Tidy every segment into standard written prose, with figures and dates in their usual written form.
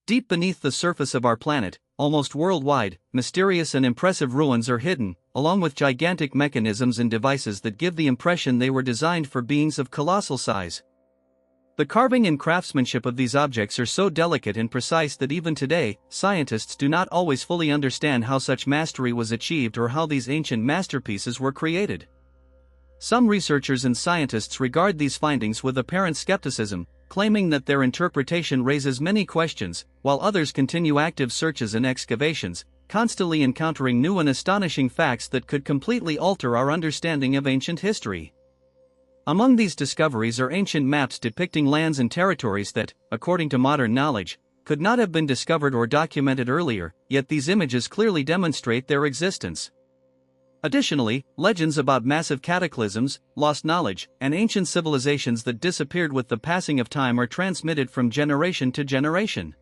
Deep beneath the surface of our planet, almost worldwide, mysterious and impressive ruins are hidden, along with gigantic mechanisms and devices that give the impression they were designed for beings of colossal size. The carving and craftsmanship of these objects are so delicate and precise that even today, scientists do not always fully understand how such mastery was achieved or how these ancient masterpieces were created. Some researchers and scientists regard these findings with apparent skepticism, claiming that their interpretation raises many questions, while others continue active searches and excavations, constantly encountering new and astonishing facts that could completely alter our understanding of ancient history. Among these discoveries are ancient maps depicting lands and territories that, according to modern knowledge, could not have been discovered or documented earlier, yet these images clearly demonstrate their existence. Additionally, legends about massive cataclysms, lost knowledge, and ancient civilizations that disappeared with the passing of time are transmitted from generation to generation.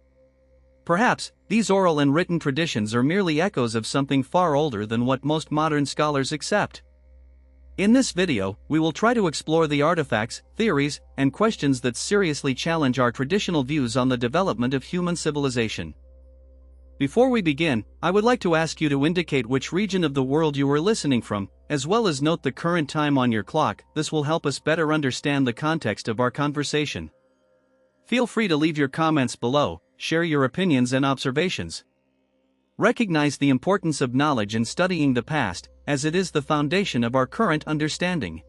Perhaps, these oral and written traditions are merely echoes of something far older than what most modern scholars accept. In this video, we will try to explore the artifacts, theories, and questions that seriously challenge our traditional views on the development of human civilization. Before we begin, I would like to ask you to indicate which region of the world you are listening from, as well as note the current time on your clock. This will help us better understand the context of our conversation. Feel free to leave your comments below, share your opinions and observations. Recognize the importance of knowledge in studying the past, as it is the foundation of our current understanding.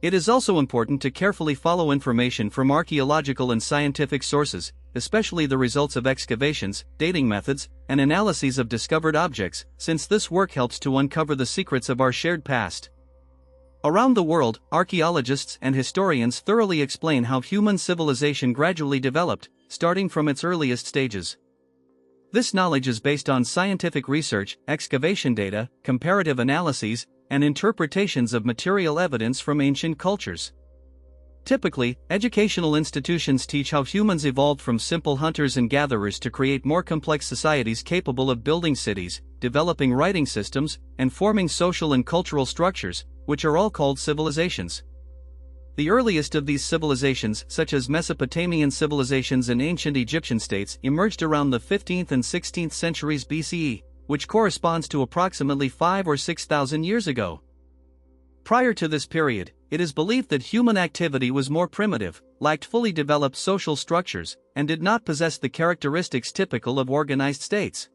It is also important to carefully follow information from archaeological and scientific sources, especially the results of excavations, dating methods, and analyses of discovered objects, since this work helps to uncover the secrets of our shared past. Around the world, archaeologists and historians thoroughly explain how human civilization gradually developed, starting from its earliest stages. This knowledge is based on scientific research, excavation data, comparative analyses, and interpretations of material evidence from ancient cultures. Typically, educational institutions teach how humans evolved from simple hunters and gatherers to create more complex societies capable of building cities, developing writing systems, and forming social and cultural structures, which are all called civilizations. The earliest of these civilizations, such as Mesopotamian civilizations and ancient Egyptian states, emerged around the 15th and 16th centuries BCE, which corresponds to approximately 5,000 or 6,000 years ago. Prior to this period, it is believed that human activity was more primitive, lacked fully developed social structures, and did not possess the characteristics typical of organized states.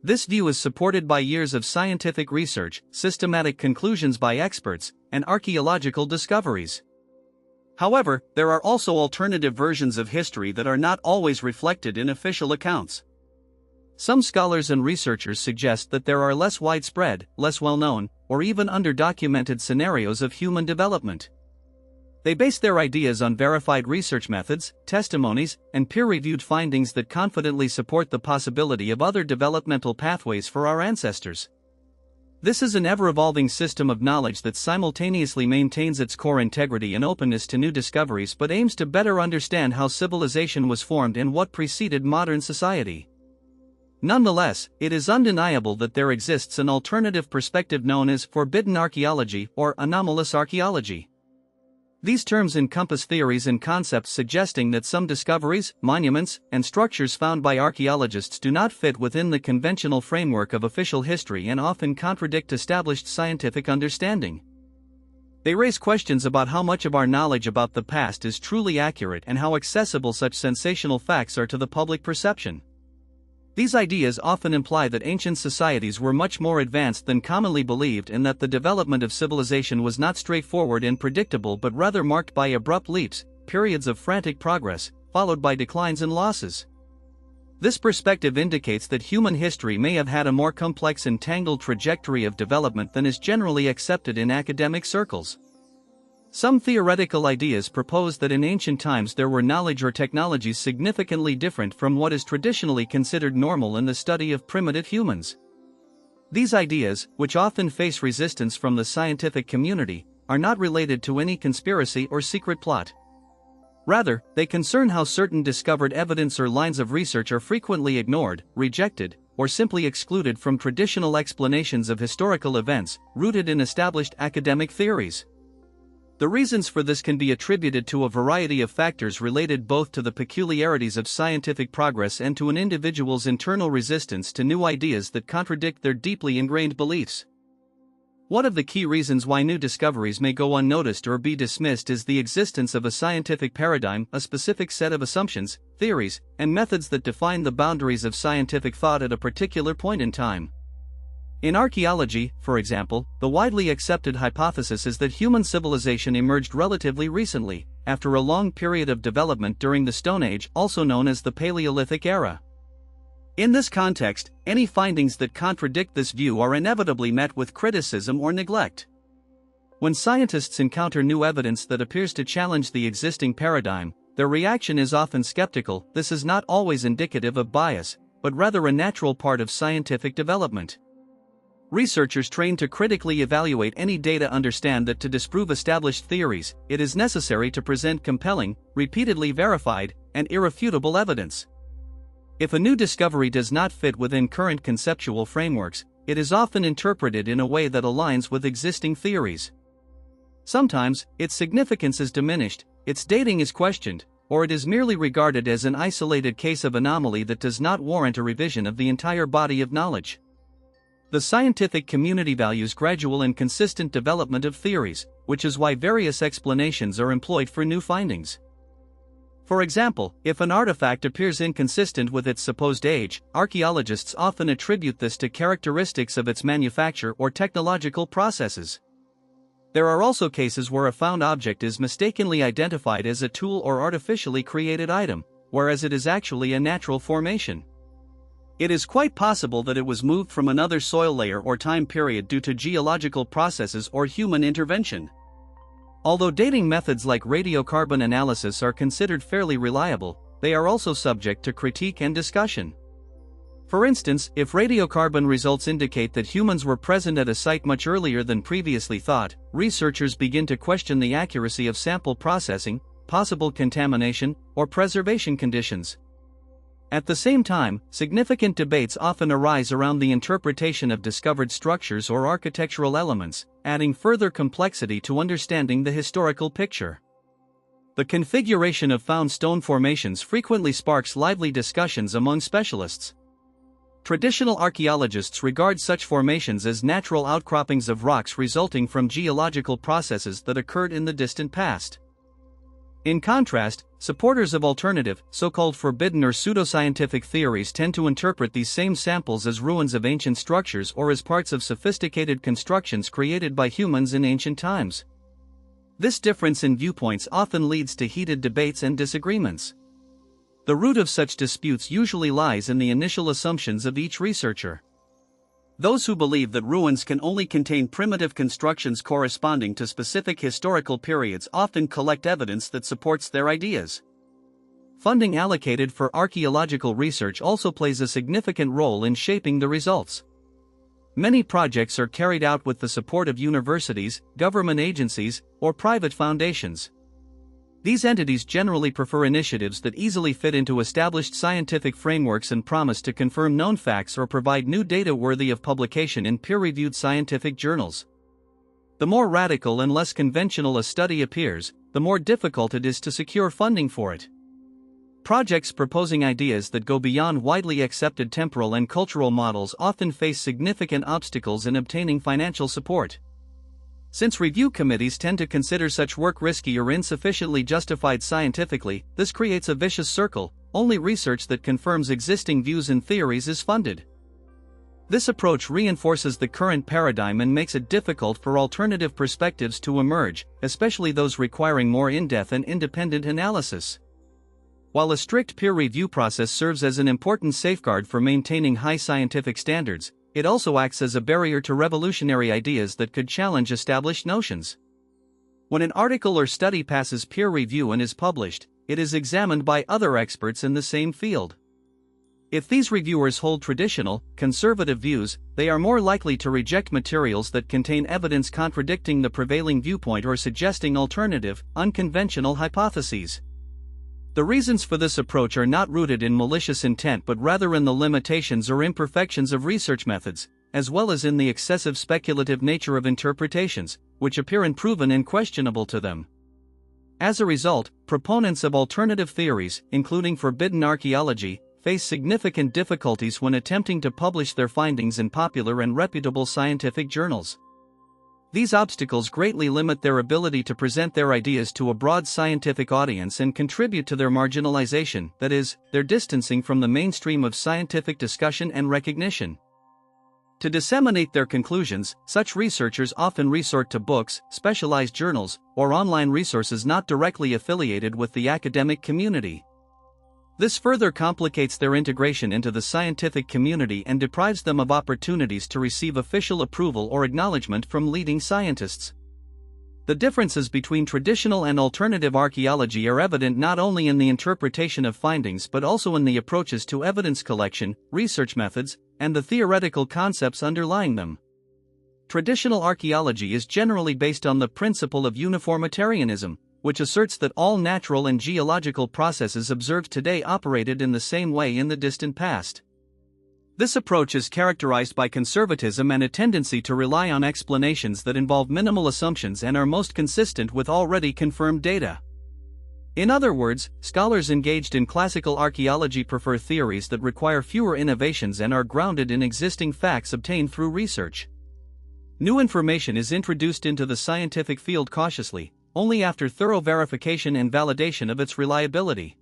This view is supported by years of scientific research, systematic conclusions by experts, and archaeological discoveries. However, there are also alternative versions of history that are not always reflected in official accounts. Some scholars and researchers suggest that there are less widespread, less well-known, or even underdocumented scenarios of human development. They base their ideas on verified research methods, testimonies, and peer-reviewed findings that confidently support the possibility of other developmental pathways for our ancestors. This is an ever-evolving system of knowledge that simultaneously maintains its core integrity and openness to new discoveries but aims to better understand how civilization was formed and what preceded modern society. Nonetheless, it is undeniable that there exists an alternative perspective known as forbidden archaeology or anomalous archaeology. These terms encompass theories and concepts suggesting that some discoveries, monuments, and structures found by archaeologists do not fit within the conventional framework of official history and often contradict established scientific understanding. They raise questions about how much of our knowledge about the past is truly accurate and how accessible such sensational facts are to the public perception. These ideas often imply that ancient societies were much more advanced than commonly believed and that the development of civilization was not straightforward and predictable but rather marked by abrupt leaps, periods of frantic progress, followed by declines and losses. This perspective indicates that human history may have had a more complex and tangled trajectory of development than is generally accepted in academic circles. Some theoretical ideas propose that in ancient times there were knowledge or technologies significantly different from what is traditionally considered normal in the study of primitive humans. These ideas, which often face resistance from the scientific community, are not related to any conspiracy or secret plot. Rather, they concern how certain discovered evidence or lines of research are frequently ignored, rejected, or simply excluded from traditional explanations of historical events, rooted in established academic theories. The reasons for this can be attributed to a variety of factors related both to the peculiarities of scientific progress and to an individual's internal resistance to new ideas that contradict their deeply ingrained beliefs. One of the key reasons why new discoveries may go unnoticed or be dismissed is the existence of a scientific paradigm, a specific set of assumptions, theories, and methods that define the boundaries of scientific thought at a particular point in time. In archaeology, for example, the widely accepted hypothesis is that human civilization emerged relatively recently, after a long period of development during the Stone Age, also known as the Paleolithic era. In this context, any findings that contradict this view are inevitably met with criticism or neglect. When scientists encounter new evidence that appears to challenge the existing paradigm, their reaction is often skeptical. This is not always indicative of bias, but rather a natural part of scientific development. Researchers trained to critically evaluate any data understand that to disprove established theories, it is necessary to present compelling, repeatedly verified, and irrefutable evidence. If a new discovery does not fit within current conceptual frameworks, it is often interpreted in a way that aligns with existing theories. Sometimes, its significance is diminished, its dating is questioned, or it is merely regarded as an isolated case of anomaly that does not warrant a revision of the entire body of knowledge. The scientific community values gradual and consistent development of theories, which is why various explanations are employed for new findings. For example, if an artifact appears inconsistent with its supposed age, archaeologists often attribute this to characteristics of its manufacture or technological processes. There are also cases where a found object is mistakenly identified as a tool or artificially created item, whereas it is actually a natural formation. It is quite possible that it was moved from another soil layer or time period due to geological processes or human intervention. Although dating methods like radiocarbon analysis are considered fairly reliable, they are also subject to critique and discussion. For instance, if radiocarbon results indicate that humans were present at a site much earlier than previously thought, researchers begin to question the accuracy of sample processing, possible contamination, or preservation conditions. At the same time, significant debates often arise around the interpretation of discovered structures or architectural elements, adding further complexity to understanding the historical picture. The configuration of found stone formations frequently sparks lively discussions among specialists. Traditional archaeologists regard such formations as natural outcroppings of rocks resulting from geological processes that occurred in the distant past. In contrast, supporters of alternative, so-called forbidden or pseudoscientific theories tend to interpret these same samples as ruins of ancient structures or as parts of sophisticated constructions created by humans in ancient times. This difference in viewpoints often leads to heated debates and disagreements. The root of such disputes usually lies in the initial assumptions of each researcher. Those who believe that ruins can only contain primitive constructions corresponding to specific historical periods often collect evidence that supports their ideas. Funding allocated for archaeological research also plays a significant role in shaping the results. Many projects are carried out with the support of universities, government agencies, or private foundations. These entities generally prefer initiatives that easily fit into established scientific frameworks and promise to confirm known facts or provide new data worthy of publication in peer-reviewed scientific journals. The more radical and less conventional a study appears, the more difficult it is to secure funding for it. Projects proposing ideas that go beyond widely accepted temporal and cultural models often face significant obstacles in obtaining financial support. Since review committees tend to consider such work risky or insufficiently justified scientifically, this creates a vicious circle. Only research that confirms existing views and theories is funded. This approach reinforces the current paradigm and makes it difficult for alternative perspectives to emerge, especially those requiring more in-depth and independent analysis. While a strict peer review process serves as an important safeguard for maintaining high scientific standards, it also acts as a barrier to revolutionary ideas that could challenge established notions. When an article or study passes peer review and is published, it is examined by other experts in the same field. If these reviewers hold traditional, conservative views, they are more likely to reject materials that contain evidence contradicting the prevailing viewpoint or suggesting alternative, unconventional hypotheses. The reasons for this approach are not rooted in malicious intent but rather in the limitations or imperfections of research methods, as well as in the excessive speculative nature of interpretations, which appear unproven and questionable to them. As a result, proponents of alternative theories, including forbidden archaeology, face significant difficulties when attempting to publish their findings in popular and reputable scientific journals. These obstacles greatly limit their ability to present their ideas to a broad scientific audience and contribute to their marginalization, that is, their distancing from the mainstream of scientific discussion and recognition. To disseminate their conclusions, such researchers often resort to books, specialized journals, or online resources not directly affiliated with the academic community. This further complicates their integration into the scientific community and deprives them of opportunities to receive official approval or acknowledgement from leading scientists. The differences between traditional and alternative archaeology are evident not only in the interpretation of findings but also in the approaches to evidence collection, research methods, and the theoretical concepts underlying them. Traditional archaeology is generally based on the principle of uniformitarianism, which asserts that all natural and geological processes observed today operated in the same way in the distant past. This approach is characterized by conservatism and a tendency to rely on explanations that involve minimal assumptions and are most consistent with already confirmed data. In other words, scholars engaged in classical archaeology prefer theories that require fewer innovations and are grounded in existing facts obtained through research. New information is introduced into the scientific field cautiously, only after thorough verification and validation of its reliability.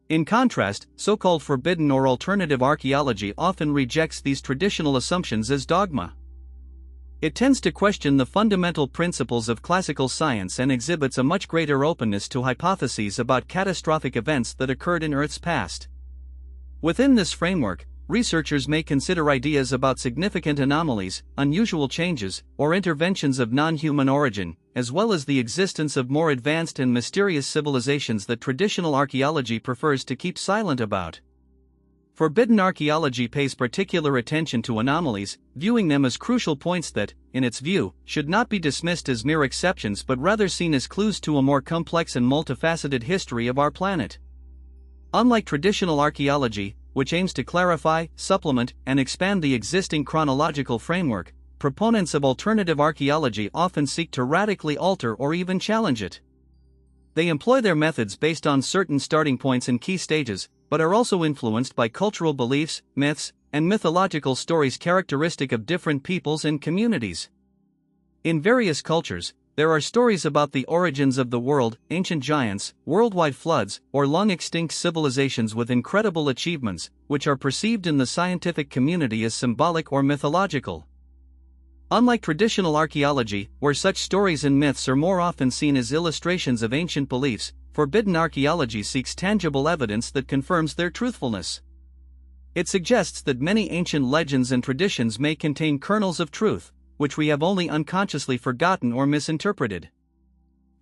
In contrast, so-called forbidden or alternative archaeology often rejects these traditional assumptions as dogma. It tends to question the fundamental principles of classical science and exhibits a much greater openness to hypotheses about catastrophic events that occurred in Earth's past. Within this framework, researchers may consider ideas about significant anomalies, unusual changes, or interventions of non-human origin, as well as the existence of more advanced and mysterious civilizations that traditional archaeology prefers to keep silent about. Forbidden archaeology pays particular attention to anomalies, viewing them as crucial points that, in its view, should not be dismissed as mere exceptions but rather seen as clues to a more complex and multifaceted history of our planet. Unlike traditional archaeology, which aims to clarify, supplement, and expand the existing chronological framework, proponents of alternative archaeology often seek to radically alter or even challenge it. They employ their methods based on certain starting points and key stages, but are also influenced by cultural beliefs, myths, and mythological stories characteristic of different peoples and communities. In various cultures, there are stories about the origins of the world, ancient giants, worldwide floods, or long-extinct civilizations with incredible achievements, which are perceived in the scientific community as symbolic or mythological. Unlike traditional archaeology, where such stories and myths are more often seen as illustrations of ancient beliefs, forbidden archaeology seeks tangible evidence that confirms their truthfulness. It suggests that many ancient legends and traditions may contain kernels of truth, which we have only unconsciously forgotten or misinterpreted.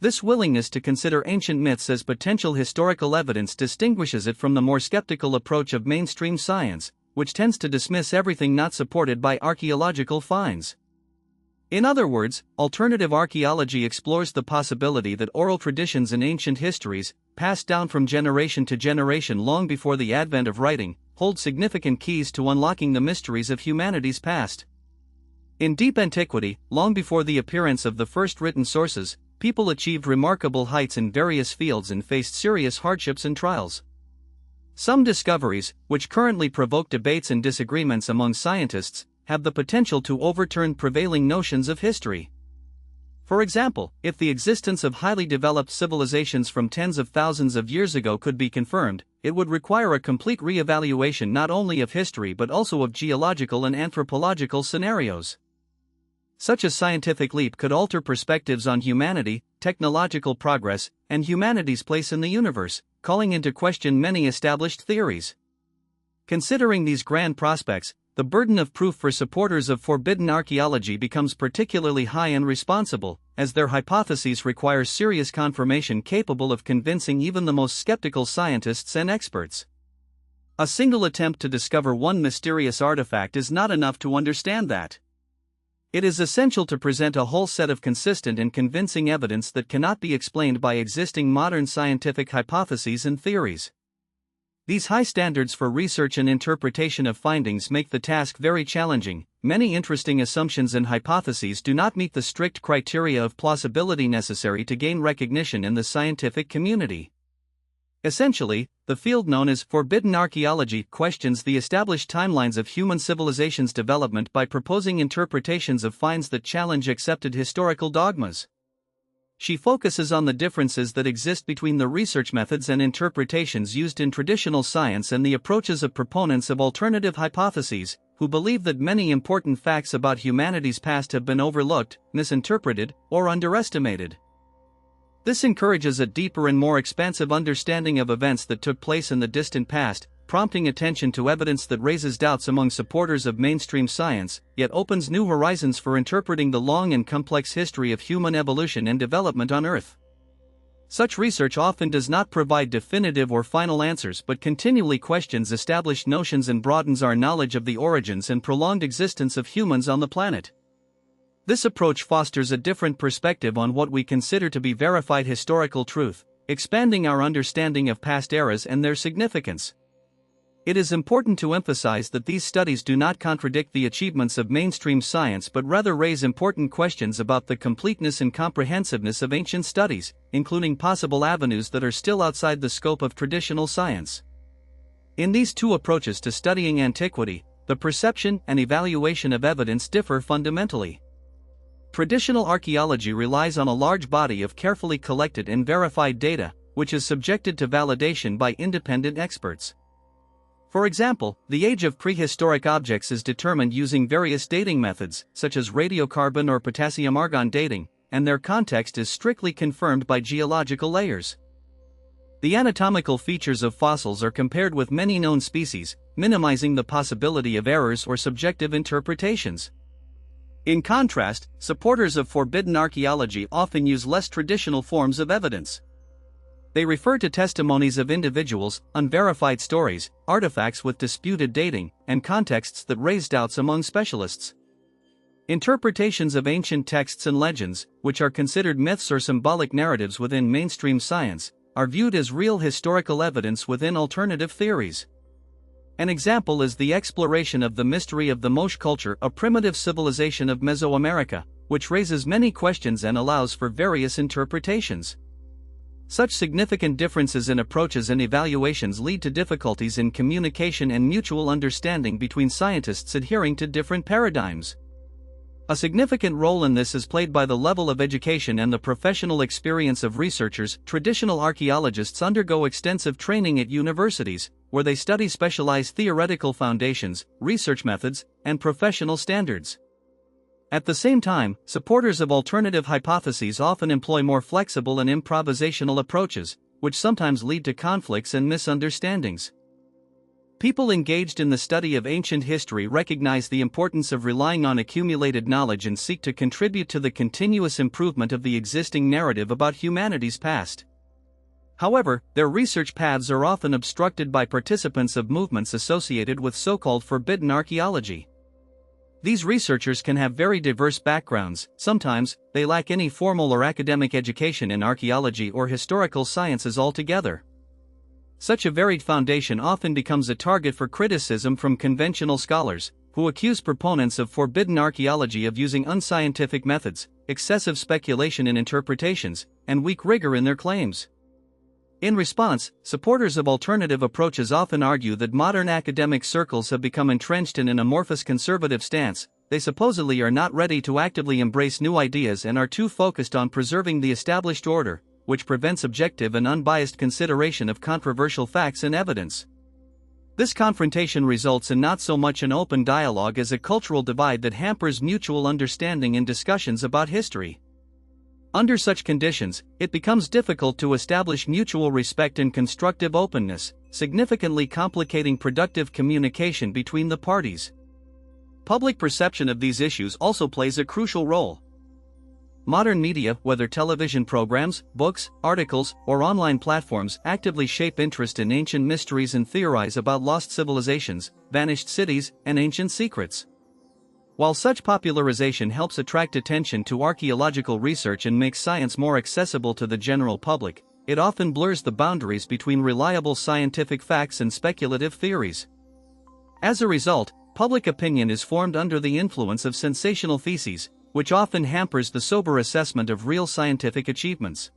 This willingness to consider ancient myths as potential historical evidence distinguishes it from the more skeptical approach of mainstream science, which tends to dismiss everything not supported by archaeological finds. In other words, alternative archaeology explores the possibility that oral traditions and ancient histories, passed down from generation to generation long before the advent of writing, hold significant keys to unlocking the mysteries of humanity's past. In deep antiquity, long before the appearance of the first written sources, people achieved remarkable heights in various fields and faced serious hardships and trials. Some discoveries, which currently provoke debates and disagreements among scientists, have the potential to overturn prevailing notions of history. For example, if the existence of highly developed civilizations from tens of thousands of years ago could be confirmed, it would require a complete re-evaluation not only of history but also of geological and anthropological scenarios. Such a scientific leap could alter perspectives on humanity, technological progress, and humanity's place in the universe, calling into question many established theories. Considering these grand prospects, the burden of proof for supporters of forbidden archaeology becomes particularly high and responsible, as their hypotheses require serious confirmation capable of convincing even the most skeptical scientists and experts. A single attempt to discover one mysterious artifact is not enough to understand that. It is essential to present a whole set of consistent and convincing evidence that cannot be explained by existing modern scientific hypotheses and theories. These high standards for research and interpretation of findings make the task very challenging. Many interesting assumptions and hypotheses do not meet the strict criteria of plausibility necessary to gain recognition in the scientific community. Essentially, the field known as forbidden archaeology questions the established timelines of human civilization's development by proposing interpretations of finds that challenge accepted historical dogmas. She focuses on the differences that exist between the research methods and interpretations used in traditional science and the approaches of proponents of alternative hypotheses, who believe that many important facts about humanity's past have been overlooked, misinterpreted, or underestimated. This encourages a deeper and more expansive understanding of events that took place in the distant past, prompting attention to evidence that raises doubts among supporters of mainstream science, yet opens new horizons for interpreting the long and complex history of human evolution and development on Earth. Such research often does not provide definitive or final answers but continually questions established notions and broadens our knowledge of the origins and prolonged existence of humans on the planet. This approach fosters a different perspective on what we consider to be verified historical truth, expanding our understanding of past eras and their significance. It is important to emphasize that these studies do not contradict the achievements of mainstream science but rather raise important questions about the completeness and comprehensiveness of ancient studies, including possible avenues that are still outside the scope of traditional science. In these two approaches to studying antiquity, the perception and evaluation of evidence differ fundamentally. Traditional archaeology relies on a large body of carefully collected and verified data, which is subjected to validation by independent experts. For example, the age of prehistoric objects is determined using various dating methods, such as radiocarbon or potassium-argon dating, and their context is strictly confirmed by geological layers. The anatomical features of fossils are compared with many known species, minimizing the possibility of errors or subjective interpretations. In contrast, supporters of forbidden archaeology often use less traditional forms of evidence. They refer to testimonies of individuals, unverified stories, artifacts with disputed dating, and contexts that raise doubts among specialists. Interpretations of ancient texts and legends, which are considered myths or symbolic narratives within mainstream science, are viewed as real historical evidence within alternative theories. An example is the exploration of the mystery of the Moche culture, a primitive civilization of Mesoamerica, which raises many questions and allows for various interpretations. Such significant differences in approaches and evaluations lead to difficulties in communication and mutual understanding between scientists adhering to different paradigms. A significant role in this is played by the level of education and the professional experience of researchers. Traditional archaeologists undergo extensive training at universities, where they study specialized theoretical foundations, research methods, and professional standards. At the same time, supporters of alternative hypotheses often employ more flexible and improvisational approaches, which sometimes lead to conflicts and misunderstandings. People engaged in the study of ancient history recognize the importance of relying on accumulated knowledge and seek to contribute to the continuous improvement of the existing narrative about humanity's past. However, their research paths are often obstructed by participants of movements associated with so-called forbidden archaeology. These researchers can have very diverse backgrounds. Sometimes, they lack any formal or academic education in archaeology or historical sciences altogether. Such a varied foundation often becomes a target for criticism from conventional scholars, who accuse proponents of forbidden archaeology of using unscientific methods, excessive speculation in interpretations, and weak rigor in their claims. In response, supporters of alternative approaches often argue that modern academic circles have become entrenched in an amorphous conservative stance. They supposedly are not ready to actively embrace new ideas and are too focused on preserving the established order, which prevents objective and unbiased consideration of controversial facts and evidence. This confrontation results in not so much an open dialogue as a cultural divide that hampers mutual understanding in discussions about history. Under such conditions, it becomes difficult to establish mutual respect and constructive openness, significantly complicating productive communication between the parties. Public perception of these issues also plays a crucial role. Modern media, whether television programs, books, articles, or online platforms, actively shape interest in ancient mysteries and theorize about lost civilizations, vanished cities, and ancient secrets. While such popularization helps attract attention to archaeological research and makes science more accessible to the general public, it often blurs the boundaries between reliable scientific facts and speculative theories. As a result, public opinion is formed under the influence of sensational theses, which often hampers the sober assessment of real scientific achievements.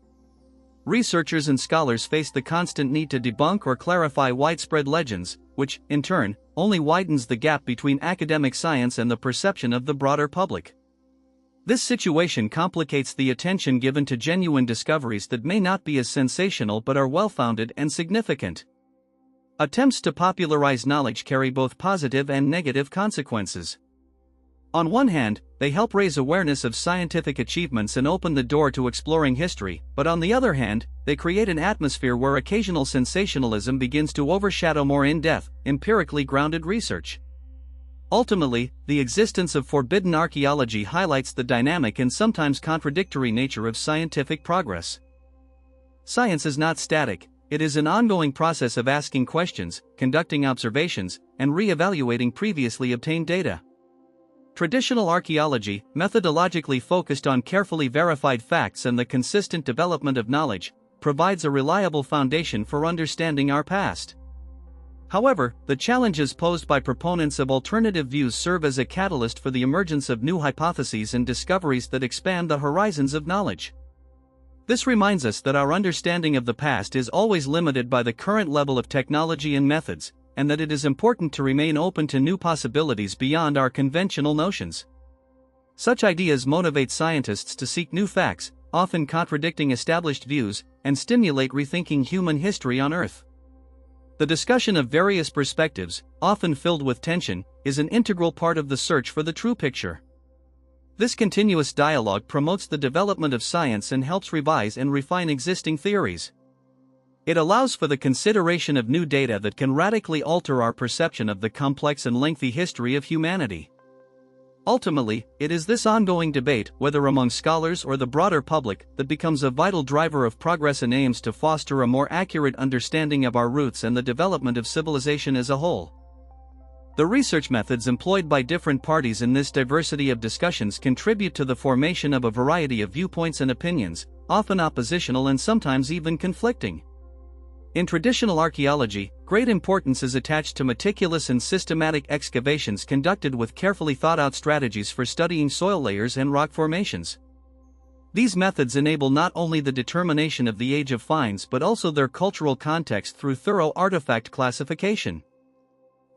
Researchers and scholars face the constant need to debunk or clarify widespread legends, which, in turn, only widens the gap between academic science and the perception of the broader public. This situation complicates the attention given to genuine discoveries that may not be as sensational but are well-founded and significant. Attempts to popularize knowledge carry both positive and negative consequences. On one hand, they help raise awareness of scientific achievements and open the door to exploring history, but on the other hand, they create an atmosphere where occasional sensationalism begins to overshadow more in-depth, empirically grounded research. Ultimately, the existence of forbidden archaeology highlights the dynamic and sometimes contradictory nature of scientific progress. Science is not static, it is an ongoing process of asking questions, conducting observations, and re-evaluating previously obtained data. Traditional archaeology, methodologically focused on carefully verified facts and the consistent development of knowledge, provides a reliable foundation for understanding our past. However, the challenges posed by proponents of alternative views serve as a catalyst for the emergence of new hypotheses and discoveries that expand the horizons of knowledge. This reminds us that our understanding of the past is always limited by the current level of technology and methods, and that it is important to remain open to new possibilities beyond our conventional notions. Such ideas motivate scientists to seek new facts, often contradicting established views, and stimulate rethinking human history on Earth. The discussion of various perspectives, often filled with tension, is an integral part of the search for the true picture. This continuous dialogue promotes the development of science and helps revise and refine existing theories. It allows for the consideration of new data that can radically alter our perception of the complex and lengthy history of humanity. Ultimately, it is this ongoing debate, whether among scholars or the broader public, that becomes a vital driver of progress and aims to foster a more accurate understanding of our roots and the development of civilization as a whole. The research methods employed by different parties in this diversity of discussions contribute to the formation of a variety of viewpoints and opinions, often oppositional and sometimes even conflicting. In traditional archaeology, great importance is attached to meticulous and systematic excavations conducted with carefully thought-out strategies for studying soil layers and rock formations. These methods enable not only the determination of the age of finds but also their cultural context through thorough artifact classification.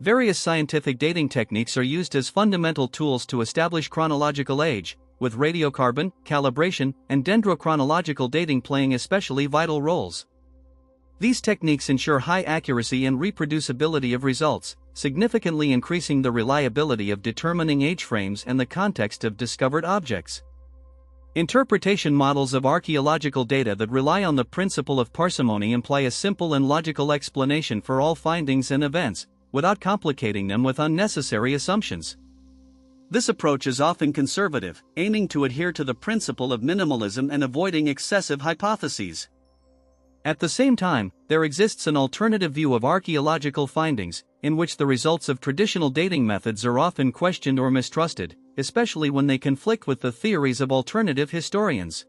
Various scientific dating techniques are used as fundamental tools to establish chronological age, with radiocarbon, calibration, and dendrochronological dating playing especially vital roles. These techniques ensure high accuracy and reproducibility of results, significantly increasing the reliability of determining age frames and the context of discovered objects. Interpretation models of archaeological data that rely on the principle of parsimony imply a simple and logical explanation for all findings and events, without complicating them with unnecessary assumptions. This approach is often conservative, aiming to adhere to the principle of minimalism and avoiding excessive hypotheses. At the same time, there exists an alternative view of archaeological findings, in which the results of traditional dating methods are often questioned or mistrusted, especially when they conflict with the theories of alternative historians.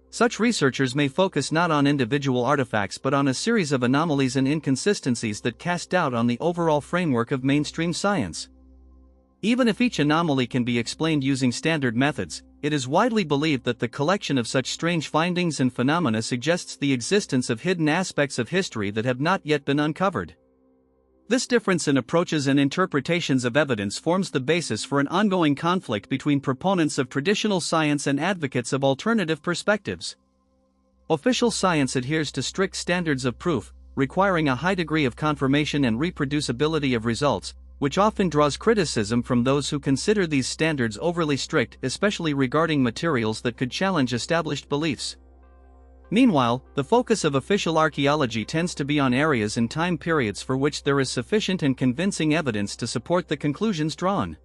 Such researchers may focus not on individual artifacts but on a series of anomalies and inconsistencies that cast doubt on the overall framework of mainstream science. Even if each anomaly can be explained using standard methods, it is widely believed that the collection of such strange findings and phenomena suggests the existence of hidden aspects of history that have not yet been uncovered. This difference in approaches and interpretations of evidence forms the basis for an ongoing conflict between proponents of traditional science and advocates of alternative perspectives. Official science adheres to strict standards of proof, requiring a high degree of confirmation and reproducibility of results, which often draws criticism from those who consider these standards overly strict, especially regarding materials that could challenge established beliefs. Meanwhile, the focus of official archaeology tends to be on areas and time periods for which there is sufficient and convincing evidence to support the conclusions drawn.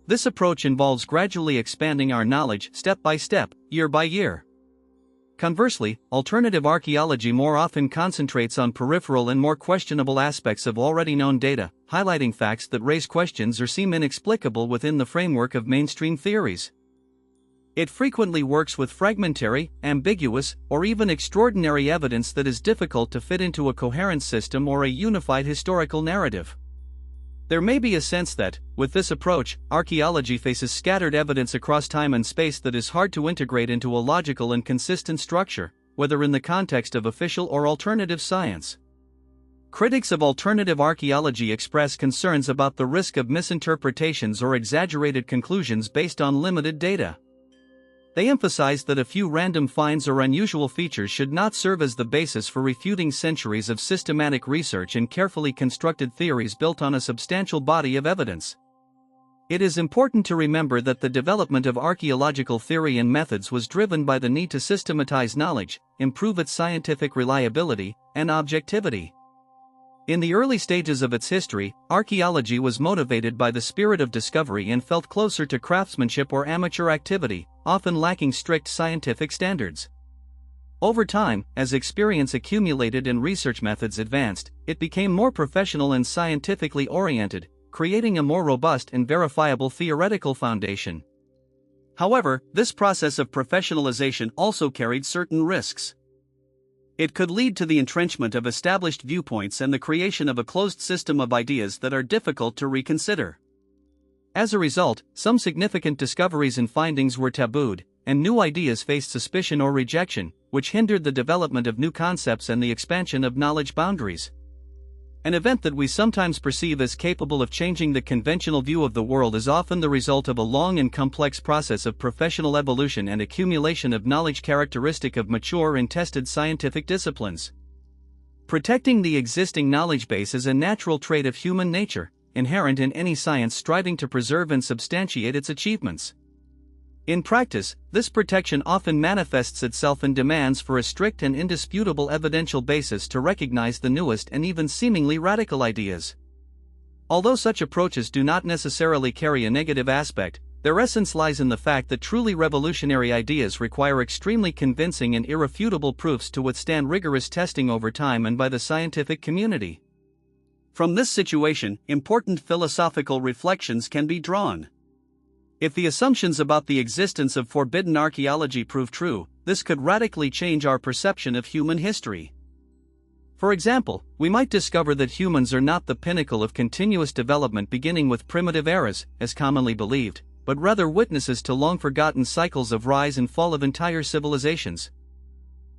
This approach involves gradually expanding our knowledge step by step, year by year. Conversely, alternative archaeology more often concentrates on peripheral and more questionable aspects of already known data, highlighting facts that raise questions or seem inexplicable within the framework of mainstream theories. It frequently works with fragmentary, ambiguous, or even extraordinary evidence that is difficult to fit into a coherent system or a unified historical narrative. There may be a sense that, with this approach, archaeology faces scattered evidence across time and space that is hard to integrate into a logical and consistent structure, whether in the context of official or alternative science. Critics of alternative archaeology express concerns about the risk of misinterpretations or exaggerated conclusions based on limited data. They emphasize that a few random finds or unusual features should not serve as the basis for refuting centuries of systematic research and carefully constructed theories built on a substantial body of evidence. It is important to remember that the development of archaeological theory and methods was driven by the need to systematize knowledge, improve its scientific reliability, and objectivity. In the early stages of its history, archaeology was motivated by the spirit of discovery and felt closer to craftsmanship or amateur activity, often lacking strict scientific standards. Over time, as experience accumulated and research methods advanced, it became more professional and scientifically oriented, creating a more robust and verifiable theoretical foundation. However, this process of professionalization also carried certain risks. It could lead to the entrenchment of established viewpoints and the creation of a closed system of ideas that are difficult to reconsider. As a result, some significant discoveries and findings were tabooed, and new ideas faced suspicion or rejection, which hindered the development of new concepts and the expansion of knowledge boundaries. An event that we sometimes perceive as capable of changing the conventional view of the world is often the result of a long and complex process of professional evolution and accumulation of knowledge characteristic of mature and tested scientific disciplines. Protecting the existing knowledge base is a natural trait of human nature, inherent in any science striving to preserve and substantiate its achievements. In practice, this protection often manifests itself in demands for a strict and indisputable evidential basis to recognize the newest and even seemingly radical ideas. Although such approaches do not necessarily carry a negative aspect, their essence lies in the fact that truly revolutionary ideas require extremely convincing and irrefutable proofs to withstand rigorous testing over time and by the scientific community. From this situation, important philosophical reflections can be drawn. If the assumptions about the existence of forbidden archaeology prove true, this could radically change our perception of human history. For example, we might discover that humans are not the pinnacle of continuous development beginning with primitive eras, as commonly believed, but rather witnesses to long-forgotten cycles of rise and fall of entire civilizations.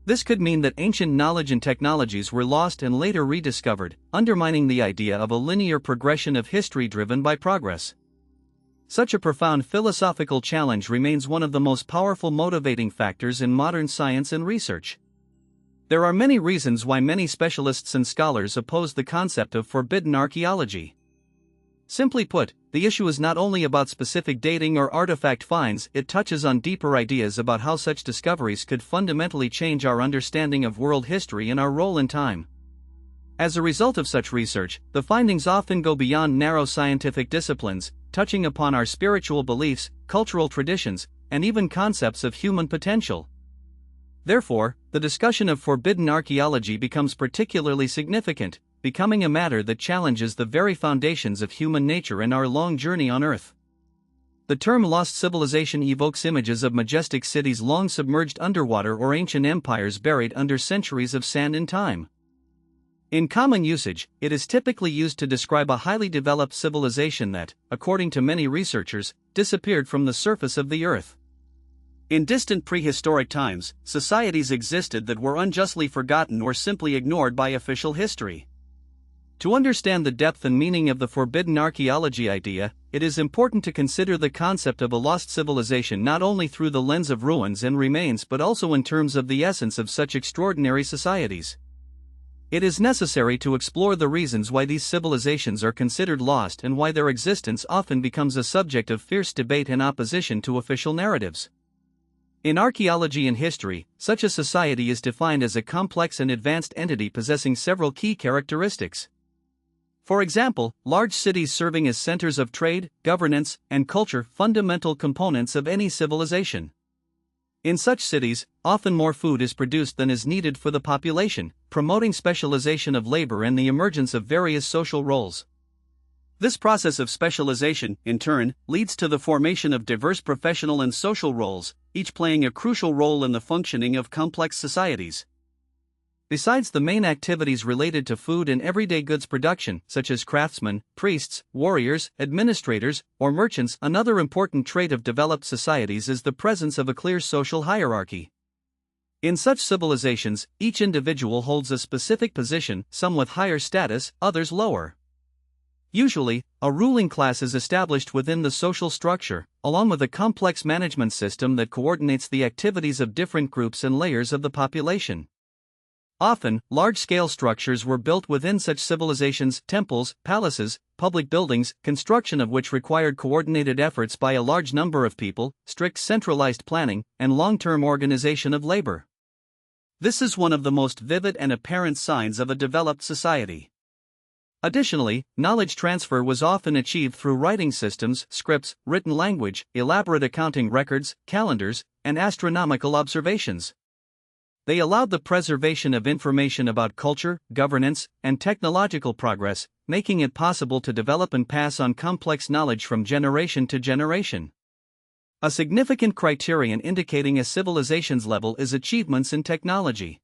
This could mean that ancient knowledge and technologies were lost and later rediscovered, undermining the idea of a linear progression of history driven by progress. Such a profound philosophical challenge remains one of the most powerful motivating factors in modern science and research. There are many reasons why many specialists and scholars oppose the concept of forbidden archaeology. Simply put, the issue is not only about specific dating or artifact finds, it touches on deeper ideas about how such discoveries could fundamentally change our understanding of world history and our role in time. As a result of such research, the findings often go beyond narrow scientific disciplines, touching upon our spiritual beliefs, cultural traditions, and even concepts of human potential. Therefore, the discussion of forbidden archaeology becomes particularly significant, becoming a matter that challenges the very foundations of human nature and our long journey on Earth. The term lost civilization evokes images of majestic cities long submerged underwater or ancient empires buried under centuries of sand and time. In common usage, it is typically used to describe a highly developed civilization that, according to many researchers, disappeared from the surface of the Earth. In distant prehistoric times, societies existed that were unjustly forgotten or simply ignored by official history. To understand the depth and meaning of the forbidden archaeology idea, it is important to consider the concept of a lost civilization not only through the lens of ruins and remains but also in terms of the essence of such extraordinary societies. It is necessary to explore the reasons why these civilizations are considered lost and why their existence often becomes a subject of fierce debate and opposition to official narratives. In archaeology and history, such a society is defined as a complex and advanced entity possessing several key characteristics. For example, large cities serving as centers of trade, governance, and culture, fundamental components of any civilization. In such cities, often more food is produced than is needed for the population, promoting specialization of labor and the emergence of various social roles. This process of specialization, in turn, leads to the formation of diverse professional and social roles, each playing a crucial role in the functioning of complex societies. Besides the main activities related to food and everyday goods production, such as craftsmen, priests, warriors, administrators, or merchants, another important trait of developed societies is the presence of a clear social hierarchy. In such civilizations, each individual holds a specific position, some with higher status, others lower. Usually, a ruling class is established within the social structure, along with a complex management system that coordinates the activities of different groups and layers of the population. Often, large-scale structures were built within such civilizations: temples, palaces, public buildings, construction of which required coordinated efforts by a large number of people, strict centralized planning, and long-term organization of labor. This is one of the most vivid and apparent signs of a developed society. Additionally, knowledge transfer was often achieved through writing systems, scripts, written language, elaborate accounting records, calendars, and astronomical observations. They allowed the preservation of information about culture, governance, and technological progress, making it possible to develop and pass on complex knowledge from generation to generation. A significant criterion indicating a civilization's level is achievements in technology.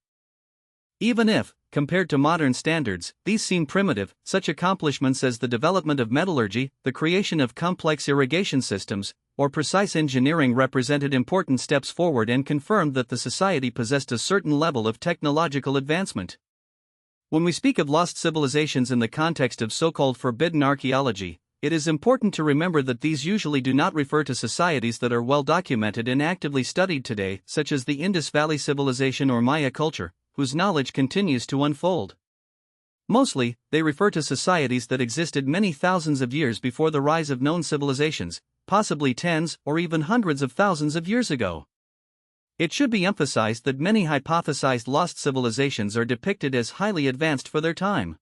Even if, compared to modern standards, these seem primitive, such accomplishments as the development of metallurgy, the creation of complex irrigation systems, or precise engineering represented important steps forward and confirmed that the society possessed a certain level of technological advancement. When we speak of lost civilizations in the context of so-called forbidden archaeology, it is important to remember that these usually do not refer to societies that are well documented and actively studied today, such as the Indus Valley Civilization or Maya culture, whose knowledge continues to unfold. Mostly, they refer to societies that existed many thousands of years before the rise of known civilizations, possibly tens or even hundreds of thousands of years ago. It should be emphasized that many hypothesized lost civilizations are depicted as highly advanced for their time.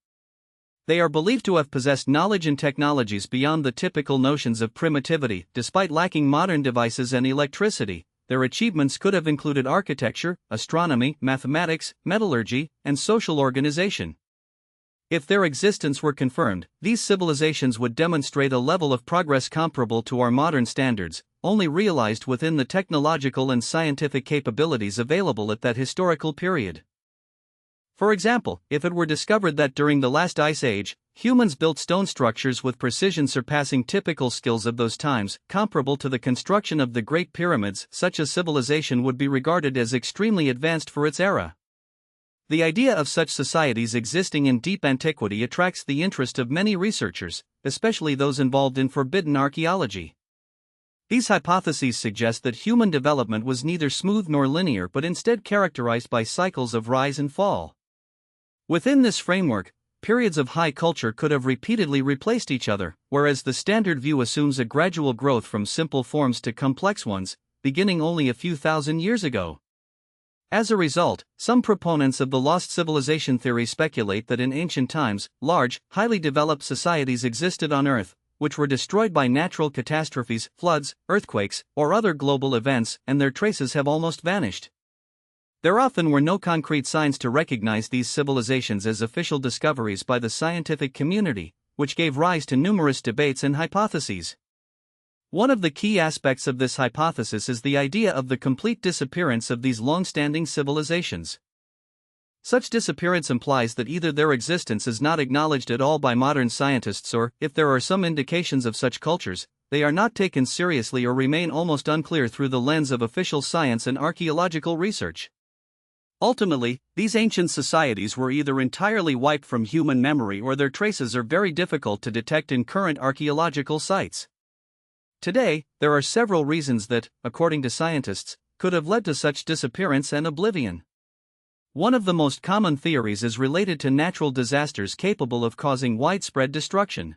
They are believed to have possessed knowledge and technologies beyond the typical notions of primitivity. Despite lacking modern devices and electricity, their achievements could have included architecture, astronomy, mathematics, metallurgy, and social organization. If their existence were confirmed, these civilizations would demonstrate a level of progress comparable to our modern standards, only realized within the technological and scientific capabilities available at that historical period. For example, if it were discovered that during the last ice age, humans built stone structures with precision surpassing typical skills of those times, comparable to the construction of the Great Pyramids, such a civilization would be regarded as extremely advanced for its era. The idea of such societies existing in deep antiquity attracts the interest of many researchers, especially those involved in forbidden archaeology. These hypotheses suggest that human development was neither smooth nor linear but instead characterized by cycles of rise and fall. Within this framework, periods of high culture could have repeatedly replaced each other, whereas the standard view assumes a gradual growth from simple forms to complex ones, beginning only a few thousand years ago. As a result, some proponents of the lost civilization theory speculate that in ancient times, large, highly developed societies existed on Earth, which were destroyed by natural catastrophes, floods, earthquakes, or other global events, and their traces have almost vanished. There often were no concrete signs to recognize these civilizations as official discoveries by the scientific community, which gave rise to numerous debates and hypotheses. One of the key aspects of this hypothesis is the idea of the complete disappearance of these long-standing civilizations. Such disappearance implies that either their existence is not acknowledged at all by modern scientists or, if there are some indications of such cultures, they are not taken seriously or remain almost unclear through the lens of official science and archaeological research. Ultimately, these ancient societies were either entirely wiped from human memory or their traces are very difficult to detect in current archaeological sites. Today, there are several reasons that, according to scientists, could have led to such disappearance and oblivion. One of the most common theories is related to natural disasters capable of causing widespread destruction.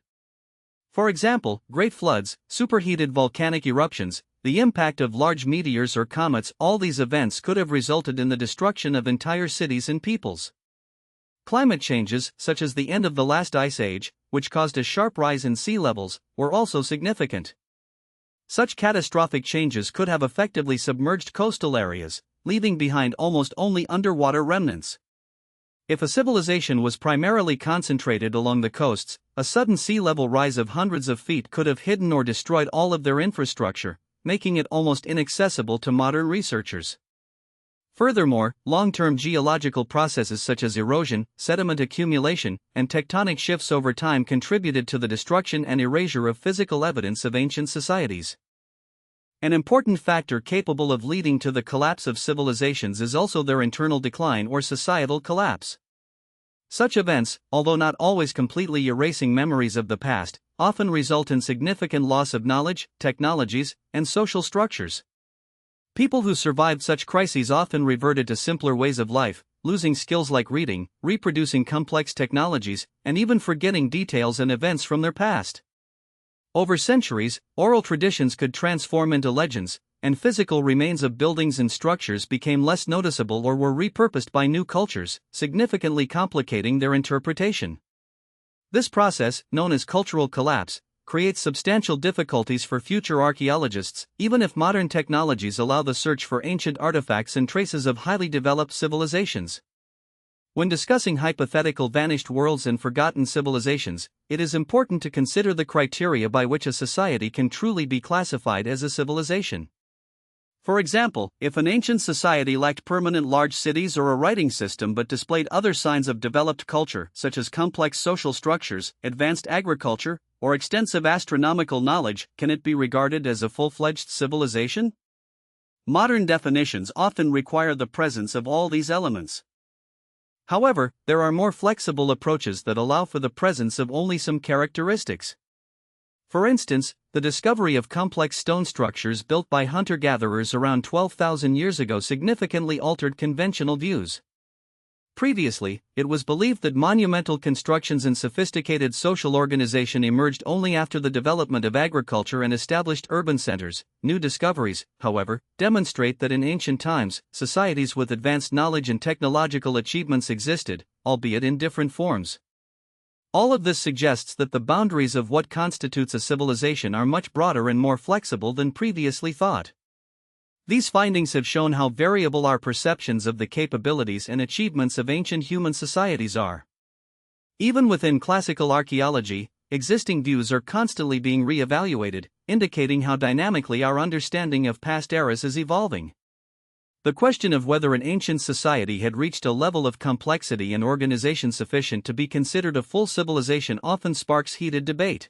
For example, great floods, superheated volcanic eruptions, the impact of large meteors or comets. All these events could have resulted in the destruction of entire cities and peoples. Climate changes, such as the end of the last ice age, which caused a sharp rise in sea levels, were also significant. Such catastrophic changes could have effectively submerged coastal areas, leaving behind almost only underwater remnants. If a civilization was primarily concentrated along the coasts, a sudden sea level rise of hundreds of feet could have hidden or destroyed all of their infrastructure, making it almost inaccessible to modern researchers. Furthermore, long-term geological processes such as erosion, sediment accumulation, and tectonic shifts over time contributed to the destruction and erasure of physical evidence of ancient societies. An important factor capable of leading to the collapse of civilizations is also their internal decline or societal collapse. Such events, although not always completely erasing memories of the past, often result in significant loss of knowledge, technologies, and social structures. People who survived such crises often reverted to simpler ways of life, losing skills like reading, reproducing complex technologies, and even forgetting details and events from their past. Over centuries, oral traditions could transform into legends, and physical remains of buildings and structures became less noticeable or were repurposed by new cultures, significantly complicating their interpretation. This process, known as cultural collapse, creates substantial difficulties for future archaeologists, even if modern technologies allow the search for ancient artifacts and traces of highly developed civilizations. When discussing hypothetical vanished worlds and forgotten civilizations, it is important to consider the criteria by which a society can truly be classified as a civilization. For example, if an ancient society lacked permanent large cities or a writing system but displayed other signs of developed culture, such as complex social structures, advanced agriculture, or extensive astronomical knowledge, can it be regarded as a full-fledged civilization? Modern definitions often require the presence of all these elements. However, there are more flexible approaches that allow for the presence of only some characteristics. For instance, the discovery of complex stone structures built by hunter-gatherers around 12,000 years ago significantly altered conventional views. Previously, it was believed that monumental constructions and sophisticated social organization emerged only after the development of agriculture and established urban centers. New discoveries, however, demonstrate that in ancient times, societies with advanced knowledge and technological achievements existed, albeit in different forms. All of this suggests that the boundaries of what constitutes a civilization are much broader and more flexible than previously thought. These findings have shown how variable our perceptions of the capabilities and achievements of ancient human societies are. Even within classical archaeology, existing views are constantly being re-evaluated, indicating how dynamically our understanding of past eras is evolving. The question of whether an ancient society had reached a level of complexity and organization sufficient to be considered a full civilization often sparks heated debate.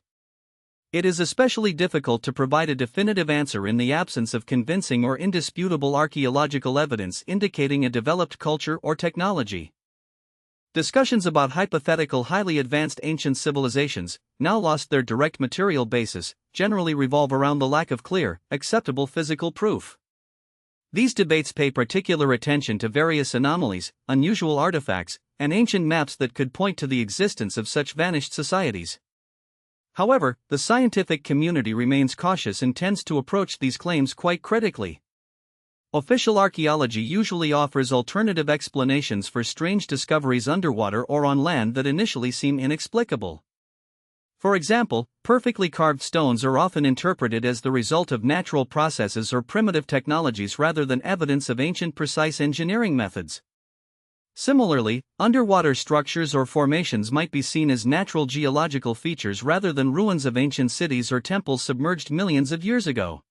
It is especially difficult to provide a definitive answer in the absence of convincing or indisputable archaeological evidence indicating a developed culture or technology. Discussions about hypothetical highly advanced ancient civilizations, now lost their direct material basis, generally revolve around the lack of clear, acceptable physical proof. These debates pay particular attention to various anomalies, unusual artifacts, and ancient maps that could point to the existence of such vanished societies. However, the scientific community remains cautious and tends to approach these claims quite critically. Official archaeology usually offers alternative explanations for strange discoveries underwater or on land that initially seem inexplicable. For example, perfectly carved stones are often interpreted as the result of natural processes or primitive technologies rather than evidence of ancient precise engineering methods. Similarly, underwater structures or formations might be seen as natural geological features rather than ruins of ancient cities or temples submerged millions of years ago.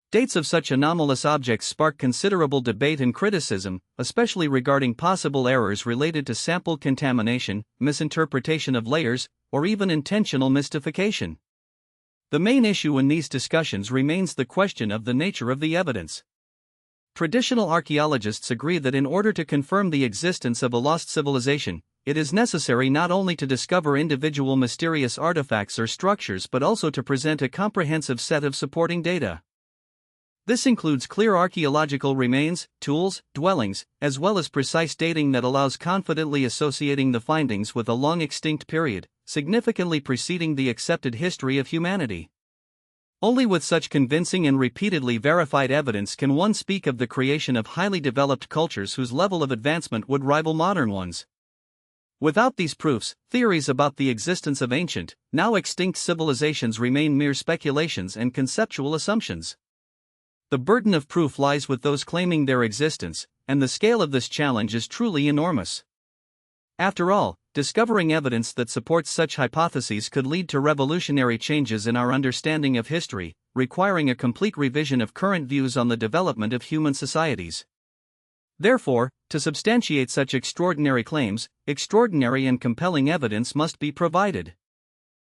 Dates of such anomalous objects spark considerable debate and criticism, especially regarding possible errors related to sample contamination, misinterpretation of layers, or even intentional mystification. The main issue in these discussions remains the question of the nature of the evidence. Traditional archaeologists agree that in order to confirm the existence of a lost civilization, it is necessary not only to discover individual mysterious artifacts or structures but also to present a comprehensive set of supporting data. This includes clear archaeological remains, tools, dwellings, as well as precise dating that allows confidently associating the findings with a long extinct period, significantly preceding the accepted history of humanity. Only with such convincing and repeatedly verified evidence can one speak of the creation of highly developed cultures whose level of advancement would rival modern ones. Without these proofs, theories about the existence of ancient, now extinct civilizations remain mere speculations and conceptual assumptions. The burden of proof lies with those claiming their existence, and the scale of this challenge is truly enormous. After all, discovering evidence that supports such hypotheses could lead to revolutionary changes in our understanding of history, requiring a complete revision of current views on the development of human societies. Therefore, to substantiate such extraordinary claims, extraordinary and compelling evidence must be provided.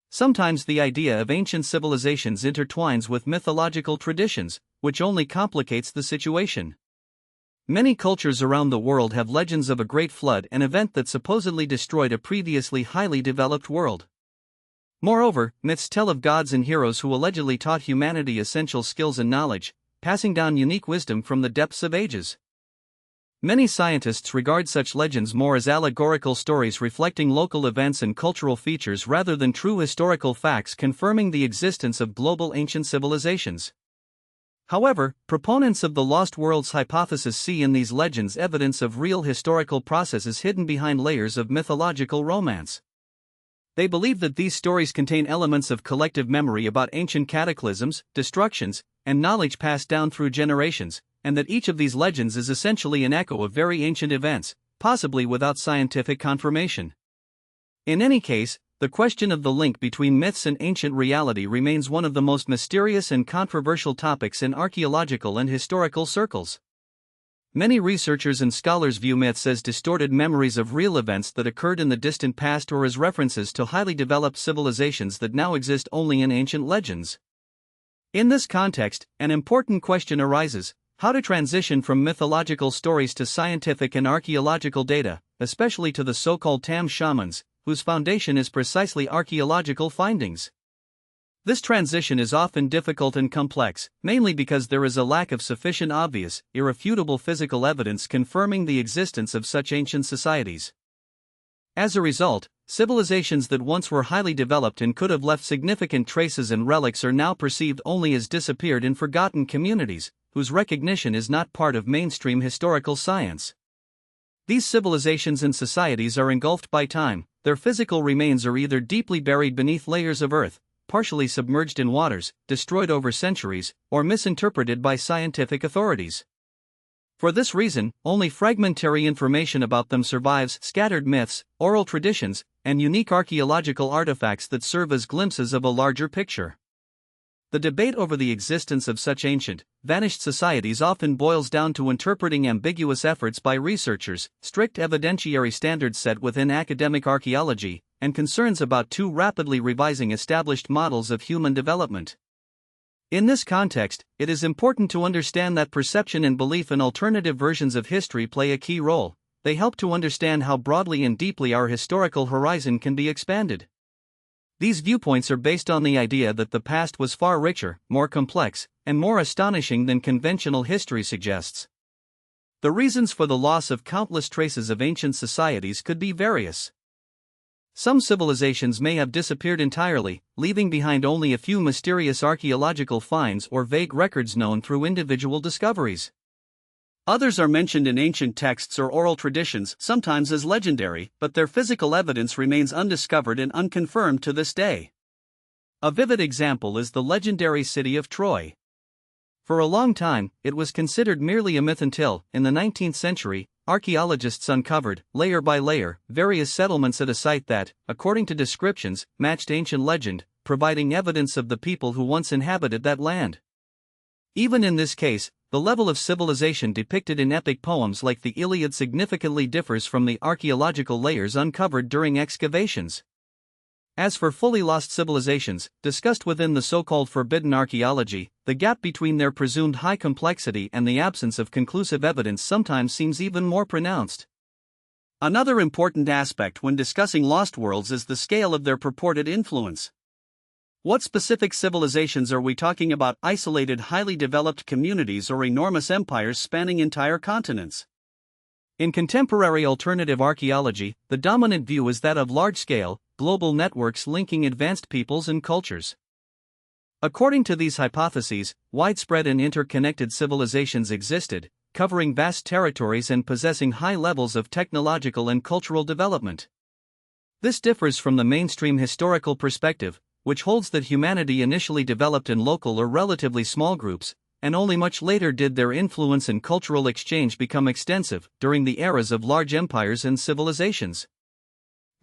Sometimes the idea of ancient civilizations intertwines with mythological traditions, which only complicates the situation. Many cultures around the world have legends of a great flood, an event that supposedly destroyed a previously highly developed world. Moreover, myths tell of gods and heroes who allegedly taught humanity essential skills and knowledge, passing down unique wisdom from the depths of ages. Many scientists regard such legends more as allegorical stories reflecting local events and cultural features rather than true historical facts confirming the existence of global ancient civilizations. However, proponents of the Lost Worlds hypothesis see in these legends evidence of real historical processes hidden behind layers of mythological romance. They believe that these stories contain elements of collective memory about ancient cataclysms, destructions, and knowledge passed down through generations, and that each of these legends is essentially an echo of very ancient events, possibly without scientific confirmation. In any case, the question of the link between myths and ancient reality remains one of the most mysterious and controversial topics in archaeological and historical circles. Many researchers and scholars view myths as distorted memories of real events that occurred in the distant past or as references to highly developed civilizations that now exist only in ancient legends. In this context, an important question arises: how to transition from mythological stories to scientific and archaeological data, especially to the so-called Tam shamans, whose foundation is precisely archaeological findings. This transition is often difficult and complex, mainly because there is a lack of sufficient obvious, irrefutable physical evidence confirming the existence of such ancient societies. As a result, civilizations that once were highly developed and could have left significant traces and relics are now perceived only as disappeared and forgotten communities, whose recognition is not part of mainstream historical science. These civilizations and societies are engulfed by time. Their physical remains are either deeply buried beneath layers of earth, partially submerged in waters, destroyed over centuries, or misinterpreted by scientific authorities. For this reason, only fragmentary information about them survives: scattered myths, oral traditions, and unique archaeological artifacts that serve as glimpses of a larger picture. The debate over the existence of such ancient, vanished societies often boils down to interpreting ambiguous efforts by researchers, strict evidentiary standards set within academic archaeology, and concerns about too rapidly revising established models of human development. In this context, it is important to understand that perception and belief in alternative versions of history play a key role. They help to understand how broadly and deeply our historical horizon can be expanded. These viewpoints are based on the idea that the past was far richer, more complex, and more astonishing than conventional history suggests. The reasons for the loss of countless traces of ancient societies could be various. Some civilizations may have disappeared entirely, leaving behind only a few mysterious archaeological finds or vague records known through individual discoveries. Others are mentioned in ancient texts or oral traditions, sometimes as legendary, but their physical evidence remains undiscovered and unconfirmed to this day. A vivid example is the legendary city of Troy. For a long time, it was considered merely a myth until, in the 19th century, archaeologists uncovered, layer by layer, various settlements at a site that, according to descriptions, matched ancient legend, providing evidence of the people who once inhabited that land. Even in this case, the level of civilization depicted in epic poems like the Iliad significantly differs from the archaeological layers uncovered during excavations. As for fully lost civilizations, discussed within the so-called forbidden archaeology, the gap between their presumed high complexity and the absence of conclusive evidence sometimes seems even more pronounced. Another important aspect when discussing lost worlds is the scale of their purported influence. What specific civilizations are we talking about? Isolated, highly developed communities or enormous empires spanning entire continents? In contemporary alternative archaeology, the dominant view is that of large-scale, global networks linking advanced peoples and cultures. According to these hypotheses, widespread and interconnected civilizations existed, covering vast territories and possessing high levels of technological and cultural development. This differs from the mainstream historical perspective, which holds that humanity initially developed in local or relatively small groups, and only much later did their influence and cultural exchange become extensive, during the eras of large empires and civilizations.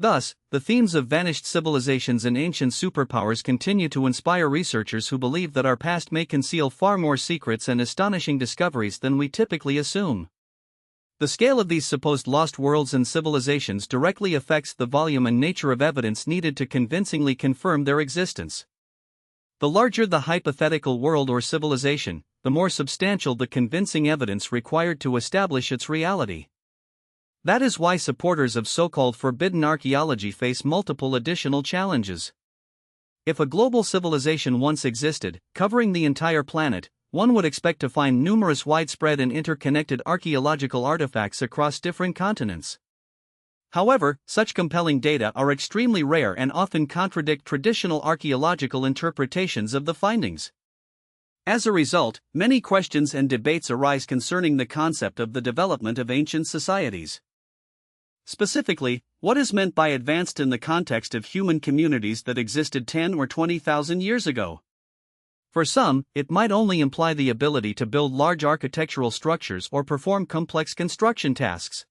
Thus, the themes of vanished civilizations and ancient superpowers continue to inspire researchers who believe that our past may conceal far more secrets and astonishing discoveries than we typically assume. The scale of these supposed lost worlds and civilizations directly affects the volume and nature of evidence needed to convincingly confirm their existence. The larger the hypothetical world or civilization, the more substantial the convincing evidence required to establish its reality. That is why supporters of so-called forbidden archaeology face multiple additional challenges. If a global civilization once existed, covering the entire planet, one would expect to find numerous widespread and interconnected archaeological artifacts across different continents. However, such compelling data are extremely rare and often contradict traditional archaeological interpretations of the findings. As a result, many questions and debates arise concerning the concept of the development of ancient societies. Specifically, what is meant by advanced in the context of human communities that existed 10 or 20,000 years ago? For some, it might only imply the ability to build large architectural structures or perform complex construction tasks.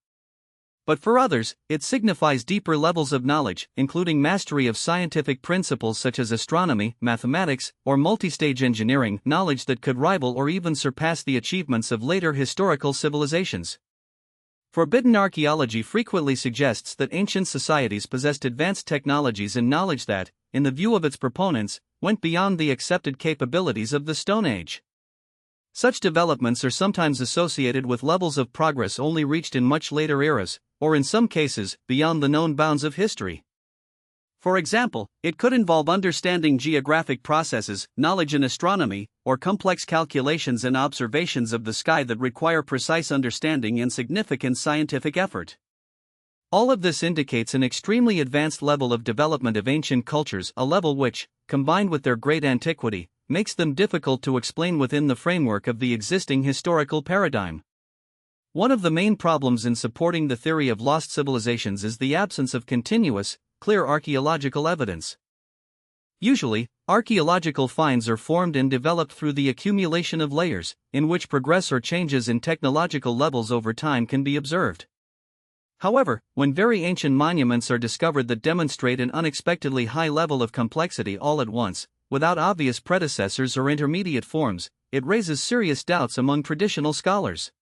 But for others, it signifies deeper levels of knowledge, including mastery of scientific principles such as astronomy, mathematics, or multi-stage engineering, knowledge that could rival or even surpass the achievements of later historical civilizations. Forbidden archaeology frequently suggests that ancient societies possessed advanced technologies and knowledge that, in the view of its proponents, went beyond the accepted capabilities of the Stone Age. Such developments are sometimes associated with levels of progress only reached in much later eras, or in some cases, beyond the known bounds of history. For example, it could involve understanding geographic processes, knowledge in astronomy, or complex calculations and observations of the sky that require precise understanding and significant scientific effort. All of this indicates an extremely advanced level of development of ancient cultures, a level which, combined with their great antiquity, makes them difficult to explain within the framework of the existing historical paradigm. One of the main problems in supporting the theory of lost civilizations is the absence of continuous, clear archaeological evidence. Usually, archaeological finds are formed and developed through the accumulation of layers, in which progress or changes in technological levels over time can be observed. However, when very ancient monuments are discovered that demonstrate an unexpectedly high level of complexity all at once, without obvious predecessors or intermediate forms, it raises serious doubts among traditional scholars.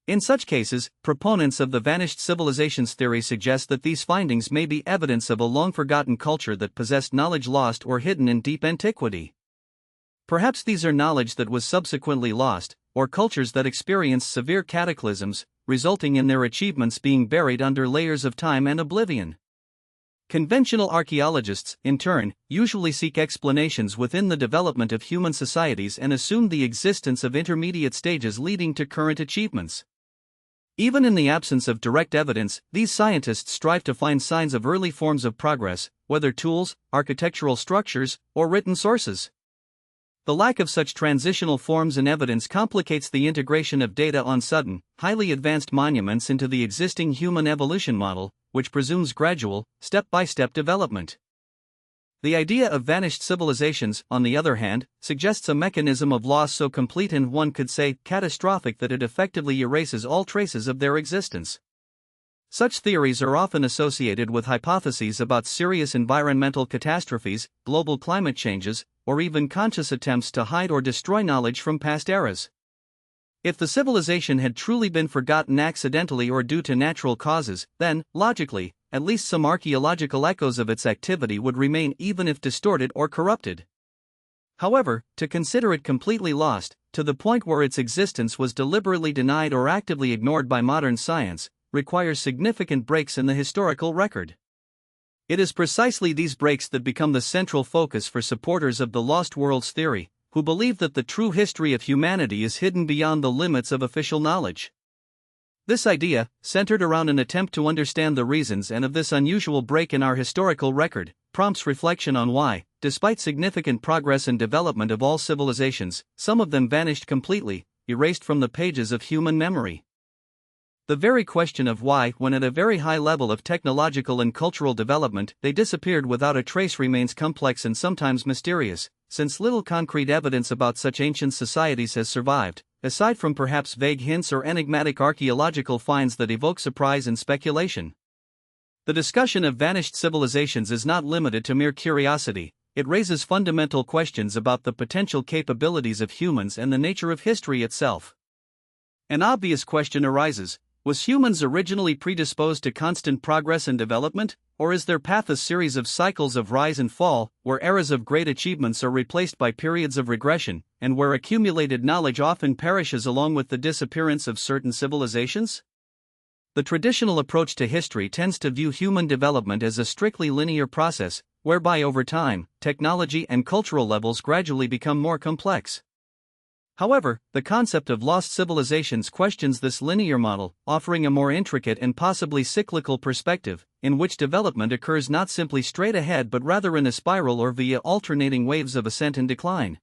In such cases, proponents of the vanished civilizations theory suggest that these findings may be evidence of a long-forgotten culture that possessed knowledge lost or hidden in deep antiquity. Perhaps these are knowledge that was subsequently lost, or cultures that experienced severe cataclysms, resulting in their achievements being buried under layers of time and oblivion. Conventional archaeologists, in turn, usually seek explanations within the development of human societies and assume the existence of intermediate stages leading to current achievements. Even in the absence of direct evidence, these scientists strive to find signs of early forms of progress, whether tools, architectural structures, or written sources. The lack of such transitional forms and evidence complicates the integration of data on sudden, highly advanced monuments into the existing human evolution model, which presumes gradual, step-by-step development. The idea of vanished civilizations, on the other hand, suggests a mechanism of loss so complete and, one could say, catastrophic that it effectively erases all traces of their existence. Such theories are often associated with hypotheses about serious environmental catastrophes, global climate changes, or even conscious attempts to hide or destroy knowledge from past eras. If the civilization had truly been forgotten accidentally or due to natural causes, then, logically, at least some archaeological echoes of its activity would remain even if distorted or corrupted. However, to consider it completely lost, to the point where its existence was deliberately denied or actively ignored by modern science, requires significant breaks in the historical record. It is precisely these breaks that become the central focus for supporters of the lost worlds theory, who believe that the true history of humanity is hidden beyond the limits of official knowledge. This idea, centered around an attempt to understand the reasons and of this unusual break in our historical record, prompts reflection on why, despite significant progress and development of all civilizations, some of them vanished completely, erased from the pages of human memory. The very question of why, when at a very high level of technological and cultural development, they disappeared without a trace remains complex and sometimes mysterious, since little concrete evidence about such ancient societies has survived, aside from perhaps vague hints or enigmatic archaeological finds that evoke surprise and speculation. The discussion of vanished civilizations is not limited to mere curiosity, it raises fundamental questions about the potential capabilities of humans and the nature of history itself. An obvious question arises: was humans originally predisposed to constant progress and development, or is their path a series of cycles of rise and fall, where eras of great achievements are replaced by periods of regression, and where accumulated knowledge often perishes along with the disappearance of certain civilizations? The traditional approach to history tends to view human development as a strictly linear process, whereby over time, technology and cultural levels gradually become more complex. However, the concept of lost civilizations questions this linear model, offering a more intricate and possibly cyclical perspective, in which development occurs not simply straight ahead but rather in a spiral or via alternating waves of ascent and decline.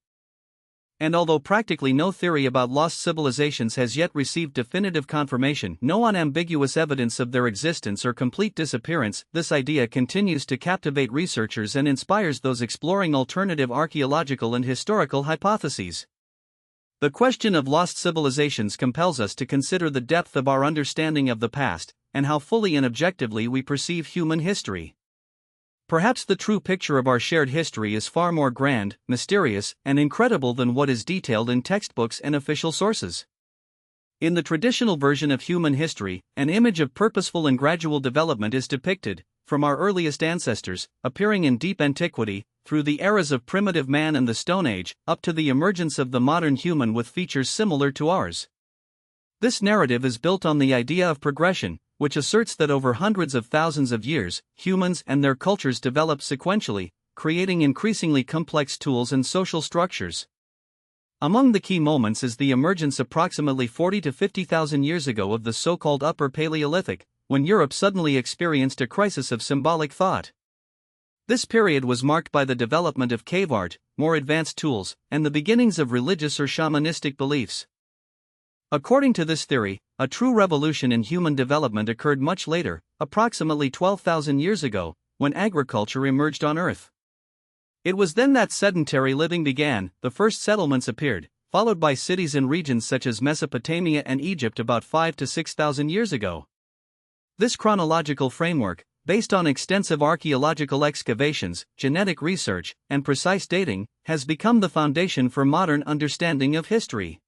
And although practically no theory about lost civilizations has yet received definitive confirmation, no unambiguous evidence of their existence or complete disappearance, this idea continues to captivate researchers and inspires those exploring alternative archaeological and historical hypotheses. The question of lost civilizations compels us to consider the depth of our understanding of the past, and how fully and objectively we perceive human history. Perhaps the true picture of our shared history is far more grand, mysterious, and incredible than what is detailed in textbooks and official sources. In the traditional version of human history, an image of purposeful and gradual development is depicted, from our earliest ancestors, appearing in deep antiquity, through the eras of primitive man and the Stone Age, up to the emergence of the modern human with features similar to ours. This narrative is built on the idea of progression, which asserts that over hundreds of thousands of years, humans and their cultures develop sequentially, creating increasingly complex tools and social structures. Among the key moments is the emergence approximately 40 to 50,000 years ago of the so-called Upper Paleolithic, when Europe suddenly experienced a crisis of symbolic thought. This period was marked by the development of cave art, more advanced tools, and the beginnings of religious or shamanistic beliefs. According to this theory, a true revolution in human development occurred much later, approximately 12,000 years ago, when agriculture emerged on Earth. It was then that sedentary living began, the first settlements appeared, followed by cities in regions such as Mesopotamia and Egypt about 5 to 6,000 years ago. This chronological framework, based on extensive archaeological excavations, genetic research, and precise dating, has become the foundation for modern understanding of history.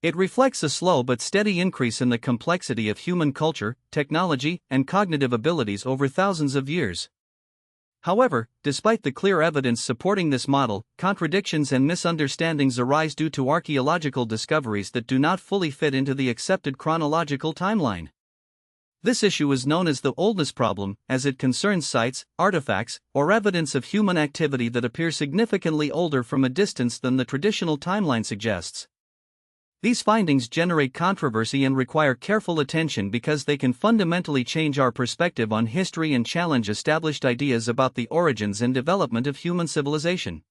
It reflects a slow but steady increase in the complexity of human culture, technology, and cognitive abilities over thousands of years. However, despite the clear evidence supporting this model, contradictions and misunderstandings arise due to archaeological discoveries that do not fully fit into the accepted chronological timeline. This issue is known as the oldness problem, as it concerns sites, artifacts, or evidence of human activity that appear significantly older from a distance than the traditional timeline suggests. These findings generate controversy and require careful attention because they can fundamentally change our perspective on history and challenge established ideas about the origins and development of human civilization.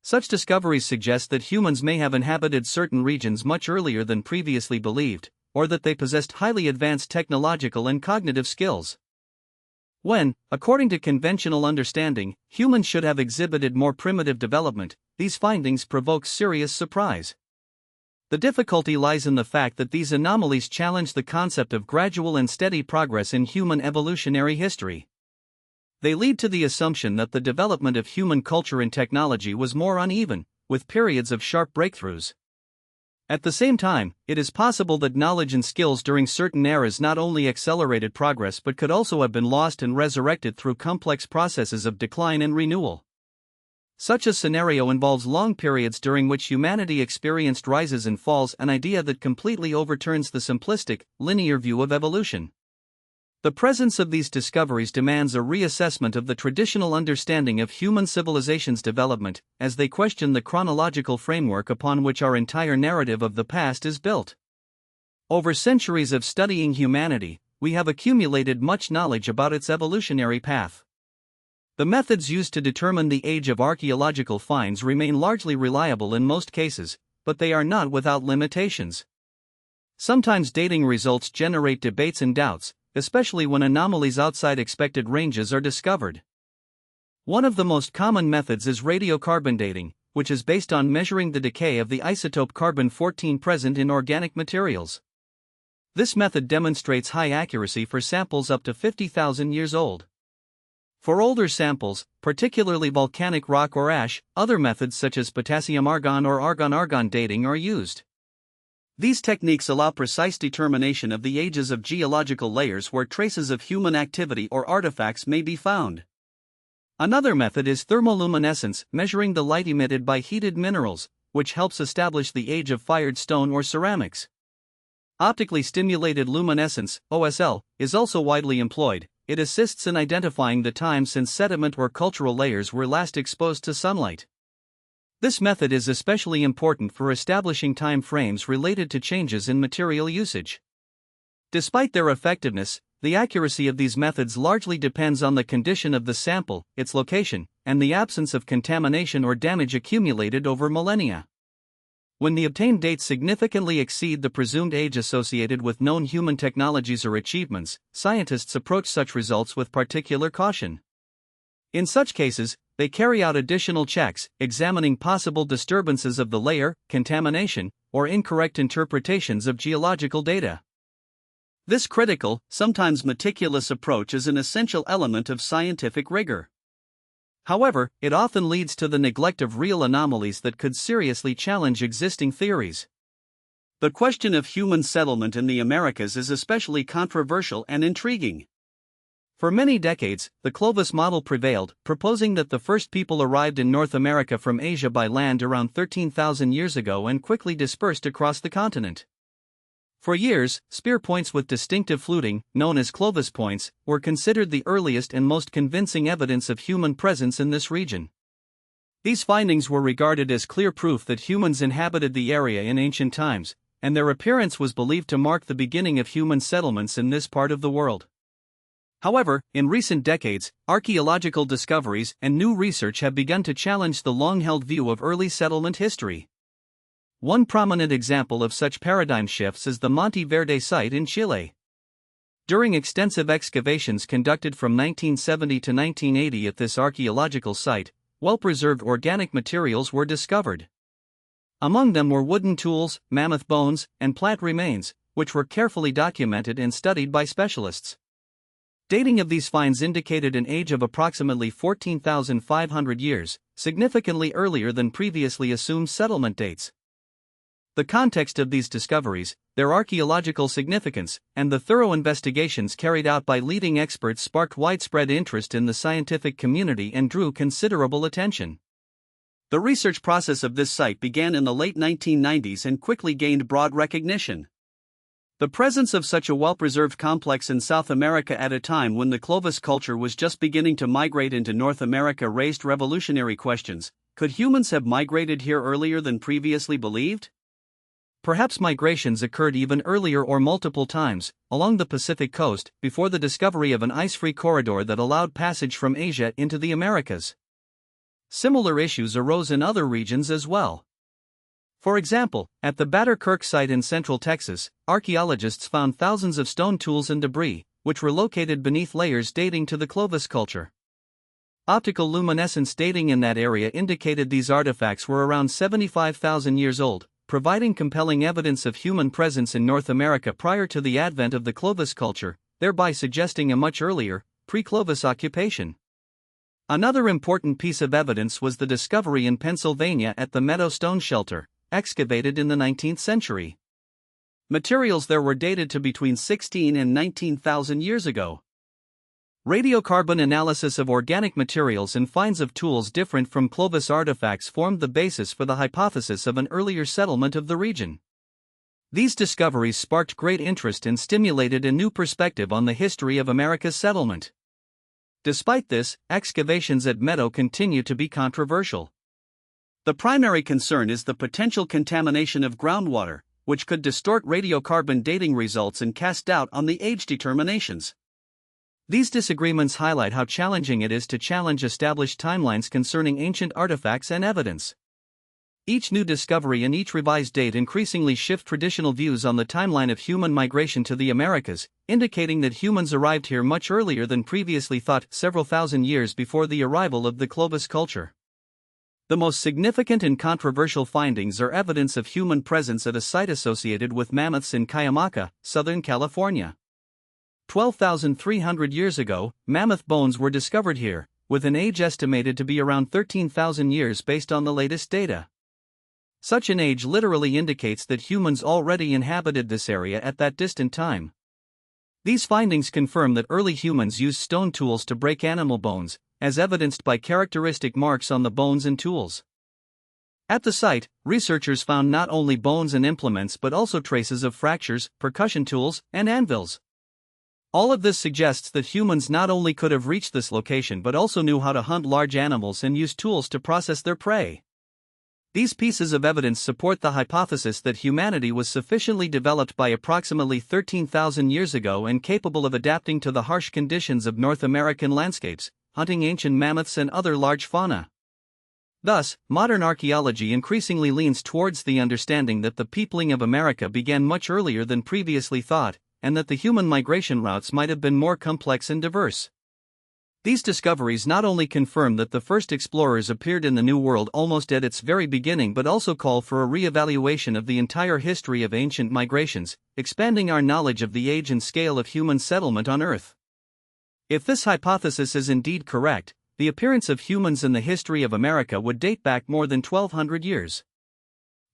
Such discoveries suggest that humans may have inhabited certain regions much earlier than previously believed, or that they possessed highly advanced technological and cognitive skills. When, according to conventional understanding, humans should have exhibited more primitive development, these findings provoke serious surprise. The difficulty lies in the fact that these anomalies challenge the concept of gradual and steady progress in human evolutionary history. They lead to the assumption that the development of human culture and technology was more uneven, with periods of sharp breakthroughs. At the same time, it is possible that knowledge and skills during certain eras not only accelerated progress but could also have been lost and resurrected through complex processes of decline and renewal. Such a scenario involves long periods during which humanity experienced rises and falls, an idea that completely overturns the simplistic, linear view of evolution. The presence of these discoveries demands a reassessment of the traditional understanding of human civilization's development, as they question the chronological framework upon which our entire narrative of the past is built. Over centuries of studying humanity, we have accumulated much knowledge about its evolutionary path. The methods used to determine the age of archaeological finds remain largely reliable in most cases, but they are not without limitations. Sometimes dating results generate debates and doubts, especially when anomalies outside expected ranges are discovered. One of the most common methods is radiocarbon dating, which is based on measuring the decay of the isotope carbon-14 present in organic materials. This method demonstrates high accuracy for samples up to 50,000 years old. For older samples, particularly volcanic rock or ash, other methods such as potassium-argon or argon-argon dating are used. These techniques allow precise determination of the ages of geological layers where traces of human activity or artifacts may be found. Another method is thermoluminescence, measuring the light emitted by heated minerals, which helps establish the age of fired stone or ceramics. Optically stimulated luminescence, OSL, is also widely employed. It assists in identifying the time since sediment or cultural layers were last exposed to sunlight. This method is especially important for establishing time frames related to changes in material usage. Despite their effectiveness, the accuracy of these methods largely depends on the condition of the sample, its location, and the absence of contamination or damage accumulated over millennia. When the obtained dates significantly exceed the presumed age associated with known human technologies or achievements, scientists approach such results with particular caution. In such cases, they carry out additional checks, examining possible disturbances of the layer, contamination, or incorrect interpretations of geological data. This critical, sometimes meticulous approach is an essential element of scientific rigor. However, it often leads to the neglect of real anomalies that could seriously challenge existing theories. The question of human settlement in the Americas is especially controversial and intriguing. For many decades, the Clovis model prevailed, proposing that the first people arrived in North America from Asia by land around 13,000 years ago and quickly dispersed across the continent. For years, spear points with distinctive fluting, known as Clovis points, were considered the earliest and most convincing evidence of human presence in this region. These findings were regarded as clear proof that humans inhabited the area in ancient times, and their appearance was believed to mark the beginning of human settlements in this part of the world. However, in recent decades, archaeological discoveries and new research have begun to challenge the long-held view of early settlement history. One prominent example of such paradigm shifts is the Monte Verde site in Chile. During extensive excavations conducted from 1970 to 1980 at this archaeological site, well-preserved organic materials were discovered. Among them were wooden tools, mammoth bones, and plant remains, which were carefully documented and studied by specialists. Dating of these finds indicated an age of approximately 14,500 years, significantly earlier than previously assumed settlement dates. The context of these discoveries, their archaeological significance, and the thorough investigations carried out by leading experts sparked widespread interest in the scientific community and drew considerable attention. The research process of this site began in the late 1990s and quickly gained broad recognition. The presence of such a well-preserved complex in South America at a time when the Clovis culture was just beginning to migrate into North America raised revolutionary questions. Could humans have migrated here earlier than previously believed? Perhaps migrations occurred even earlier or multiple times, along the Pacific coast, before the discovery of an ice-free corridor that allowed passage from Asia into the Americas. Similar issues arose in other regions as well. For example, at the Batter Kirk site in central Texas, archaeologists found thousands of stone tools and debris, which were located beneath layers dating to the Clovis culture. Optical luminescence dating in that area indicated these artifacts were around 75,000 years old, providing compelling evidence of human presence in North America prior to the advent of the Clovis culture, thereby suggesting a much earlier, pre-Clovis occupation. Another important piece of evidence was the discovery in Pennsylvania at the Meadow Stone Shelter, excavated in the 19th century. Materials there were dated to between 16 and 19,000 years ago. Radiocarbon analysis of organic materials and finds of tools different from Clovis artifacts formed the basis for the hypothesis of an earlier settlement of the region. These discoveries sparked great interest and stimulated a new perspective on the history of America's settlement. Despite this, excavations at Meadow continue to be controversial. The primary concern is the potential contamination of groundwater, which could distort radiocarbon dating results and cast doubt on the age determinations. These disagreements highlight how challenging it is to challenge established timelines concerning ancient artifacts and evidence. Each new discovery and each revised date increasingly shift traditional views on the timeline of human migration to the Americas, indicating that humans arrived here much earlier than previously thought, several thousand years before the arrival of the Clovis culture. The most significant and controversial findings are evidence of human presence at a site associated with mammoths in Cuyamaca, Southern California. 12,300 years ago, mammoth bones were discovered here, with an age estimated to be around 13,000 years based on the latest data. Such an age literally indicates that humans already inhabited this area at that distant time. These findings confirm that early humans used stone tools to break animal bones, as evidenced by characteristic marks on the bones and tools. At the site, researchers found not only bones and implements but also traces of fractures, percussion tools, and anvils. All of this suggests that humans not only could have reached this location but also knew how to hunt large animals and use tools to process their prey. These pieces of evidence support the hypothesis that humanity was sufficiently developed by approximately 13,000 years ago and capable of adapting to the harsh conditions of North American landscapes, hunting ancient mammoths and other large fauna. Thus, modern archaeology increasingly leans towards the understanding that the peopling of America began much earlier than previously thought, and that the human migration routes might have been more complex and diverse. These discoveries not only confirm that the first explorers appeared in the New World almost at its very beginning but also call for a re-evaluation of the entire history of ancient migrations, expanding our knowledge of the age and scale of human settlement on Earth. If this hypothesis is indeed correct, the appearance of humans in the history of America would date back more than 1,200 years.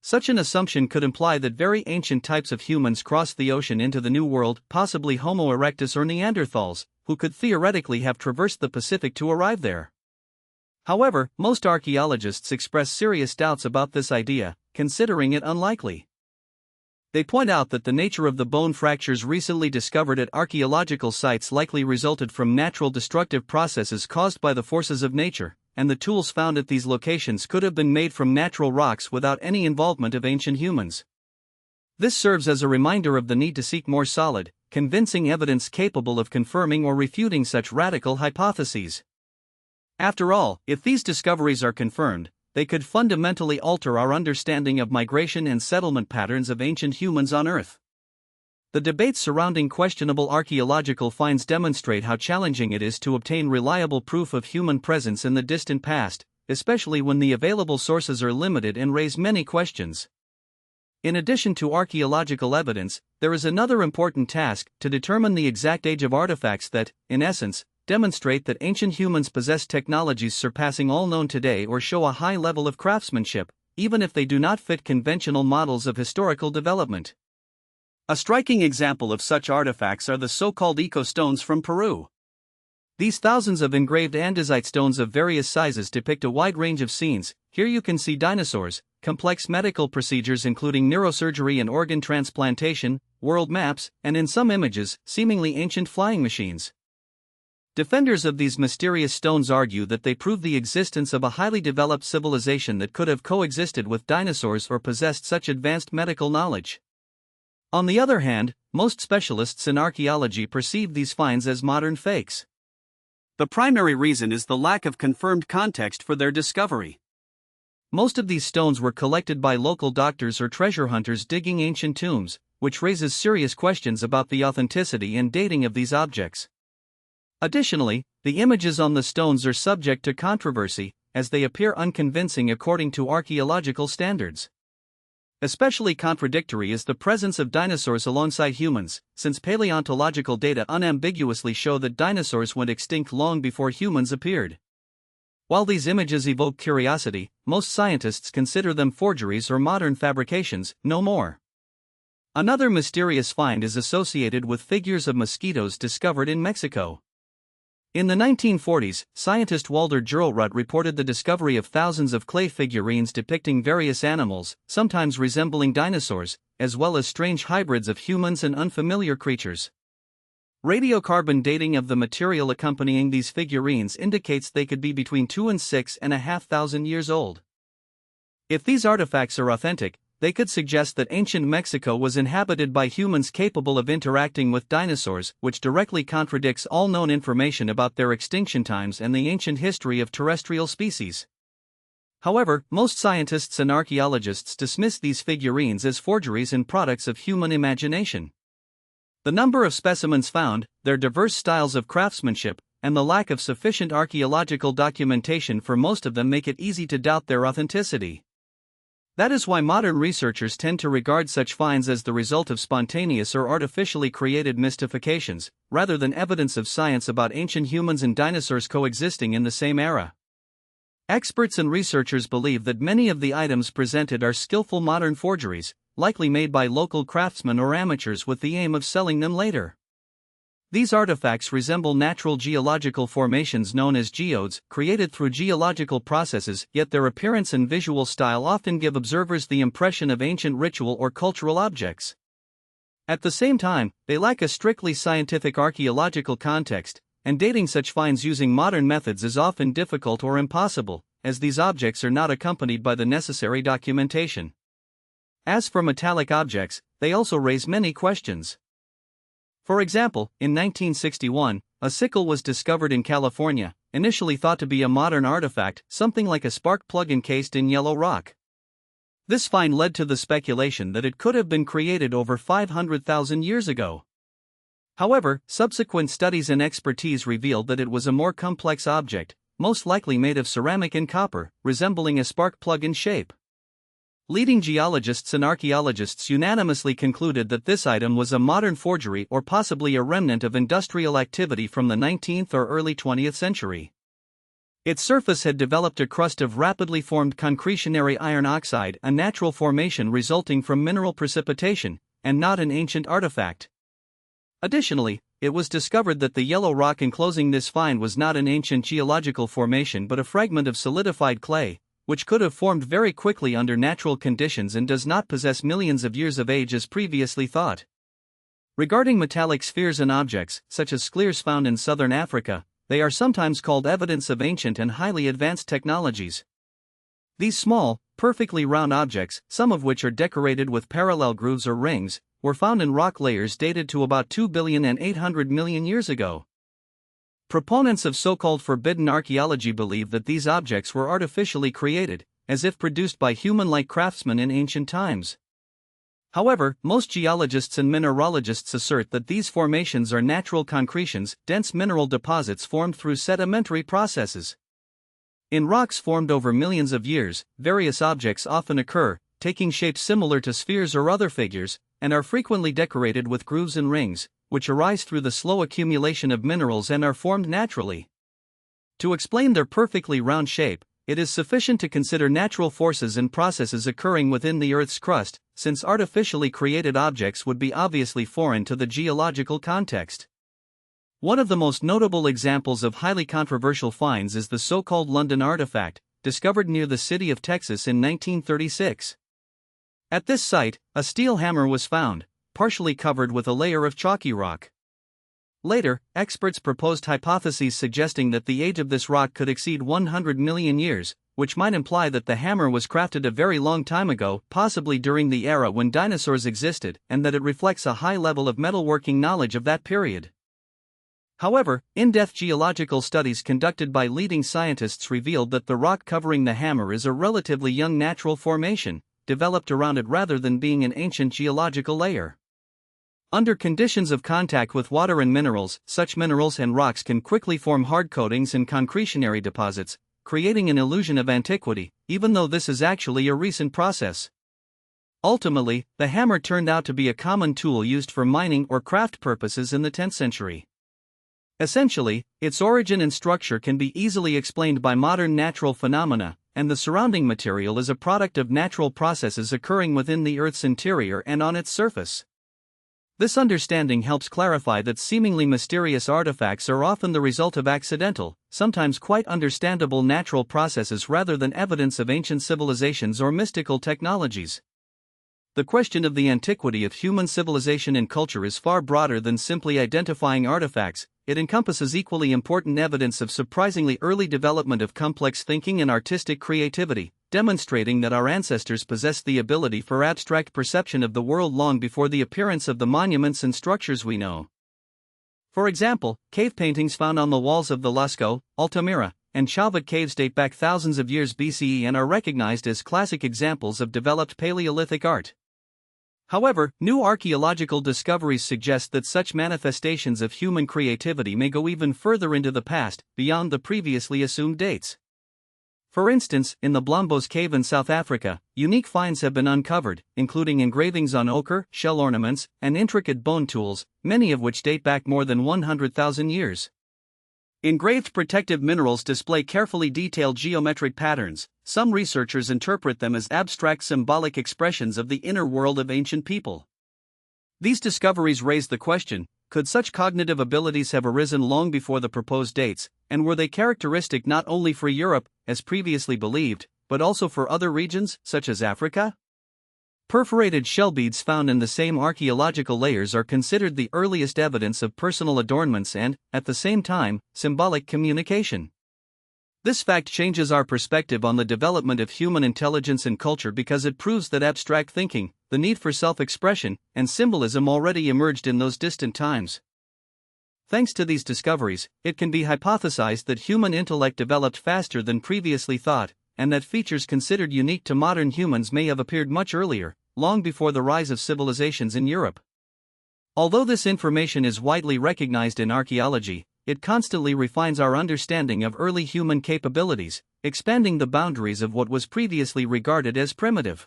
Such an assumption could imply that very ancient types of humans crossed the ocean into the New World, possibly Homo erectus or Neanderthals, who could theoretically have traversed the Pacific to arrive there. However, most archaeologists express serious doubts about this idea, considering it unlikely. They point out that the nature of the bone fractures recently discovered at archaeological sites likely resulted from natural destructive processes caused by the forces of nature, and the tools found at these locations could have been made from natural rocks without any involvement of ancient humans. This serves as a reminder of the need to seek more solid, convincing evidence capable of confirming or refuting such radical hypotheses. After all, if these discoveries are confirmed, they could fundamentally alter our understanding of migration and settlement patterns of ancient humans on Earth. The debates surrounding questionable archaeological finds demonstrate how challenging it is to obtain reliable proof of human presence in the distant past, especially when the available sources are limited and raise many questions. In addition to archaeological evidence, there is another important task: to determine the exact age of artifacts that, in essence, demonstrate that ancient humans possessed technologies surpassing all known today or show a high level of craftsmanship, even if they do not fit conventional models of historical development. A striking example of such artifacts are the so-called eco-stones from Peru. These thousands of engraved andesite stones of various sizes depict a wide range of scenes. Here you can see dinosaurs, complex medical procedures including neurosurgery and organ transplantation, world maps, and in some images, seemingly ancient flying machines. Defenders of these mysterious stones argue that they prove the existence of a highly developed civilization that could have coexisted with dinosaurs or possessed such advanced medical knowledge. On the other hand, most specialists in archaeology perceive these finds as modern fakes. The primary reason is the lack of confirmed context for their discovery. Most of these stones were collected by local doctors or treasure hunters digging ancient tombs, which raises serious questions about the authenticity and dating of these objects. Additionally, the images on the stones are subject to controversy, as they appear unconvincing according to archaeological standards. Especially contradictory is the presence of dinosaurs alongside humans, since paleontological data unambiguously show that dinosaurs went extinct long before humans appeared. While these images evoke curiosity, most scientists consider them forgeries or modern fabrications, no more. Another mysterious find is associated with figures of mosquitoes discovered in Mexico. In the 1940s, scientist Walter Gerlrud reported the discovery of thousands of clay figurines depicting various animals, sometimes resembling dinosaurs, as well as strange hybrids of humans and unfamiliar creatures. Radiocarbon dating of the material accompanying these figurines indicates they could be between 2 and 6,500 years old. If these artifacts are authentic, they could suggest that ancient Mexico was inhabited by humans capable of interacting with dinosaurs, which directly contradicts all known information about their extinction times and the ancient history of terrestrial species. However, most scientists and archaeologists dismiss these figurines as forgeries and products of human imagination. The number of specimens found, their diverse styles of craftsmanship, and the lack of sufficient archaeological documentation for most of them make it easy to doubt their authenticity. That is why modern researchers tend to regard such finds as the result of spontaneous or artificially created mystifications, rather than evidence of science about ancient humans and dinosaurs coexisting in the same era. Experts and researchers believe that many of the items presented are skillful modern forgeries, likely made by local craftsmen or amateurs with the aim of selling them later. These artifacts resemble natural geological formations known as geodes, created through geological processes, yet their appearance and visual style often give observers the impression of ancient ritual or cultural objects. At the same time, they lack a strictly scientific archaeological context, and dating such finds using modern methods is often difficult or impossible, as these objects are not accompanied by the necessary documentation. As for metallic objects, they also raise many questions. For example, in 1961, a sickle was discovered in California, initially thought to be a modern artifact, something like a spark plug encased in yellow rock. This find led to the speculation that it could have been created over 500,000 years ago. However, subsequent studies and expertise revealed that it was a more complex object, most likely made of ceramic and copper, resembling a spark plug in shape. Leading geologists and archaeologists unanimously concluded that this item was a modern forgery or possibly a remnant of industrial activity from the 19th or early 20th century. Its surface had developed a crust of rapidly formed concretionary iron oxide, a natural formation resulting from mineral precipitation, and not an ancient artifact. Additionally, it was discovered that the yellow rock enclosing this find was not an ancient geological formation but a fragment of solidified clay, which could have formed very quickly under natural conditions and does not possess millions of years of age as previously thought. Regarding metallic spheres and objects, such as scliers found in southern Africa, they are sometimes called evidence of ancient and highly advanced technologies. These small, perfectly round objects, some of which are decorated with parallel grooves or rings, were found in rock layers dated to about 2,800 million years ago. Proponents of so-called forbidden archaeology believe that these objects were artificially created, as if produced by human-like craftsmen in ancient times. However, most geologists and mineralogists assert that these formations are natural concretions, dense mineral deposits formed through sedimentary processes. In rocks formed over millions of years, various objects often occur, taking shapes similar to spheres or other figures, and are frequently decorated with grooves and rings, which arise through the slow accumulation of minerals and are formed naturally. To explain their perfectly round shape, it is sufficient to consider natural forces and processes occurring within the Earth's crust, since artificially created objects would be obviously foreign to the geological context. One of the most notable examples of highly controversial finds is the so-called London artifact, discovered near the city of Texas in 1936. At this site, a steel hammer was found, partially covered with a layer of chalky rock. Later, experts proposed hypotheses suggesting that the age of this rock could exceed 100 million years, which might imply that the hammer was crafted a very long time ago, possibly during the era when dinosaurs existed, and that it reflects a high level of metalworking knowledge of that period. However, in-depth geological studies conducted by leading scientists revealed that the rock covering the hammer is a relatively young natural formation, developed around it rather than being an ancient geological layer. Under conditions of contact with water and minerals, such minerals and rocks can quickly form hard coatings and concretionary deposits, creating an illusion of antiquity, even though this is actually a recent process. Ultimately, the hammer turned out to be a common tool used for mining or craft purposes in the 10th century. Essentially, its origin and structure can be easily explained by modern natural phenomena, and the surrounding material is a product of natural processes occurring within the Earth's interior and on its surface. This understanding helps clarify that seemingly mysterious artifacts are often the result of accidental, sometimes quite understandable natural processes rather than evidence of ancient civilizations or mystical technologies. The question of the antiquity of human civilization and culture is far broader than simply identifying artifacts. It encompasses equally important evidence of surprisingly early development of complex thinking and artistic creativity, demonstrating that our ancestors possessed the ability for abstract perception of the world long before the appearance of the monuments and structures we know. For example, cave paintings found on the walls of the Lascaux, Altamira, and Chauvet caves date back thousands of years BCE and are recognized as classic examples of developed Paleolithic art. However, new archaeological discoveries suggest that such manifestations of human creativity may go even further into the past, beyond the previously assumed dates. For instance, in the Blombos Cave in South Africa, unique finds have been uncovered, including engravings on ochre, shell ornaments, and intricate bone tools, many of which date back more than 100,000 years. Engraved protective minerals display carefully detailed geometric patterns. Some researchers interpret them as abstract symbolic expressions of the inner world of ancient people. These discoveries raise the question, could such cognitive abilities have arisen long before the proposed dates, and were they characteristic not only for Europe, as previously believed, but also for other regions, such as Africa? Perforated shell beads found in the same archaeological layers are considered the earliest evidence of personal adornments and, at the same time, symbolic communication. This fact changes our perspective on the development of human intelligence and culture because it proves that abstract thinking, the need for self-expression, and symbolism already emerged in those distant times. Thanks to these discoveries, it can be hypothesized that human intellect developed faster than previously thought, and that features considered unique to modern humans may have appeared much earlier, long before the rise of civilizations in Europe. Although this information is widely recognized in archaeology, it constantly refines our understanding of early human capabilities, expanding the boundaries of what was previously regarded as primitive.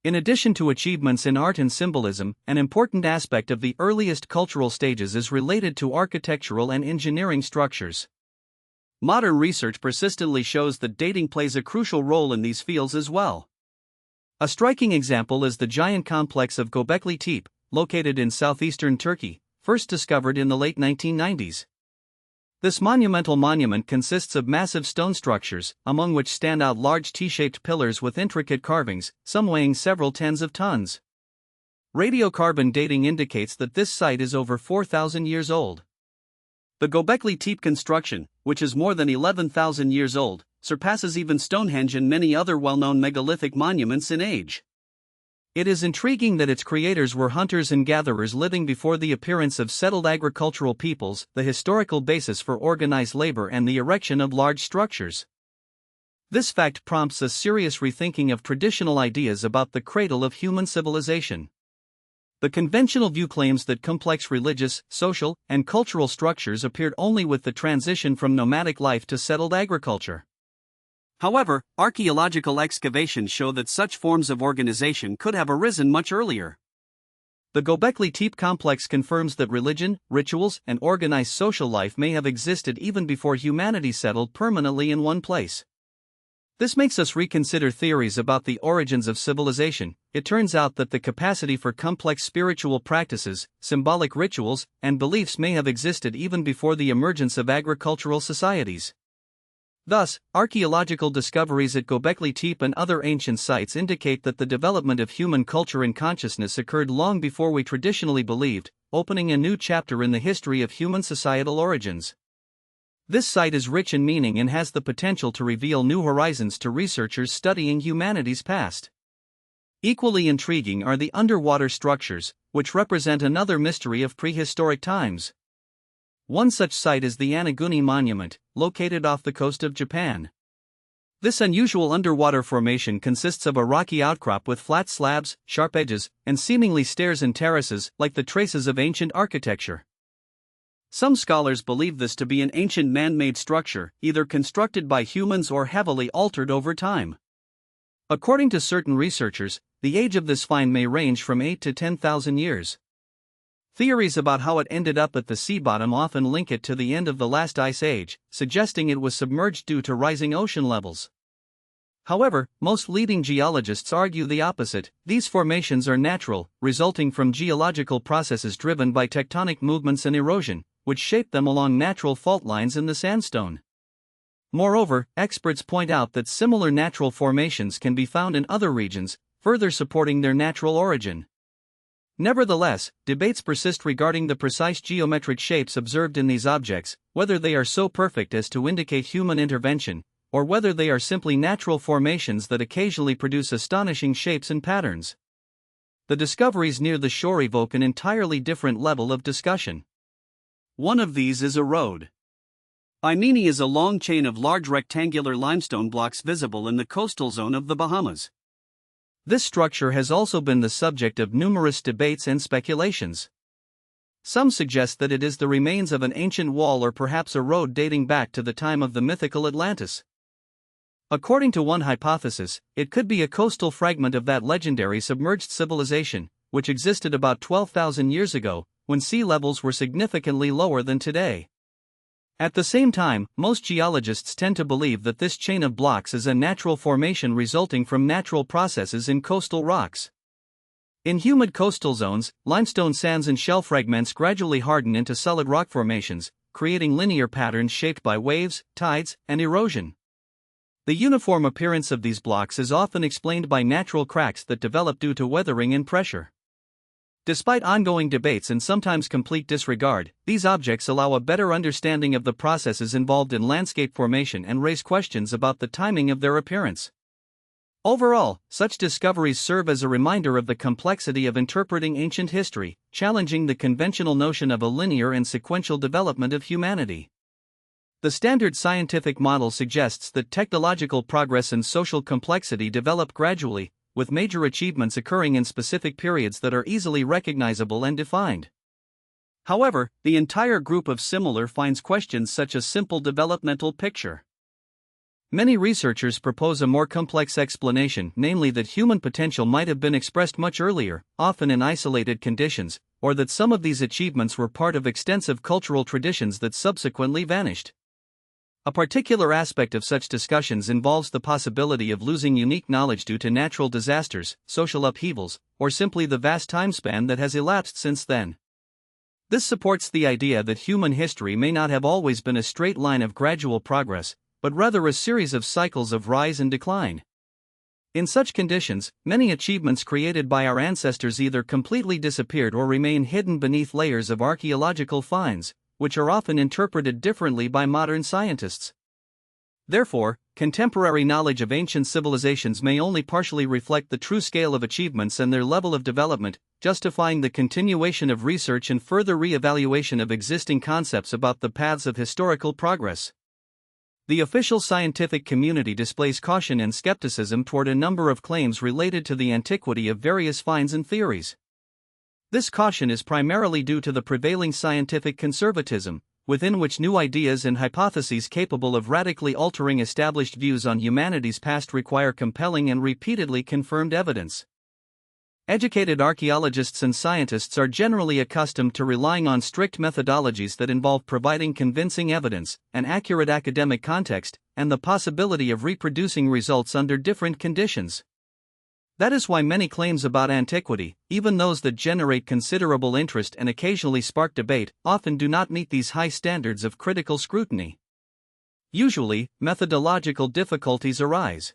In addition to achievements in art and symbolism, an important aspect of the earliest cultural stages is related to architectural and engineering structures. Modern research persistently shows that dating plays a crucial role in these fields as well. A striking example is the giant complex of Göbekli Tepe, located in southeastern Turkey, first discovered in the late 1990s. This monumental monument consists of massive stone structures, among which stand out large T-shaped pillars with intricate carvings, some weighing several tens of tons. Radiocarbon dating indicates that this site is over 4,000 years old. The Göbekli Tepe construction, which is more than 11,000 years old, surpasses even Stonehenge and many other well-known megalithic monuments in age. It is intriguing that its creators were hunters and gatherers living before the appearance of settled agricultural peoples, the historical basis for organized labor and the erection of large structures. This fact prompts a serious rethinking of traditional ideas about the cradle of human civilization. The conventional view claims that complex religious, social, and cultural structures appeared only with the transition from nomadic life to settled agriculture. However, archaeological excavations show that such forms of organization could have arisen much earlier. The Göbekli Tepe complex confirms that religion, rituals, and organized social life may have existed even before humanity settled permanently in one place. This makes us reconsider theories about the origins of civilization. It turns out that the capacity for complex spiritual practices, symbolic rituals, and beliefs may have existed even before the emergence of agricultural societies. Thus, archaeological discoveries at Göbekli Tepe and other ancient sites indicate that the development of human culture and consciousness occurred long before we traditionally believed, opening a new chapter in the history of human societal origins. This site is rich in meaning and has the potential to reveal new horizons to researchers studying humanity's past. Equally intriguing are the underwater structures, which represent another mystery of prehistoric times. One such site is the Anaguni Monument, located off the coast of Japan. This unusual underwater formation consists of a rocky outcrop with flat slabs, sharp edges, and seemingly stairs and terraces, like the traces of ancient architecture. Some scholars believe this to be an ancient man-made structure, either constructed by humans or heavily altered over time. According to certain researchers, the age of this find may range from 8 to 10,000 years. Theories about how it ended up at the sea bottom often link it to the end of the last ice age, suggesting it was submerged due to rising ocean levels. However, most leading geologists argue the opposite. These formations are natural, resulting from geological processes driven by tectonic movements and erosion, which shape them along natural fault lines in the sandstone. Moreover, experts point out that similar natural formations can be found in other regions, further supporting their natural origin. Nevertheless, debates persist regarding the precise geometric shapes observed in these objects, whether they are so perfect as to indicate human intervention, or whether they are simply natural formations that occasionally produce astonishing shapes and patterns. The discoveries near the shore evoke an entirely different level of discussion. One of these is a road. Imeni is a long chain of large rectangular limestone blocks visible in the coastal zone of the Bahamas. This structure has also been the subject of numerous debates and speculations. Some suggest that it is the remains of an ancient wall or perhaps a road dating back to the time of the mythical Atlantis. According to one hypothesis, it could be a coastal fragment of that legendary submerged civilization, which existed about 12,000 years ago, when sea levels were significantly lower than today. At the same time, most geologists tend to believe that this chain of blocks is a natural formation resulting from natural processes in coastal rocks. In humid coastal zones, limestone sands and shell fragments gradually harden into solid rock formations, creating linear patterns shaped by waves, tides, and erosion. The uniform appearance of these blocks is often explained by natural cracks that develop due to weathering and pressure. Despite ongoing debates and sometimes complete disregard, these objects allow a better understanding of the processes involved in landscape formation and raise questions about the timing of their appearance. Overall, such discoveries serve as a reminder of the complexity of interpreting ancient history, challenging the conventional notion of a linear and sequential development of humanity. The standard scientific model suggests that technological progress and social complexity develop gradually, with major achievements occurring in specific periods that are easily recognizable and defined. However, the entire group of similar finds questions such as simple developmental picture. Many researchers propose a more complex explanation, namely that human potential might have been expressed much earlier, often in isolated conditions, or that some of these achievements were part of extensive cultural traditions that subsequently vanished. A particular aspect of such discussions involves the possibility of losing unique knowledge due to natural disasters, social upheavals, or simply the vast time span that has elapsed since then. This supports the idea that human history may not have always been a straight line of gradual progress, but rather a series of cycles of rise and decline. In such conditions, many achievements created by our ancestors either completely disappeared or remain hidden beneath layers of archaeological finds, which are often interpreted differently by modern scientists. Therefore, contemporary knowledge of ancient civilizations may only partially reflect the true scale of achievements and their level of development, justifying the continuation of research and further re-evaluation of existing concepts about the paths of historical progress. The official scientific community displays caution and skepticism toward a number of claims related to the antiquity of various finds and theories. This caution is primarily due to the prevailing scientific conservatism, within which new ideas and hypotheses capable of radically altering established views on humanity's past require compelling and repeatedly confirmed evidence. Educated archaeologists and scientists are generally accustomed to relying on strict methodologies that involve providing convincing evidence, an accurate academic context, and the possibility of reproducing results under different conditions. That is why many claims about antiquity, even those that generate considerable interest and occasionally spark debate, often do not meet these high standards of critical scrutiny. Usually, methodological difficulties arise.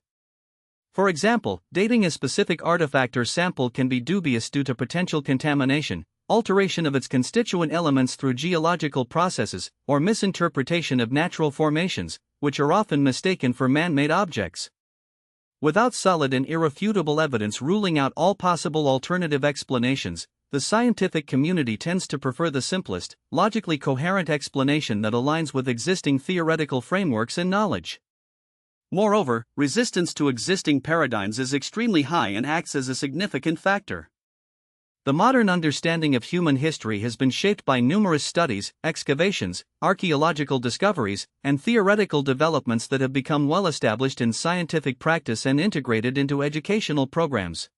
For example, dating a specific artifact or sample can be dubious due to potential contamination, alteration of its constituent elements through geological processes, or misinterpretation of natural formations, which are often mistaken for man-made objects. Without solid and irrefutable evidence ruling out all possible alternative explanations, the scientific community tends to prefer the simplest, logically coherent explanation that aligns with existing theoretical frameworks and knowledge. Moreover, resistance to existing paradigms is extremely high and acts as a significant factor. The modern understanding of human history has been shaped by numerous studies, excavations, archaeological discoveries, and theoretical developments that have become well established in scientific practice and integrated into educational programs.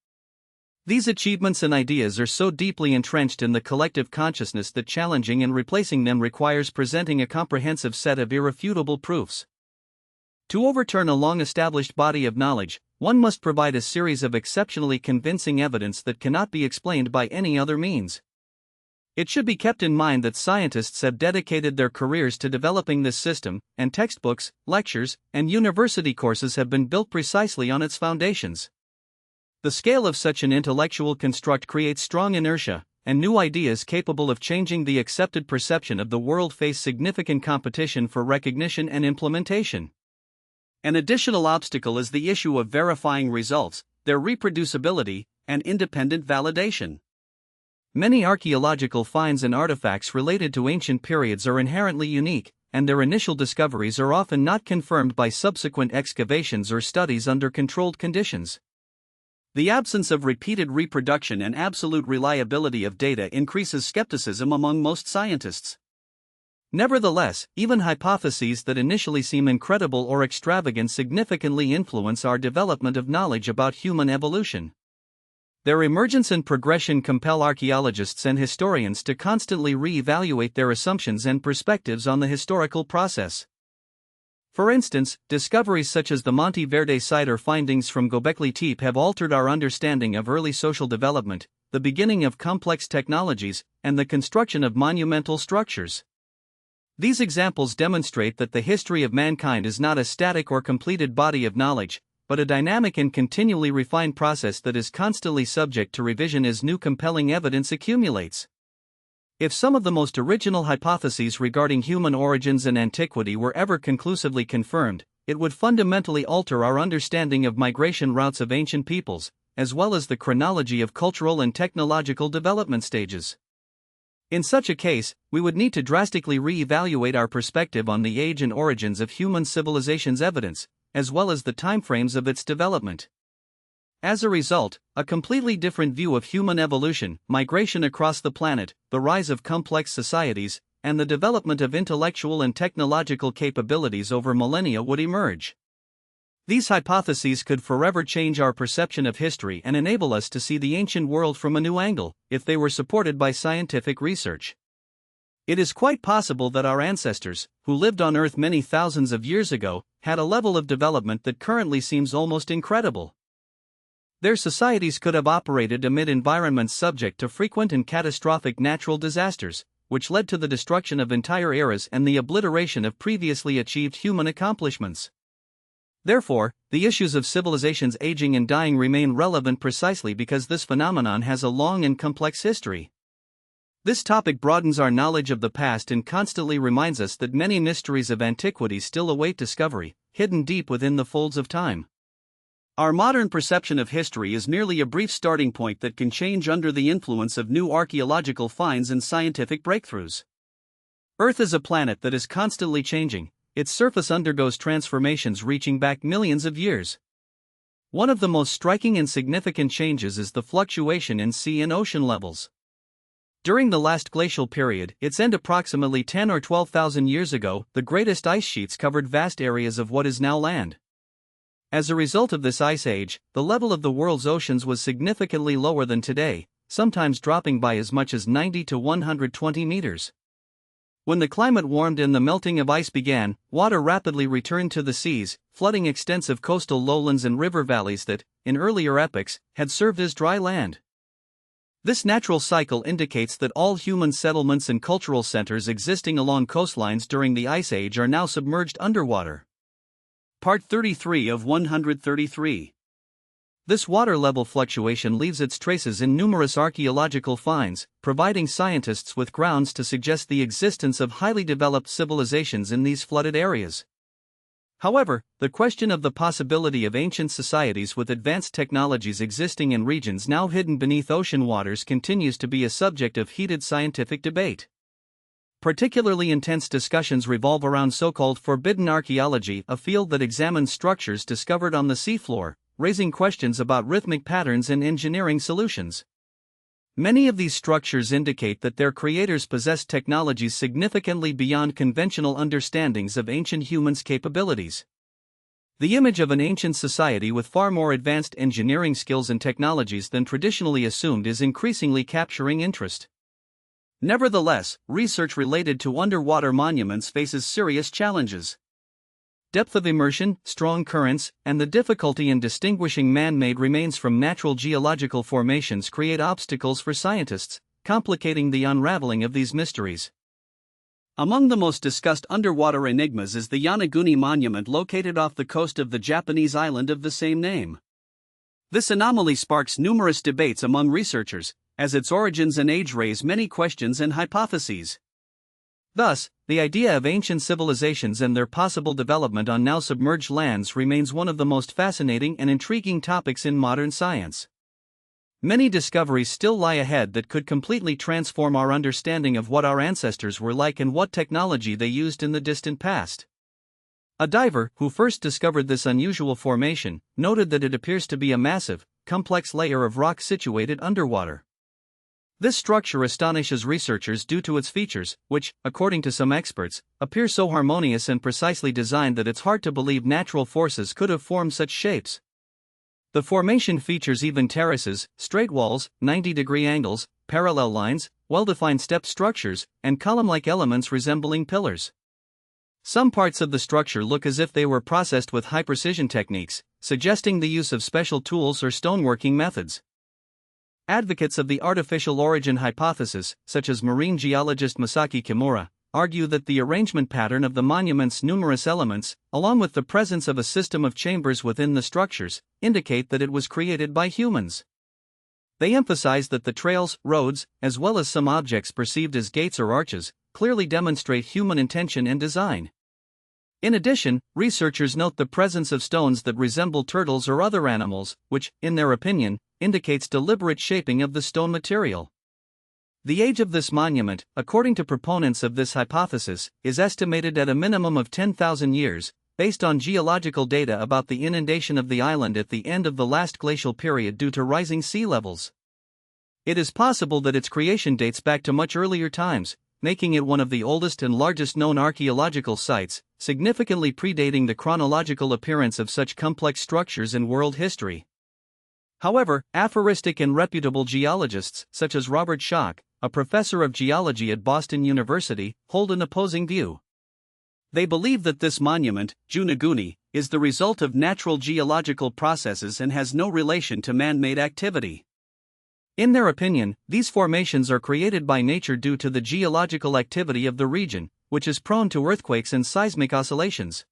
These achievements and ideas are so deeply entrenched in the collective consciousness that challenging and replacing them requires presenting a comprehensive set of irrefutable proofs. To overturn a long-established body of knowledge, one must provide a series of exceptionally convincing evidence that cannot be explained by any other means. It should be kept in mind that scientists have dedicated their careers to developing this system, and textbooks, lectures, and university courses have been built precisely on its foundations. The scale of such an intellectual construct creates strong inertia, and new ideas capable of changing the accepted perception of the world face significant competition for recognition and implementation. An additional obstacle is the issue of verifying results, their reproducibility, and independent validation. Many archaeological finds and artifacts related to ancient periods are inherently unique, and their initial discoveries are often not confirmed by subsequent excavations or studies under controlled conditions. The absence of repeated reproduction and absolute reliability of data increases skepticism among most scientists. Nevertheless, even hypotheses that initially seem incredible or extravagant significantly influence our development of knowledge about human evolution. Their emergence and progression compel archaeologists and historians to constantly re-evaluate their assumptions and perspectives on the historical process. For instance, discoveries such as the Monte Verde site or findings from Göbekli Tepe have altered our understanding of early social development, the beginning of complex technologies, and the construction of monumental structures. These examples demonstrate that the history of mankind is not a static or completed body of knowledge, but a dynamic and continually refined process that is constantly subject to revision as new compelling evidence accumulates. If some of the most original hypotheses regarding human origins and antiquity were ever conclusively confirmed, it would fundamentally alter our understanding of migration routes of ancient peoples, as well as the chronology of cultural and technological development stages. In such a case, we would need to drastically re-evaluate our perspective on the age and origins of human civilization's evidence, as well as the timeframes of its development. As a result, a completely different view of human evolution, migration across the planet, the rise of complex societies, and the development of intellectual and technological capabilities over millennia would emerge. These hypotheses could forever change our perception of history and enable us to see the ancient world from a new angle, if they were supported by scientific research. It is quite possible that our ancestors, who lived on Earth many thousands of years ago, had a level of development that currently seems almost incredible. Their societies could have operated amid environments subject to frequent and catastrophic natural disasters, which led to the destruction of entire eras and the obliteration of previously achieved human accomplishments. Therefore, the issues of civilizations aging and dying remain relevant precisely because this phenomenon has a long and complex history. This topic broadens our knowledge of the past and constantly reminds us that many mysteries of antiquity still await discovery, hidden deep within the folds of time. Our modern perception of history is merely a brief starting point that can change under the influence of new archaeological finds and scientific breakthroughs. Earth is a planet that is constantly changing. Its surface undergoes transformations reaching back millions of years. One of the most striking and significant changes is the fluctuation in sea and ocean levels. During the last glacial period, its end approximately 10 or 12,000 years ago, the greatest ice sheets covered vast areas of what is now land. As a result of this ice age, the level of the world's oceans was significantly lower than today, sometimes dropping by as much as 90 to 120 meters. When the climate warmed and the melting of ice began, water rapidly returned to the seas, flooding extensive coastal lowlands and river valleys that, in earlier epochs, had served as dry land. This natural cycle indicates that all human settlements and cultural centers existing along coastlines during the Ice Age are now submerged underwater. Part 33 of 133. This water level fluctuation leaves its traces in numerous archaeological finds, providing scientists with grounds to suggest the existence of highly developed civilizations in these flooded areas. However, the question of the possibility of ancient societies with advanced technologies existing in regions now hidden beneath ocean waters continues to be a subject of heated scientific debate. Particularly intense discussions revolve around so-called forbidden archaeology, a field that examines structures discovered on the seafloor, raising questions about rhythmic patterns and engineering solutions. Many of these structures indicate that their creators possessed technologies significantly beyond conventional understandings of ancient humans' capabilities. The image of an ancient society with far more advanced engineering skills and technologies than traditionally assumed is increasingly capturing interest. Nevertheless, research related to underwater monuments faces serious challenges. Depth of immersion, strong currents, and the difficulty in distinguishing man-made remains from natural geological formations create obstacles for scientists, complicating the unraveling of these mysteries. Among the most discussed underwater enigmas is the Yonaguni Monument located off the coast of the Japanese island of the same name. This anomaly sparks numerous debates among researchers, as its origins and age raise many questions and hypotheses. Thus, the idea of ancient civilizations and their possible development on now submerged lands remains one of the most fascinating and intriguing topics in modern science. Many discoveries still lie ahead that could completely transform our understanding of what our ancestors were like and what technology they used in the distant past. A diver, who first discovered this unusual formation, noted that it appears to be a massive, complex layer of rock situated underwater. This structure astonishes researchers due to its features, which, according to some experts, appear so harmonious and precisely designed that it's hard to believe natural forces could have formed such shapes. The formation features even terraces, straight walls, 90-degree angles, parallel lines, well-defined step structures, and column-like elements resembling pillars. Some parts of the structure look as if they were processed with high-precision techniques, suggesting the use of special tools or stoneworking methods. Advocates of the artificial origin hypothesis, such as marine geologist Masaki Kimura, argue that the arrangement pattern of the monument's numerous elements, along with the presence of a system of chambers within the structures, indicate that it was created by humans. They emphasize that the trails, roads, as well as some objects perceived as gates or arches, clearly demonstrate human intention and design. In addition, researchers note the presence of stones that resemble turtles or other animals, which, in their opinion, indicates deliberate shaping of the stone material. The age of this monument, according to proponents of this hypothesis, is estimated at a minimum of 10,000 years, based on geological data about the inundation of the island at the end of the last glacial period due to rising sea levels. It is possible that its creation dates back to much earlier times, making it one of the oldest and largest known archaeological sites, significantly predating the chronological appearance of such complex structures in world history. However, aphoristic and reputable geologists, such as Robert Schoch, a professor of geology at Boston University, hold an opposing view. They believe that this monument, Junaguni, is the result of natural geological processes and has no relation to man-made activity. In their opinion, these formations are created by nature due to the geological activity of the region, which is prone to earthquakes and seismic oscillations.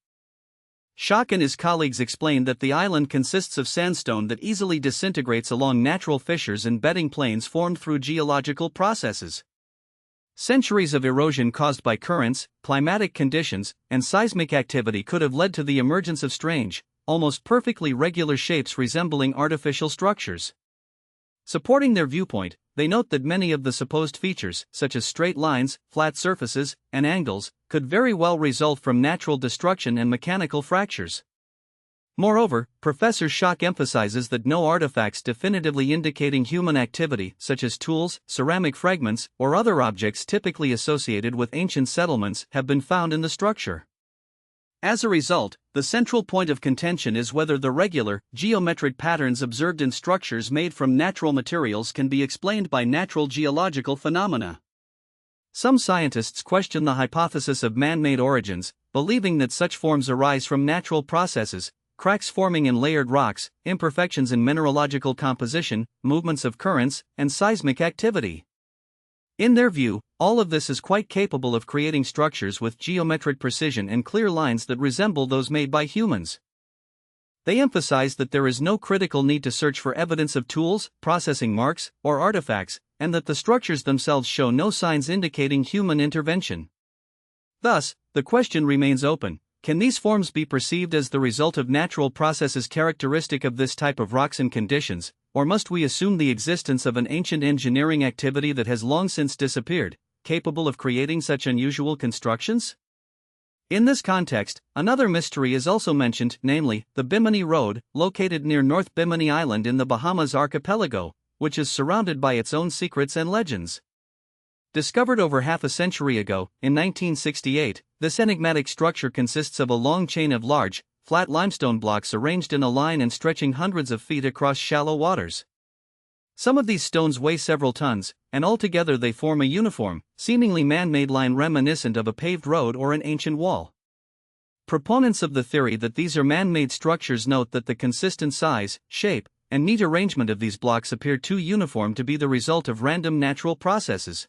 Schoch and his colleagues explained that the island consists of sandstone that easily disintegrates along natural fissures and bedding planes formed through geological processes. Centuries of erosion caused by currents, climatic conditions, and seismic activity could have led to the emergence of strange, almost perfectly regular shapes resembling artificial structures. Supporting their viewpoint, they note that many of the supposed features, such as straight lines, flat surfaces, and angles, could very well result from natural destruction and mechanical fractures. Moreover, Professor Schoch emphasizes that no artifacts definitively indicating human activity, such as tools, ceramic fragments, or other objects typically associated with ancient settlements, have been found in the structure. As a result, the central point of contention is whether the regular, geometric patterns observed in structures made from natural materials can be explained by natural geological phenomena. Some scientists question the hypothesis of man-made origins, believing that such forms arise from natural processes, cracks forming in layered rocks, imperfections in mineralogical composition, movements of currents, and seismic activity. In their view, all of this is quite capable of creating structures with geometric precision and clear lines that resemble those made by humans. They emphasize that there is no critical need to search for evidence of tools, processing marks, or artifacts, and that the structures themselves show no signs indicating human intervention. Thus, the question remains open: can these forms be perceived as the result of natural processes characteristic of this type of rocks and conditions, or must we assume the existence of an ancient engineering activity that has long since disappeared, capable of creating such unusual constructions? In this context, another mystery is also mentioned, namely, the Bimini Road, located near North Bimini Island in the Bahamas archipelago, which is surrounded by its own secrets and legends. Discovered over half a century ago, in 1968, this enigmatic structure consists of a long chain of large, flat limestone blocks arranged in a line and stretching hundreds of feet across shallow waters. Some of these stones weigh several tons, and altogether they form a uniform, seemingly man-made line reminiscent of a paved road or an ancient wall. Proponents of the theory that these are man-made structures note that the consistent size, shape, and neat arrangement of these blocks appear too uniform to be the result of random natural processes.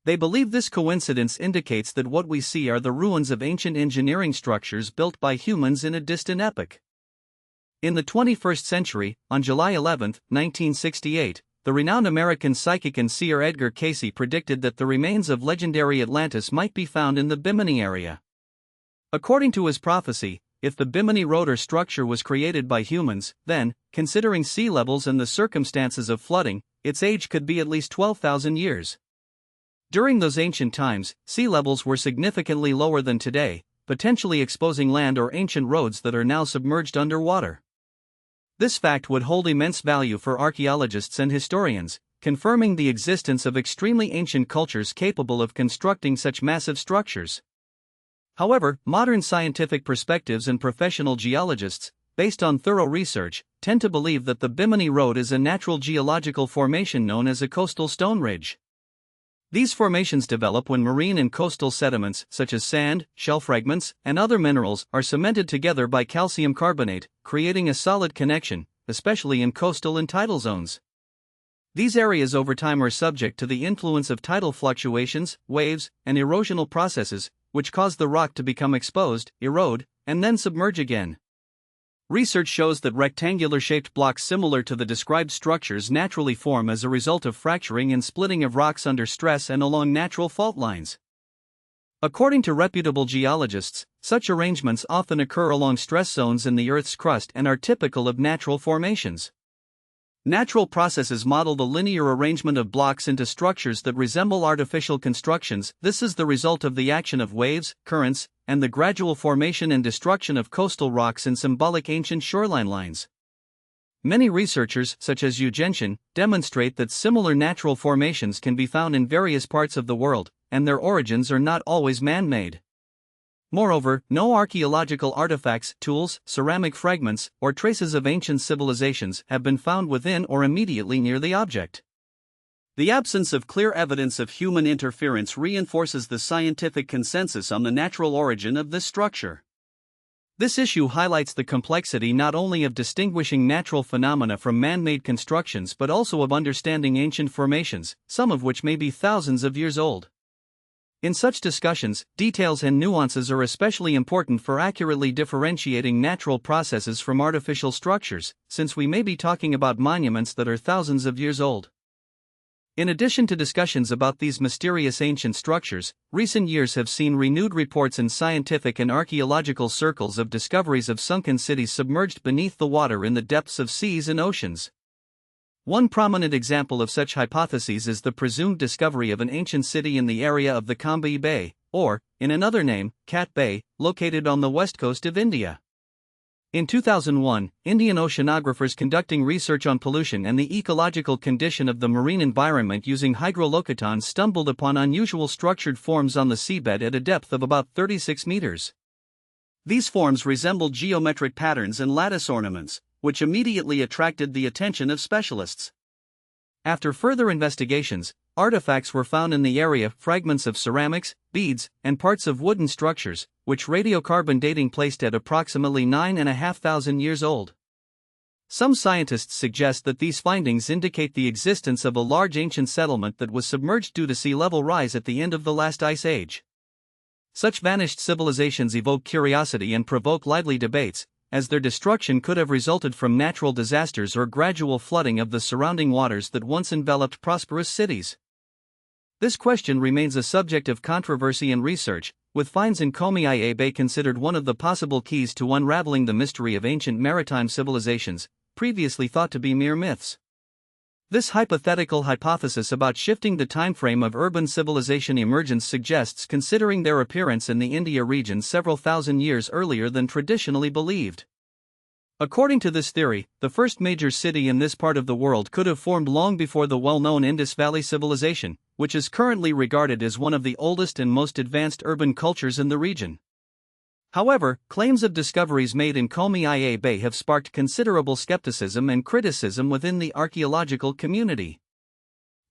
They believe this coincidence indicates that what we see are the ruins of ancient engineering structures built by humans in a distant epoch. In the 21st century, on July 11, 1968, the renowned American psychic and seer Edgar Cayce predicted that the remains of legendary Atlantis might be found in the Bimini area. According to his prophecy, if the Bimini Road or structure was created by humans, then, considering sea levels and the circumstances of flooding, its age could be at least 12,000 years. During those ancient times, sea levels were significantly lower than today, potentially exposing land or ancient roads that are now submerged underwater. This fact would hold immense value for archaeologists and historians, confirming the existence of extremely ancient cultures capable of constructing such massive structures. However, modern scientific perspectives and professional geologists, based on thorough research, tend to believe that the Bimini Road is a natural geological formation known as a coastal stone ridge. These formations develop when marine and coastal sediments such as sand, shell fragments, and other minerals are cemented together by calcium carbonate, creating a solid connection, especially in coastal and tidal zones. These areas over time are subject to the influence of tidal fluctuations, waves, and erosional processes, which cause the rock to become exposed, erode, and then submerge again. Research shows that rectangular-shaped blocks similar to the described structures naturally form as a result of fracturing and splitting of rocks under stress and along natural fault lines. According to reputable geologists, such arrangements often occur along stress zones in the Earth's crust and are typical of natural formations. Natural processes model the linear arrangement of blocks into structures that resemble artificial constructions. This is the result of the action of waves, currents, and the gradual formation and destruction of coastal rocks in symbolic ancient shoreline lines. Many researchers, such as Yu Genshin, demonstrate that similar natural formations can be found in various parts of the world, and their origins are not always man-made. Moreover, no archaeological artifacts, tools, ceramic fragments, or traces of ancient civilizations have been found within or immediately near the object. The absence of clear evidence of human interference reinforces the scientific consensus on the natural origin of this structure. This issue highlights the complexity not only of distinguishing natural phenomena from man-made constructions but also of understanding ancient formations, some of which may be thousands of years old. In such discussions, details and nuances are especially important for accurately differentiating natural processes from artificial structures, since we may be talking about monuments that are thousands of years old. In addition to discussions about these mysterious ancient structures, recent years have seen renewed reports in scientific and archaeological circles of discoveries of sunken cities submerged beneath the water in the depths of seas and oceans. One prominent example of such hypotheses is the presumed discovery of an ancient city in the area of the Kambi Bay, or, in another name, Cat Bay, located on the west coast of India. In 2001, Indian oceanographers conducting research on pollution and the ecological condition of the marine environment using hydrolocatons stumbled upon unusual structured forms on the seabed at a depth of about 36 meters. These forms resembled geometric patterns and lattice ornaments, which immediately attracted the attention of specialists. After further investigations, artifacts were found in the area, fragments of ceramics, beads, and parts of wooden structures, which radiocarbon dating placed at approximately 9,500 years old. Some scientists suggest that these findings indicate the existence of a large ancient settlement that was submerged due to sea level rise at the end of the last ice age. Such vanished civilizations evoke curiosity and provoke lively debates, as their destruction could have resulted from natural disasters or gradual flooding of the surrounding waters that once enveloped prosperous cities. This question remains a subject of controversy and research, with finds in Komi Bay considered one of the possible keys to unraveling the mystery of ancient maritime civilizations, previously thought to be mere myths. This hypothetical hypothesis about shifting the timeframe of urban civilization emergence suggests considering their appearance in the India region several thousand years earlier than traditionally believed. According to this theory, the first major city in this part of the world could have formed long before the well-known Indus Valley civilization, which is currently regarded as one of the oldest and most advanced urban cultures in the region. However, claims of discoveries made in Komi Bay have sparked considerable skepticism and criticism within the archaeological community.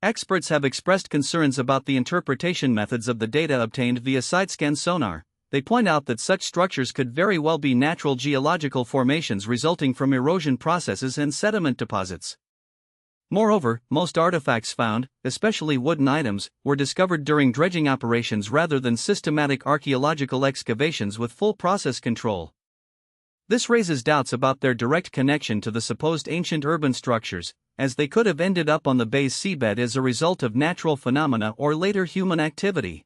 Experts have expressed concerns about the interpretation methods of the data obtained via side-scan sonar. They point out that such structures could very well be natural geological formations resulting from erosion processes and sediment deposits. Moreover, most artifacts found, especially wooden items, were discovered during dredging operations rather than systematic archaeological excavations with full process control. This raises doubts about their direct connection to the supposed ancient urban structures, as they could have ended up on the bay's seabed as a result of natural phenomena or later human activity.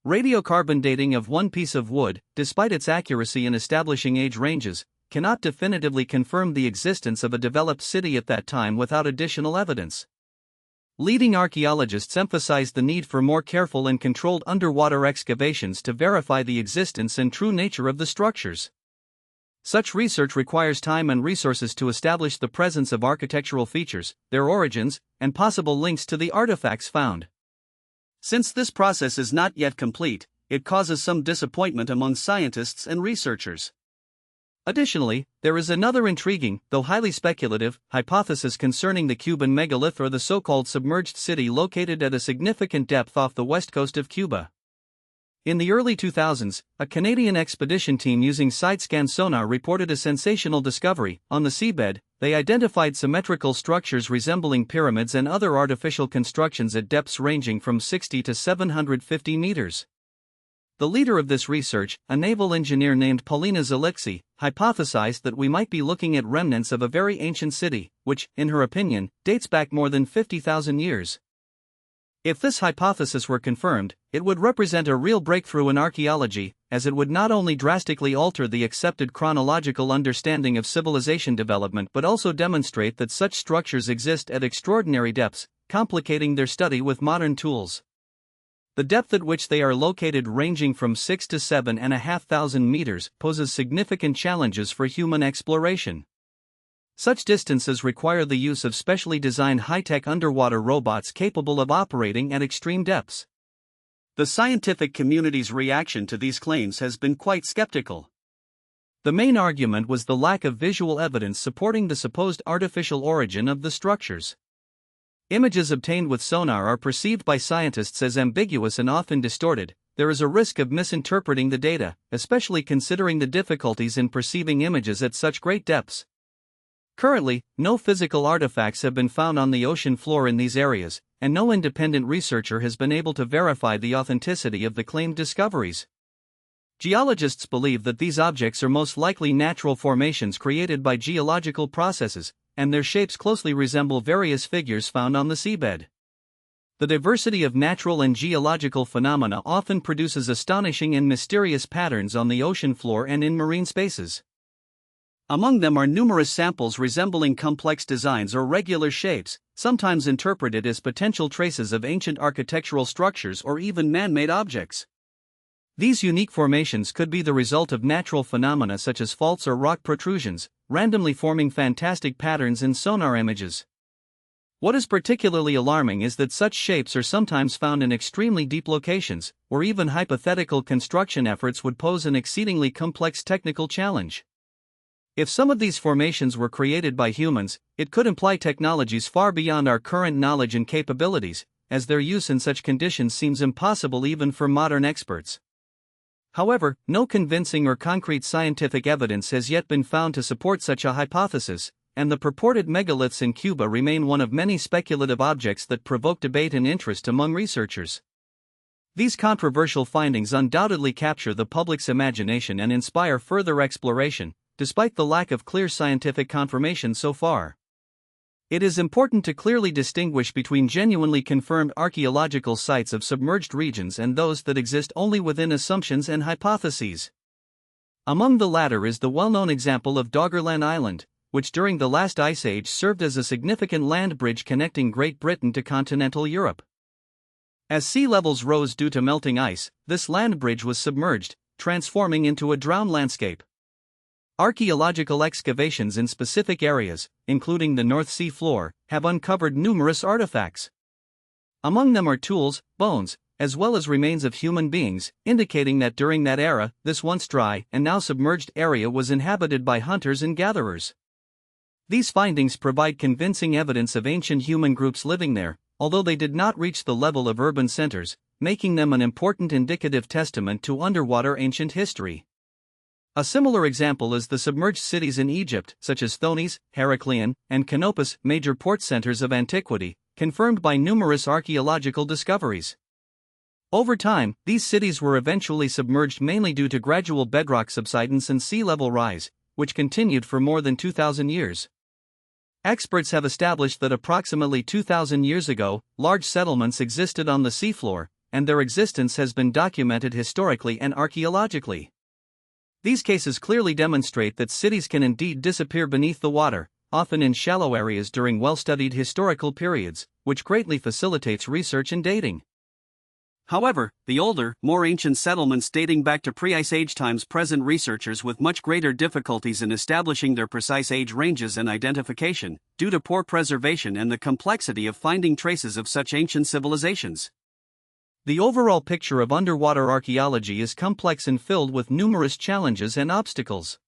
Radiocarbon dating of one piece of wood, despite its accuracy in establishing age ranges, cannot definitively confirm the existence of a developed city at that time without additional evidence. Leading archaeologists emphasize the need for more careful and controlled underwater excavations to verify the existence and true nature of the structures. Such research requires time and resources to establish the presence of architectural features, their origins, and possible links to the artifacts found. Since this process is not yet complete, it causes some disappointment among scientists and researchers. Additionally, there is another intriguing, though highly speculative, hypothesis concerning the Cuban megalith, or the so-called submerged city located at a significant depth off the west coast of Cuba. In the early 2000s, a Canadian expedition team using side-scan sonar reported a sensational discovery. On the seabed, they identified symmetrical structures resembling pyramids and other artificial constructions at depths ranging from 60 to 750 meters. The leader of this research, a naval engineer named Paulina Zalixi, hypothesized that we might be looking at remnants of a very ancient city, which, in her opinion, dates back more than 50,000 years. If this hypothesis were confirmed, it would represent a real breakthrough in archaeology, as it would not only drastically alter the accepted chronological understanding of civilization development but also demonstrate that such structures exist at extraordinary depths, complicating their study with modern tools. The depth at which they are located, ranging from 6 to 7,500 meters, poses significant challenges for human exploration. Such distances require the use of specially designed high-tech underwater robots capable of operating at extreme depths. The scientific community's reaction to these claims has been quite skeptical. The main argument was the lack of visual evidence supporting the supposed artificial origin of the structures. Images obtained with sonar are perceived by scientists as ambiguous and often distorted. There is a risk of misinterpreting the data, especially considering the difficulties in perceiving images at such great depths. Currently, no physical artifacts have been found on the ocean floor in these areas, and no independent researcher has been able to verify the authenticity of the claimed discoveries. Geologists believe that these objects are most likely natural formations created by geological processes, and their shapes closely resemble various figures found on the seabed. The diversity of natural and geological phenomena often produces astonishing and mysterious patterns on the ocean floor and in marine spaces. Among them are numerous samples resembling complex designs or regular shapes, sometimes interpreted as potential traces of ancient architectural structures or even man-made objects. These unique formations could be the result of natural phenomena such as faults or rock protrusions, randomly forming fantastic patterns in sonar images. What is particularly alarming is that such shapes are sometimes found in extremely deep locations, where even hypothetical construction efforts would pose an exceedingly complex technical challenge. If some of these formations were created by humans, it could imply technologies far beyond our current knowledge and capabilities, as their use in such conditions seems impossible even for modern experts. However, no convincing or concrete scientific evidence has yet been found to support such a hypothesis, and the purported megaliths in Cuba remain one of many speculative objects that provoke debate and interest among researchers. These controversial findings undoubtedly capture the public's imagination and inspire further exploration, despite the lack of clear scientific confirmation so far. It is important to clearly distinguish between genuinely confirmed archaeological sites of submerged regions and those that exist only within assumptions and hypotheses. Among the latter is the well-known example of Doggerland Island, which during the last ice age served as a significant land bridge connecting Great Britain to continental Europe. As sea levels rose due to melting ice, this land bridge was submerged, transforming into a drowned landscape. Archaeological excavations in specific areas, including the North Sea floor, have uncovered numerous artifacts. Among them are tools, bones, as well as remains of human beings, indicating that during that era, this once dry and now submerged area was inhabited by hunters and gatherers. These findings provide convincing evidence of ancient human groups living there, although they did not reach the level of urban centers, making them an important indicative testament to underwater ancient history. A similar example is the submerged cities in Egypt, such as Thonis, Heracleion, and Canopus, major port centers of antiquity, confirmed by numerous archaeological discoveries. Over time, these cities were eventually submerged mainly due to gradual bedrock subsidence and sea level rise, which continued for more than 2,000 years. Experts have established that approximately 2,000 years ago, large settlements existed on the seafloor, and their existence has been documented historically and archaeologically. These cases clearly demonstrate that cities can indeed disappear beneath the water, often in shallow areas during well-studied historical periods, which greatly facilitates research and dating. However, the older, more ancient settlements dating back to pre-Ice Age times present researchers with much greater difficulties in establishing their precise age ranges and identification, due to poor preservation and the complexity of finding traces of such ancient civilizations. The overall picture of underwater archaeology is complex and filled with numerous challenges and obstacles.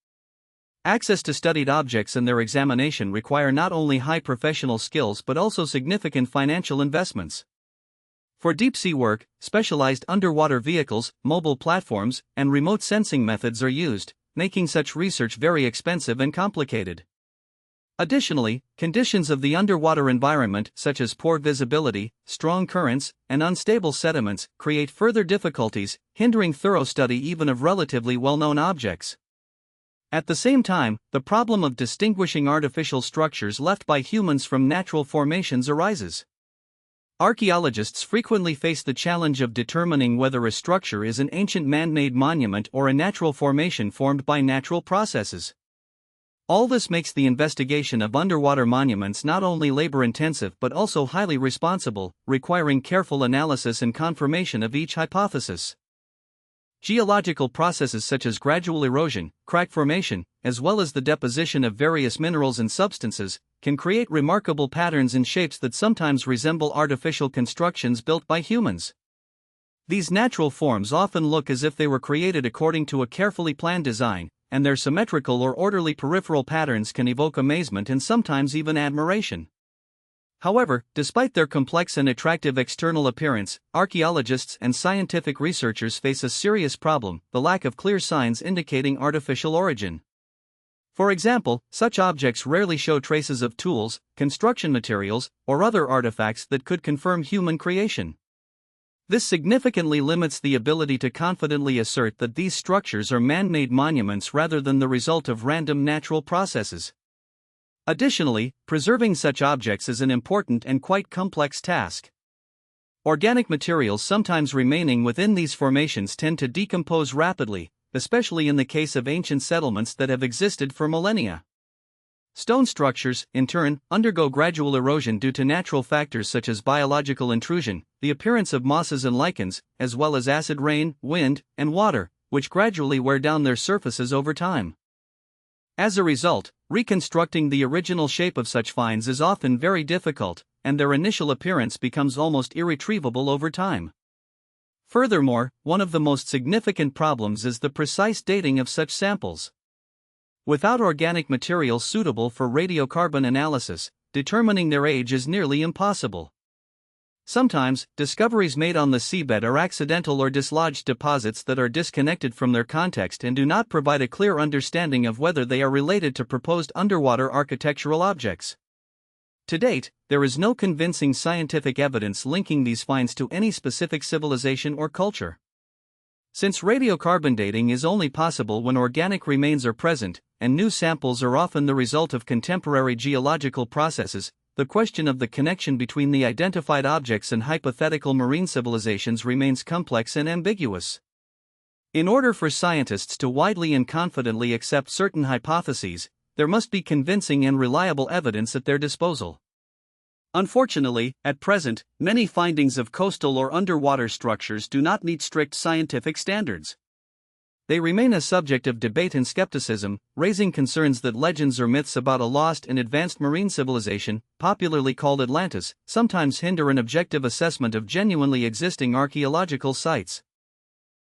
Access to studied objects and their examination require not only high professional skills but also significant financial investments. For deep-sea work, specialized underwater vehicles, mobile platforms, and remote sensing methods are used, making such research very expensive and complicated. Additionally, conditions of the underwater environment, such as poor visibility, strong currents, and unstable sediments, create further difficulties, hindering thorough study even of relatively well-known objects. At the same time, the problem of distinguishing artificial structures left by humans from natural formations arises. Archaeologists frequently face the challenge of determining whether a structure is an ancient man-made monument or a natural formation formed by natural processes. All this makes the investigation of underwater monuments not only labor-intensive but also highly responsible, requiring careful analysis and confirmation of each hypothesis. Geological processes such as gradual erosion, crack formation, as well as the deposition of various minerals and substances, can create remarkable patterns and shapes that sometimes resemble artificial constructions built by humans. These natural forms often look as if they were created according to a carefully planned design, and their symmetrical or orderly peripheral patterns can evoke amazement and sometimes even admiration. However, despite their complex and attractive external appearance, archaeologists and scientific researchers face a serious problem: the lack of clear signs indicating artificial origin. For example, such objects rarely show traces of tools, construction materials, or other artifacts that could confirm human creation. This significantly limits the ability to confidently assert that these structures are man-made monuments rather than the result of random natural processes. Additionally, preserving such objects is an important and quite complex task. Organic materials sometimes remaining within these formations tend to decompose rapidly, especially in the case of ancient settlements that have existed for millennia. Stone structures, in turn, undergo gradual erosion due to natural factors such as biological intrusion, the appearance of mosses and lichens, as well as acid rain, wind, and water, which gradually wear down their surfaces over time. As a result, reconstructing the original shape of such finds is often very difficult, and their initial appearance becomes almost irretrievable over time. Furthermore, one of the most significant problems is the precise dating of such samples. Without organic materials suitable for radiocarbon analysis, determining their age is nearly impossible. Sometimes, discoveries made on the seabed are accidental or dislodged deposits that are disconnected from their context and do not provide a clear understanding of whether they are related to proposed underwater architectural objects. To date, there is no convincing scientific evidence linking these finds to any specific civilization or culture. Since radiocarbon dating is only possible when organic remains are present, and new samples are often the result of contemporary geological processes, the question of the connection between the identified objects and hypothetical marine civilizations remains complex and ambiguous. In order for scientists to widely and confidently accept certain hypotheses, there must be convincing and reliable evidence at their disposal. Unfortunately, at present, many findings of coastal or underwater structures do not meet strict scientific standards. They remain a subject of debate and skepticism, raising concerns that legends or myths about a lost and advanced marine civilization, popularly called Atlantis, sometimes hinder an objective assessment of genuinely existing archaeological sites.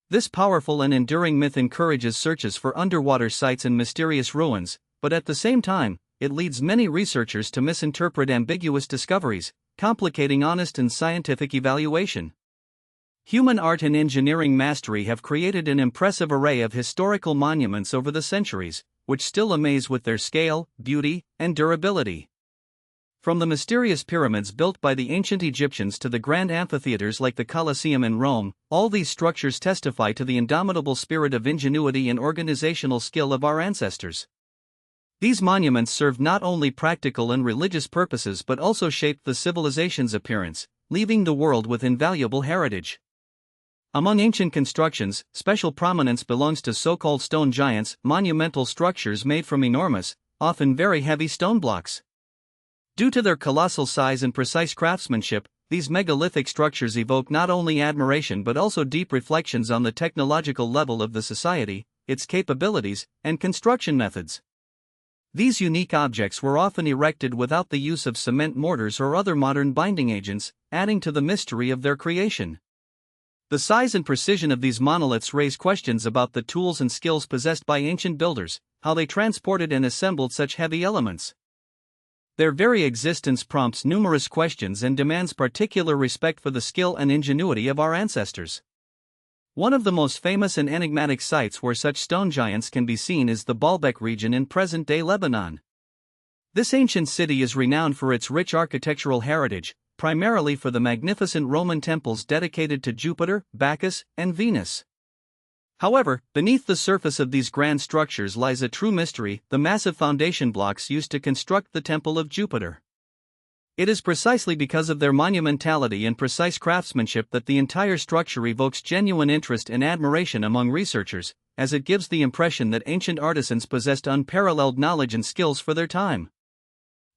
This powerful and enduring myth encourages searches for underwater sites and mysterious ruins, but at the same time, it leads many researchers to misinterpret ambiguous discoveries, complicating honest and scientific evaluation. Human art and engineering mastery have created an impressive array of historical monuments over the centuries, which still amaze with their scale, beauty, and durability. From the mysterious pyramids built by the ancient Egyptians to the grand amphitheaters like the Colosseum in Rome, all these structures testify to the indomitable spirit of ingenuity and organizational skill of our ancestors. These monuments served not only practical and religious purposes but also shaped the civilization's appearance, leaving the world with invaluable heritage. Among ancient constructions, special prominence belongs to so-called stone giants, monumental structures made from enormous, often very heavy stone blocks. Due to their colossal size and precise craftsmanship, these megalithic structures evoke not only admiration but also deep reflections on the technological level of the society, its capabilities, and construction methods. These unique objects were often erected without the use of cement mortars or other modern binding agents, adding to the mystery of their creation. The size and precision of these monoliths raise questions about the tools and skills possessed by ancient builders, how they transported and assembled such heavy elements. Their very existence prompts numerous questions and demands particular respect for the skill and ingenuity of our ancestors. One of the most famous and enigmatic sites where such stone giants can be seen is the Baalbek region in present-day Lebanon. This ancient city is renowned for its rich architectural heritage, primarily for the magnificent Roman temples dedicated to Jupiter, Bacchus, and Venus. However, beneath the surface of these grand structures lies a true mystery: the massive foundation blocks used to construct the Temple of Jupiter. It is precisely because of their monumentality and precise craftsmanship that the entire structure evokes genuine interest and admiration among researchers, as it gives the impression that ancient artisans possessed unparalleled knowledge and skills for their time.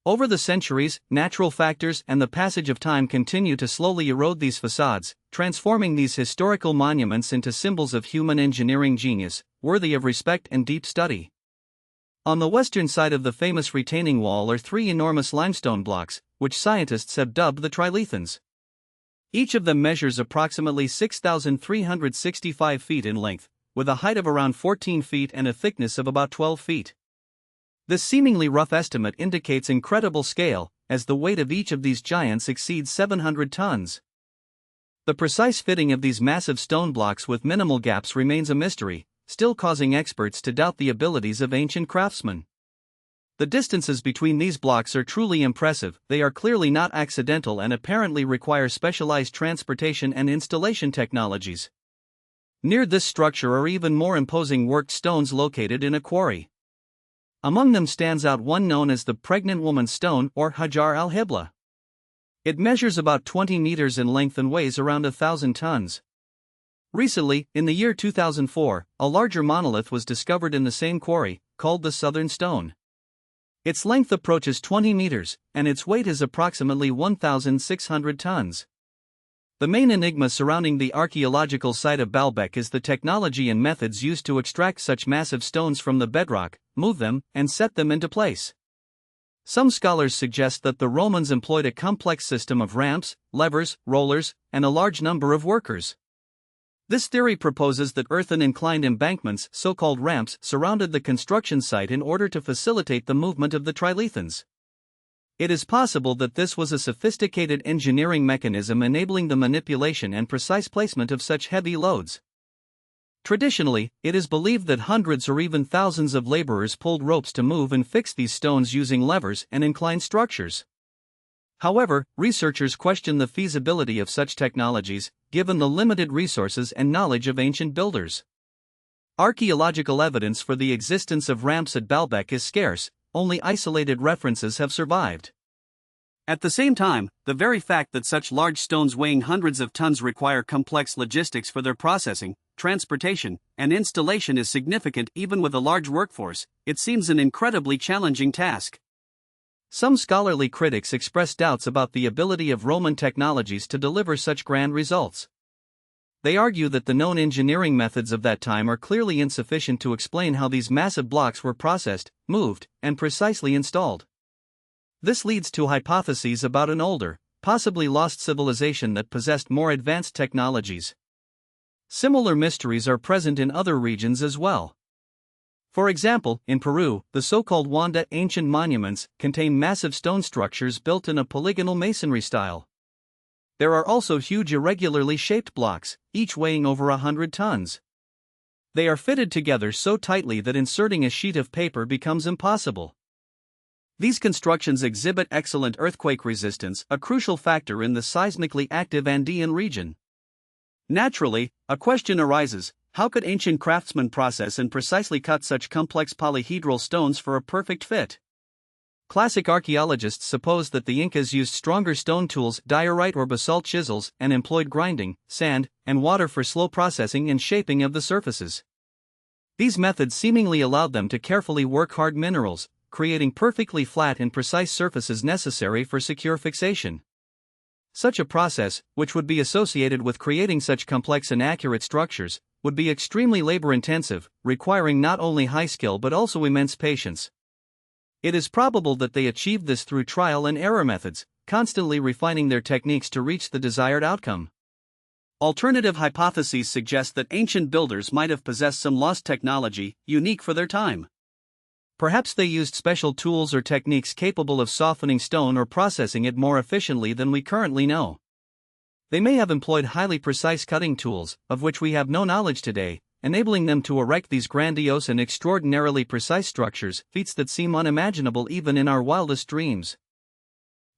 Over the centuries, natural factors and the passage of time continue to slowly erode these facades, transforming these historical monuments into symbols of human engineering genius, worthy of respect and deep study. On the western side of the famous retaining wall are three enormous limestone blocks, which scientists have dubbed the trilithons. Each of them measures approximately 6,365 feet in length, with a height of around 14 feet and a thickness of about 12 feet. This seemingly rough estimate indicates incredible scale, as the weight of each of these giants exceeds 700 tons. The precise fitting of these massive stone blocks with minimal gaps remains a mystery, still causing experts to doubt the abilities of ancient craftsmen. The distances between these blocks are truly impressive. They are clearly not accidental and apparently require specialized transportation and installation technologies. Near this structure are even more imposing worked stones located in a quarry. Among them stands out one known as the Pregnant Woman's Stone, or Hajar al-Hibla. It measures about 20 meters in length and weighs around 1,000 tons. Recently, in the year 2004, a larger monolith was discovered in the same quarry, called the Southern Stone. Its length approaches 20 meters, and its weight is approximately 1,600 tons. The main enigma surrounding the archaeological site of Baalbek is the technology and methods used to extract such massive stones from the bedrock, move them, and set them into place. Some scholars suggest that the Romans employed a complex system of ramps, levers, rollers, and a large number of workers. This theory proposes that earthen inclined embankments, so-called ramps, surrounded the construction site in order to facilitate the movement of the trilithons. It is possible that this was a sophisticated engineering mechanism enabling the manipulation and precise placement of such heavy loads. Traditionally, it is believed that hundreds or even thousands of laborers pulled ropes to move and fix these stones using levers and inclined structures. However, researchers question the feasibility of such technologies, given the limited resources and knowledge of ancient builders. Archaeological evidence for the existence of ramps at Baalbek is scarce, only isolated references have survived. At the same time, the very fact that such large stones weighing hundreds of tons require complex logistics for their processing, transportation, and installation is significant. Even with a large workforce, it seems an incredibly challenging task. Some scholarly critics express doubts about the ability of Roman technologies to deliver such grand results. They argue that the known engineering methods of that time are clearly insufficient to explain how these massive blocks were processed, moved, and precisely installed. This leads to hypotheses about an older, possibly lost civilization that possessed more advanced technologies. Similar mysteries are present in other regions as well. For example, in Peru, the so-called Wanda ancient monuments contain massive stone structures built in a polygonal masonry style. There are also huge irregularly shaped blocks, each weighing over 100 tons. They are fitted together so tightly that inserting a sheet of paper becomes impossible. These constructions exhibit excellent earthquake resistance, a crucial factor in the seismically active Andean region. Naturally, a question arises: how could ancient craftsmen process and precisely cut such complex polyhedral stones for a perfect fit? Classic archaeologists suppose that the Incas used stronger stone tools, diorite or basalt chisels, and employed grinding, sand, and water for slow processing and shaping of the surfaces. These methods seemingly allowed them to carefully work hard minerals, creating perfectly flat and precise surfaces necessary for secure fixation. Such a process, which would be associated with creating such complex and accurate structures, would be extremely labor-intensive, requiring not only high skill but also immense patience. It is probable that they achieved this through trial and error methods, constantly refining their techniques to reach the desired outcome. Alternative hypotheses suggest that ancient builders might have possessed some lost technology, unique for their time. Perhaps they used special tools or techniques capable of softening stone or processing it more efficiently than we currently know. They may have employed highly precise cutting tools, of which we have no knowledge today, enabling them to erect these grandiose and extraordinarily precise structures, feats that seem unimaginable even in our wildest dreams.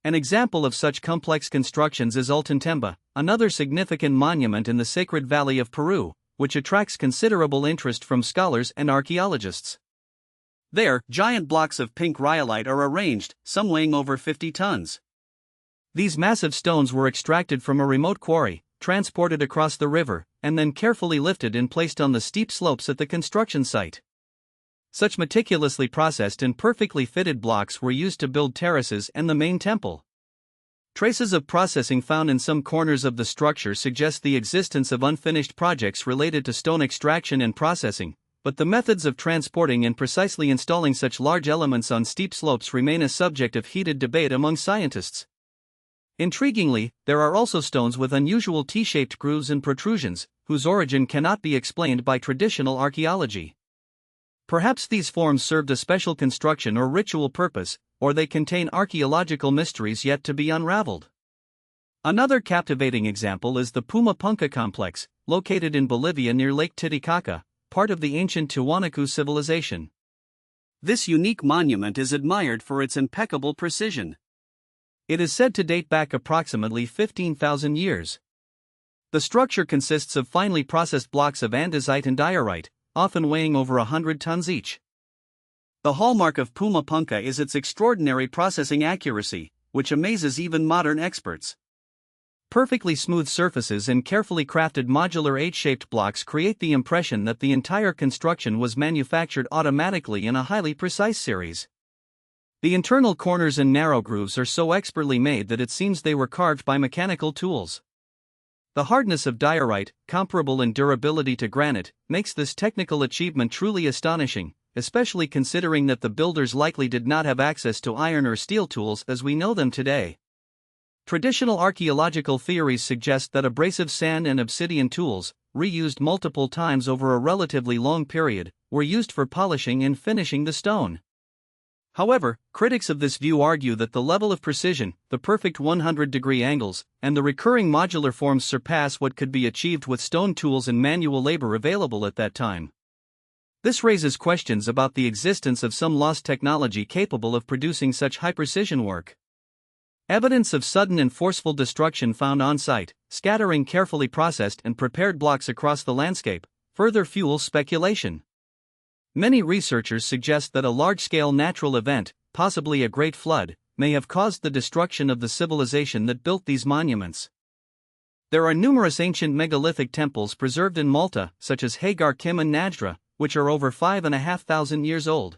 An example of such complex constructions is Altantemba, another significant monument in the Sacred Valley of Peru, which attracts considerable interest from scholars and archaeologists. There, giant blocks of pink rhyolite are arranged, some weighing over 50 tons. These massive stones were extracted from a remote quarry, transported across the river, and then carefully lifted and placed on the steep slopes at the construction site. Such meticulously processed and perfectly fitted blocks were used to build terraces and the main temple. Traces of processing found in some corners of the structure suggest the existence of unfinished projects related to stone extraction and processing, but the methods of transporting and precisely installing such large elements on steep slopes remain a subject of heated debate among scientists. Intriguingly, there are also stones with unusual T-shaped grooves and protrusions, whose origin cannot be explained by traditional archaeology. Perhaps these forms served a special construction or ritual purpose, or they contain archaeological mysteries yet to be unraveled. Another captivating example is the Pumapunka complex, located in Bolivia near Lake Titicaca, part of the ancient Tiwanaku civilization. This unique monument is admired for its impeccable precision. It is said to date back approximately 15,000 years. The structure consists of finely processed blocks of andesite and diorite, often weighing over 100 tons each. The hallmark of Pumapunka is its extraordinary processing accuracy, which amazes even modern experts. Perfectly smooth surfaces and carefully crafted modular H-shaped blocks create the impression that the entire construction was manufactured automatically in a highly precise series. The internal corners and narrow grooves are so expertly made that it seems they were carved by mechanical tools. The hardness of diorite, comparable in durability to granite, makes this technical achievement truly astonishing, especially considering that the builders likely did not have access to iron or steel tools as we know them today. Traditional archaeological theories suggest that abrasive sand and obsidian tools, reused multiple times over a relatively long period, were used for polishing and finishing the stone. However, critics of this view argue that the level of precision, the perfect 100-degree angles, and the recurring modular forms surpass what could be achieved with stone tools and manual labor available at that time. This raises questions about the existence of some lost technology capable of producing such high-precision work. Evidence of sudden and forceful destruction found on-site, scattering carefully processed and prepared blocks across the landscape, further fuels speculation. Many researchers suggest that a large-scale natural event, possibly a great flood, may have caused the destruction of the civilization that built these monuments. There are numerous ancient megalithic temples preserved in Malta, such as Hagar Kim and Najdra, which are over 5,500 years old.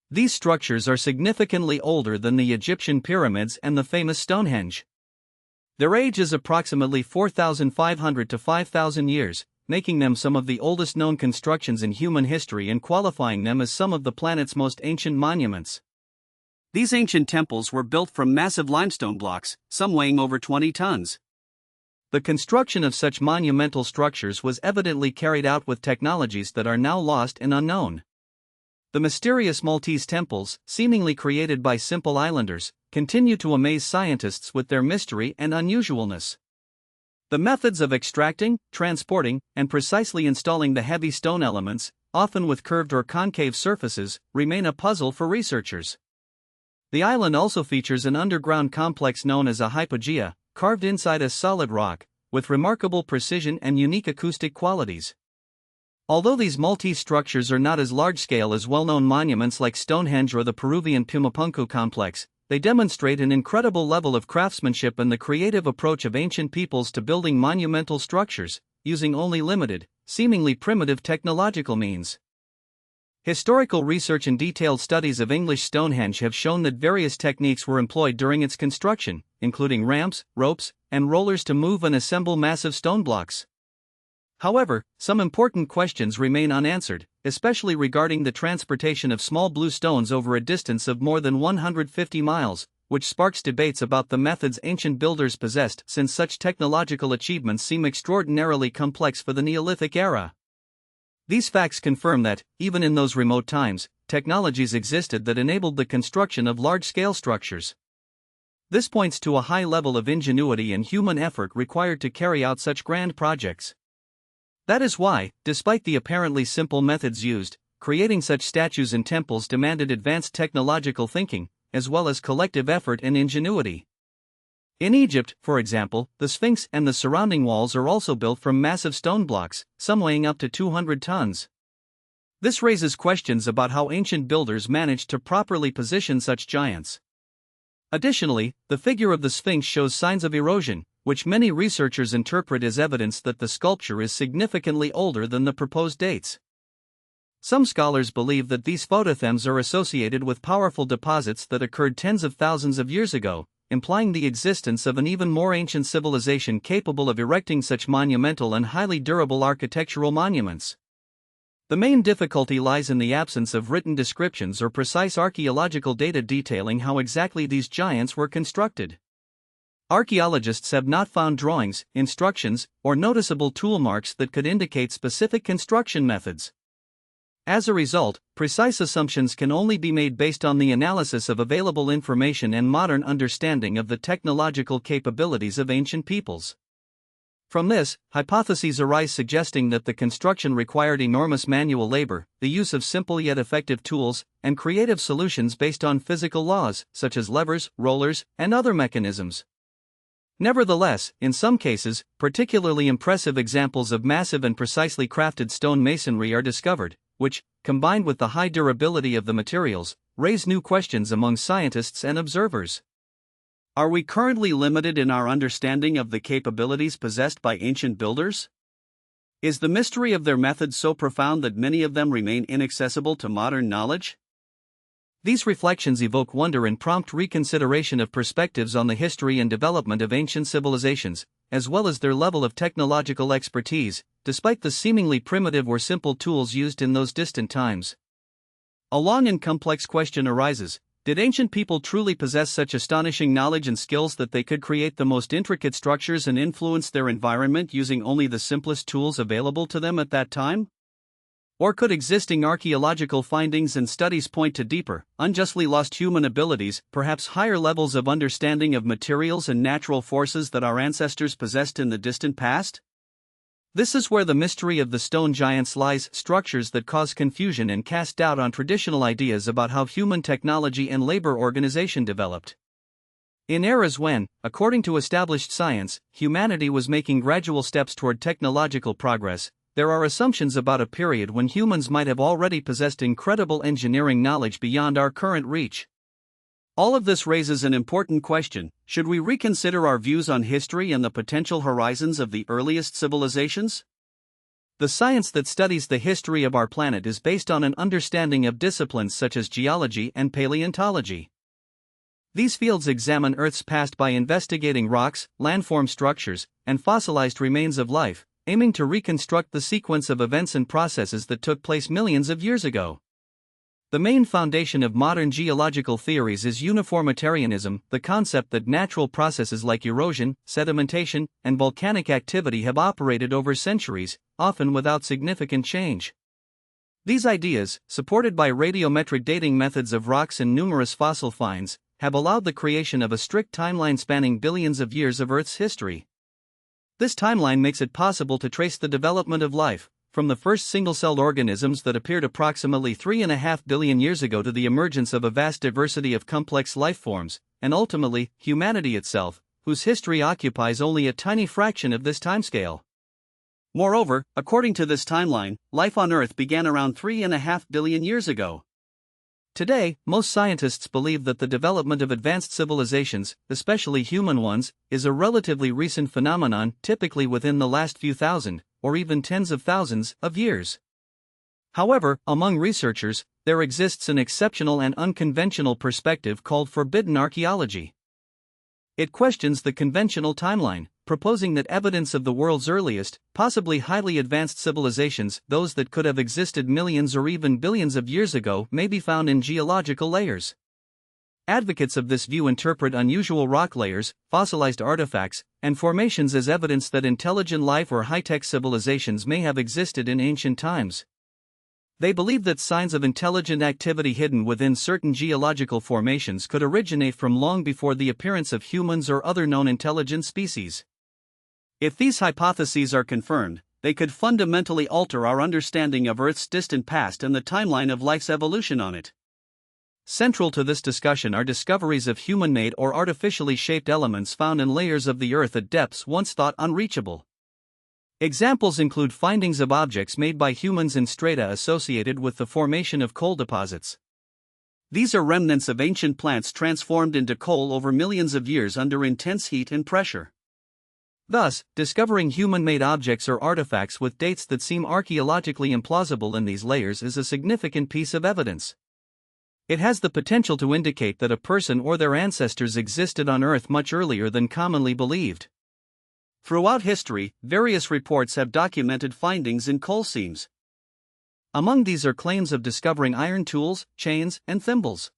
These structures are significantly older than the Egyptian pyramids and the famous Stonehenge. Their age is approximately 4,500 to 5,000 years, making them some of the oldest known constructions in human history and qualifying them as some of the planet's most ancient monuments. These ancient temples were built from massive limestone blocks, some weighing over 20 tons. The construction of such monumental structures was evidently carried out with technologies that are now lost and unknown. The mysterious Maltese temples, seemingly created by simple islanders, continue to amaze scientists with their mystery and unusualness. The methods of extracting, transporting, and precisely installing the heavy stone elements, often with curved or concave surfaces, remain a puzzle for researchers. The island also features an underground complex known as a hypogea, carved inside a solid rock, with remarkable precision and unique acoustic qualities. Although these Maltese structures are not as large-scale as well-known monuments like Stonehenge or the Peruvian Pumapunku complex, they demonstrate an incredible level of craftsmanship and the creative approach of ancient peoples to building monumental structures, using only limited, seemingly primitive technological means. Historical research and detailed studies of English Stonehenge have shown that various techniques were employed during its construction, including ramps, ropes, and rollers to move and assemble massive stone blocks. However, some important questions remain unanswered, especially regarding the transportation of small blue stones over a distance of more than 150 miles, which sparks debates about the methods ancient builders possessed, since such technological achievements seem extraordinarily complex for the Neolithic era. These facts confirm that, even in those remote times, technologies existed that enabled the construction of large-scale structures. This points to a high level of ingenuity and human effort required to carry out such grand projects. That is why, despite the apparently simple methods used, creating such statues and temples demanded advanced technological thinking, as well as collective effort and ingenuity. In Egypt, for example, the Sphinx and the surrounding walls are also built from massive stone blocks, some weighing up to 200 tons. This raises questions about how ancient builders managed to properly position such giants. Additionally, the figure of the Sphinx shows signs of erosion, which many researchers interpret as evidence that the sculpture is significantly older than the proposed dates. Some scholars believe that these photothems are associated with powerful deposits that occurred tens of thousands of years ago, implying the existence of an even more ancient civilization capable of erecting such monumental and highly durable architectural monuments. The main difficulty lies in the absence of written descriptions or precise archaeological data detailing how exactly these giants were constructed. Archaeologists have not found drawings, instructions, or noticeable tool marks that could indicate specific construction methods. As a result, precise assumptions can only be made based on the analysis of available information and modern understanding of the technological capabilities of ancient peoples. From this, hypotheses arise suggesting that the construction required enormous manual labor, the use of simple yet effective tools, and creative solutions based on physical laws, such as levers, rollers, and other mechanisms. Nevertheless, in some cases, particularly impressive examples of massive and precisely crafted stone masonry are discovered, which, combined with the high durability of the materials, raise new questions among scientists and observers. Are we currently limited in our understanding of the capabilities possessed by ancient builders? Is the mystery of their methods so profound that many of them remain inaccessible to modern knowledge? These reflections evoke wonder and prompt reconsideration of perspectives on the history and development of ancient civilizations, as well as their level of technological expertise, despite the seemingly primitive or simple tools used in those distant times. A long and complex question arises: did ancient people truly possess such astonishing knowledge and skills that they could create the most intricate structures and influence their environment using only the simplest tools available to them at that time? Or could existing archaeological findings and studies point to deeper, unjustly lost human abilities, perhaps higher levels of understanding of materials and natural forces that our ancestors possessed in the distant past? This is where the mystery of the stone giants lies, structures that cause confusion and cast doubt on traditional ideas about how human technology and labor organization developed. In eras when, according to established science, humanity was making gradual steps toward technological progress, there are assumptions about a period when humans might have already possessed incredible engineering knowledge beyond our current reach. All of this raises an important question: should we reconsider our views on history and the potential horizons of the earliest civilizations? The science that studies the history of our planet is based on an understanding of disciplines such as geology and paleontology. These fields examine Earth's past by investigating rocks, landform structures, and fossilized remains of life, aiming to reconstruct the sequence of events and processes that took place millions of years ago. The main foundation of modern geological theories is uniformitarianism, the concept that natural processes like erosion, sedimentation, and volcanic activity have operated over centuries, often without significant change. These ideas, supported by radiometric dating methods of rocks and numerous fossil finds, have allowed the creation of a strict timeline spanning billions of years of Earth's history. This timeline makes it possible to trace the development of life, from the first single-celled organisms that appeared approximately 3.5 billion years ago to the emergence of a vast diversity of complex life forms, and ultimately, humanity itself, whose history occupies only a tiny fraction of this timescale. Moreover, according to this timeline, life on Earth began around 3.5 billion years ago. Today, most scientists believe that the development of advanced civilizations, especially human ones, is a relatively recent phenomenon, typically within the last few thousand, or even tens of thousands, of years. However, among researchers, there exists an exceptional and unconventional perspective called forbidden archaeology. It questions the conventional timeline, proposing that evidence of the world's earliest, possibly highly advanced civilizations, those that could have existed millions or even billions of years ago, may be found in geological layers. Advocates of this view interpret unusual rock layers, fossilized artifacts, and formations as evidence that intelligent life or high-tech civilizations may have existed in ancient times. They believe that signs of intelligent activity hidden within certain geological formations could originate from long before the appearance of humans or other known intelligent species. If these hypotheses are confirmed, they could fundamentally alter our understanding of Earth's distant past and the timeline of life's evolution on it. Central to this discussion are discoveries of human-made or artificially shaped elements found in layers of the Earth at depths once thought unreachable. Examples include findings of objects made by humans in strata associated with the formation of coal deposits. These are remnants of ancient plants transformed into coal over millions of years under intense heat and pressure. Thus, discovering human-made objects or artifacts with dates that seem archaeologically implausible in these layers is a significant piece of evidence. It has the potential to indicate that a person or their ancestors existed on Earth much earlier than commonly believed. Throughout history, various reports have documented findings in coal seams. Among these are claims of discovering iron tools, chains, and thimbles.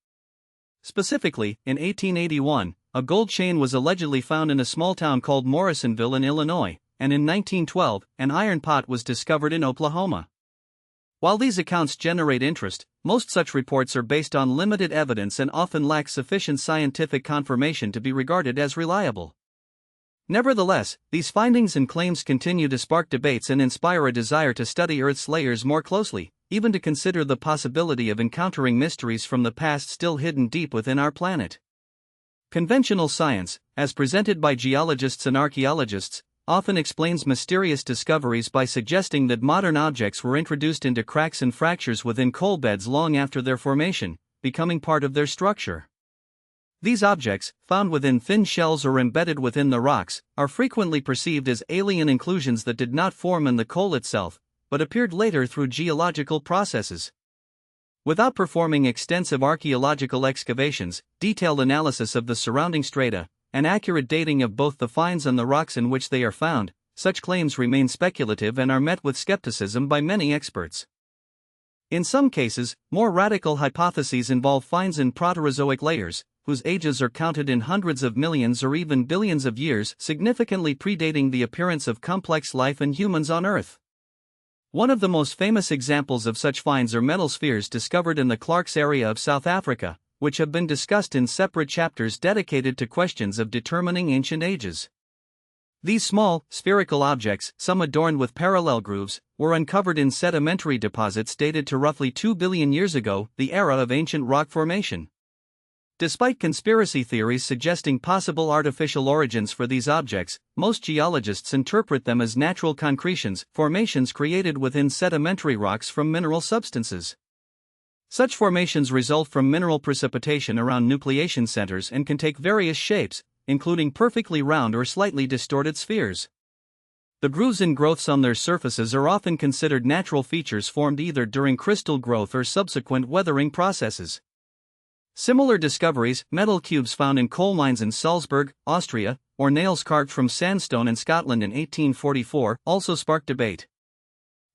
Specifically, in 1881, a gold chain was allegedly found in a small town called Morrisonville in Illinois, and in 1912, an iron pot was discovered in Oklahoma. While these accounts generate interest, most such reports are based on limited evidence and often lack sufficient scientific confirmation to be regarded as reliable. Nevertheless, these findings and claims continue to spark debates and inspire a desire to study Earth's layers more closely, even to consider the possibility of encountering mysteries from the past still hidden deep within our planet. Conventional science, as presented by geologists and archaeologists, often explains mysterious discoveries by suggesting that modern objects were introduced into cracks and fractures within coal beds long after their formation, becoming part of their structure. These objects, found within thin shells or embedded within the rocks, are frequently perceived as alien inclusions that did not form in the coal itself, but appeared later through geological processes. Without performing extensive archaeological excavations, detailed analysis of the surrounding strata, and accurate dating of both the finds and the rocks in which they are found, such claims remain speculative and are met with skepticism by many experts. In some cases, more radical hypotheses involve finds in Proterozoic layers, whose ages are counted in hundreds of millions or even billions of years, significantly predating the appearance of complex life and humans on Earth. One of the most famous examples of such finds are metal spheres discovered in the Clarks area of South Africa, which have been discussed in separate chapters dedicated to questions of determining ancient ages. These small, spherical objects, some adorned with parallel grooves, were uncovered in sedimentary deposits dated to roughly 2 billion years ago, the era of ancient rock formation. Despite conspiracy theories suggesting possible artificial origins for these objects, most geologists interpret them as natural concretions, formations created within sedimentary rocks from mineral substances. Such formations result from mineral precipitation around nucleation centers and can take various shapes, including perfectly round or slightly distorted spheres. The grooves and growths on their surfaces are often considered natural features formed either during crystal growth or subsequent weathering processes. Similar discoveries, metal cubes found in coal mines in Salzburg, Austria, or nails carved from sandstone in Scotland in 1844, also sparked debate.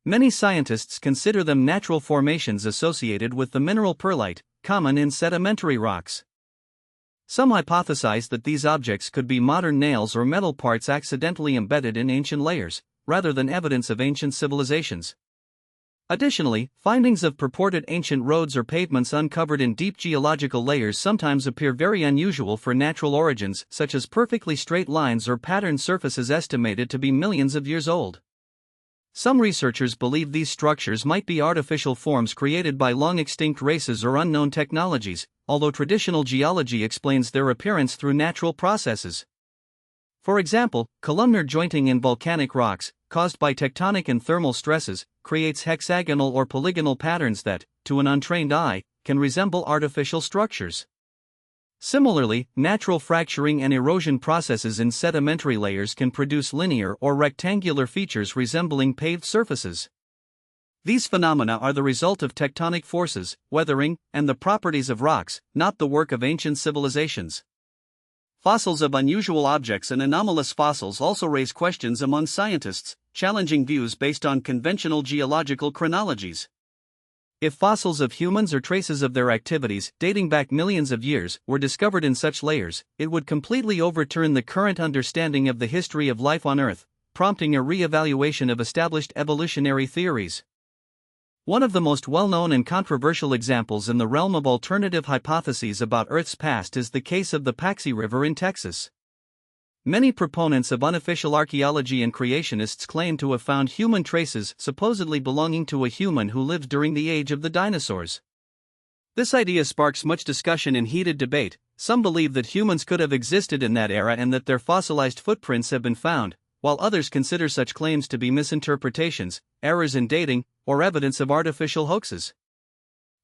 Many scientists consider them natural formations associated with the mineral perlite, common in sedimentary rocks. Some hypothesize that these objects could be modern nails or metal parts accidentally embedded in ancient layers, rather than evidence of ancient civilizations. Additionally, findings of purported ancient roads or pavements uncovered in deep geological layers sometimes appear very unusual for natural origins, such as perfectly straight lines or patterned surfaces estimated to be millions of years old. Some researchers believe these structures might be artificial forms created by long-extinct races or unknown technologies, although traditional geology explains their appearance through natural processes. For example, columnar jointing in volcanic rocks, caused by tectonic and thermal stresses, creates hexagonal or polygonal patterns that, to an untrained eye, can resemble artificial structures. Similarly, natural fracturing and erosion processes in sedimentary layers can produce linear or rectangular features resembling paved surfaces. These phenomena are the result of tectonic forces, weathering, and the properties of rocks, not the work of ancient civilizations. Fossils of unusual objects and anomalous fossils also raise questions among scientists, challenging views based on conventional geological chronologies. If fossils of humans or traces of their activities, dating back millions of years, were discovered in such layers, it would completely overturn the current understanding of the history of life on Earth, prompting a re-evaluation of established evolutionary theories. One of the most well-known and controversial examples in the realm of alternative hypotheses about Earth's past is the case of the Paxi River in Texas. Many proponents of unofficial archaeology and creationists claim to have found human traces supposedly belonging to a human who lived during the age of the dinosaurs. This idea sparks much discussion and heated debate. Some believe that humans could have existed in that era and that their fossilized footprints have been found, while others consider such claims to be misinterpretations, errors in dating, or evidence of artificial hoaxes.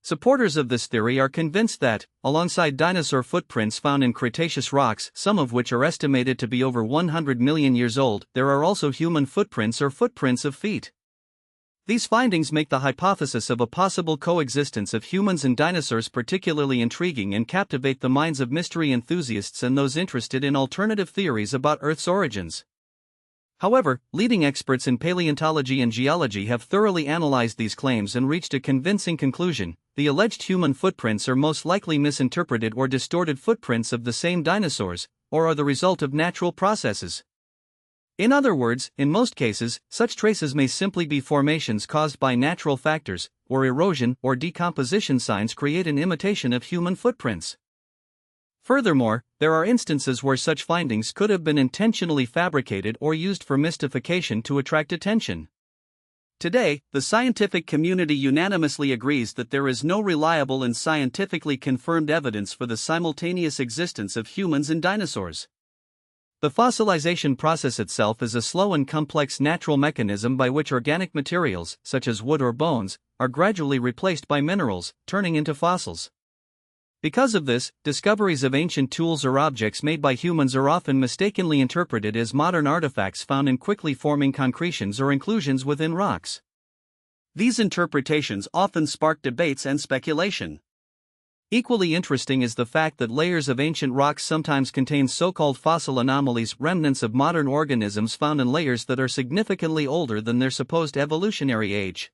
Supporters of this theory are convinced that, alongside dinosaur footprints found in Cretaceous rocks, some of which are estimated to be over 100 million years old, there are also human footprints or footprints of feet. These findings make the hypothesis of a possible coexistence of humans and dinosaurs particularly intriguing and captivate the minds of mystery enthusiasts and those interested in alternative theories about Earth's origins. However, leading experts in paleontology and geology have thoroughly analyzed these claims and reached a convincing conclusion: the alleged human footprints are most likely misinterpreted or distorted footprints of the same dinosaurs, or are the result of natural processes. In other words, in most cases, such traces may simply be formations caused by natural factors, where erosion or decomposition signs create an imitation of human footprints. Furthermore, there are instances where such findings could have been intentionally fabricated or used for mystification to attract attention. Today, the scientific community unanimously agrees that there is no reliable and scientifically confirmed evidence for the simultaneous existence of humans and dinosaurs. The fossilization process itself is a slow and complex natural mechanism by which organic materials, such as wood or bones, are gradually replaced by minerals, turning into fossils. Because of this, discoveries of ancient tools or objects made by humans are often mistakenly interpreted as modern artifacts found in quickly forming concretions or inclusions within rocks. These interpretations often spark debates and speculation. Equally interesting is the fact that layers of ancient rocks sometimes contain so-called fossil anomalies, remnants of modern organisms found in layers that are significantly older than their supposed evolutionary age.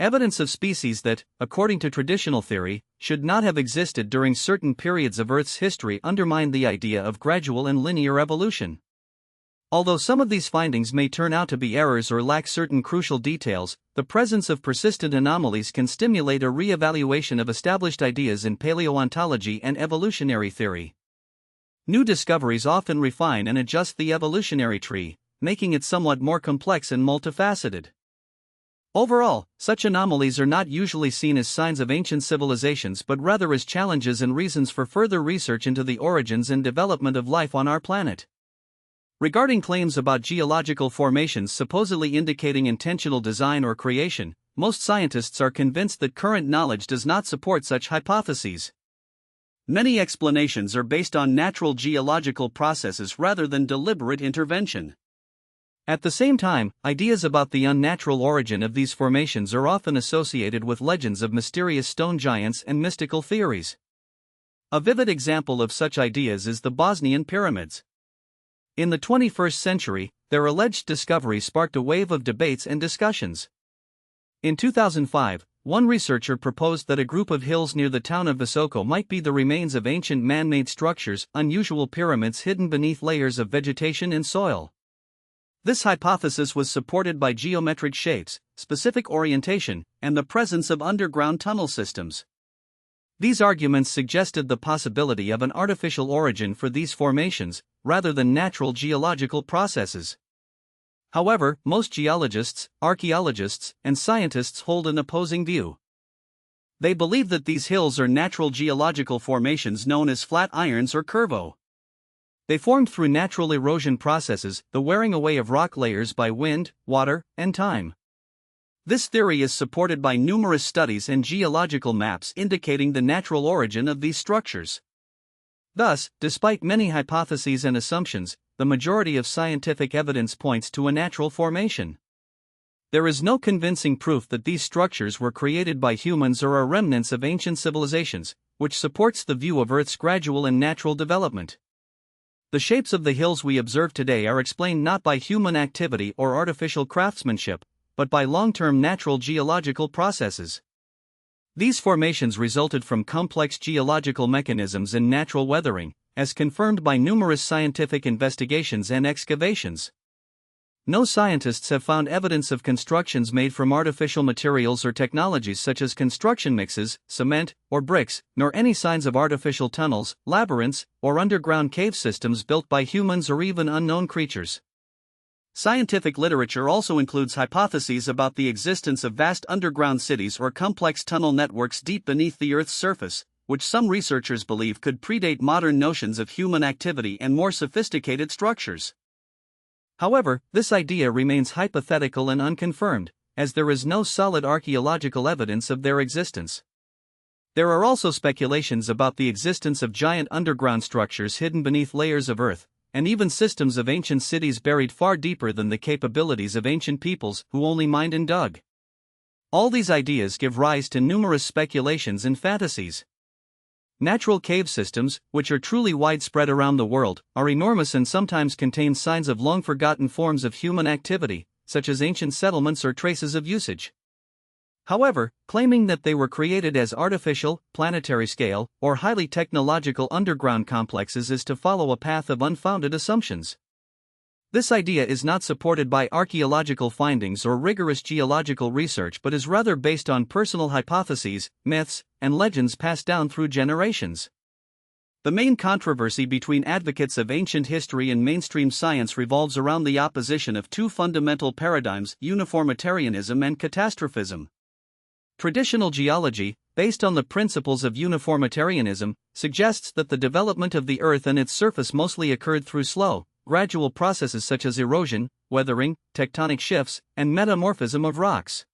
Evidence of species that, according to traditional theory, should not have existed during certain periods of Earth's history undermine the idea of gradual and linear evolution. Although some of these findings may turn out to be errors or lack certain crucial details, the presence of persistent anomalies can stimulate a re-evaluation of established ideas in paleontology and evolutionary theory. New discoveries often refine and adjust the evolutionary tree, making it somewhat more complex and multifaceted. Overall, such anomalies are not usually seen as signs of ancient civilizations but rather as challenges and reasons for further research into the origins and development of life on our planet. Regarding claims about geological formations supposedly indicating intentional design or creation, most scientists are convinced that current knowledge does not support such hypotheses. Many explanations are based on natural geological processes rather than deliberate intervention. At the same time, ideas about the unnatural origin of these formations are often associated with legends of mysterious stone giants and mystical theories. A vivid example of such ideas is the Bosnian pyramids. In the 21st century, their alleged discovery sparked a wave of debates and discussions. In 2005, one researcher proposed that a group of hills near the town of Visoko might be the remains of ancient man-made structures, unusual pyramids hidden beneath layers of vegetation and soil. This hypothesis was supported by geometric shapes, specific orientation, and the presence of underground tunnel systems. These arguments suggested the possibility of an artificial origin for these formations, rather than natural geological processes. However, most geologists, archaeologists, and scientists hold an opposing view. They believe that these hills are natural geological formations known as flat irons or curvo. They formed through natural erosion processes, the wearing away of rock layers by wind, water, and time. This theory is supported by numerous studies and geological maps indicating the natural origin of these structures. Thus, despite many hypotheses and assumptions, the majority of scientific evidence points to a natural formation. There is no convincing proof that these structures were created by humans or are remnants of ancient civilizations, which supports the view of Earth's gradual and natural development. The shapes of the hills we observe today are explained not by human activity or artificial craftsmanship, but by long-term natural geological processes. These formations resulted from complex geological mechanisms and natural weathering, as confirmed by numerous scientific investigations and excavations. No scientists have found evidence of constructions made from artificial materials or technologies such as construction mixes, cement, or bricks, nor any signs of artificial tunnels, labyrinths, or underground cave systems built by humans or even unknown creatures. Scientific literature also includes hypotheses about the existence of vast underground cities or complex tunnel networks deep beneath the Earth's surface, which some researchers believe could predate modern notions of human activity and more sophisticated structures. However, this idea remains hypothetical and unconfirmed, as there is no solid archaeological evidence of their existence. There are also speculations about the existence of giant underground structures hidden beneath layers of earth, and even systems of ancient cities buried far deeper than the capabilities of ancient peoples who only mined and dug. All these ideas give rise to numerous speculations and fantasies. Natural cave systems, which are truly widespread around the world, are enormous and sometimes contain signs of long-forgotten forms of human activity, such as ancient settlements or traces of usage. However, claiming that they were created as artificial, planetary-scale, or highly technological underground complexes is to follow a path of unfounded assumptions. This idea is not supported by archaeological findings or rigorous geological research but is rather based on personal hypotheses, myths, and legends passed down through generations. The main controversy between advocates of ancient history and mainstream science revolves around the opposition of two fundamental paradigms: uniformitarianism and catastrophism. Traditional geology, based on the principles of uniformitarianism, suggests that the development of the Earth and its surface mostly occurred through slow, gradual processes such as erosion, weathering, tectonic shifts, and metamorphism of rocks.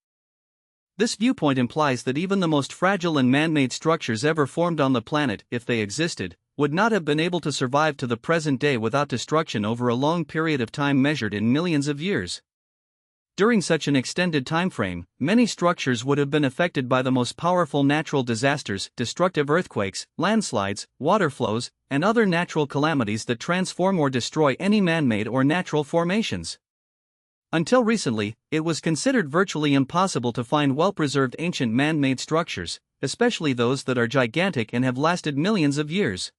This viewpoint implies that even the most fragile and man-made structures ever formed on the planet, if they existed, would not have been able to survive to the present day without destruction over a long period of time measured in millions of years. During such an extended time frame, many structures would have been affected by the most powerful natural disasters, destructive earthquakes, landslides, water flows, and other natural calamities that transform or destroy any man-made or natural formations. Until recently, it was considered virtually impossible to find well-preserved ancient man-made structures, especially those that are gigantic and have lasted millions of years.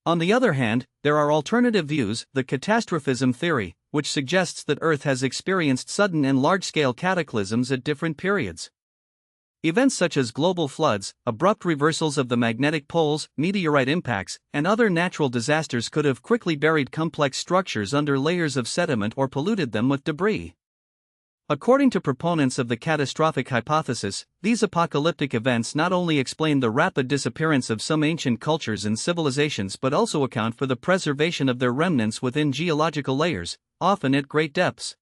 On the other hand, there are alternative views, the catastrophism theory, which suggests that Earth has experienced sudden and large-scale cataclysms at different periods. Events such as global floods, abrupt reversals of the magnetic poles, meteorite impacts, and other natural disasters could have quickly buried complex structures under layers of sediment or polluted them with debris. According to proponents of the catastrophic hypothesis, these apocalyptic events not only explain the rapid disappearance of some ancient cultures and civilizations but also account for the preservation of their remnants within geological layers, often at great depths.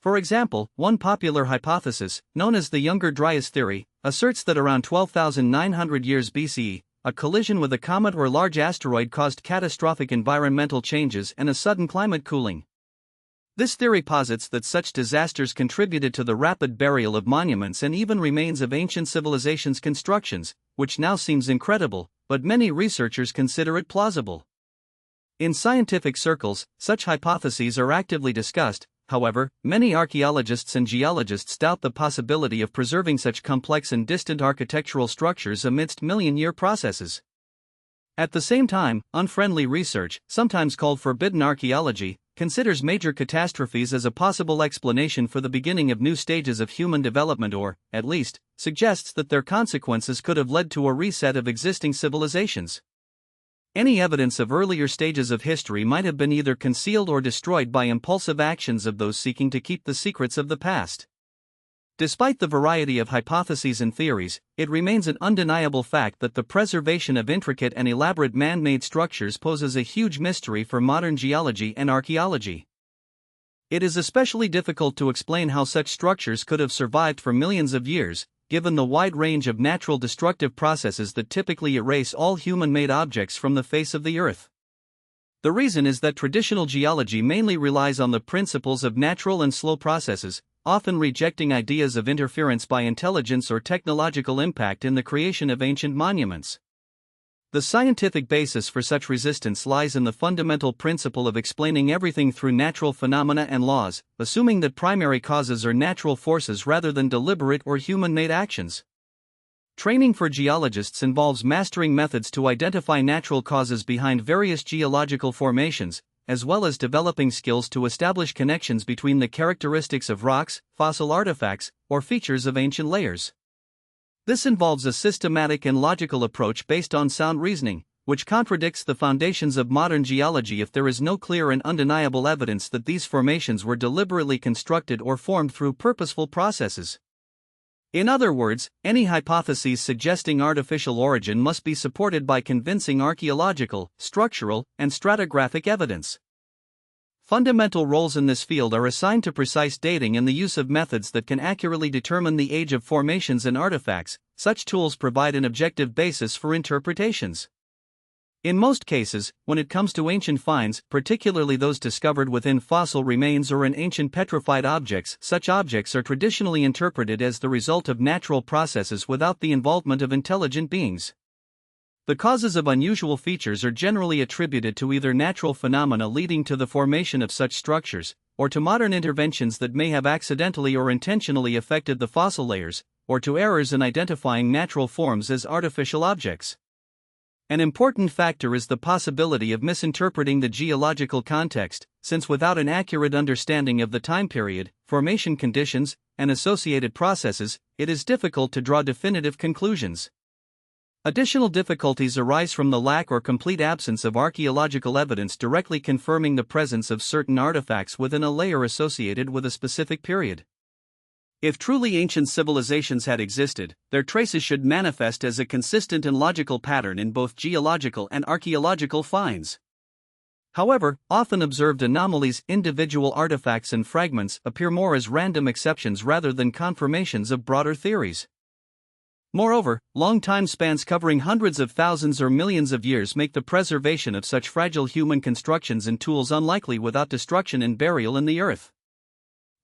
For example, one popular hypothesis, known as the Younger Dryas theory, asserts that around 12,900 years BCE, a collision with a comet or large asteroid caused catastrophic environmental changes and a sudden climate cooling. This theory posits that such disasters contributed to the rapid burial of monuments and even remains of ancient civilizations' constructions, which now seems incredible, but many researchers consider it plausible. In scientific circles, such hypotheses are actively discussed. However, many archaeologists and geologists doubt the possibility of preserving such complex and distant architectural structures amidst million-year processes. At the same time, unfriendly research, sometimes called forbidden archaeology, considers major catastrophes as a possible explanation for the beginning of new stages of human development or, at least, suggests that their consequences could have led to a reset of existing civilizations. Any evidence of earlier stages of history might have been either concealed or destroyed by impulsive actions of those seeking to keep the secrets of the past. Despite the variety of hypotheses and theories, it remains an undeniable fact that the preservation of intricate and elaborate man-made structures poses a huge mystery for modern geology and archaeology. It is especially difficult to explain how such structures could have survived for millions of years, given the wide range of natural destructive processes that typically erase all human-made objects from the face of the Earth. The reason is that traditional geology mainly relies on the principles of natural and slow processes, often rejecting ideas of interference by intelligence or technological impact in the creation of ancient monuments. The scientific basis for such resistance lies in the fundamental principle of explaining everything through natural phenomena and laws, assuming that primary causes are natural forces rather than deliberate or human-made actions. Training for geologists involves mastering methods to identify natural causes behind various geological formations, as well as developing skills to establish connections between the characteristics of rocks, fossil artifacts, or features of ancient layers. This involves a systematic and logical approach based on sound reasoning, which contradicts the foundations of modern geology if there is no clear and undeniable evidence that these formations were deliberately constructed or formed through purposeful processes. In other words, any hypotheses suggesting artificial origin must be supported by convincing archaeological, structural, and stratigraphic evidence. Fundamental roles in this field are assigned to precise dating and the use of methods that can accurately determine the age of formations and artifacts. Such tools provide an objective basis for interpretations. In most cases, when it comes to ancient finds, particularly those discovered within fossil remains or in ancient petrified objects, such objects are traditionally interpreted as the result of natural processes without the involvement of intelligent beings. The causes of unusual features are generally attributed to either natural phenomena leading to the formation of such structures, or to modern interventions that may have accidentally or intentionally affected the fossil layers, or to errors in identifying natural forms as artificial objects. An important factor is the possibility of misinterpreting the geological context, since without an accurate understanding of the time period, formation conditions, and associated processes, it is difficult to draw definitive conclusions. Additional difficulties arise from the lack or complete absence of archaeological evidence directly confirming the presence of certain artifacts within a layer associated with a specific period. If truly ancient civilizations had existed, their traces should manifest as a consistent and logical pattern in both geological and archaeological finds. However, often observed anomalies, individual artifacts and fragments appear more as random exceptions rather than confirmations of broader theories. Moreover, long time spans covering hundreds of thousands or millions of years make the preservation of such fragile human constructions and tools unlikely without destruction and burial in the earth.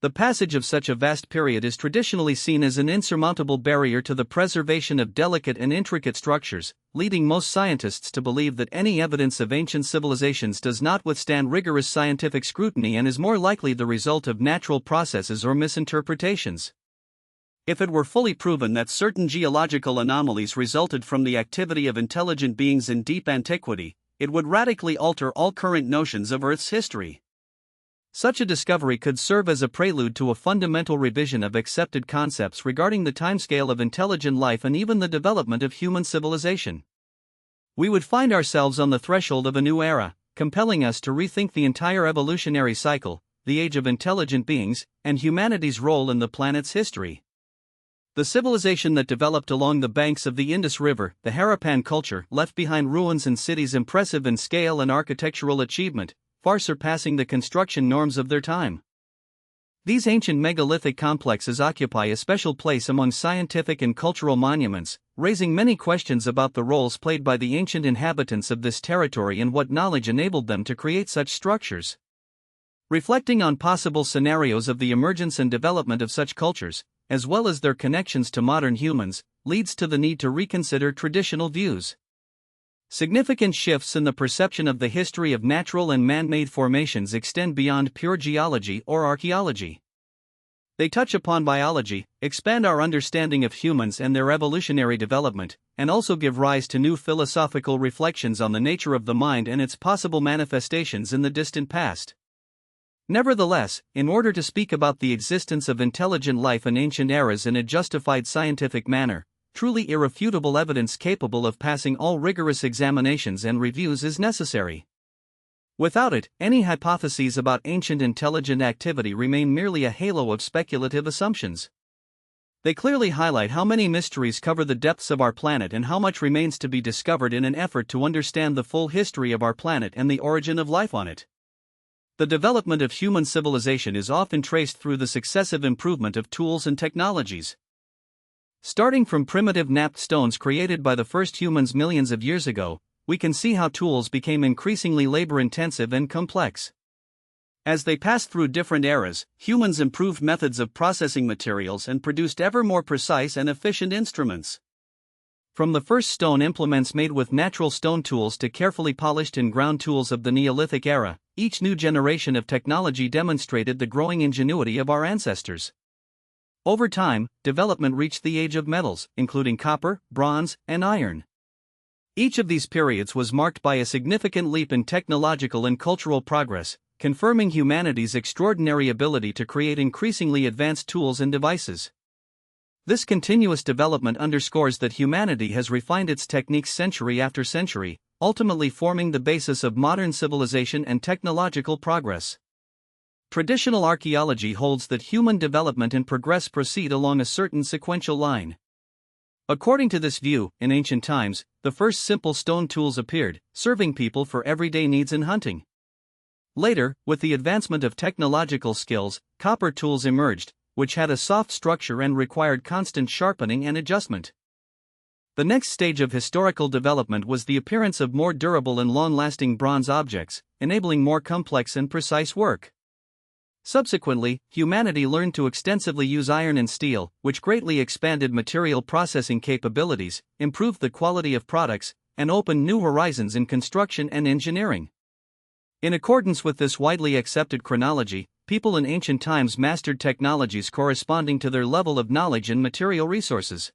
The passage of such a vast period is traditionally seen as an insurmountable barrier to the preservation of delicate and intricate structures, leading most scientists to believe that any evidence of ancient civilizations does not withstand rigorous scientific scrutiny and is more likely the result of natural processes or misinterpretations. If it were fully proven that certain geological anomalies resulted from the activity of intelligent beings in deep antiquity, it would radically alter all current notions of Earth's history. Such a discovery could serve as a prelude to a fundamental revision of accepted concepts regarding the timescale of intelligent life and even the development of human civilization. We would find ourselves on the threshold of a new era, compelling us to rethink the entire evolutionary cycle, the age of intelligent beings, and humanity's role in the planet's history. The civilization that developed along the banks of the Indus River, the Harappan culture, left behind ruins and cities impressive in scale and architectural achievement, far surpassing the construction norms of their time. These ancient megalithic complexes occupy a special place among scientific and cultural monuments, raising many questions about the roles played by the ancient inhabitants of this territory and what knowledge enabled them to create such structures. Reflecting on possible scenarios of the emergence and development of such cultures, as well as their connections to modern humans, leads to the need to reconsider traditional views. Significant shifts in the perception of the history of natural and man-made formations extend beyond pure geology or archaeology. They touch upon biology, expand our understanding of humans and their evolutionary development, and also give rise to new philosophical reflections on the nature of the mind and its possible manifestations in the distant past. Nevertheless, in order to speak about the existence of intelligent life in ancient eras in a justified scientific manner, truly irrefutable evidence capable of passing all rigorous examinations and reviews is necessary. Without it, any hypotheses about ancient intelligent activity remain merely a halo of speculative assumptions. They clearly highlight how many mysteries cover the depths of our planet and how much remains to be discovered in an effort to understand the full history of our planet and the origin of life on it. The development of human civilization is often traced through the successive improvement of tools and technologies. Starting from primitive napped stones created by the first humans millions of years ago, we can see how tools became increasingly labor-intensive and complex. As they passed through different eras, humans improved methods of processing materials and produced ever more precise and efficient instruments. From the first stone implements made with natural stone tools to carefully polished and ground tools of the Neolithic era, each new generation of technology demonstrated the growing ingenuity of our ancestors. Over time, development reached the age of metals, including copper, bronze, and iron. Each of these periods was marked by a significant leap in technological and cultural progress, confirming humanity's extraordinary ability to create increasingly advanced tools and devices. This continuous development underscores that humanity has refined its techniques century after century, ultimately forming the basis of modern civilization and technological progress. Traditional archaeology holds that human development and progress proceed along a certain sequential line. According to this view, in ancient times, the first simple stone tools appeared, serving people for everyday needs in hunting. Later, with the advancement of technological skills, copper tools emerged, which had a soft structure and required constant sharpening and adjustment. The next stage of historical development was the appearance of more durable and long-lasting bronze objects, enabling more complex and precise work. Subsequently, humanity learned to extensively use iron and steel, which greatly expanded material processing capabilities, improved the quality of products, and opened new horizons in construction and engineering. In accordance with this widely accepted chronology, people in ancient times mastered technologies corresponding to their level of knowledge and material resources.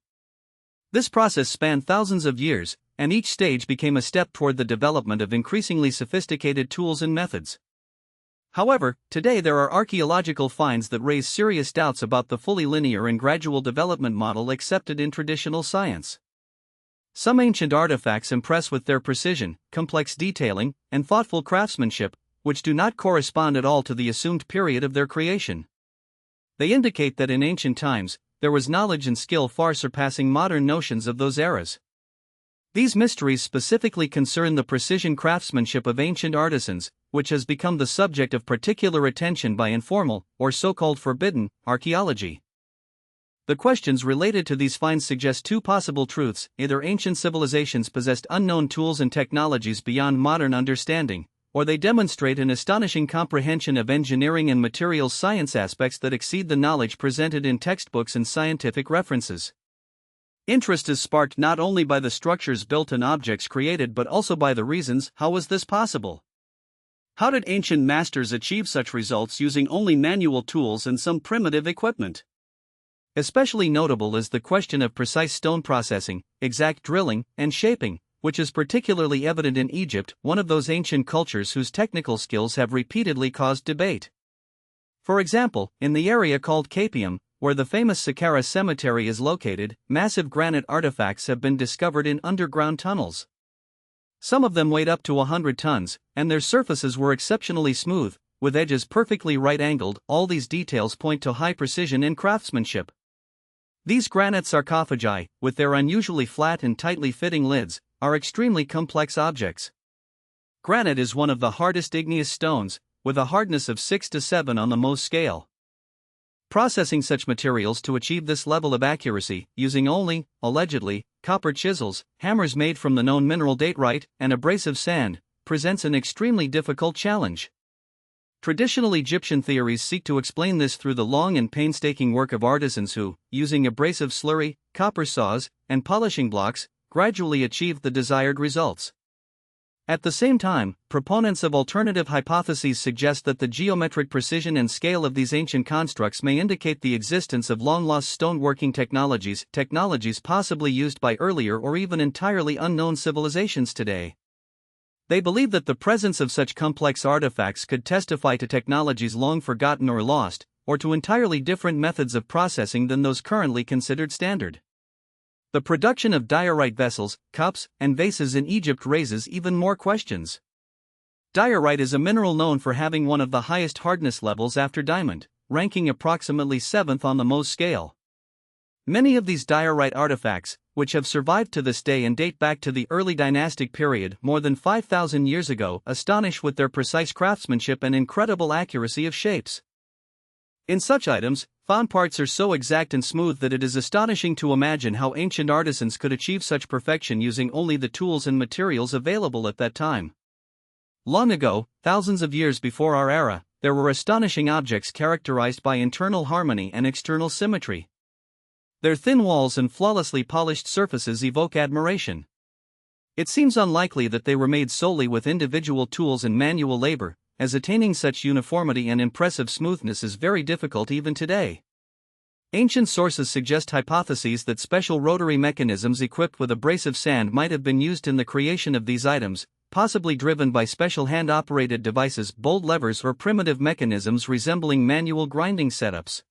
This process spanned thousands of years, and each stage became a step toward the development of increasingly sophisticated tools and methods. However, today there are archaeological finds that raise serious doubts about the fully linear and gradual development model accepted in traditional science. Some ancient artifacts impress with their precision, complex detailing, and thoughtful craftsmanship, which do not correspond at all to the assumed period of their creation. They indicate that in ancient times, there was knowledge and skill far surpassing modern notions of those eras. These mysteries specifically concern the precision craftsmanship of ancient artisans, which has become the subject of particular attention by informal, or so-called forbidden, archaeology. The questions related to these finds suggest two possible truths: either ancient civilizations possessed unknown tools and technologies beyond modern understanding, or they demonstrate an astonishing comprehension of engineering and materials science aspects that exceed the knowledge presented in textbooks and scientific references. Interest is sparked not only by the structures built and objects created but also by the reasons. How was this possible? How did ancient masters achieve such results using only manual tools and some primitive equipment? Especially notable is the question of precise stone processing, exact drilling, and shaping, which is particularly evident in Egypt, one of those ancient cultures whose technical skills have repeatedly caused debate. For example, in the area called Capium, where the famous Saqqara cemetery is located, massive granite artifacts have been discovered in underground tunnels. Some of them weighed up to 100 tons, and their surfaces were exceptionally smooth, with edges perfectly right-angled. All these details point to high precision and craftsmanship. These granite sarcophagi, with their unusually flat and tightly fitting lids, are extremely complex objects. Granite is one of the hardest igneous stones, with a hardness of 6 to 7 on the Mohs scale. Processing such materials to achieve this level of accuracy, using only, allegedly, copper chisels, hammers made from the known mineral daterite, and abrasive sand, presents an extremely difficult challenge. Traditional Egyptian theories seek to explain this through the long and painstaking work of artisans who, using abrasive slurry, copper saws, and polishing blocks, gradually achieved the desired results. At the same time, proponents of alternative hypotheses suggest that the geometric precision and scale of these ancient constructs may indicate the existence of long-lost stoneworking technologies possibly used by earlier or even entirely unknown civilizations today. They believe that the presence of such complex artifacts could testify to technologies long forgotten or lost, or to entirely different methods of processing than those currently considered standard. The production of diorite vessels, cups, and vases in Egypt raises even more questions. Diorite is a mineral known for having one of the highest hardness levels after diamond, ranking approximately 7th on the Mohs scale. Many of these diorite artifacts, which have survived to this day and date back to the early dynastic period more than 5,000 years ago, astonish with their precise craftsmanship and incredible accuracy of shapes. In such items, found parts are so exact and smooth that it is astonishing to imagine how ancient artisans could achieve such perfection using only the tools and materials available at that time. Long ago, thousands of years before our era, there were astonishing objects characterized by internal harmony and external symmetry. Their thin walls and flawlessly polished surfaces evoke admiration. It seems unlikely that they were made solely with individual tools and manual labor, as attaining such uniformity and impressive smoothness is very difficult even today. Ancient sources suggest hypotheses that special rotary mechanisms equipped with abrasive sand might have been used in the creation of these items, possibly driven by special hand-operated devices, bold levers, or primitive mechanisms resembling manual grinding setups.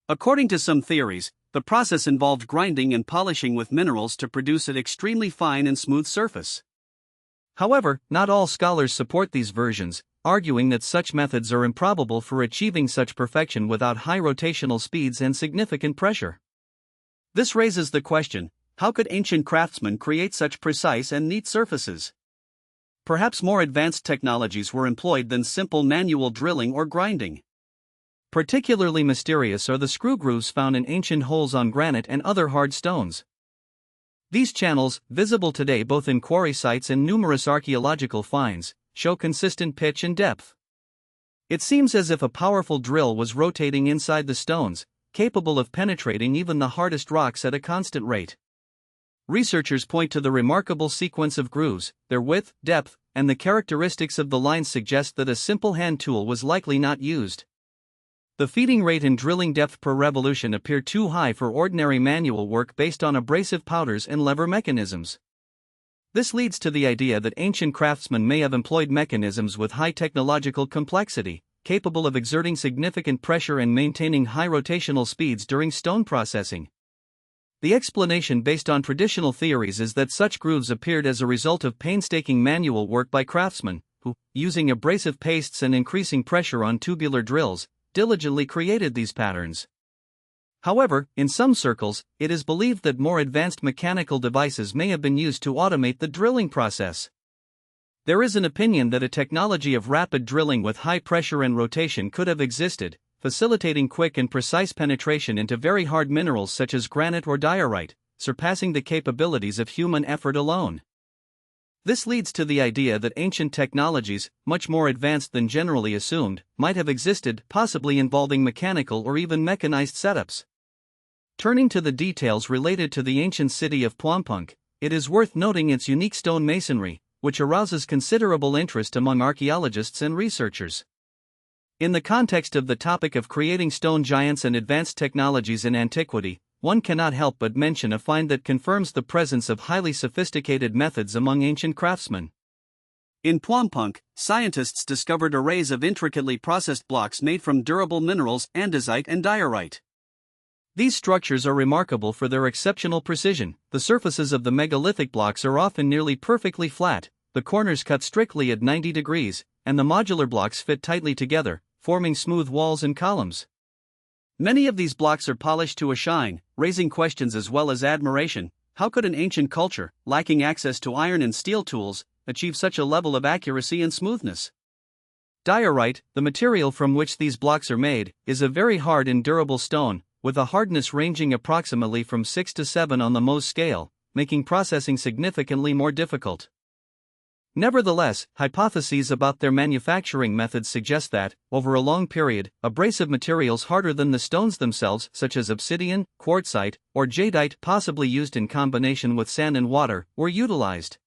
According to some theories, the process involved grinding and polishing with minerals to produce an extremely fine and smooth surface. However, not all scholars support these versions, arguing that such methods are improbable for achieving such perfection without high rotational speeds and significant pressure. This raises the question, how could ancient craftsmen create such precise and neat surfaces? Perhaps more advanced technologies were employed than simple manual drilling or grinding. Particularly mysterious are the screw grooves found in ancient holes on granite and other hard stones. These channels, visible today both in quarry sites and numerous archaeological finds, show consistent pitch and depth. It seems as if a powerful drill was rotating inside the stones, capable of penetrating even the hardest rocks at a constant rate. Researchers point to the remarkable sequence of grooves, their width, depth, and the characteristics of the lines suggest that a simple hand tool was likely not used. The feeding rate and drilling depth per revolution appear too high for ordinary manual work based on abrasive powders and lever mechanisms. This leads to the idea that ancient craftsmen may have employed mechanisms with high technological complexity, capable of exerting significant pressure and maintaining high rotational speeds during stone processing. The explanation based on traditional theories is that such grooves appeared as a result of painstaking manual work by craftsmen, who, using abrasive pastes and increasing pressure on tubular drills, diligently created these patterns. However, in some circles, it is believed that more advanced mechanical devices may have been used to automate the drilling process. There is an opinion that a technology of rapid drilling with high pressure and rotation could have existed, facilitating quick and precise penetration into very hard minerals such as granite or diorite, surpassing the capabilities of human effort alone. This leads to the idea that ancient technologies, much more advanced than generally assumed, might have existed, possibly involving mechanical or even mechanized setups. Turning to the details related to the ancient city of Pwampunk, it is worth noting its unique stone masonry, which arouses considerable interest among archaeologists and researchers. In the context of the topic of creating stone giants and advanced technologies in antiquity, one cannot help but mention a find that confirms the presence of highly sophisticated methods among ancient craftsmen. In Pwampunk, scientists discovered arrays of intricately processed blocks made from durable minerals andesite and diorite. These structures are remarkable for their exceptional precision. The surfaces of the megalithic blocks are often nearly perfectly flat, the corners cut strictly at 90 degrees, and the modular blocks fit tightly together, forming smooth walls and columns. Many of these blocks are polished to a shine, raising questions as well as admiration. How could an ancient culture, lacking access to iron and steel tools, achieve such a level of accuracy and smoothness? Diorite, the material from which these blocks are made, is a very hard and durable stone, with a hardness ranging approximately from 6 to 7 on the Mohs scale, making processing significantly more difficult. Nevertheless, hypotheses about their manufacturing methods suggest that, over a long period, abrasive materials harder than the stones themselves, such as obsidian, quartzite, or jadeite, possibly used in combination with sand and water, were utilized.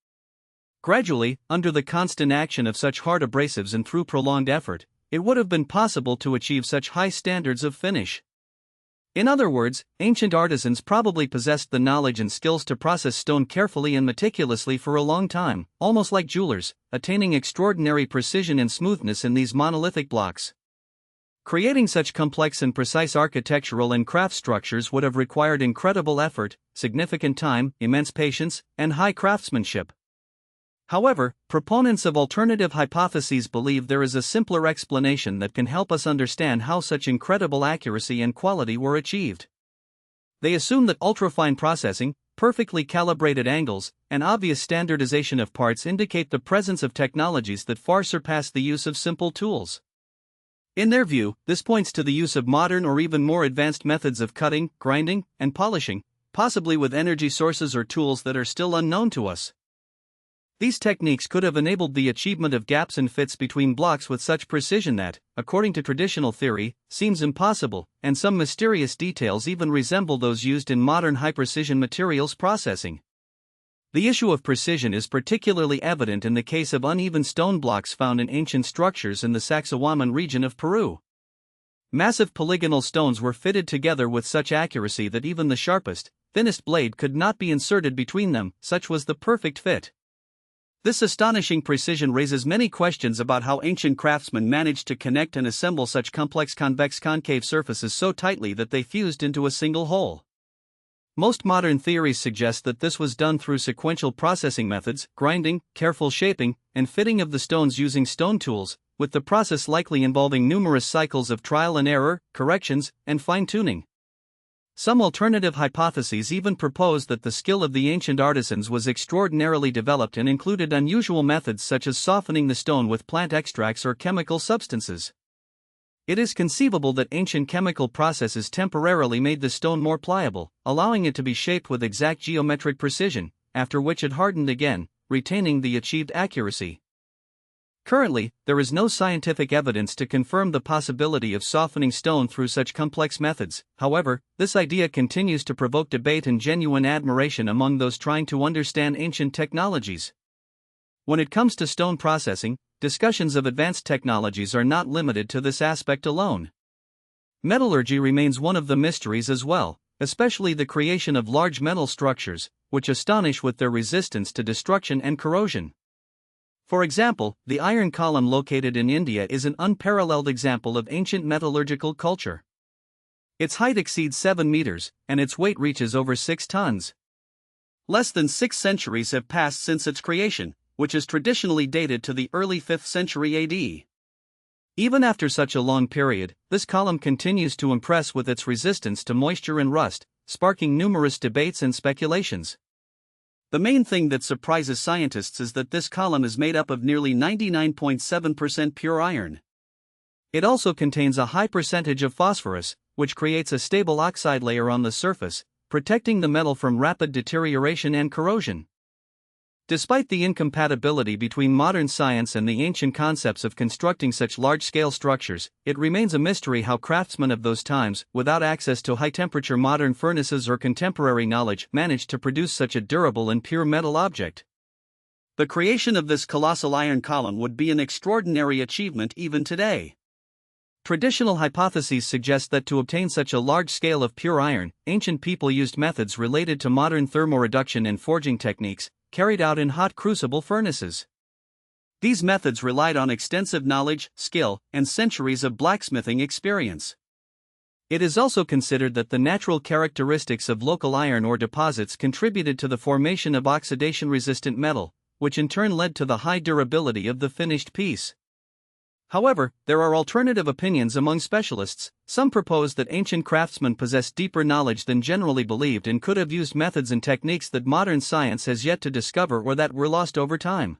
Gradually, under the constant action of such hard abrasives and through prolonged effort, it would have been possible to achieve such high standards of finish. In other words, ancient artisans probably possessed the knowledge and skills to process stone carefully and meticulously for a long time, almost like jewelers, attaining extraordinary precision and smoothness in these monolithic blocks. Creating such complex and precise architectural and craft structures would have required incredible effort, significant time, immense patience, and high craftsmanship. However, proponents of alternative hypotheses believe there is a simpler explanation that can help us understand how such incredible accuracy and quality were achieved. They assume that ultrafine processing, perfectly calibrated angles, and obvious standardization of parts indicate the presence of technologies that far surpass the use of simple tools. In their view, this points to the use of modern or even more advanced methods of cutting, grinding, and polishing, possibly with energy sources or tools that are still unknown to us. These techniques could have enabled the achievement of gaps and fits between blocks with such precision that, according to traditional theory, seems impossible, and some mysterious details even resemble those used in modern high-precision materials processing. The issue of precision is particularly evident in the case of uneven stone blocks found in ancient structures in the Sacsayhuaman region of Peru. Massive polygonal stones were fitted together with such accuracy that even the sharpest, thinnest blade could not be inserted between them, such was the perfect fit. This astonishing precision raises many questions about how ancient craftsmen managed to connect and assemble such complex convex-concave surfaces so tightly that they fused into a single whole. Most modern theories suggest that this was done through sequential processing methods, grinding, careful shaping, and fitting of the stones using stone tools, with the process likely involving numerous cycles of trial and error, corrections, and fine-tuning. Some alternative hypotheses even propose that the skill of the ancient artisans was extraordinarily developed and included unusual methods such as softening the stone with plant extracts or chemical substances. It is conceivable that ancient chemical processes temporarily made the stone more pliable, allowing it to be shaped with exact geometric precision, after which it hardened again, retaining the achieved accuracy. Currently, there is no scientific evidence to confirm the possibility of softening stone through such complex methods. However, this idea continues to provoke debate and genuine admiration among those trying to understand ancient technologies. When it comes to stone processing, discussions of advanced technologies are not limited to this aspect alone. Metallurgy remains one of the mysteries as well, especially the creation of large metal structures, which astonish with their resistance to destruction and corrosion. For example, the iron column located in India is an unparalleled example of ancient metallurgical culture. Its height exceeds 7 meters, and its weight reaches over 6 tons. Less than 6 centuries have passed since its creation, which is traditionally dated to the early 5th century AD. Even after such a long period, this column continues to impress with its resistance to moisture and rust, sparking numerous debates and speculations. The main thing that surprises scientists is that this column is made up of nearly 99.7% pure iron. It also contains a high percentage of phosphorus, which creates a stable oxide layer on the surface, protecting the metal from rapid deterioration and corrosion. Despite the incompatibility between modern science and the ancient concepts of constructing such large-scale structures, it remains a mystery how craftsmen of those times, without access to high-temperature modern furnaces or contemporary knowledge, managed to produce such a durable and pure metal object. The creation of this colossal iron column would be an extraordinary achievement even today. Traditional hypotheses suggest that to obtain such a large scale of pure iron, ancient people used methods related to modern thermoreduction and forging techniques, carried out in hot crucible furnaces. These methods relied on extensive knowledge, skill, and centuries of blacksmithing experience. It is also considered that the natural characteristics of local iron ore deposits contributed to the formation of oxidation-resistant metal, which in turn led to the high durability of the finished piece. However, there are alternative opinions among specialists. Some propose that ancient craftsmen possessed deeper knowledge than generally believed and could have used methods and techniques that modern science has yet to discover or that were lost over time.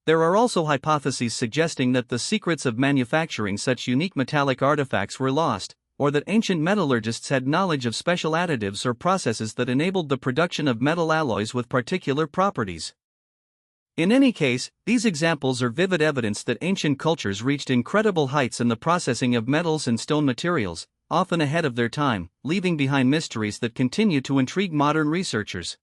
There are also hypotheses suggesting that the secrets of manufacturing such unique metallic artifacts were lost, or that ancient metallurgists had knowledge of special additives or processes that enabled the production of metal alloys with particular properties. In any case, these examples are vivid evidence that ancient cultures reached incredible heights in the processing of metals and stone materials, often ahead of their time, leaving behind mysteries that continue to intrigue modern researchers.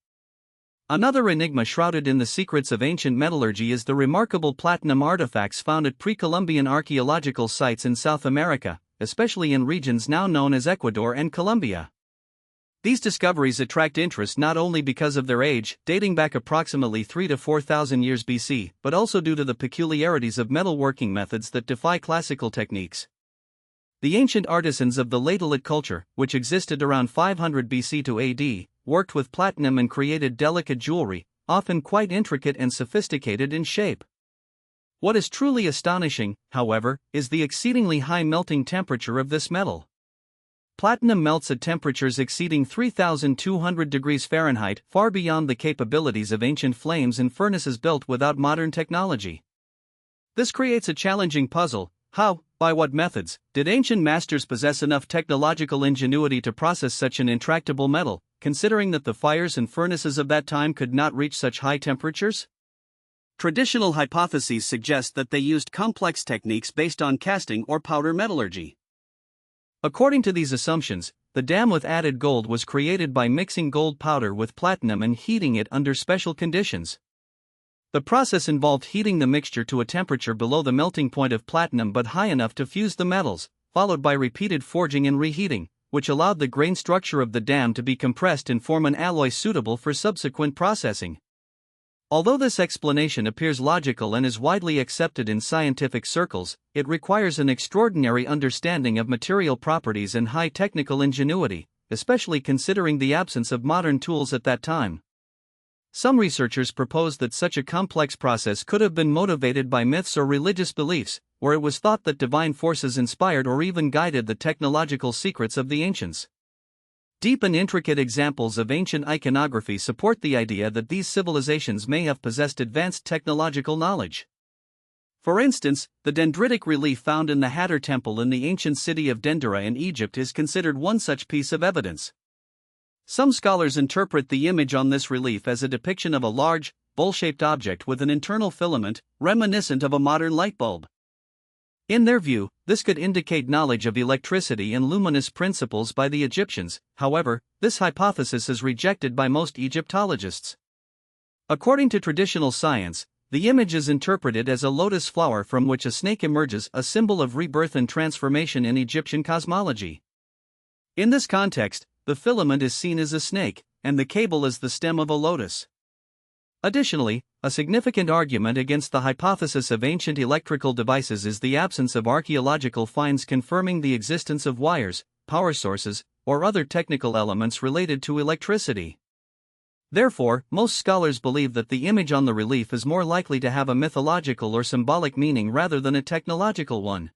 Another enigma shrouded in the secrets of ancient metallurgy is the remarkable platinum artifacts found at pre-Columbian archaeological sites in South America, especially in regions now known as Ecuador and Colombia. These discoveries attract interest not only because of their age, dating back approximately 3,000 to 4,000 years BC, but also due to the peculiarities of metalworking methods that defy classical techniques. The ancient artisans of the Latalite culture, which existed around 500 BC to AD, worked with platinum and created delicate jewelry, often quite intricate and sophisticated in shape. What is truly astonishing, however, is the exceedingly high melting temperature of this metal. Platinum melts at temperatures exceeding 3,200 degrees Fahrenheit, far beyond the capabilities of ancient flames in furnaces built without modern technology. This creates a challenging puzzle. How, by what methods, did ancient masters possess enough technological ingenuity to process such an intractable metal, considering that the fires and furnaces of that time could not reach such high temperatures? Traditional hypotheses suggest that they used complex techniques based on casting or powder metallurgy. According to these assumptions, the dam with added gold was created by mixing gold powder with platinum and heating it under special conditions. The process involved heating the mixture to a temperature below the melting point of platinum but high enough to fuse the metals, followed by repeated forging and reheating, which allowed the grain structure of the dam to be compressed and form an alloy suitable for subsequent processing. Although this explanation appears logical and is widely accepted in scientific circles, it requires an extraordinary understanding of material properties and high technical ingenuity, especially considering the absence of modern tools at that time. Some researchers propose that such a complex process could have been motivated by myths or religious beliefs, where it was thought that divine forces inspired or even guided the technological secrets of the ancients. Deep and intricate examples of ancient iconography support the idea that these civilizations may have possessed advanced technological knowledge. For instance, the dendritic relief found in the Hathor Temple in the ancient city of Dendera in Egypt is considered one such piece of evidence. Some scholars interpret the image on this relief as a depiction of a large, bowl-shaped object with an internal filament, reminiscent of a modern light bulb. In their view, this could indicate knowledge of electricity and luminous principles by the Egyptians. However, this hypothesis is rejected by most Egyptologists. According to traditional science, the image is interpreted as a lotus flower from which a snake emerges, a symbol of rebirth and transformation in Egyptian cosmology. In this context, the filament is seen as a snake, and the cable as the stem of a lotus. Additionally, a significant argument against the hypothesis of ancient electrical devices is the absence of archaeological finds confirming the existence of wires, power sources, or other technical elements related to electricity. Therefore, most scholars believe that the image on the relief is more likely to have a mythological or symbolic meaning rather than a technological one.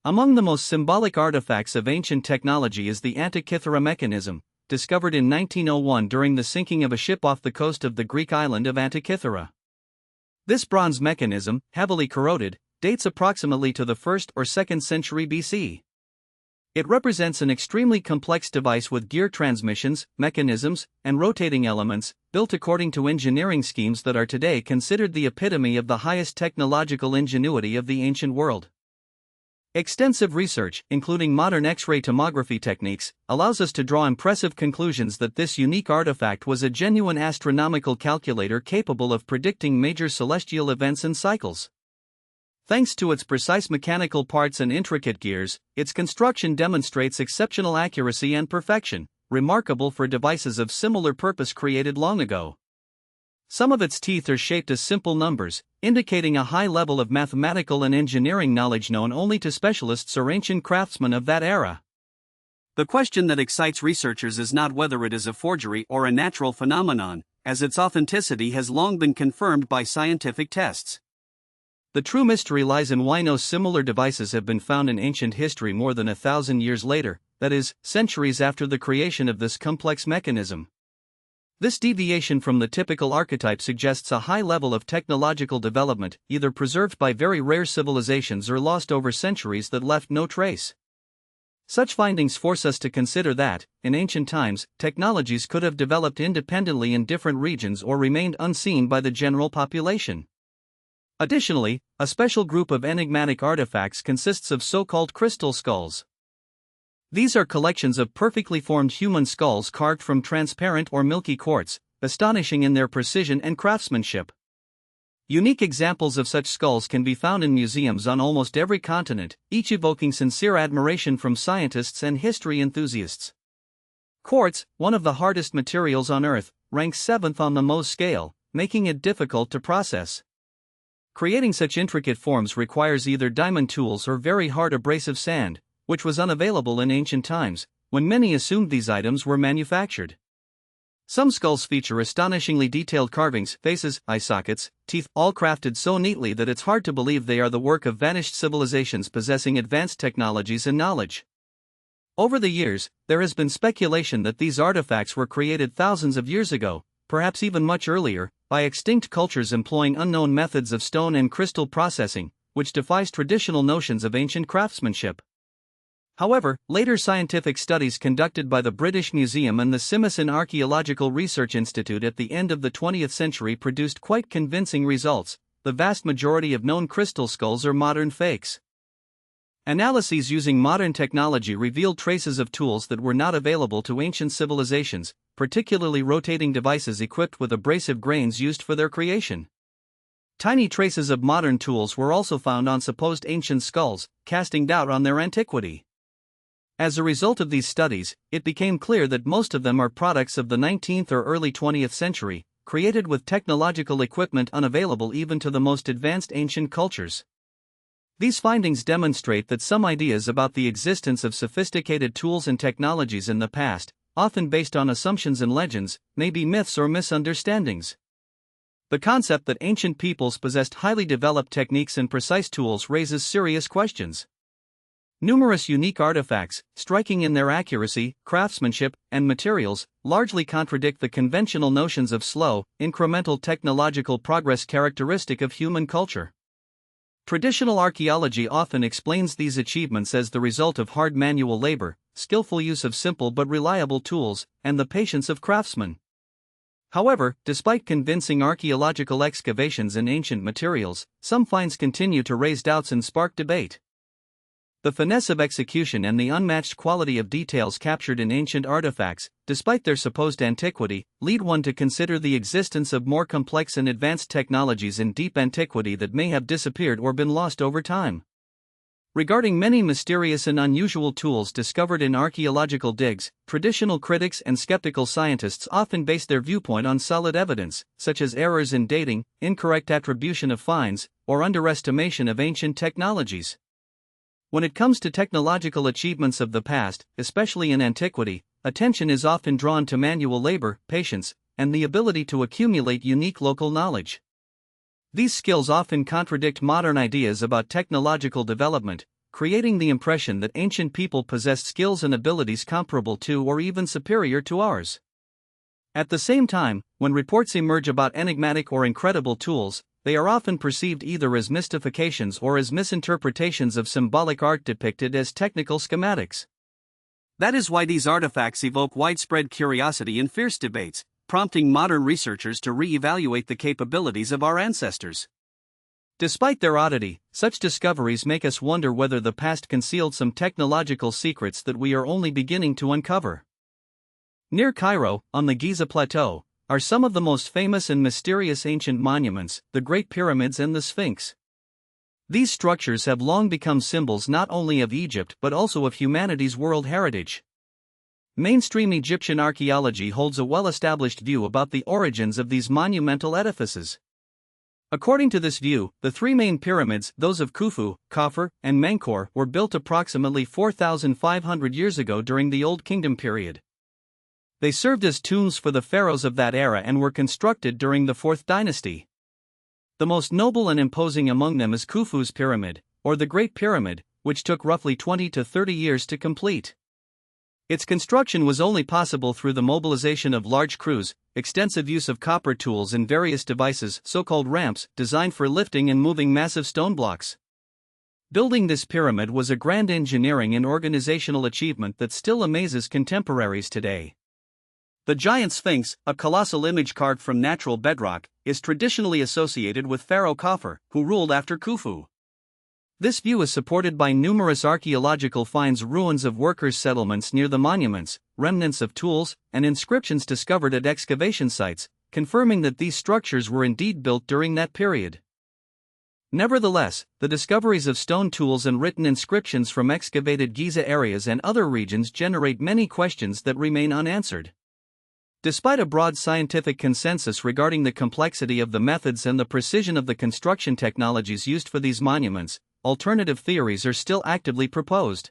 Among the most symbolic artifacts of ancient technology is the Antikythera mechanism, discovered in 1901 during the sinking of a ship off the coast of the Greek island of Antikythera. This bronze mechanism, heavily corroded, dates approximately to the 1st or 2nd century BC. It represents an extremely complex device with gear transmissions, mechanisms, and rotating elements, built according to engineering schemes that are today considered the epitome of the highest technological ingenuity of the ancient world. Extensive research, including modern X-ray tomography techniques, allows us to draw impressive conclusions that this unique artifact was a genuine astronomical calculator capable of predicting major celestial events and cycles. Thanks to its precise mechanical parts and intricate gears, its construction demonstrates exceptional accuracy and perfection, remarkable for devices of similar purpose created long ago. Some of its teeth are shaped as simple numbers, indicating a high level of mathematical and engineering knowledge known only to specialists or ancient craftsmen of that era. The question that excites researchers is not whether it is a forgery or a natural phenomenon, as its authenticity has long been confirmed by scientific tests. The true mystery lies in why no similar devices have been found in ancient history more than 1,000 years later, that is, centuries after the creation of this complex mechanism. This deviation from the typical archetype suggests a high level of technological development, either preserved by very rare civilizations or lost over centuries that left no trace. Such findings force us to consider that, in ancient times, technologies could have developed independently in different regions or remained unseen by the general population. Additionally, a special group of enigmatic artifacts consists of so-called crystal skulls. These are collections of perfectly formed human skulls carved from transparent or milky quartz, astonishing in their precision and craftsmanship. Unique examples of such skulls can be found in museums on almost every continent, each evoking sincere admiration from scientists and history enthusiasts. Quartz, one of the hardest materials on Earth, ranks 7th on the Mohs scale, making it difficult to process. Creating such intricate forms requires either diamond tools or very hard abrasive sand, which was unavailable in ancient times, when many assumed these items were manufactured. Some skulls feature astonishingly detailed carvings, faces, eye sockets, teeth, all crafted so neatly that it's hard to believe they are the work of vanished civilizations possessing advanced technologies and knowledge. Over the years, there has been speculation that these artifacts were created thousands of years ago, perhaps even much earlier, by extinct cultures employing unknown methods of stone and crystal processing, which defies traditional notions of ancient craftsmanship. However, later scientific studies conducted by the British Museum and the Simison Archaeological Research Institute at the end of the 20th century produced quite convincing results. The vast majority of known crystal skulls are modern fakes. Analyses using modern technology revealed traces of tools that were not available to ancient civilizations, particularly rotating devices equipped with abrasive grains used for their creation. Tiny traces of modern tools were also found on supposed ancient skulls, casting doubt on their antiquity. As a result of these studies, it became clear that most of them are products of the 19th or early 20th century, created with technological equipment unavailable even to the most advanced ancient cultures. These findings demonstrate that some ideas about the existence of sophisticated tools and technologies in the past, often based on assumptions and legends, may be myths or misunderstandings. The concept that ancient peoples possessed highly developed techniques and precise tools raises serious questions. Numerous unique artifacts, striking in their accuracy, craftsmanship, and materials, largely contradict the conventional notions of slow, incremental technological progress characteristic of human culture. Traditional archaeology often explains these achievements as the result of hard manual labor, skillful use of simple but reliable tools, and the patience of craftsmen. However, despite convincing archaeological excavations in ancient materials, some finds continue to raise doubts and spark debate. The finesse of execution and the unmatched quality of details captured in ancient artifacts, despite their supposed antiquity, lead one to consider the existence of more complex and advanced technologies in deep antiquity that may have disappeared or been lost over time. Regarding many mysterious and unusual tools discovered in archaeological digs, traditional critics and skeptical scientists often base their viewpoint on solid evidence, such as errors in dating, incorrect attribution of finds, or underestimation of ancient technologies. When it comes to technological achievements of the past, especially in antiquity, attention is often drawn to manual labor, patience, and the ability to accumulate unique local knowledge. These skills often contradict modern ideas about technological development, creating the impression that ancient people possessed skills and abilities comparable to or even superior to ours. At the same time, when reports emerge about enigmatic or incredible tools, they are often perceived either as mystifications or as misinterpretations of symbolic art depicted as technical schematics. That is why these artifacts evoke widespread curiosity and fierce debates, prompting modern researchers to re-evaluate the capabilities of our ancestors. Despite their oddity, such discoveries make us wonder whether the past concealed some technological secrets that we are only beginning to uncover. Near Cairo, on the Giza Plateau, are some of the most famous and mysterious ancient monuments, the Great Pyramids and the Sphinx. These structures have long become symbols not only of Egypt but also of humanity's world heritage. Mainstream Egyptian archaeology holds a well-established view about the origins of these monumental edifices. According to this view, the three main pyramids, those of Khufu, Khafre, and Menkaure, were built approximately 4,500 years ago during the Old Kingdom period. They served as tombs for the pharaohs of that era and were constructed during the 4th dynasty. The most noble and imposing among them is Khufu's pyramid, or the Great Pyramid, which took roughly 20 to 30 years to complete. Its construction was only possible through the mobilization of large crews, extensive use of copper tools and various devices, so-called ramps, designed for lifting and moving massive stone blocks. Building this pyramid was a grand engineering and organizational achievement that still amazes contemporaries today. The giant Sphinx, a colossal image carved from natural bedrock, is traditionally associated with Pharaoh Khafre, who ruled after Khufu. This view is supported by numerous archaeological finds, ruins of workers' settlements near the monuments, remnants of tools, and inscriptions discovered at excavation sites, confirming that these structures were indeed built during that period. Nevertheless, the discoveries of stone tools and written inscriptions from excavated Giza areas and other regions generate many questions that remain unanswered. Despite a broad scientific consensus regarding the complexity of the methods and the precision of the construction technologies used for these monuments, alternative theories are still actively proposed.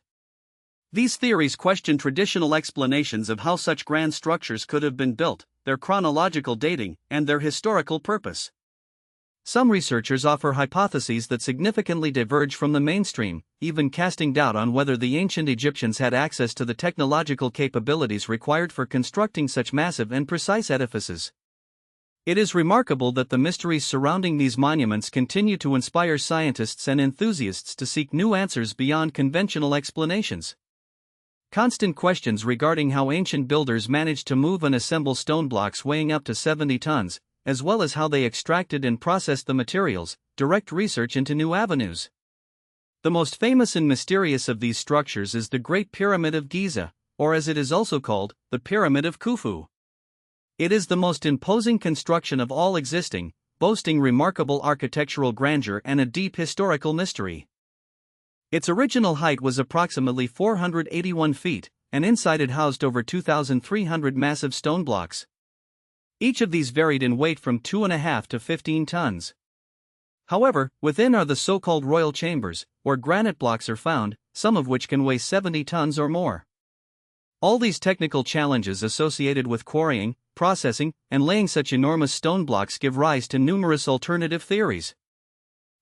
These theories question traditional explanations of how such grand structures could have been built, their chronological dating, and their historical purpose. Some researchers offer hypotheses that significantly diverge from the mainstream, even casting doubt on whether the ancient Egyptians had access to the technological capabilities required for constructing such massive and precise edifices. It is remarkable that the mysteries surrounding these monuments continue to inspire scientists and enthusiasts to seek new answers beyond conventional explanations. Constant questions regarding how ancient builders managed to move and assemble stone blocks weighing up to 70 tons, as well as how they extracted and processed the materials, direct research into new avenues. The most famous and mysterious of these structures is the Great Pyramid of Giza, or as it is also called, the Pyramid of Khufu. It is the most imposing construction of all existing, boasting remarkable architectural grandeur and a deep historical mystery. Its original height was approximately 481 feet, and inside it housed over 2,300 massive stone blocks. Each of these varied in weight from 2.5 to 15 tons. However, within are the so-called royal chambers, where granite blocks are found, some of which can weigh 70 tons or more. All these technical challenges associated with quarrying, processing, and laying such enormous stone blocks give rise to numerous alternative theories.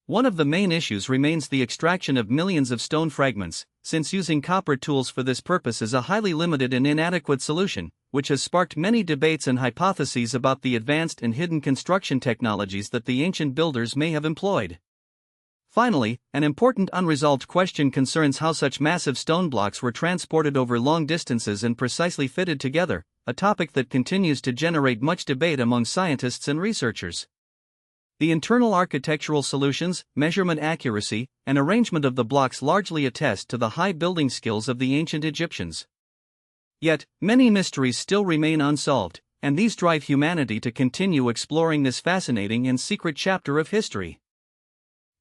One of the main issues remains the extraction of millions of stone fragments, since using copper tools for this purpose is a highly limited and inadequate solution, which has sparked many debates and hypotheses about the advanced and hidden construction technologies that the ancient builders may have employed. Finally, an important unresolved question concerns how such massive stone blocks were transported over long distances and precisely fitted together, a topic that continues to generate much debate among scientists and researchers. The internal architectural solutions, measurement accuracy, and arrangement of the blocks largely attest to the high building skills of the ancient Egyptians. Yet, many mysteries still remain unsolved, and these drive humanity to continue exploring this fascinating and secret chapter of history.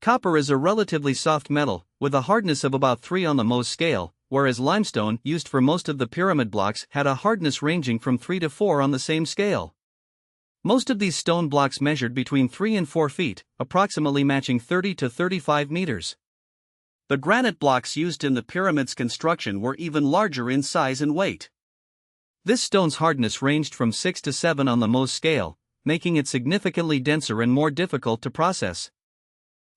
Copper is a relatively soft metal, with a hardness of about 3 on the Mohs scale, whereas limestone, used for most of the pyramid blocks, had a hardness ranging from 3 to 4 on the same scale. Most of these stone blocks measured between 3 and 4 feet, approximately matching 30 to 35 meters. The granite blocks used in the pyramid's construction were even larger in size and weight. This stone's hardness ranged from 6 to 7 on the Mohs scale, making it significantly denser and more difficult to process.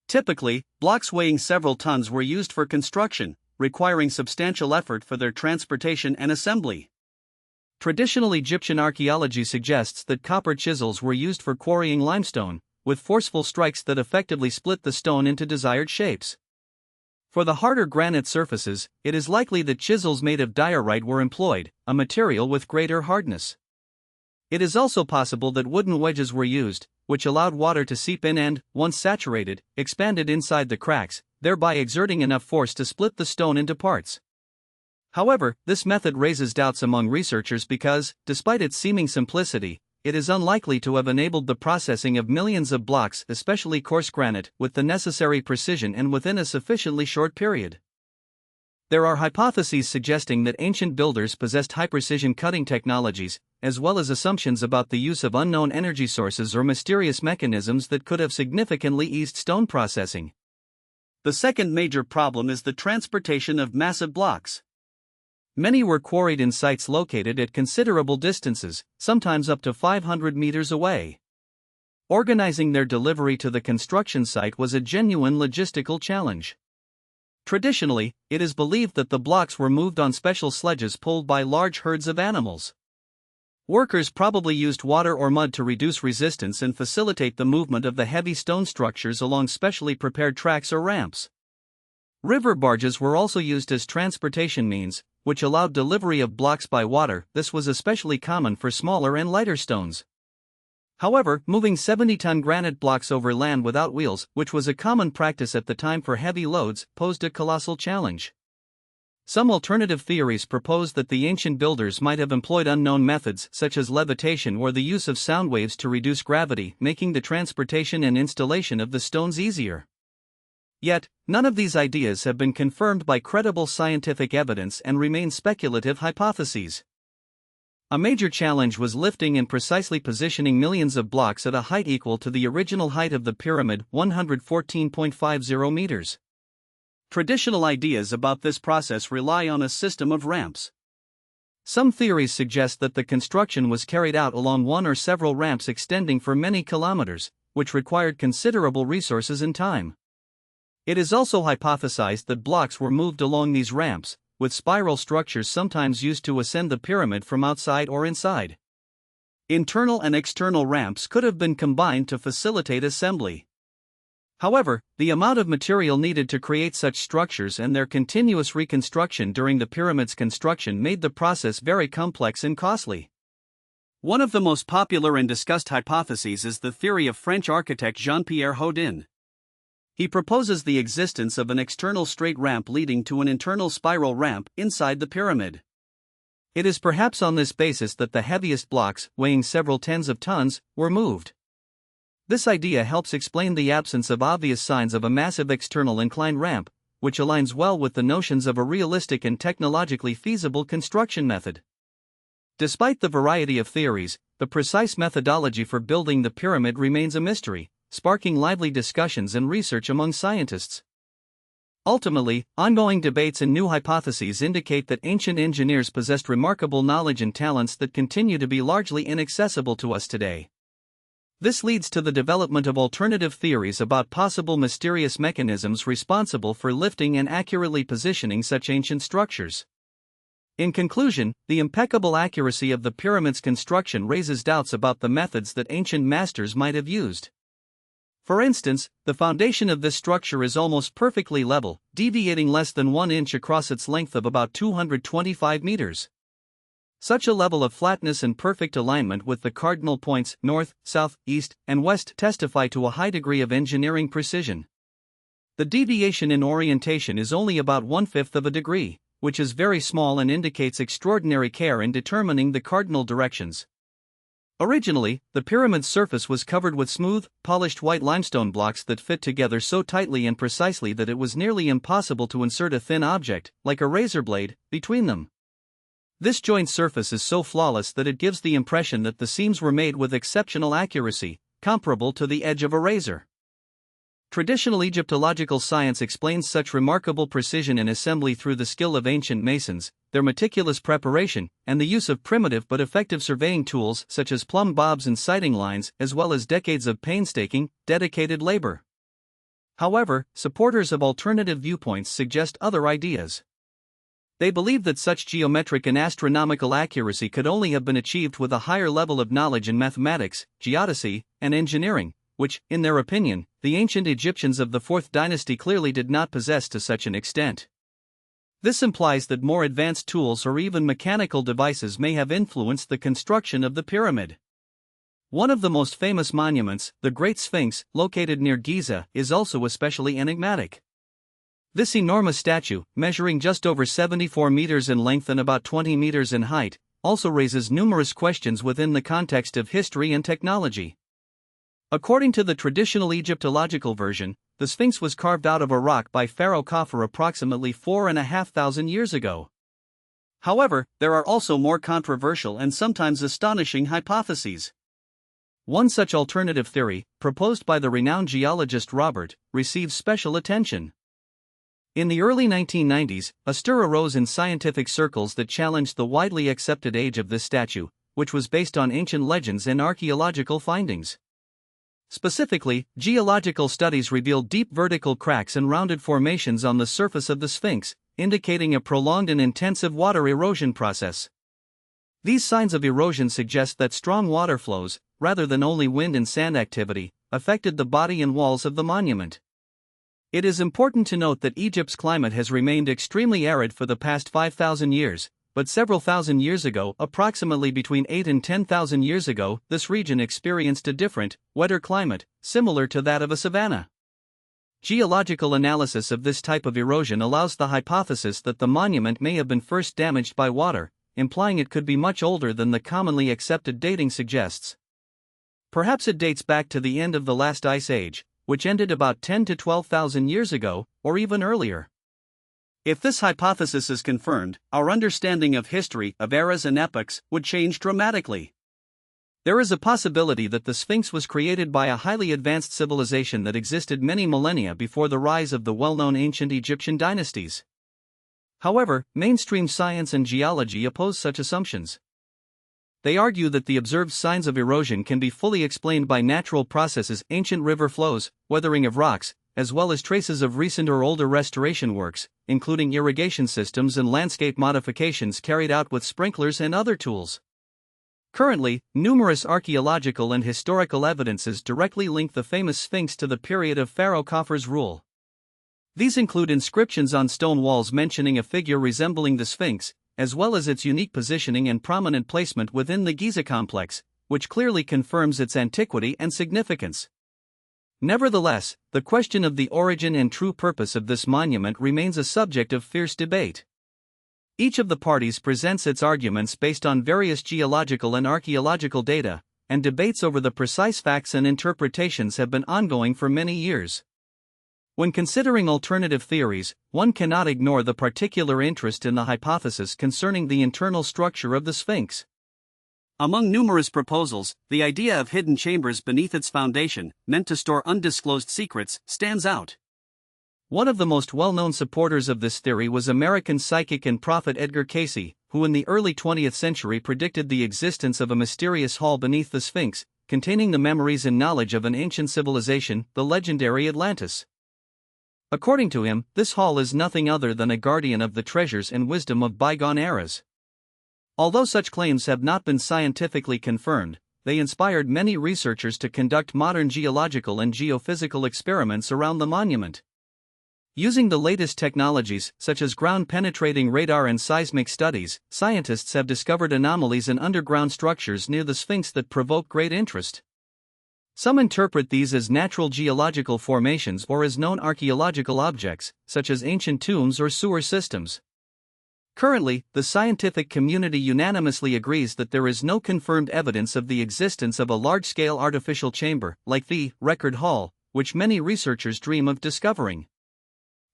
Typically, blocks weighing several tons were used for construction, requiring substantial effort for their transportation and assembly. Traditional Egyptian archaeology suggests that copper chisels were used for quarrying limestone, with forceful strikes that effectively split the stone into desired shapes. For the harder granite surfaces, it is likely that chisels made of diorite were employed, a material with greater hardness. It is also possible that wooden wedges were used, which allowed water to seep in and, once saturated, expanded inside the cracks, thereby exerting enough force to split the stone into parts. However, this method raises doubts among researchers because, despite its seeming simplicity, it is unlikely to have enabled the processing of millions of blocks, especially coarse granite, with the necessary precision and within a sufficiently short period. There are hypotheses suggesting that ancient builders possessed high-precision cutting technologies, as well as assumptions about the use of unknown energy sources or mysterious mechanisms that could have significantly eased stone processing. The second major problem is the transportation of massive blocks. Many were quarried in sites located at considerable distances, sometimes up to 500 meters away. Organizing their delivery to the construction site was a genuine logistical challenge. Traditionally, it is believed that the blocks were moved on special sledges pulled by large herds of animals. Workers probably used water or mud to reduce resistance and facilitate the movement of the heavy stone structures along specially prepared tracks or ramps. River barges were also used as transportation means, which allowed delivery of blocks by water. This was especially common for smaller and lighter stones. However, moving 70-ton granite blocks over land without wheels, which was a common practice at the time for heavy loads, posed a colossal challenge. Some alternative theories propose that the ancient builders might have employed unknown methods such as levitation or the use of sound waves to reduce gravity, making the transportation and installation of the stones easier. Yet, none of these ideas have been confirmed by credible scientific evidence and remain speculative hypotheses. A major challenge was lifting and precisely positioning millions of blocks at a height equal to the original height of the pyramid, 114.50 meters. Traditional ideas about this process rely on a system of ramps. Some theories suggest that the construction was carried out along one or several ramps extending for many kilometers, which required considerable resources and time. It is also hypothesized that blocks were moved along these ramps, with spiral structures sometimes used to ascend the pyramid from outside or inside. Internal and external ramps could have been combined to facilitate assembly. However, the amount of material needed to create such structures and their continuous reconstruction during the pyramid's construction made the process very complex and costly. One of the most popular and discussed hypotheses is the theory of French architect Jean-Pierre Houdin. He proposes the existence of an external straight ramp leading to an internal spiral ramp inside the pyramid. It is perhaps on this basis that the heaviest blocks, weighing several tens of tons, were moved. This idea helps explain the absence of obvious signs of a massive external inclined ramp, which aligns well with the notions of a realistic and technologically feasible construction method. Despite the variety of theories, the precise methodology for building the pyramid remains a mystery, sparking lively discussions and research among scientists. Ultimately, ongoing debates and new hypotheses indicate that ancient engineers possessed remarkable knowledge and talents that continue to be largely inaccessible to us today. This leads to the development of alternative theories about possible mysterious mechanisms responsible for lifting and accurately positioning such ancient structures. In conclusion, the impeccable accuracy of the pyramid's construction raises doubts about the methods that ancient masters might have used. For instance, the foundation of this structure is almost perfectly level, deviating less than 1 inch across its length of about 225 meters. Such a level of flatness and perfect alignment with the cardinal points north, south, east, and west testify to a high degree of engineering precision. The deviation in orientation is only about 1/5 of a degree, which is very small and indicates extraordinary care in determining the cardinal directions. Originally, the pyramid's surface was covered with smooth, polished white limestone blocks that fit together so tightly and precisely that it was nearly impossible to insert a thin object, like a razor blade, between them. This joint surface is so flawless that it gives the impression that the seams were made with exceptional accuracy, comparable to the edge of a razor. Traditional Egyptological science explains such remarkable precision in assembly through the skill of ancient masons, their meticulous preparation, and the use of primitive but effective surveying tools such as plumb bobs and sighting lines, as well as decades of painstaking, dedicated labor. However, supporters of alternative viewpoints suggest other ideas. They believe that such geometric and astronomical accuracy could only have been achieved with a higher level of knowledge in mathematics, geodesy, and engineering, which, in their opinion, the ancient Egyptians of the 4th dynasty clearly did not possess to such an extent. This implies that more advanced tools or even mechanical devices may have influenced the construction of the pyramid. One of the most famous monuments, the Great Sphinx, located near Giza, is also especially enigmatic. This enormous statue, measuring just over 74 meters in length and about 20 meters in height, also raises numerous questions within the context of history and technology. According to the traditional Egyptological version, the Sphinx was carved out of a rock by Pharaoh Khafre approximately 4,500 years ago. However, there are also more controversial and sometimes astonishing hypotheses. One such alternative theory, proposed by the renowned geologist Robert, receives special attention. In the early 1990s, a stir arose in scientific circles that challenged the widely accepted age of this statue, which was based on ancient legends and archaeological findings. Specifically, geological studies revealed deep vertical cracks and rounded formations on the surface of the Sphinx, indicating a prolonged and intensive water erosion process. These signs of erosion suggest that strong water flows, rather than only wind and sand activity, affected the body and walls of the monument. It is important to note that Egypt's climate has remained extremely arid for the past 5,000 years, but several thousand years ago, approximately between 8 and 10,000 years ago, this region experienced a different, wetter climate, similar to that of a savanna. Geological analysis of this type of erosion allows the hypothesis that the monument may have been first damaged by water, implying it could be much older than the commonly accepted dating suggests. Perhaps it dates back to the end of the last ice age, which ended about 10 to 12,000 years ago, or even earlier. If this hypothesis is confirmed, our understanding of history, of eras and epochs, would change dramatically. There is a possibility that the Sphinx was created by a highly advanced civilization that existed many millennia before the rise of the well-known ancient Egyptian dynasties. However, mainstream science and geology oppose such assumptions. They argue that the observed signs of erosion can be fully explained by natural processes, ancient river flows, weathering of rocks, as well as traces of recent or older restoration works, including irrigation systems and landscape modifications carried out with sprinklers and other tools. Currently, numerous archaeological and historical evidences directly link the famous Sphinx to the period of Pharaoh Khufu's rule. These include inscriptions on stone walls mentioning a figure resembling the Sphinx, as well as its unique positioning and prominent placement within the Giza complex, which clearly confirms its antiquity and significance. Nevertheless, the question of the origin and true purpose of this monument remains a subject of fierce debate. Each of the parties presents its arguments based on various geological and archaeological data, and debates over the precise facts and interpretations have been ongoing for many years. When considering alternative theories, one cannot ignore the particular interest in the hypothesis concerning the internal structure of the Sphinx. Among numerous proposals, the idea of hidden chambers beneath its foundation, meant to store undisclosed secrets, stands out. One of the most well-known supporters of this theory was American psychic and prophet Edgar Cayce, who in the early 20th century predicted the existence of a mysterious hall beneath the Sphinx, containing the memories and knowledge of an ancient civilization, the legendary Atlantis. According to him, this hall is nothing other than a guardian of the treasures and wisdom of bygone eras. Although such claims have not been scientifically confirmed, they inspired many researchers to conduct modern geological and geophysical experiments around the monument. Using the latest technologies, such as ground-penetrating radar and seismic studies, scientists have discovered anomalies in underground structures near the Sphinx that provoke great interest. Some interpret these as natural geological formations or as known archaeological objects, such as ancient tombs or sewer systems. Currently, the scientific community unanimously agrees that there is no confirmed evidence of the existence of a large-scale artificial chamber, like the Record Hall, which many researchers dream of discovering.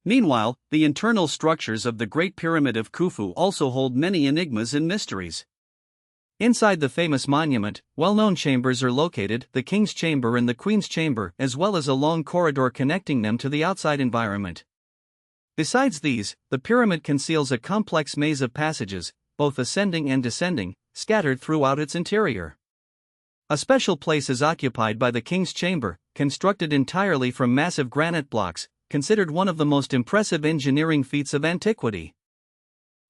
Meanwhile, the internal structures of the Great Pyramid of Khufu also hold many enigmas and mysteries. Inside the famous monument, well-known chambers are located, the King's Chamber and the Queen's Chamber, as well as a long corridor connecting them to the outside environment. Besides these, the pyramid conceals a complex maze of passages, both ascending and descending, scattered throughout its interior. A special place is occupied by the King's Chamber, constructed entirely from massive granite blocks, considered one of the most impressive engineering feats of antiquity.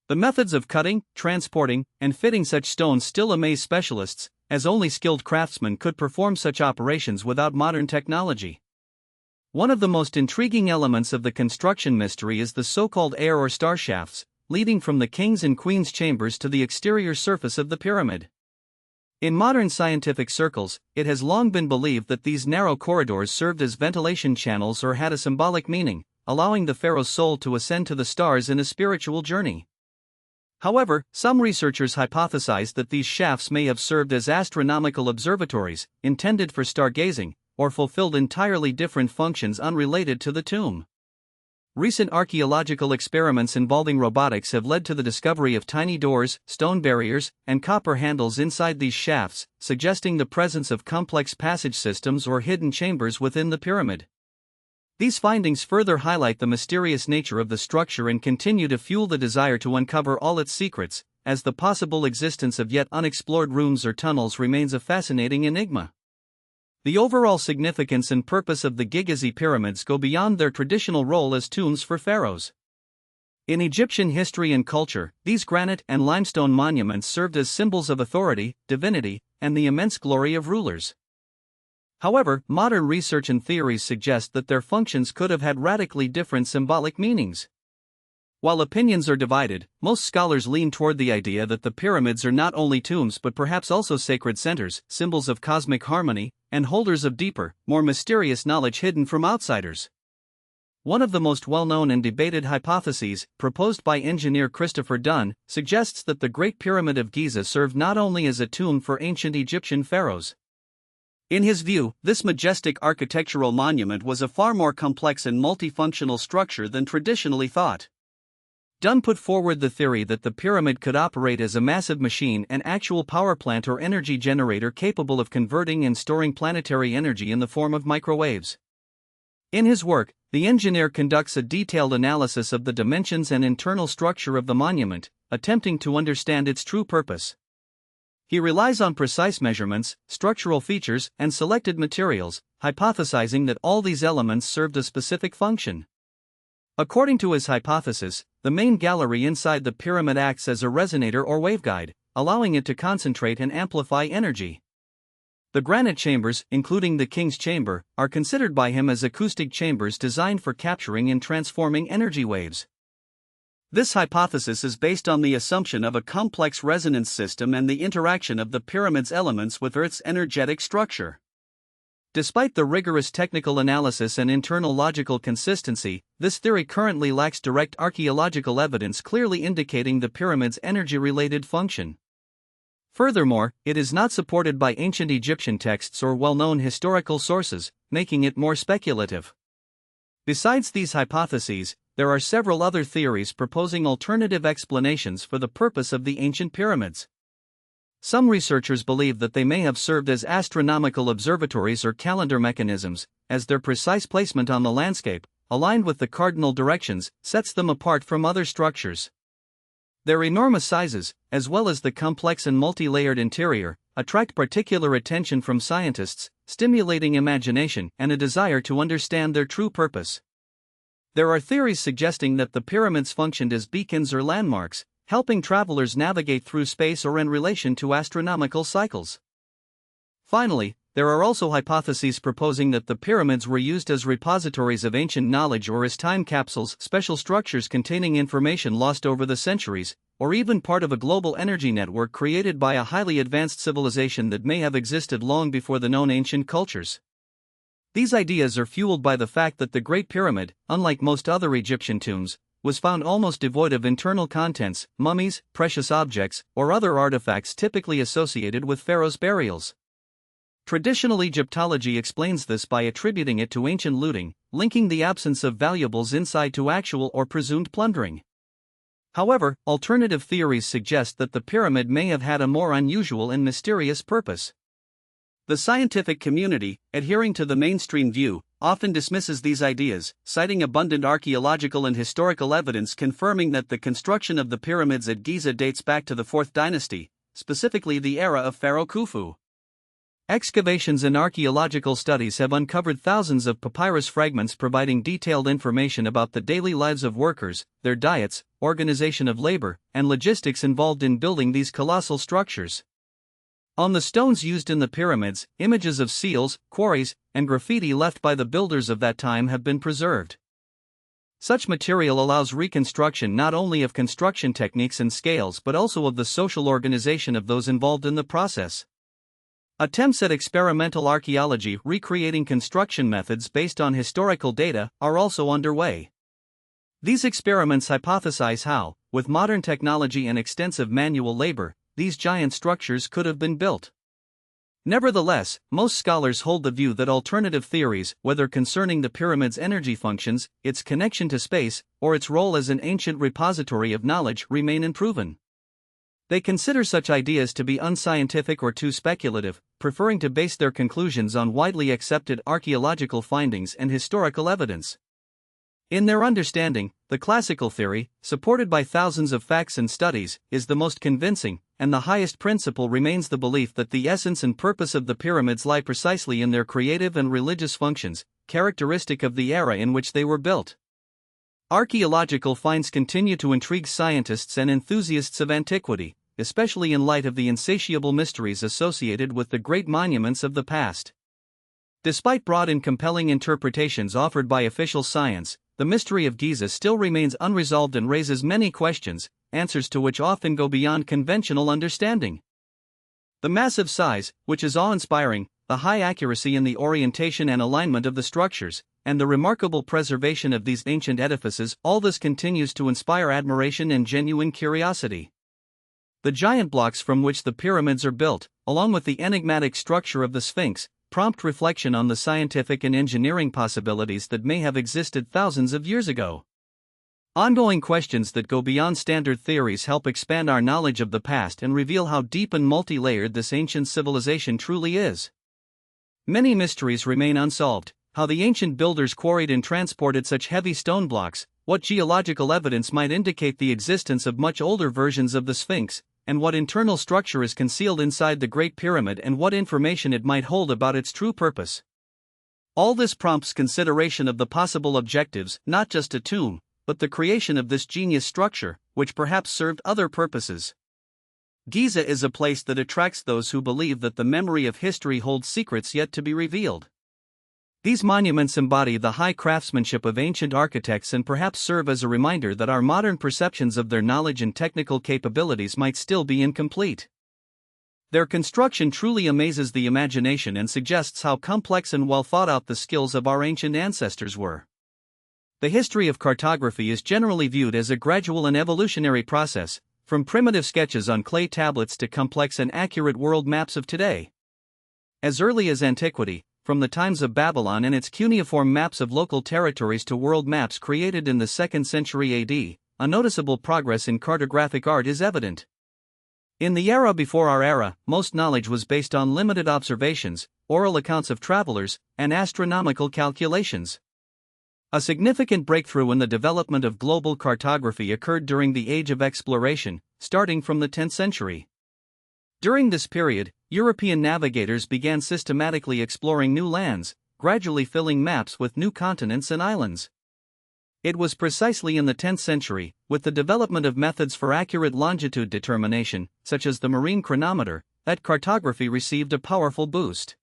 The methods of cutting, transporting, and fitting such stones still amaze specialists, as only skilled craftsmen could perform such operations without modern technology. One of the most intriguing elements of the construction mystery is the so-called air or star shafts, leading from the King's and Queen's chambers to the exterior surface of the pyramid. In modern scientific circles, it has long been believed that these narrow corridors served as ventilation channels or had a symbolic meaning, allowing the pharaoh's soul to ascend to the stars in a spiritual journey. However, some researchers hypothesize that these shafts may have served as astronomical observatories, intended for stargazing, or fulfilled entirely different functions unrelated to the tomb. Recent archaeological experiments involving robotics have led to the discovery of tiny doors, stone barriers, and copper handles inside these shafts, suggesting the presence of complex passage systems or hidden chambers within the pyramid. These findings further highlight the mysterious nature of the structure and continue to fuel the desire to uncover all its secrets, as the possible existence of yet unexplored rooms or tunnels remains a fascinating enigma. The overall significance and purpose of the Gigezi pyramids go beyond their traditional role as tombs for pharaohs. In Egyptian history and culture, these granite and limestone monuments served as symbols of authority, divinity, and the immense glory of rulers. However, modern research and theories suggest that their functions could have had radically different symbolic meanings. While opinions are divided, most scholars lean toward the idea that the pyramids are not only tombs but perhaps also sacred centers, symbols of cosmic harmony, and holders of deeper, more mysterious knowledge hidden from outsiders. One of the most well-known and debated hypotheses, proposed by engineer Christopher Dunn, suggests that the Great Pyramid of Giza served not only as a tomb for ancient Egyptian pharaohs. In his view, this majestic architectural monument was a far more complex and multifunctional structure than traditionally thought. Dunn put forward the theory that the pyramid could operate as a massive machine, an actual power plant or energy generator capable of converting and storing planetary energy in the form of microwaves. In his work, the engineer conducts a detailed analysis of the dimensions and internal structure of the monument, attempting to understand its true purpose. He relies on precise measurements, structural features, and selected materials, hypothesizing that all these elements served a specific function. According to his hypothesis, the main gallery inside the pyramid acts as a resonator or waveguide, allowing it to concentrate and amplify energy. The granite chambers, including the King's Chamber, are considered by him as acoustic chambers designed for capturing and transforming energy waves. This hypothesis is based on the assumption of a complex resonance system and the interaction of the pyramid's elements with Earth's energetic structure. Despite the rigorous technical analysis and internal logical consistency, this theory currently lacks direct archaeological evidence clearly indicating the pyramid's energy-related function. Furthermore, it is not supported by ancient Egyptian texts or well-known historical sources, making it more speculative. Besides these hypotheses, there are several other theories proposing alternative explanations for the purpose of the ancient pyramids. Some researchers believe that they may have served as astronomical observatories or calendar mechanisms, as their precise placement on the landscape, aligned with the cardinal directions, sets them apart from other structures. Their enormous sizes, as well as the complex and multi-layered interior, attract particular attention from scientists, stimulating imagination and a desire to understand their true purpose. There are theories suggesting that the pyramids functioned as beacons or landmarks, helping travelers navigate through space or in relation to astronomical cycles. Finally, there are also hypotheses proposing that the pyramids were used as repositories of ancient knowledge or as time capsules, special structures containing information lost over the centuries, or even part of a global energy network created by a highly advanced civilization that may have existed long before the known ancient cultures. These ideas are fueled by the fact that the Great Pyramid, unlike most other Egyptian tombs, was found almost devoid of internal contents, mummies, precious objects, or other artifacts typically associated with pharaohs' burials. Traditional Egyptology explains this by attributing it to ancient looting, linking the absence of valuables inside to actual or presumed plundering. However, alternative theories suggest that the pyramid may have had a more unusual and mysterious purpose. The scientific community, adhering to the mainstream view, often dismisses these ideas, citing abundant archaeological and historical evidence confirming that the construction of the pyramids at Giza dates back to the 4th dynasty, specifically the era of Pharaoh Khufu. Excavations and archaeological studies have uncovered thousands of papyrus fragments providing detailed information about the daily lives of workers, their diets, organization of labor, and logistics involved in building these colossal structures. On the stones used in the pyramids, images of seals, quarries, and graffiti left by the builders of that time have been preserved. Such material allows reconstruction not only of construction techniques and scales but also of the social organization of those involved in the process. Attempts at experimental archaeology recreating construction methods based on historical data are also underway. These experiments hypothesize how, with modern technology and extensive manual labor, these giant structures could have been built. Nevertheless, most scholars hold the view that alternative theories, whether concerning the pyramid's energy functions, its connection to space, or its role as an ancient repository of knowledge, remain unproven. They consider such ideas to be unscientific or too speculative, preferring to base their conclusions on widely accepted archaeological findings and historical evidence. In their understanding, the classical theory, supported by thousands of facts and studies, is the most convincing, and the highest principle remains the belief that the essence and purpose of the pyramids lie precisely in their creative and religious functions, characteristic of the era in which they were built. Archaeological finds continue to intrigue scientists and enthusiasts of antiquity, especially in light of the insatiable mysteries associated with the great monuments of the past. Despite broad and compelling interpretations offered by official science, the mystery of Giza still remains unresolved and raises many questions, answers to which often go beyond conventional understanding. The massive size, which is awe-inspiring, the high accuracy in the orientation and alignment of the structures, and the remarkable preservation of these ancient edifices, all this continues to inspire admiration and genuine curiosity. The giant blocks from which the pyramids are built, along with the enigmatic structure of the Sphinx, prompt reflection on the scientific and engineering possibilities that may have existed thousands of years ago. Ongoing questions that go beyond standard theories help expand our knowledge of the past and reveal how deep and multi-layered this ancient civilization truly is. Many mysteries remain unsolved: how the ancient builders quarried and transported such heavy stone blocks, what geological evidence might indicate the existence of much older versions of the Sphinx, and what internal structure is concealed inside the Great Pyramid and what information it might hold about its true purpose. All this prompts consideration of the possible objectives, not just a tomb, but the creation of this genius structure, which perhaps served other purposes. Giza is a place that attracts those who believe that the memory of history holds secrets yet to be revealed. These monuments embody the high craftsmanship of ancient architects and perhaps serve as a reminder that our modern perceptions of their knowledge and technical capabilities might still be incomplete. Their construction truly amazes the imagination and suggests how complex and well thought out the skills of our ancient ancestors were. The history of cartography is generally viewed as a gradual and evolutionary process, from primitive sketches on clay tablets to complex and accurate world maps of today. As early as antiquity, from the times of Babylon and its cuneiform maps of local territories to world maps created in the 2nd century AD, a noticeable progress in cartographic art is evident. In the era before our era, most knowledge was based on limited observations, oral accounts of travelers, and astronomical calculations. A significant breakthrough in the development of global cartography occurred during the Age of Exploration, starting from the 10th century. During this period, European navigators began systematically exploring new lands, gradually filling maps with new continents and islands. It was precisely in the 10th century, with the development of methods for accurate longitude determination, such as the marine chronometer, that cartography received a powerful boost.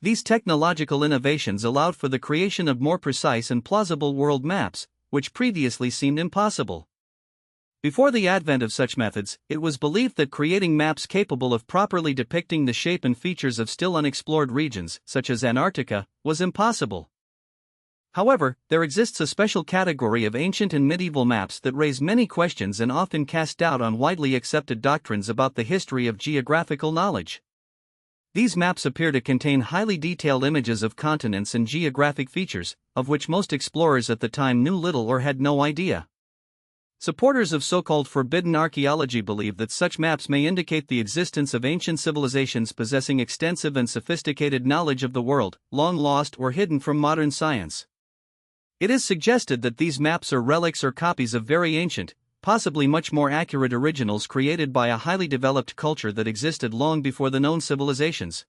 These technological innovations allowed for the creation of more precise and plausible world maps, which previously seemed impossible. Before the advent of such methods, it was believed that creating maps capable of properly depicting the shape and features of still unexplored regions, such as Antarctica, was impossible. However, there exists a special category of ancient and medieval maps that raise many questions and often cast doubt on widely accepted doctrines about the history of geographical knowledge. These maps appear to contain highly detailed images of continents and geographic features, of which most explorers at the time knew little or had no idea. Supporters of so-called forbidden archaeology believe that such maps may indicate the existence of ancient civilizations possessing extensive and sophisticated knowledge of the world, long lost or hidden from modern science. It is suggested that these maps are relics or copies of very ancient, possibly much more accurate originals created by a highly developed culture that existed long before the known civilizations.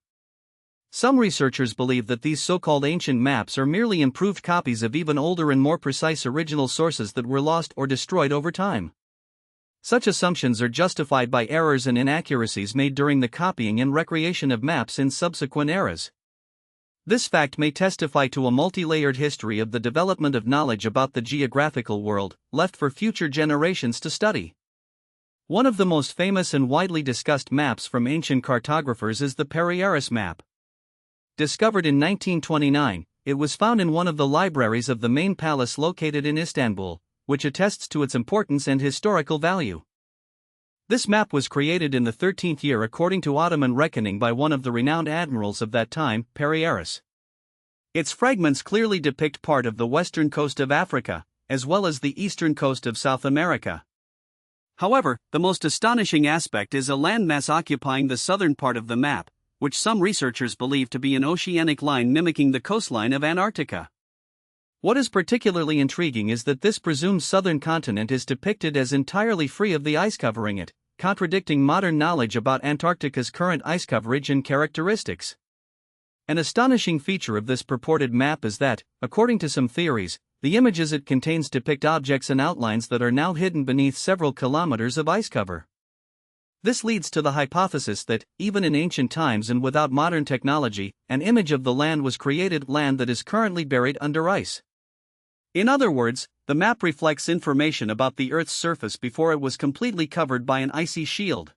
Some researchers believe that these so-called ancient maps are merely improved copies of even older and more precise original sources that were lost or destroyed over time. Such assumptions are justified by errors and inaccuracies made during the copying and recreation of maps in subsequent eras. This fact may testify to a multi-layered history of the development of knowledge about the geographical world, left for future generations to study. One of the most famous and widely discussed maps from ancient cartographers is the Peri-Aris map. Discovered in 1929, it was found in one of the libraries of the main palace located in Istanbul, which attests to its importance and historical value. This map was created in the 13th year according to Ottoman reckoning by one of the renowned admirals of that time, Peri-Aris. Its fragments clearly depict part of the western coast of Africa, as well as the eastern coast of South America. However, the most astonishing aspect is a landmass occupying the southern part of the map, which some researchers believe to be an oceanic line mimicking the coastline of Antarctica. What is particularly intriguing is that this presumed southern continent is depicted as entirely free of the ice covering it, contradicting modern knowledge about Antarctica's current ice coverage and characteristics. An astonishing feature of this purported map is that, according to some theories, the images it contains depict objects and outlines that are now hidden beneath several kilometers of ice cover. This leads to the hypothesis that, even in ancient times and without modern technology, an image of the land was created, land that is currently buried under ice. In other words, the map reflects information about the Earth's surface before it was completely covered by an icy shield.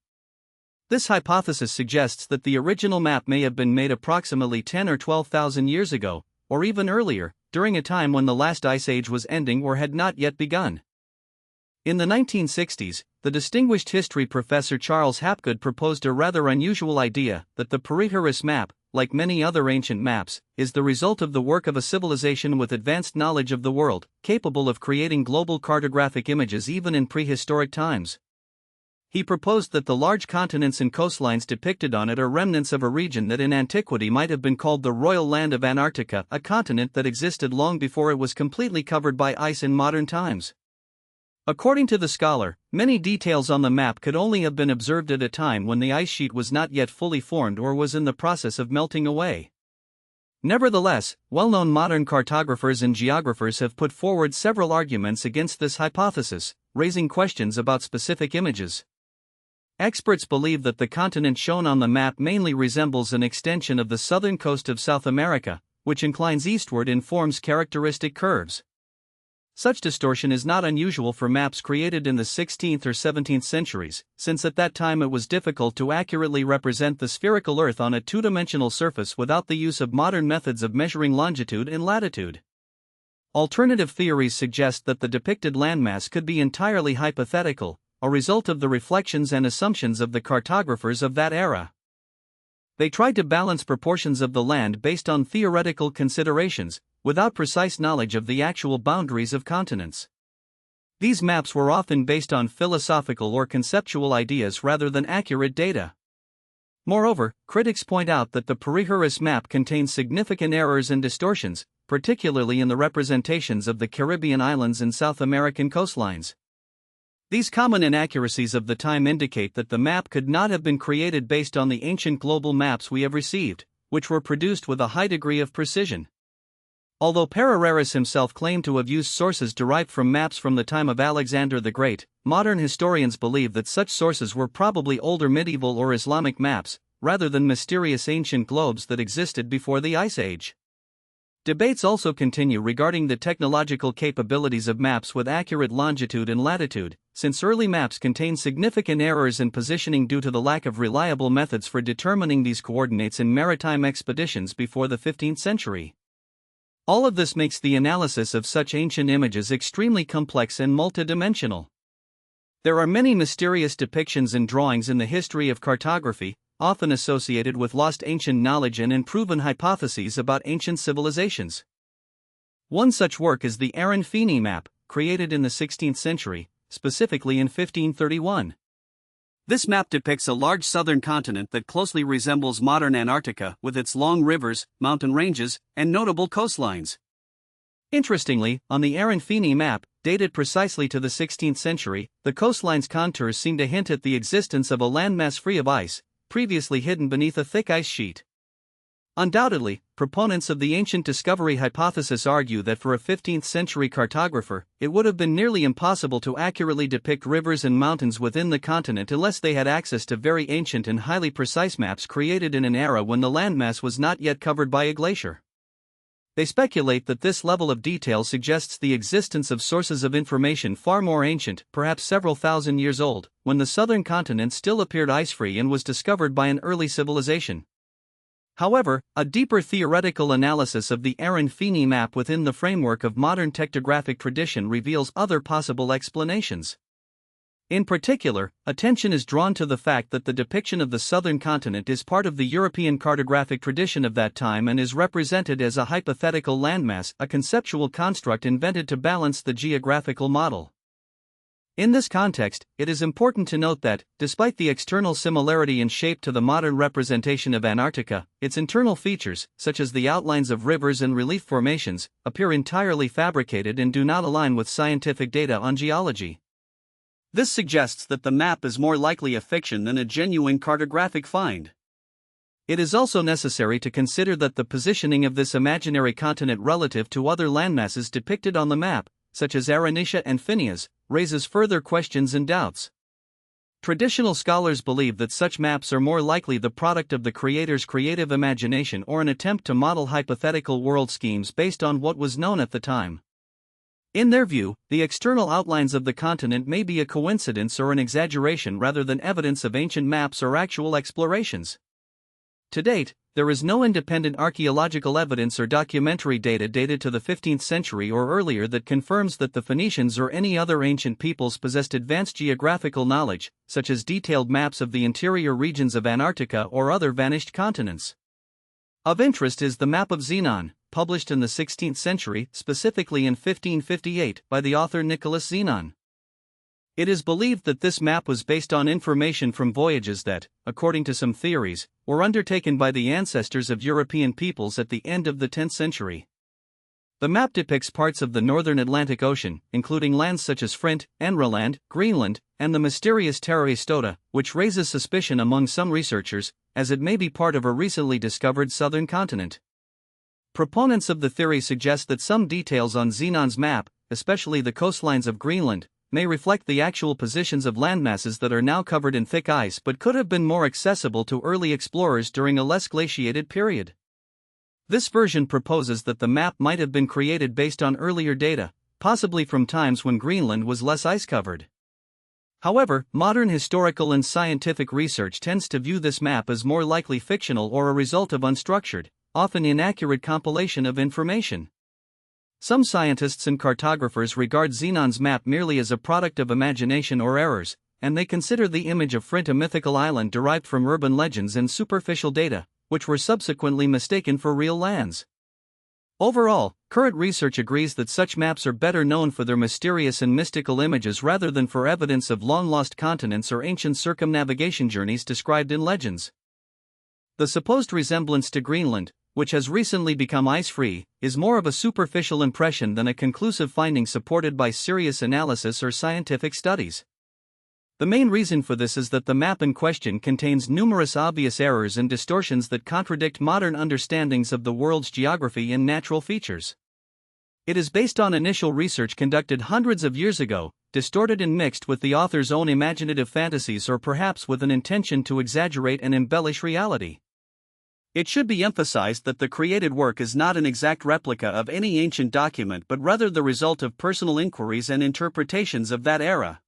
This hypothesis suggests that the original map may have been made approximately 10 or 12,000 years ago, or even earlier, during a time when the last ice age was ending or had not yet begun. In the 1960s, the distinguished history professor Charles Hapgood proposed a rather unusual idea that the Peri-Aris map, like many other ancient maps, is the result of the work of a civilization with advanced knowledge of the world, capable of creating global cartographic images even in prehistoric times. He proposed that the large continents and coastlines depicted on it are remnants of a region that in antiquity might have been called the Royal Land of Antarctica, a continent that existed long before it was completely covered by ice in modern times. According to the scholar, many details on the map could only have been observed at a time when the ice sheet was not yet fully formed or was in the process of melting away. Nevertheless, well-known modern cartographers and geographers have put forward several arguments against this hypothesis, raising questions about specific images. Experts believe that the continent shown on the map mainly resembles an extension of the southern coast of South America, which inclines eastward and forms characteristic curves. Such distortion is not unusual for maps created in the 16th or 17th centuries, since at that time it was difficult to accurately represent the spherical Earth on a two-dimensional surface without the use of modern methods of measuring longitude and latitude. Alternative theories suggest that the depicted landmass could be entirely hypothetical, a result of the reflections and assumptions of the cartographers of that era. They tried to balance proportions of the land based on theoretical considerations, without precise knowledge of the actual boundaries of continents. These maps were often based on philosophical or conceptual ideas rather than accurate data. Moreover, critics point out that the Parihuris map contains significant errors and distortions, particularly in the representations of the Caribbean islands and South American coastlines. These common inaccuracies of the time indicate that the map could not have been created based on the ancient global maps we have received, which were produced with a high degree of precision. Although Parihuris himself claimed to have used sources derived from maps from the time of Alexander the Great, modern historians believe that such sources were probably older medieval or Islamic maps, rather than mysterious ancient globes that existed before the Ice Age. Debates also continue regarding the technological capabilities of maps with accurate longitude and latitude, since early maps contain significant errors in positioning due to the lack of reliable methods for determining these coordinates in maritime expeditions before the 15th century. All of this makes the analysis of such ancient images extremely complex and multidimensional. There are many mysterious depictions and drawings in the history of cartography, often associated with lost ancient knowledge and unproven hypotheses about ancient civilizations. One such work is the Arunfini map, created in the 16th century, specifically in 1531. This map depicts a large southern continent that closely resembles modern Antarctica with its long rivers, mountain ranges, and notable coastlines. Interestingly, on the Arunfini map, dated precisely to the 16th century, the coastline's contours seem to hint at the existence of a landmass free of ice, previously hidden beneath a thick ice sheet. Undoubtedly, proponents of the ancient discovery hypothesis argue that for a 15th century cartographer, it would have been nearly impossible to accurately depict rivers and mountains within the continent unless they had access to very ancient and highly precise maps created in an era when the landmass was not yet covered by a glacier. They speculate that this level of detail suggests the existence of sources of information far more ancient, perhaps several thousand years old, when the southern continent still appeared ice-free and was discovered by an early civilization. However, a deeper theoretical analysis of the Arunfini map within the framework of modern tectographic tradition reveals other possible explanations. In particular, attention is drawn to the fact that the depiction of the southern continent is part of the European cartographic tradition of that time and is represented as a hypothetical landmass, a conceptual construct invented to balance the geographical model. In this context, it is important to note that, despite the external similarity in shape to the modern representation of Antarctica, its internal features, such as the outlines of rivers and relief formations, appear entirely fabricated and do not align with scientific data on geology. This suggests that the map is more likely a fiction than a genuine cartographic find. It is also necessary to consider that the positioning of this imaginary continent relative to other landmasses depicted on the map, such as Aranisha and Phineas, raises further questions and doubts. Traditional scholars believe that such maps are more likely the product of the creator's creative imagination or an attempt to model hypothetical world schemes based on what was known at the time. In their view, the external outlines of the continent may be a coincidence or an exaggeration rather than evidence of ancient maps or actual explorations. To date, there is no independent archaeological evidence or documentary data dated to the 15th century or earlier that confirms that the Phoenicians or any other ancient peoples possessed advanced geographical knowledge, such as detailed maps of the interior regions of Antarctica or other vanished continents. Of interest is the map of Zenon, published in the 16th century, specifically in 1558, by the author Nicholas Zenon. It is believed that this map was based on information from voyages that, according to some theories, were undertaken by the ancestors of European peoples at the end of the 10th century. The map depicts parts of the northern Atlantic Ocean, including lands such as Frint, Enraland, Greenland, and the mysterious Terra Istota, which raises suspicion among some researchers, as it may be part of a recently discovered southern continent. Proponents of the theory suggest that some details on Zenon's map, especially the coastlines of Greenland, may reflect the actual positions of landmasses that are now covered in thick ice but could have been more accessible to early explorers during a less glaciated period. This version proposes that the map might have been created based on earlier data, possibly from times when Greenland was less ice-covered. However, modern historical and scientific research tends to view this map as more likely fictional or a result of unstructured, often inaccurate compilation of information. Some scientists and cartographers regard Zenon's map merely as a product of imagination or errors, and they consider the image of Flint a mythical island derived from urban legends and superficial data, which were subsequently mistaken for real lands. Overall, current research agrees that such maps are better known for their mysterious and mystical images rather than for evidence of long-lost continents or ancient circumnavigation journeys described in legends. The supposed resemblance to Greenland, which has recently become ice-free, is more of a superficial impression than a conclusive finding supported by serious analysis or scientific studies. The main reason for this is that the map in question contains numerous obvious errors and distortions that contradict modern understandings of the world's geography and natural features. It is based on initial research conducted hundreds of years ago, distorted and mixed with the author's own imaginative fantasies or perhaps with an intention to exaggerate and embellish reality. It should be emphasized that the created work is not an exact replica of any ancient document but rather the result of personal inquiries and interpretations of that era.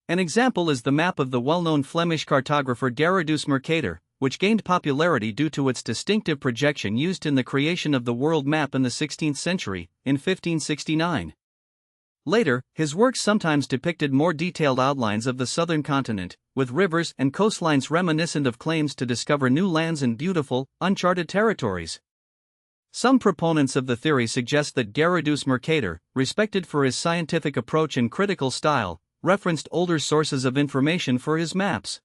An example is the map of the well-known Flemish cartographer Gerardus Mercator, which gained popularity due to its distinctive projection used in the creation of the world map in the 16th century, in 1569. Later, his works sometimes depicted more detailed outlines of the southern continent, with rivers and coastlines reminiscent of claims to discover new lands and beautiful, uncharted territories. Some proponents of the theory suggest that Gerardus Mercator, respected for his scientific approach and critical style, referenced older sources of information for his maps.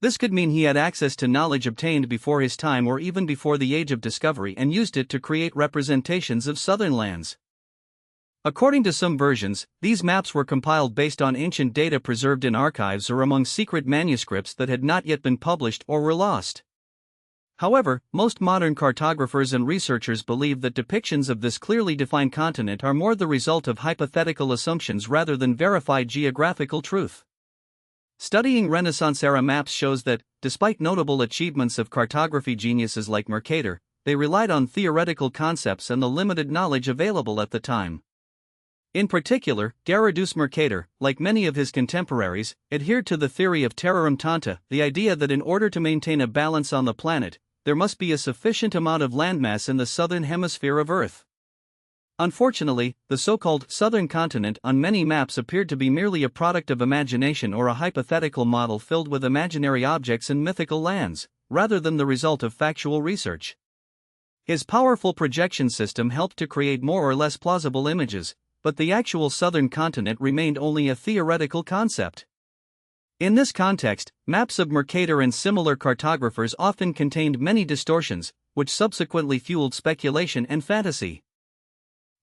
This could mean he had access to knowledge obtained before his time or even before the Age of Discovery and used it to create representations of southern lands. According to some versions, these maps were compiled based on ancient data preserved in archives or among secret manuscripts that had not yet been published or were lost. However, most modern cartographers and researchers believe that depictions of this clearly defined continent are more the result of hypothetical assumptions rather than verified geographical truth. Studying Renaissance-era maps shows that, despite notable achievements of cartography geniuses like Mercator, they relied on theoretical concepts and the limited knowledge available at the time. In particular, Gerardus Mercator, like many of his contemporaries, adhered to the theory of terrarum tanta, the idea that in order to maintain a balance on the planet, there must be a sufficient amount of landmass in the southern hemisphere of Earth. Unfortunately, the so-called southern continent on many maps appeared to be merely a product of imagination or a hypothetical model filled with imaginary objects and mythical lands, rather than the result of factual research. His powerful projection system helped to create more or less plausible images, but the actual southern continent remained only a theoretical concept. In this context, maps of Mercator and similar cartographers often contained many distortions, which subsequently fueled speculation and fantasy.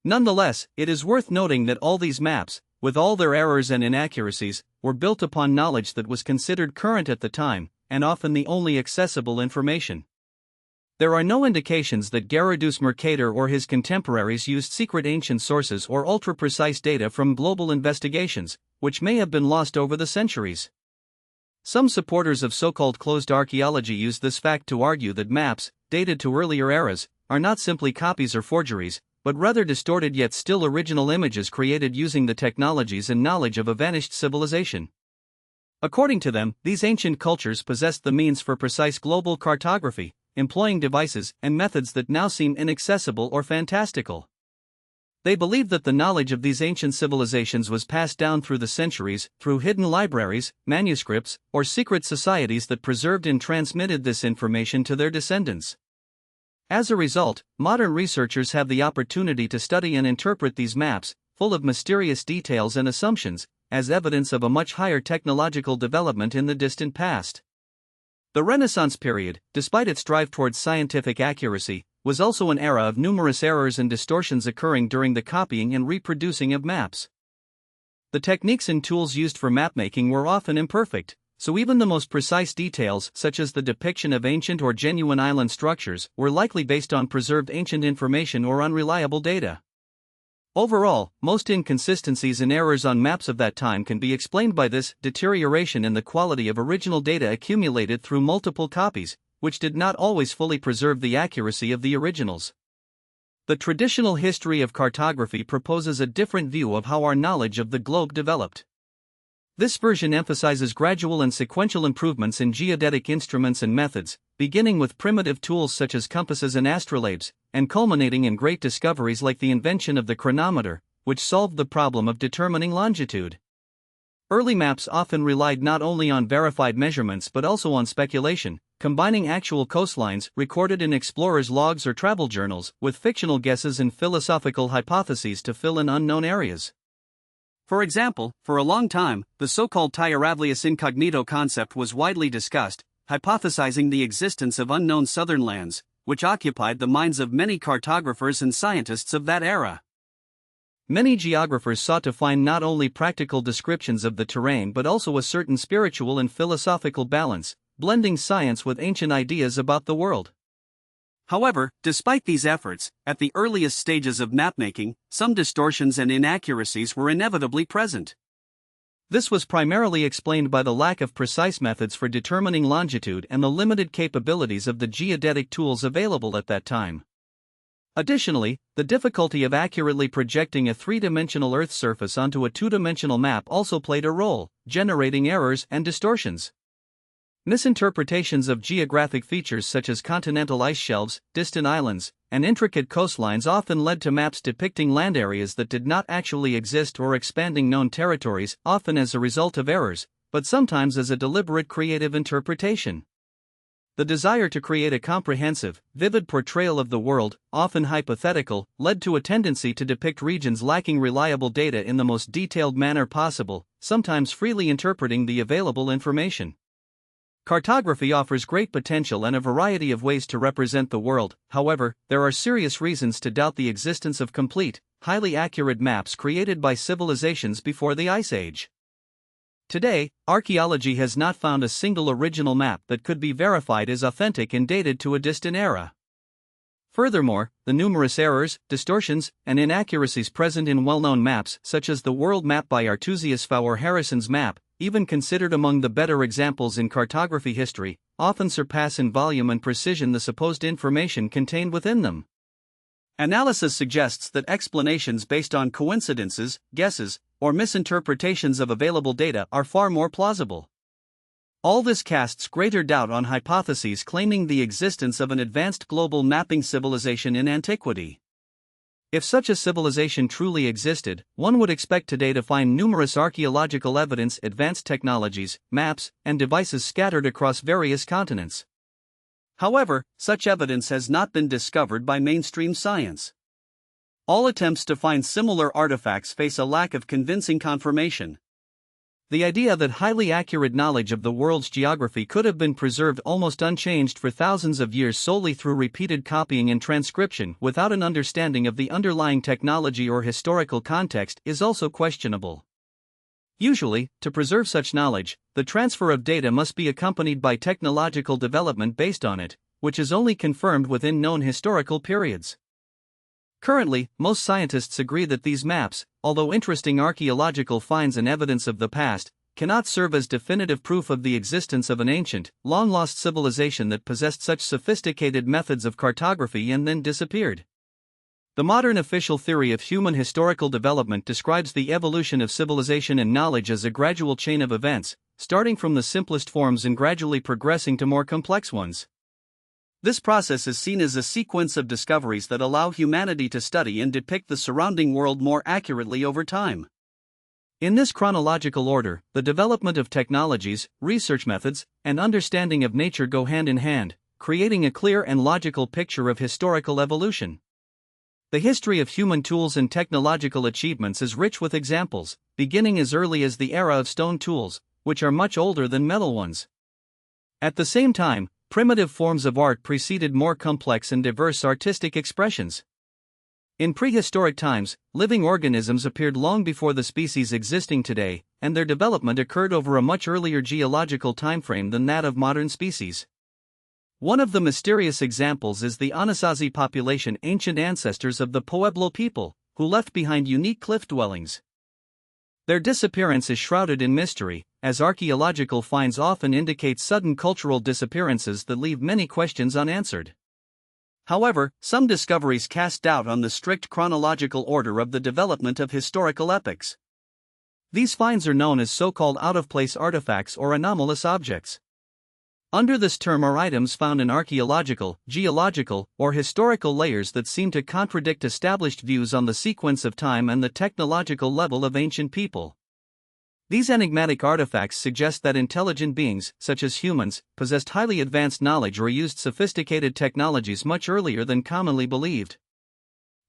Nonetheless, it is worth noting that all these maps, with all their errors and inaccuracies, were built upon knowledge that was considered current at the time, and often the only accessible information. There are no indications that Gerardus Mercator or his contemporaries used secret ancient sources or ultra-precise data from global investigations, which may have been lost over the centuries. Some supporters of so-called closed archaeology use this fact to argue that maps, dated to earlier eras, are not simply copies or forgeries, but rather distorted yet still original images created using the technologies and knowledge of a vanished civilization. According to them, these ancient cultures possessed the means for precise global cartography, employing devices and methods that now seem inaccessible or fantastical. They believed that the knowledge of these ancient civilizations was passed down through the centuries, through hidden libraries, manuscripts, or secret societies that preserved and transmitted this information to their descendants. As a result, modern researchers have the opportunity to study and interpret these maps, full of mysterious details and assumptions, as evidence of a much higher technological development in the distant past. The Renaissance period, despite its drive towards scientific accuracy, was also an era of numerous errors and distortions occurring during the copying and reproducing of maps. The techniques and tools used for mapmaking were often imperfect, so even the most precise details, such as the depiction of ancient or genuine island structures, were likely based on preserved ancient information or unreliable data. Overall, most inconsistencies and errors on maps of that time can be explained by this deterioration in the quality of original data accumulated through multiple copies, which did not always fully preserve the accuracy of the originals. The traditional history of cartography proposes a different view of how our knowledge of the globe developed. This version emphasizes gradual and sequential improvements in geodetic instruments and methods, beginning with primitive tools such as compasses and astrolabes, and culminating in great discoveries like the invention of the chronometer, which solved the problem of determining longitude. Early maps often relied not only on verified measurements but also on speculation, combining actual coastlines recorded in explorers' logs or travel journals with fictional guesses and philosophical hypotheses to fill in unknown areas. For example, for a long time, the so-called Terravius incognito concept was widely discussed, hypothesizing the existence of unknown southern lands, which occupied the minds of many cartographers and scientists of that era. Many geographers sought to find not only practical descriptions of the terrain but also a certain spiritual and philosophical balance, blending science with ancient ideas about the world. However, despite these efforts, at the earliest stages of mapmaking, some distortions and inaccuracies were inevitably present. This was primarily explained by the lack of precise methods for determining longitude and the limited capabilities of the geodetic tools available at that time. Additionally, the difficulty of accurately projecting a three-dimensional Earth surface onto a two-dimensional map also played a role, generating errors and distortions. Misinterpretations of geographic features such as continental ice shelves, distant islands, and intricate coastlines often led to maps depicting land areas that did not actually exist or expanding known territories, often as a result of errors, but sometimes as a deliberate creative interpretation. The desire to create a comprehensive, vivid portrayal of the world, often hypothetical, led to a tendency to depict regions lacking reliable data in the most detailed manner possible, sometimes freely interpreting the available information. Cartography offers great potential and a variety of ways to represent the world. However, there are serious reasons to doubt the existence of complete, highly accurate maps created by civilizations before the Ice Age. Today, archaeology has not found a single original map that could be verified as authentic and dated to a distant era. Furthermore, the numerous errors, distortions, and inaccuracies present in well-known maps, such as the World Map by Artusius Fow or Harrison's map, even considered among the better examples in cartography history, often surpass in volume and precision the supposed information contained within them. Analysis suggests that explanations based on coincidences, guesses, or misinterpretations of available data are far more plausible. All this casts greater doubt on hypotheses claiming the existence of an advanced global mapping civilization in antiquity. If such a civilization truly existed, one would expect today to find numerous archaeological evidence, advanced technologies, maps, and devices scattered across various continents. However, such evidence has not been discovered by mainstream science. All attempts to find similar artifacts face a lack of convincing confirmation. The idea that highly accurate knowledge of the world's geography could have been preserved almost unchanged for thousands of years solely through repeated copying and transcription without an understanding of the underlying technology or historical context is also questionable. Usually, to preserve such knowledge, the transfer of data must be accompanied by technological development based on it, which is only confirmed within known historical periods. Currently, most scientists agree that these maps, although interesting archaeological finds and evidence of the past, cannot serve as definitive proof of the existence of an ancient, long-lost civilization that possessed such sophisticated methods of cartography and then disappeared. The modern official theory of human historical development describes the evolution of civilization and knowledge as a gradual chain of events, starting from the simplest forms and gradually progressing to more complex ones. This process is seen as a sequence of discoveries that allow humanity to study and depict the surrounding world more accurately over time. In this chronological order, the development of technologies, research methods, and understanding of nature go hand in hand, creating a clear and logical picture of historical evolution. The history of human tools and technological achievements is rich with examples, beginning as early as the era of stone tools, which are much older than metal ones. At the same time, primitive forms of art preceded more complex and diverse artistic expressions. In prehistoric times, living organisms appeared long before the species existing today, and their development occurred over a much earlier geological timeframe than that of modern species. One of the mysterious examples is the Anasazi population, ancient ancestors of the Pueblo people, who left behind unique cliff dwellings. Their disappearance is shrouded in mystery, as archaeological finds often indicate sudden cultural disappearances that leave many questions unanswered. However, some discoveries cast doubt on the strict chronological order of the development of historical epochs. These finds are known as so-called out-of-place artifacts or anomalous objects. Under this term are items found in archaeological, geological, or historical layers that seem to contradict established views on the sequence of time and the technological level of ancient people. These enigmatic artifacts suggest that intelligent beings, such as humans, possessed highly advanced knowledge or used sophisticated technologies much earlier than commonly believed.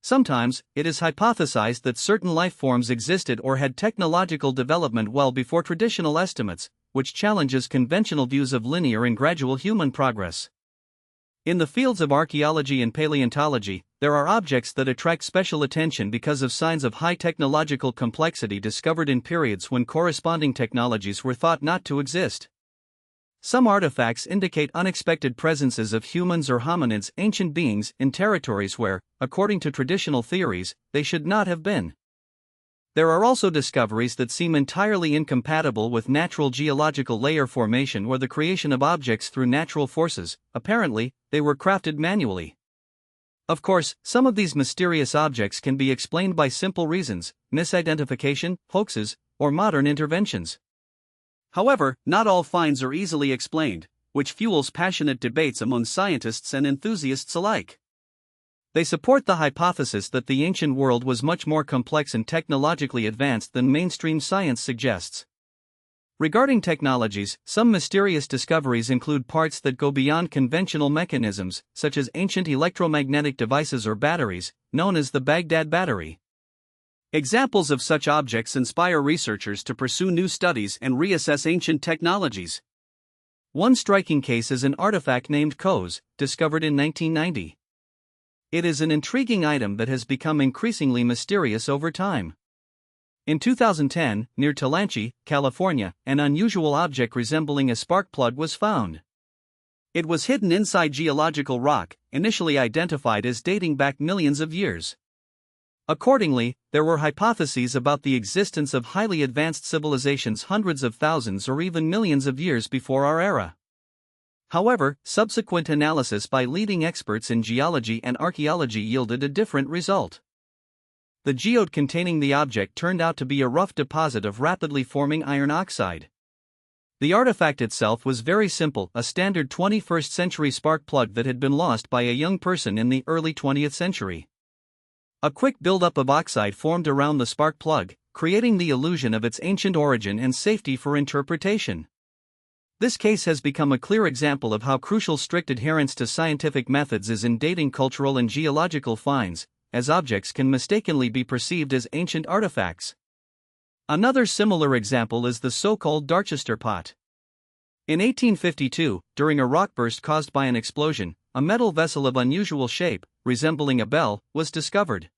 Sometimes, it is hypothesized that certain life forms existed or had technological development well before traditional estimates, which challenges conventional views of linear and gradual human progress. In the fields of archaeology and paleontology, there are objects that attract special attention because of signs of high technological complexity discovered in periods when corresponding technologies were thought not to exist. Some artifacts indicate unexpected presences of humans or hominids, ancient beings, in territories where, according to traditional theories, they should not have been. There are also discoveries that seem entirely incompatible with natural geological layer formation or the creation of objects through natural forces. Apparently, they were crafted manually. Of course, some of these mysterious objects can be explained by simple reasons: misidentification, hoaxes, or modern interventions. However, not all finds are easily explained, which fuels passionate debates among scientists and enthusiasts alike. They support the hypothesis that the ancient world was much more complex and technologically advanced than mainstream science suggests. Regarding technologies, some mysterious discoveries include parts that go beyond conventional mechanisms, such as ancient electromagnetic devices or batteries, known as the Baghdad battery. Examples of such objects inspire researchers to pursue new studies and reassess ancient technologies. One striking case is an artifact named Kos, discovered in 1990. It is an intriguing item that has become increasingly mysterious over time. In 2010, near Talanchi, California, an unusual object resembling a spark plug was found. It was hidden inside geological rock, initially identified as dating back millions of years. Accordingly, there were hypotheses about the existence of highly advanced civilizations hundreds of thousands or even millions of years before our era. However, subsequent analysis by leading experts in geology and archaeology yielded a different result. The geode containing the object turned out to be a rough deposit of rapidly forming iron oxide. The artifact itself was very simple, a standard 21st century spark plug that had been lost by a young person in the early 20th century. A quick buildup of oxide formed around the spark plug, creating the illusion of its ancient origin and safety for interpretation. This case has become a clear example of how crucial strict adherence to scientific methods is in dating cultural and geological finds, as objects can mistakenly be perceived as ancient artifacts. Another similar example is the so-called Dorchester pot. In 1852, during a rockburst caused by an explosion, a metal vessel of unusual shape, resembling a bell, was discovered.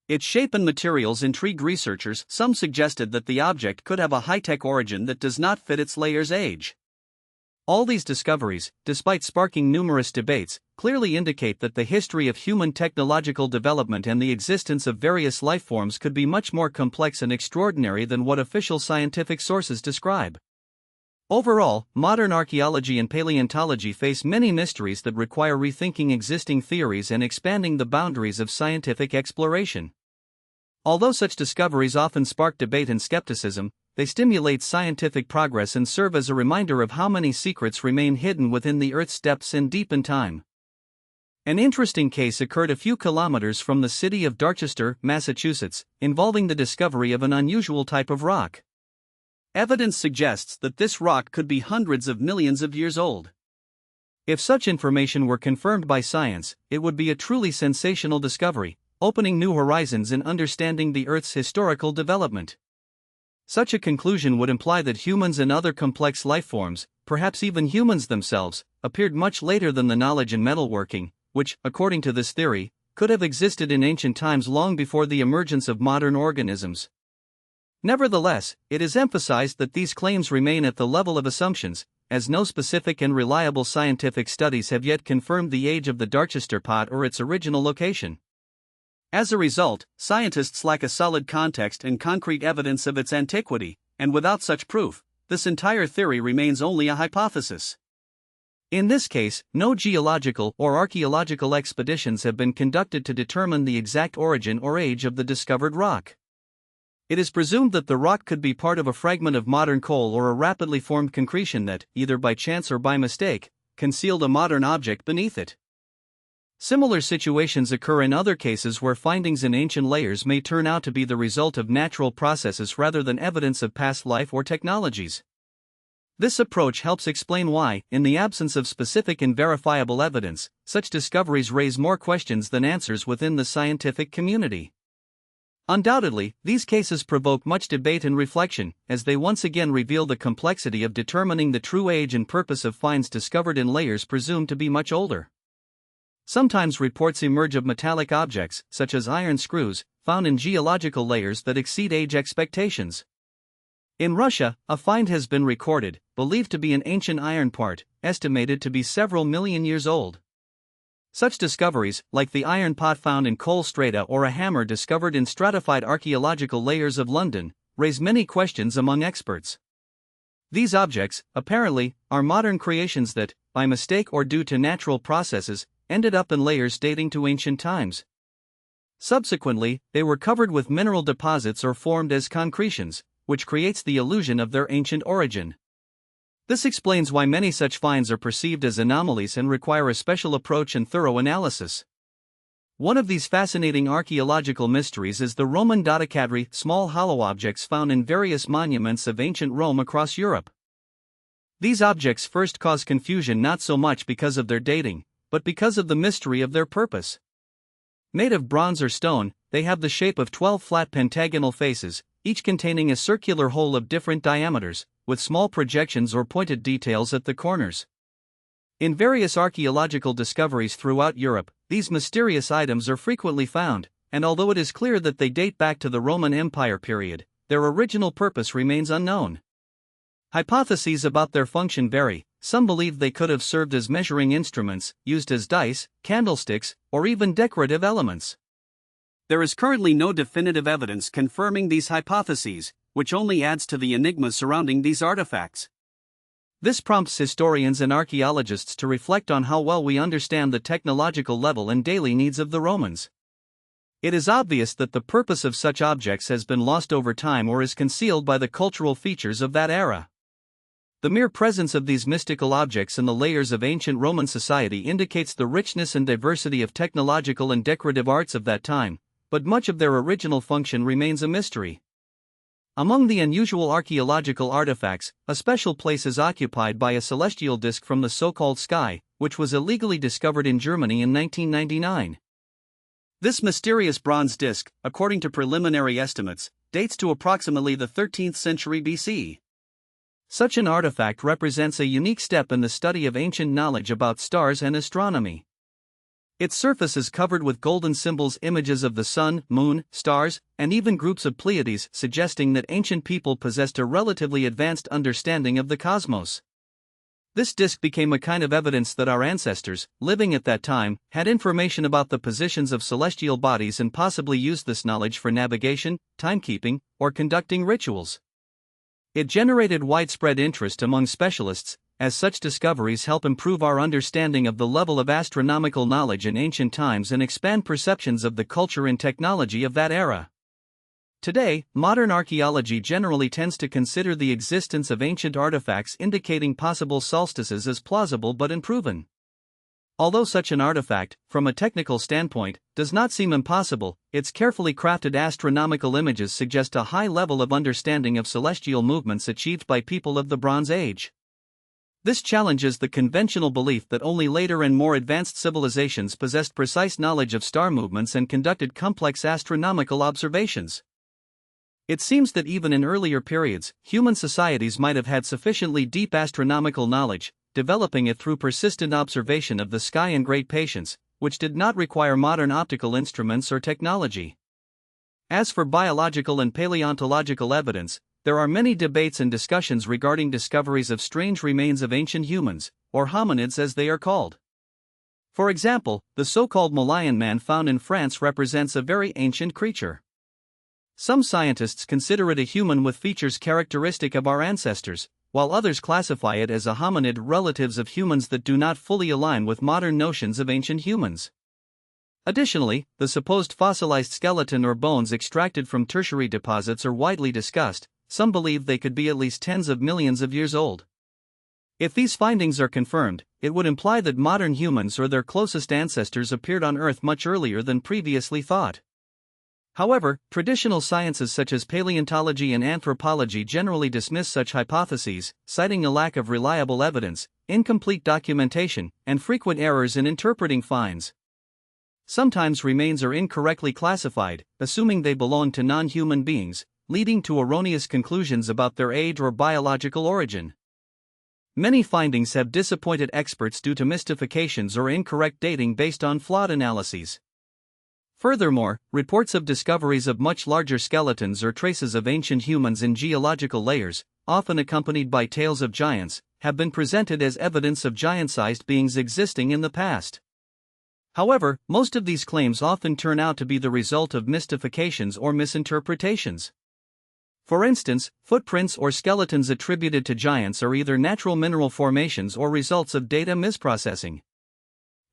Its shape and materials intrigued researchers. Some suggested that the object could have a high-tech origin that does not fit its layer's age. All these discoveries, despite sparking numerous debates, clearly indicate that the history of human technological development and the existence of various life forms could be much more complex and extraordinary than what official scientific sources describe. Overall, modern archaeology and paleontology face many mysteries that require rethinking existing theories and expanding the boundaries of scientific exploration. Although such discoveries often spark debate and skepticism, they stimulate scientific progress and serve as a reminder of how many secrets remain hidden within the Earth's depths and deep in time. An interesting case occurred a few kilometers from the city of Dorchester, Massachusetts, involving the discovery of an unusual type of rock. Evidence suggests that this rock could be hundreds of millions of years old. If such information were confirmed by science, it would be a truly sensational discovery, opening new horizons in understanding the Earth's historical development. Such a conclusion would imply that humans and other complex life forms, perhaps even humans themselves, appeared much later than the knowledge in metalworking, which, according to this theory, could have existed in ancient times long before the emergence of modern organisms. Nevertheless, it is emphasized that these claims remain at the level of assumptions, as no specific and reliable scientific studies have yet confirmed the age of the Dorchester pot or its original location. As a result, scientists lack a solid context and concrete evidence of its antiquity, and without such proof, this entire theory remains only a hypothesis. In this case, no geological or archaeological expeditions have been conducted to determine the exact origin or age of the discovered rock. It is presumed that the rock could be part of a fragment of modern coal or a rapidly formed concretion that, either by chance or by mistake, concealed a modern object beneath it. Similar situations occur in other cases where findings in ancient layers may turn out to be the result of natural processes rather than evidence of past life or technologies. This approach helps explain why, in the absence of specific and verifiable evidence, such discoveries raise more questions than answers within the scientific community. Undoubtedly, these cases provoke much debate and reflection, as they once again reveal the complexity of determining the true age and purpose of finds discovered in layers presumed to be much older. Sometimes reports emerge of metallic objects, such as iron screws, found in geological layers that exceed age expectations. In Russia, a find has been recorded, believed to be an ancient iron part, estimated to be several million years old. Such discoveries, like the iron pot found in coal strata or a hammer discovered in stratified archaeological layers of London, raise many questions among experts. These objects, apparently, are modern creations that, by mistake or due to natural processes, ended up in layers dating to ancient times. Subsequently, they were covered with mineral deposits or formed as concretions, which creates the illusion of their ancient origin. This explains why many such finds are perceived as anomalies and require a special approach and thorough analysis. One of these fascinating archaeological mysteries is the Roman dodecadri, small hollow objects found in various monuments of ancient Rome across Europe. These objects first cause confusion not so much because of their dating, but because of the mystery of their purpose. Made of bronze or stone, they have the shape of 12 flat pentagonal faces, each containing a circular hole of different diameters, with small projections or pointed details at the corners. In various archaeological discoveries throughout Europe, these mysterious items are frequently found, and although it is clear that they date back to the Roman Empire period, their original purpose remains unknown. Hypotheses about their function vary. Some believe they could have served as measuring instruments, used as dice, candlesticks, or even decorative elements. There is currently no definitive evidence confirming these hypotheses, which only adds to the enigma surrounding these artifacts. This prompts historians and archaeologists to reflect on how well we understand the technological level and daily needs of the Romans. It is obvious that the purpose of such objects has been lost over time or is concealed by the cultural features of that era. The mere presence of these mystical objects in the layers of ancient Roman society indicates the richness and diversity of technological and decorative arts of that time, but much of their original function remains a mystery. Among the unusual archaeological artifacts, a special place is occupied by a celestial disk from the so-called sky, which was illegally discovered in Germany in 1999. This mysterious bronze disk, according to preliminary estimates, dates to approximately the 13th century BC. Such an artifact represents a unique step in the study of ancient knowledge about stars and astronomy. Its surface is covered with golden symbols, images of the sun, moon, stars, and even groups of Pleiades, suggesting that ancient people possessed a relatively advanced understanding of the cosmos. This disk became a kind of evidence that our ancestors, living at that time, had information about the positions of celestial bodies and possibly used this knowledge for navigation, timekeeping, or conducting rituals. It generated widespread interest among specialists, as such discoveries help improve our understanding of the level of astronomical knowledge in ancient times and expand perceptions of the culture and technology of that era. Today, modern archaeology generally tends to consider the existence of ancient artifacts indicating possible solstices as plausible but unproven. Although such an artifact, from a technical standpoint, does not seem impossible, its carefully crafted astronomical images suggest a high level of understanding of celestial movements achieved by people of the Bronze Age. This challenges the conventional belief that only later and more advanced civilizations possessed precise knowledge of star movements and conducted complex astronomical observations. It seems that even in earlier periods, human societies might have had sufficiently deep astronomical knowledge, developing it through persistent observation of the sky and great patience, which did not require modern optical instruments or technology. As for biological and paleontological evidence, there are many debates and discussions regarding discoveries of strange remains of ancient humans, or hominids as they are called. For example, the so-called Malayan man found in France represents a very ancient creature. Some scientists consider it a human with features characteristic of our ancestors, while others classify it as a hominid, relatives of humans that do not fully align with modern notions of ancient humans. Additionally, the supposed fossilized skeleton or bones extracted from tertiary deposits are widely discussed. Some believe they could be at least tens of millions of years old. If these findings are confirmed, it would imply that modern humans or their closest ancestors appeared on Earth much earlier than previously thought. However, traditional sciences such as paleontology and anthropology generally dismiss such hypotheses, citing a lack of reliable evidence, incomplete documentation, and frequent errors in interpreting finds. Sometimes remains are incorrectly classified, assuming they belong to non-human beings, leading to erroneous conclusions about their age or biological origin. Many findings have disappointed experts due to mystifications or incorrect dating based on flawed analyses. Furthermore, reports of discoveries of much larger skeletons or traces of ancient humans in geological layers, often accompanied by tales of giants, have been presented as evidence of giant-sized beings existing in the past. However, most of these claims often turn out to be the result of mystifications or misinterpretations. For instance, footprints or skeletons attributed to giants are either natural mineral formations or results of data misprocessing.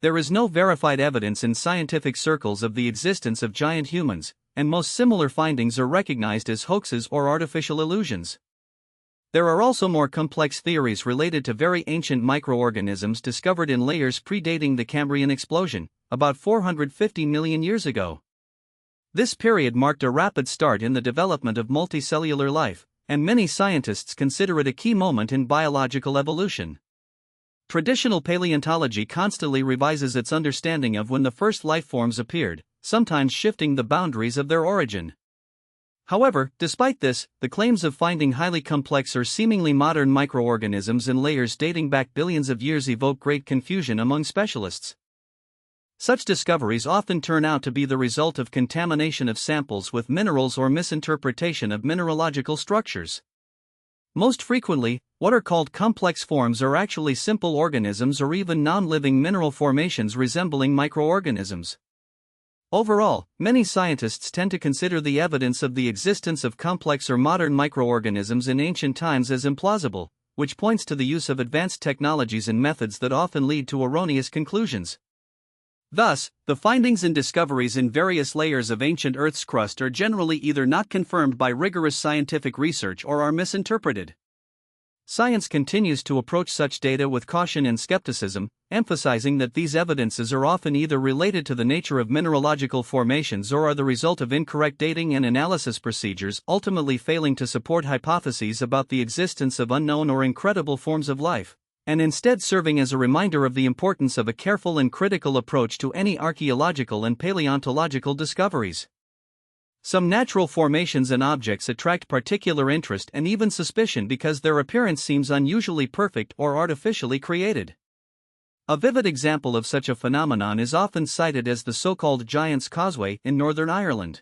There is no verified evidence in scientific circles of the existence of giant humans, and most similar findings are recognized as hoaxes or artificial illusions. There are also more complex theories related to very ancient microorganisms discovered in layers predating the Cambrian explosion, about 450 million years ago. This period marked a rapid start in the development of multicellular life, and many scientists consider it a key moment in biological evolution. Traditional paleontology constantly revises its understanding of when the first life forms appeared, sometimes shifting the boundaries of their origin. However, despite this, the claims of finding highly complex or seemingly modern microorganisms in layers dating back billions of years evoke great confusion among specialists. Such discoveries often turn out to be the result of contamination of samples with minerals or misinterpretation of mineralogical structures. Most frequently, what are called complex forms are actually simple organisms or even non-living mineral formations resembling microorganisms. Overall, many scientists tend to consider the evidence of the existence of complex or modern microorganisms in ancient times as implausible, which points to the use of advanced technologies and methods that often lead to erroneous conclusions. Thus, the findings and discoveries in various layers of ancient Earth's crust are generally either not confirmed by rigorous scientific research or are misinterpreted. Science continues to approach such data with caution and skepticism, emphasizing that these evidences are often either related to the nature of mineralogical formations or are the result of incorrect dating and analysis procedures, ultimately failing to support hypotheses about the existence of unknown or incredible forms of life, and instead serving as a reminder of the importance of a careful and critical approach to any archaeological and paleontological discoveries. Some natural formations and objects attract particular interest and even suspicion because their appearance seems unusually perfect or artificially created. A vivid example of such a phenomenon is often cited as the so-called Giant's Causeway in Northern Ireland.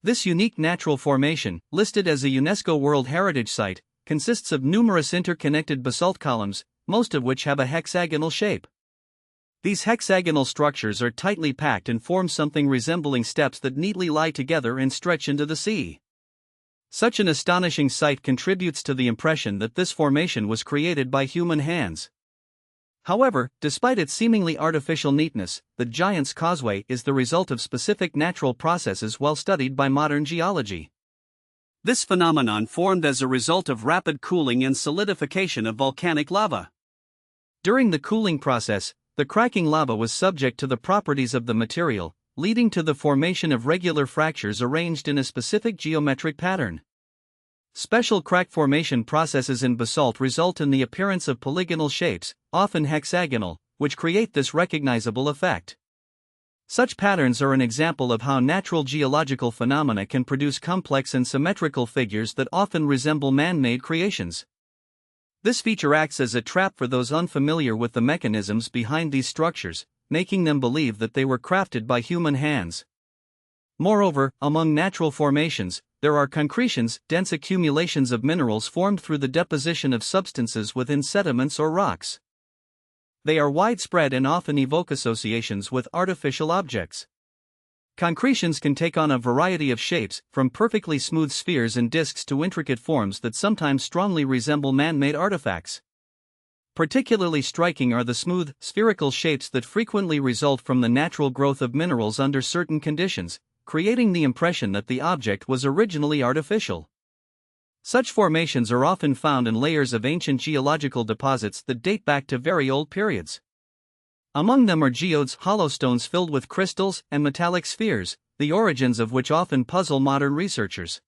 This unique natural formation, listed as a UNESCO World Heritage Site, consists of numerous interconnected basalt columns, most of which have a hexagonal shape. These hexagonal structures are tightly packed and form something resembling steps that neatly lie together and stretch into the sea. Such an astonishing sight contributes to the impression that this formation was created by human hands. However, despite its seemingly artificial neatness, the Giant's Causeway is the result of specific natural processes well studied by modern geology. This phenomenon formed as a result of rapid cooling and solidification of volcanic lava. During the cooling process, the cracking lava was subject to the properties of the material, leading to the formation of regular fractures arranged in a specific geometric pattern. Special crack formation processes in basalt result in the appearance of polygonal shapes, often hexagonal, which create this recognizable effect. Such patterns are an example of how natural geological phenomena can produce complex and symmetrical figures that often resemble man-made creations. This feature acts as a trap for those unfamiliar with the mechanisms behind these structures, making them believe that they were crafted by human hands. Moreover, among natural formations, there are concretions, dense accumulations of minerals formed through the deposition of substances within sediments or rocks. They are widespread and often evoke associations with artificial objects. Concretions can take on a variety of shapes, from perfectly smooth spheres and disks to intricate forms that sometimes strongly resemble man-made artifacts. Particularly striking are the smooth, spherical shapes that frequently result from the natural growth of minerals under certain conditions, creating the impression that the object was originally artificial. Such formations are often found in layers of ancient geological deposits that date back to very old periods. Among them are geodes, hollow stones filled with crystals, and metallic spheres, the origins of which often puzzle modern researchers.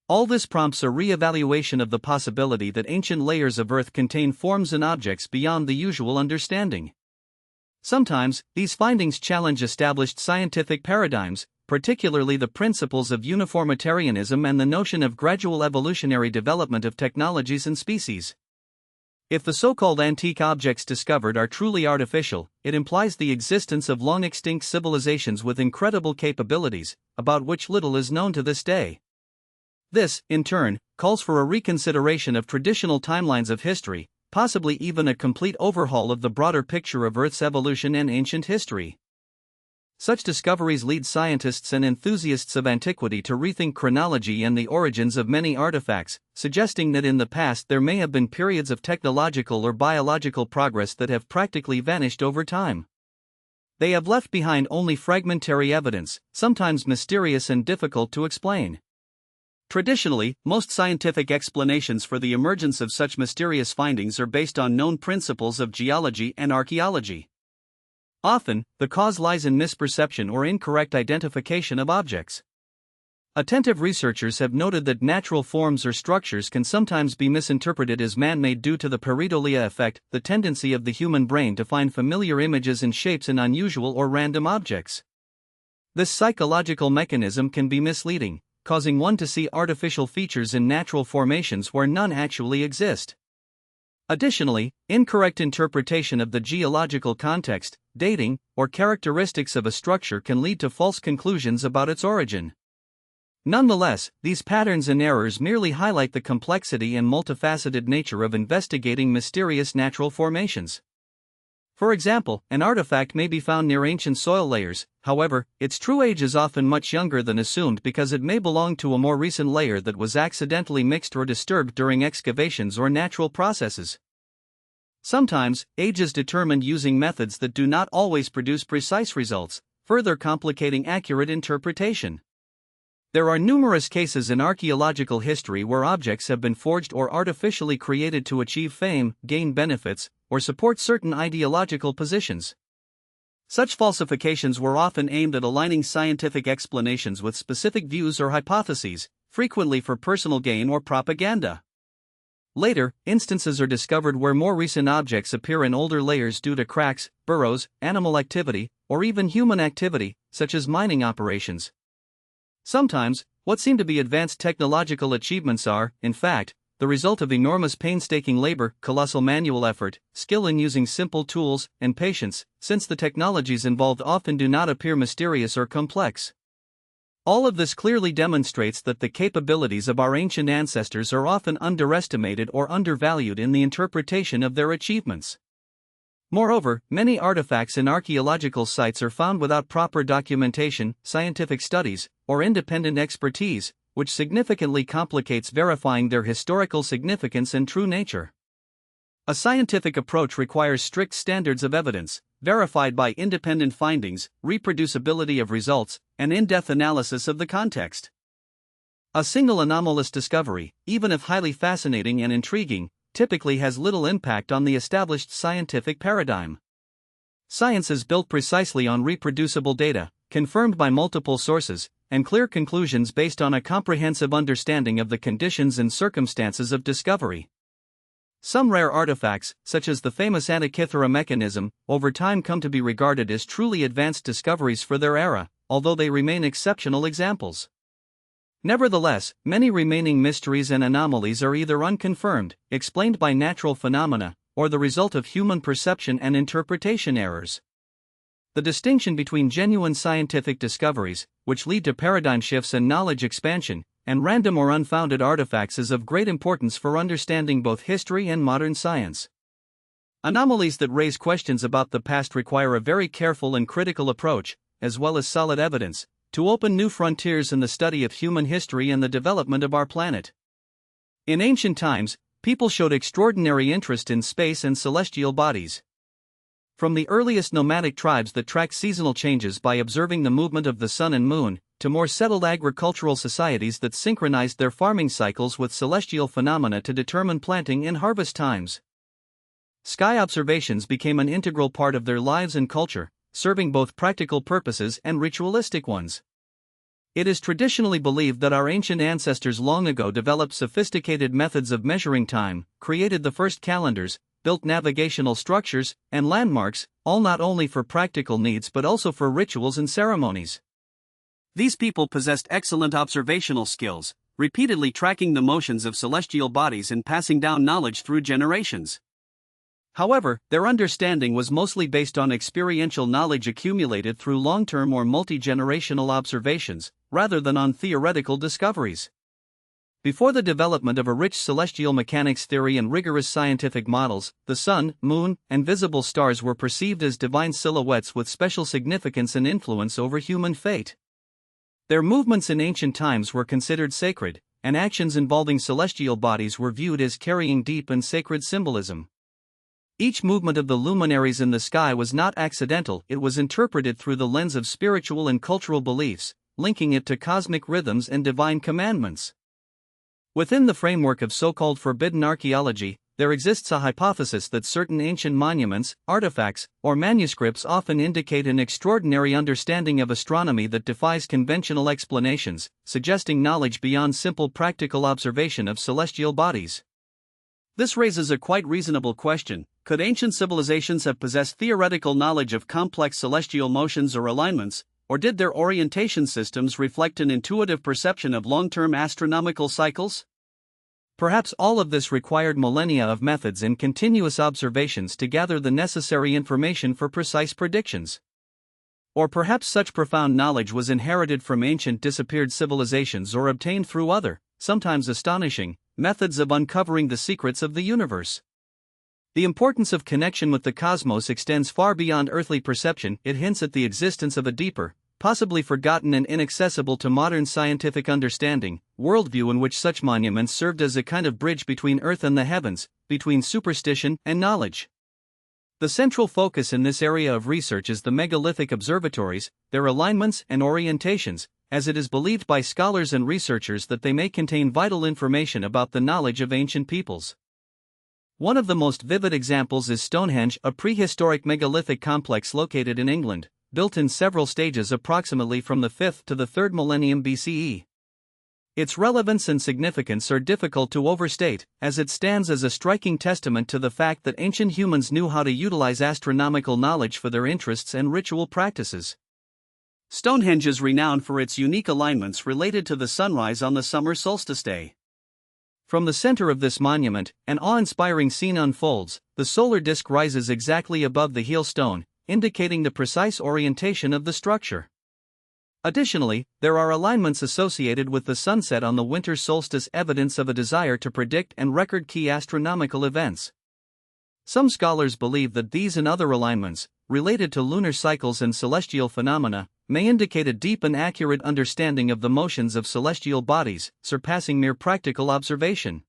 All this prompts a re-evaluation of the possibility that ancient layers of Earth contain forms and objects beyond the usual understanding. Sometimes, these findings challenge established scientific paradigms, particularly the principles of uniformitarianism and the notion of gradual evolutionary development of technologies and species. If the so-called antique objects discovered are truly artificial, it implies the existence of long-extinct civilizations with incredible capabilities, about which little is known to this day. This, in turn, calls for a reconsideration of traditional timelines of history, possibly even a complete overhaul of the broader picture of Earth's evolution and ancient history. Such discoveries lead scientists and enthusiasts of antiquity to rethink chronology and the origins of many artifacts, suggesting that in the past there may have been periods of technological or biological progress that have practically vanished over time. They have left behind only fragmentary evidence, sometimes mysterious and difficult to explain. Traditionally, most scientific explanations for the emergence of such mysterious findings are based on known principles of geology and archaeology. Often, the cause lies in misperception or incorrect identification of objects. Attentive researchers have noted that natural forms or structures can sometimes be misinterpreted as man-made due to the pareidolia effect, the tendency of the human brain to find familiar images and shapes in unusual or random objects. This psychological mechanism can be misleading, causing one to see artificial features in natural formations where none actually exist. Additionally, incorrect interpretation of the geological context, dating, or characteristics of a structure can lead to false conclusions about its origin. Nonetheless, these patterns and errors merely highlight the complexity and multifaceted nature of investigating mysterious natural formations. For example, an artifact may be found near ancient soil layers, however, its true age is often much younger than assumed because it may belong to a more recent layer that was accidentally mixed or disturbed during excavations or natural processes. Sometimes, age is determined using methods that do not always produce precise results, further complicating accurate interpretation. There are numerous cases in archaeological history where objects have been forged or artificially created to achieve fame, gain benefits, or support certain ideological positions. Such falsifications were often aimed at aligning scientific explanations with specific views or hypotheses, frequently for personal gain or propaganda. Later, instances are discovered where more recent objects appear in older layers due to cracks, burrows, animal activity, or even human activity, such as mining operations. Sometimes, what seem to be advanced technological achievements are, in fact, the result of enormous painstaking labor, colossal manual effort, skill in using simple tools, and patience, since the technologies involved often do not appear mysterious or complex. All of this clearly demonstrates that the capabilities of our ancient ancestors are often underestimated or undervalued in the interpretation of their achievements. Moreover, many artifacts in archaeological sites are found without proper documentation, scientific studies, or independent expertise, which significantly complicates verifying their historical significance and true nature. A scientific approach requires strict standards of evidence, verified by independent findings, reproducibility of results, and in-depth analysis of the context. A single anomalous discovery, even if highly fascinating and intriguing, typically has little impact on the established scientific paradigm. Science is built precisely on reproducible data, confirmed by multiple sources, and clear conclusions based on a comprehensive understanding of the conditions and circumstances of discovery. Some rare artifacts, such as the famous Antikythera mechanism, over time come to be regarded as truly advanced discoveries for their era, although they remain exceptional examples. Nevertheless, many remaining mysteries and anomalies are either unconfirmed, explained by natural phenomena, or the result of human perception and interpretation errors. The distinction between genuine scientific discoveries, which lead to paradigm shifts and knowledge expansion, and random or unfounded artifacts is of great importance for understanding both history and modern science. Anomalies that raise questions about the past require a very careful and critical approach, as well as solid evidence, to open new frontiers in the study of human history and the development of our planet. In ancient times, people showed extraordinary interest in space and celestial bodies. From the earliest nomadic tribes that tracked seasonal changes by observing the movement of the sun and moon, to more settled agricultural societies that synchronized their farming cycles with celestial phenomena to determine planting and harvest times. Sky observations became an integral part of their lives and culture, serving both practical purposes and ritualistic ones. It is traditionally believed that our ancient ancestors long ago developed sophisticated methods of measuring time, created the first calendars, built navigational structures, and landmarks, all not only for practical needs but also for rituals and ceremonies. These people possessed excellent observational skills, repeatedly tracking the motions of celestial bodies and passing down knowledge through generations. However, their understanding was mostly based on experiential knowledge accumulated through long-term or multi-generational observations, rather than on theoretical discoveries. Before the development of a rich celestial mechanics theory and rigorous scientific models, the sun, moon, and visible stars were perceived as divine silhouettes with special significance and influence over human fate. Their movements in ancient times were considered sacred, and actions involving celestial bodies were viewed as carrying deep and sacred symbolism. Each movement of the luminaries in the sky was not accidental, it was interpreted through the lens of spiritual and cultural beliefs, linking it to cosmic rhythms and divine commandments. Within the framework of so-called forbidden archaeology, there exists a hypothesis that certain ancient monuments, artifacts, or manuscripts often indicate an extraordinary understanding of astronomy that defies conventional explanations, suggesting knowledge beyond simple practical observation of celestial bodies. This raises a quite reasonable question: could ancient civilizations have possessed theoretical knowledge of complex celestial motions or alignments, or did their orientation systems reflect an intuitive perception of long-term astronomical cycles? Perhaps all of this required millennia of methods and continuous observations to gather the necessary information for precise predictions. Or perhaps such profound knowledge was inherited from ancient disappeared civilizations or obtained through other, sometimes astonishing, methods of uncovering the secrets of the universe. The importance of connection with the cosmos extends far beyond earthly perception. It hints at the existence of a deeper, possibly forgotten and inaccessible to modern scientific understanding, worldview in which such monuments served as a kind of bridge between earth and the heavens, between superstition and knowledge. The central focus in this area of research is the megalithic observatories, their alignments and orientations, as it is believed by scholars and researchers that they may contain vital information about the knowledge of ancient peoples. One of the most vivid examples is Stonehenge, a prehistoric megalithic complex located in England, built in several stages approximately from the 5th to the 3rd millennium BCE. Its relevance and significance are difficult to overstate, as it stands as a striking testament to the fact that ancient humans knew how to utilize astronomical knowledge for their interests and ritual practices. Stonehenge is renowned for its unique alignments related to the sunrise on the summer solstice day. From the center of this monument, an awe-inspiring scene unfolds. The solar disk rises exactly above the heel stone, indicating the precise orientation of the structure. Additionally, there are alignments associated with the sunset on the winter solstice, evidence of a desire to predict and record key astronomical events. Some scholars believe that these and other alignments, related to lunar cycles and celestial phenomena, may indicate a deep and accurate understanding of the motions of celestial bodies, surpassing mere practical observation.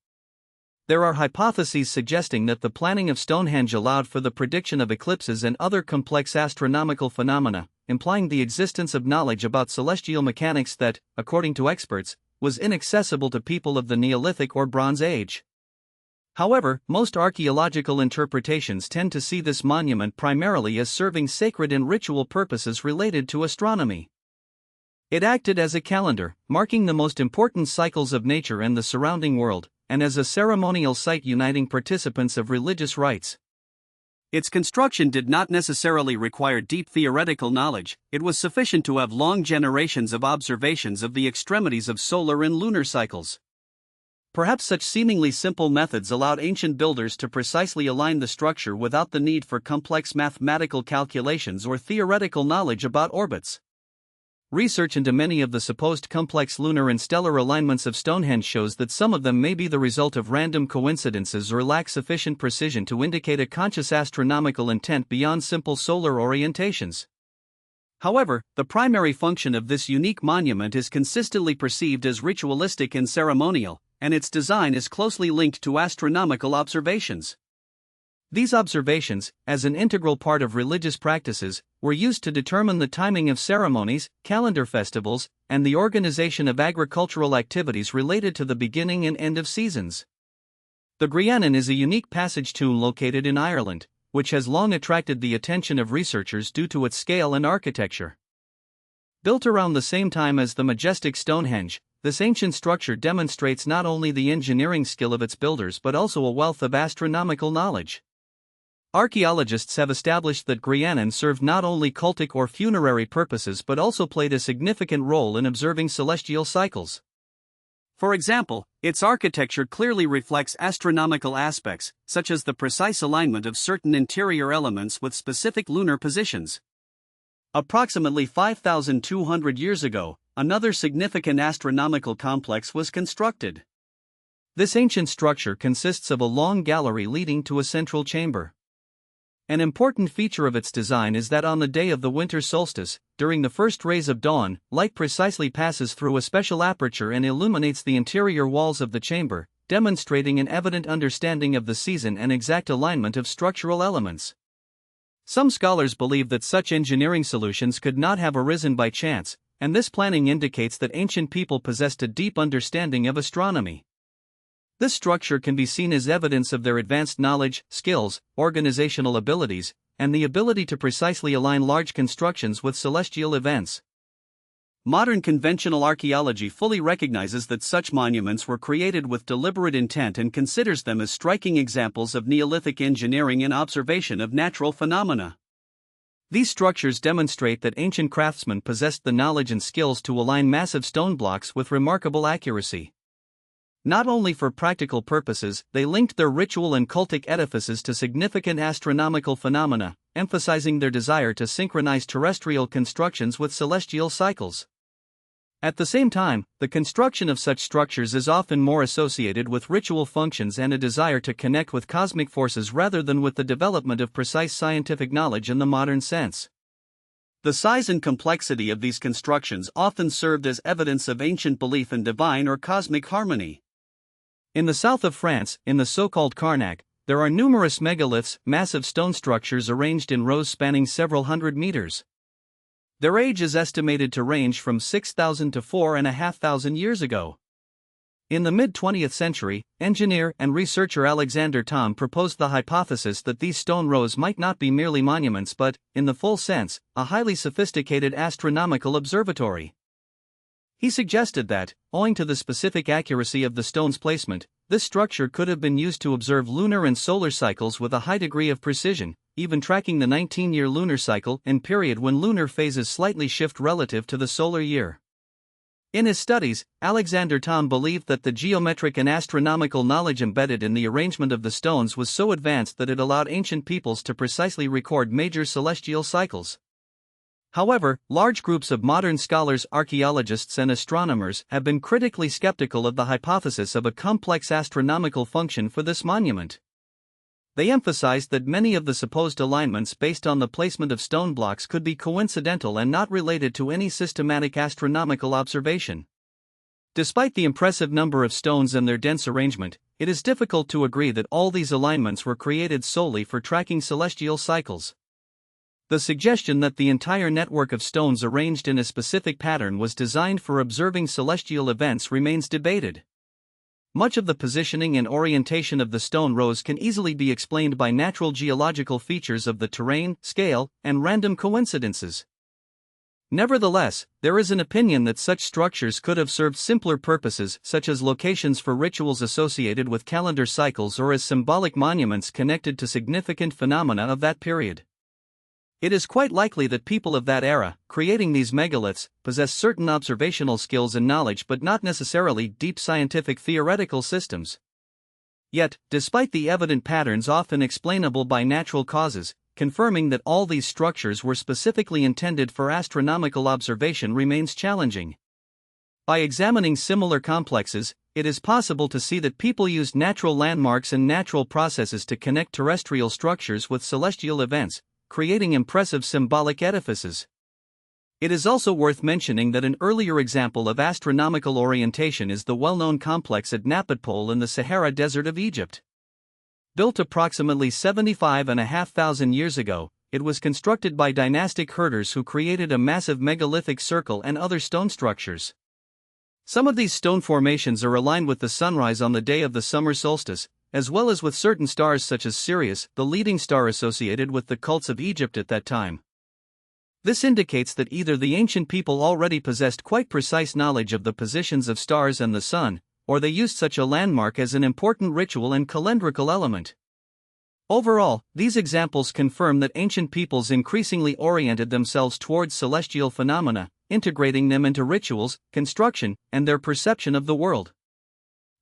There are hypotheses suggesting that the planning of Stonehenge allowed for the prediction of eclipses and other complex astronomical phenomena, implying the existence of knowledge about celestial mechanics that, according to experts, was inaccessible to people of the Neolithic or Bronze Age. However, most archaeological interpretations tend to see this monument primarily as serving sacred and ritual purposes related to astronomy. It acted as a calendar, marking the most important cycles of nature and the surrounding world, and as a ceremonial site uniting participants of religious rites. Its construction did not necessarily require deep theoretical knowledge, it was sufficient to have long generations of observations of the extremities of solar and lunar cycles. Perhaps such seemingly simple methods allowed ancient builders to precisely align the structure without the need for complex mathematical calculations or theoretical knowledge about orbits. Research into many of the supposed complex lunar and stellar alignments of Stonehenge shows that some of them may be the result of random coincidences or lack sufficient precision to indicate a conscious astronomical intent beyond simple solar orientations. However, the primary function of this unique monument is consistently perceived as ritualistic and ceremonial, and its design is closely linked to astronomical observations. These observations, as an integral part of religious practices, were used to determine the timing of ceremonies, calendar festivals, and the organization of agricultural activities related to the beginning and end of seasons. The Griannan is a unique passage tomb located in Ireland, which has long attracted the attention of researchers due to its scale and architecture. Built around the same time as the majestic Stonehenge, this ancient structure demonstrates not only the engineering skill of its builders but also a wealth of astronomical knowledge. Archaeologists have established that Griannan served not only cultic or funerary purposes but also played a significant role in observing celestial cycles. For example, its architecture clearly reflects astronomical aspects, such as the precise alignment of certain interior elements with specific lunar positions. Approximately 5,200 years ago, another significant astronomical complex was constructed. This ancient structure consists of a long gallery leading to a central chamber. An important feature of its design is that on the day of the winter solstice, during the first rays of dawn, light precisely passes through a special aperture and illuminates the interior walls of the chamber, demonstrating an evident understanding of the season and exact alignment of structural elements. Some scholars believe that such engineering solutions could not have arisen by chance, and this planning indicates that ancient people possessed a deep understanding of astronomy. This structure can be seen as evidence of their advanced knowledge, skills, organizational abilities, and the ability to precisely align large constructions with celestial events. Modern conventional archaeology fully recognizes that such monuments were created with deliberate intent and considers them as striking examples of Neolithic engineering and observation of natural phenomena. These structures demonstrate that ancient craftsmen possessed the knowledge and skills to align massive stone blocks with remarkable accuracy. Not only for practical purposes, they linked their ritual and cultic edifices to significant astronomical phenomena, emphasizing their desire to synchronize terrestrial constructions with celestial cycles. At the same time, the construction of such structures is often more associated with ritual functions and a desire to connect with cosmic forces rather than with the development of precise scientific knowledge in the modern sense. The size and complexity of these constructions often served as evidence of ancient belief in divine or cosmic harmony. In the south of France, in the so-called Carnac, there are numerous megaliths, massive stone structures arranged in rows spanning several hundred meters. Their age is estimated to range from 6,000 to 4,500 years ago. In the mid-20th century, engineer and researcher Alexander Thom proposed the hypothesis that these stone rows might not be merely monuments but, in the full sense, a highly sophisticated astronomical observatory. He suggested that, owing to the specific accuracy of the stone's placement, this structure could have been used to observe lunar and solar cycles with a high degree of precision, even tracking the 19-year lunar cycle and period when lunar phases slightly shift relative to the solar year. In his studies, Alexander Thom believed that the geometric and astronomical knowledge embedded in the arrangement of the stones was so advanced that it allowed ancient peoples to precisely record major celestial cycles. However, large groups of modern scholars, archaeologists, and astronomers have been critically skeptical of the hypothesis of a complex astronomical function for this monument. They emphasized that many of the supposed alignments based on the placement of stone blocks could be coincidental and not related to any systematic astronomical observation. Despite the impressive number of stones and their dense arrangement, it is difficult to agree that all these alignments were created solely for tracking celestial cycles. The suggestion that the entire network of stones arranged in a specific pattern was designed for observing celestial events remains debated. Much of the positioning and orientation of the stone rows can easily be explained by natural geological features of the terrain, scale, and random coincidences. Nevertheless, there is an opinion that such structures could have served simpler purposes, such as locations for rituals associated with calendar cycles or as symbolic monuments connected to significant phenomena of that period. It is quite likely that people of that era, creating these megaliths, possessed certain observational skills and knowledge but not necessarily deep scientific theoretical systems. Yet, despite the evident patterns often explainable by natural causes, confirming that all these structures were specifically intended for astronomical observation remains challenging. By examining similar complexes, it is possible to see that people used natural landmarks and natural processes to connect terrestrial structures with celestial events, creating impressive symbolic edifices. It is also worth mentioning that an earlier example of astronomical orientation is the well-known complex at Napatpol in the Sahara Desert of Egypt. Built approximately 75,500 years ago, it was constructed by dynastic herders who created a massive megalithic circle and other stone structures. Some of these stone formations are aligned with the sunrise on the day of the summer solstice, as well as with certain stars such as Sirius, the leading star associated with the cults of Egypt at that time. This indicates that either the ancient people already possessed quite precise knowledge of the positions of stars and the sun, or they used such a landmark as an important ritual and calendrical element. Overall, these examples confirm that ancient peoples increasingly oriented themselves towards celestial phenomena, integrating them into rituals, construction, and their perception of the world.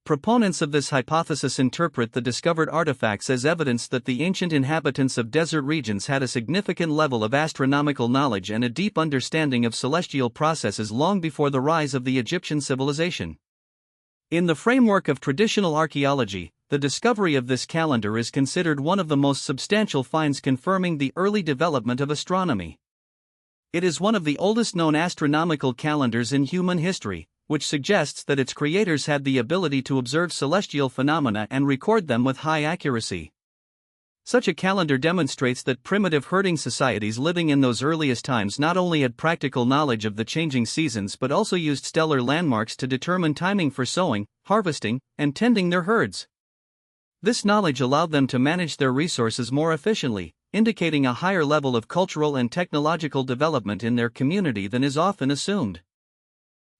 Proponents of this hypothesis interpret the discovered artifacts as evidence that the ancient inhabitants of desert regions had a significant level of astronomical knowledge and a deep understanding of celestial processes long before the rise of the Egyptian civilization. In the framework of traditional archaeology, the discovery of this calendar is considered one of the most substantial finds confirming the early development of astronomy. It is one of the oldest known astronomical calendars in human history, which suggests that its creators had the ability to observe celestial phenomena and record them with high accuracy. Such a calendar demonstrates that primitive herding societies living in those earliest times not only had practical knowledge of the changing seasons but also used stellar landmarks to determine timing for sowing, harvesting, and tending their herds. This knowledge allowed them to manage their resources more efficiently, indicating a higher level of cultural and technological development in their community than is often assumed.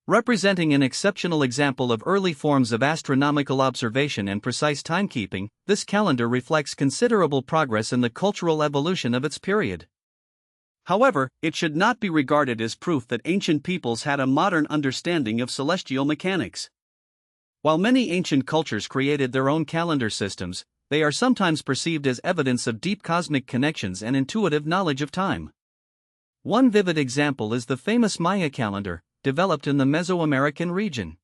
Representing an exceptional example of early forms of astronomical observation and precise timekeeping, this calendar reflects considerable progress in the cultural evolution of its period. However, it should not be regarded as proof that ancient peoples had a modern understanding of celestial mechanics. While many ancient cultures created their own calendar systems, they are sometimes perceived as evidence of deep cosmic connections and intuitive knowledge of time. One vivid example is the famous Maya calendar, developed in the Mesoamerican region.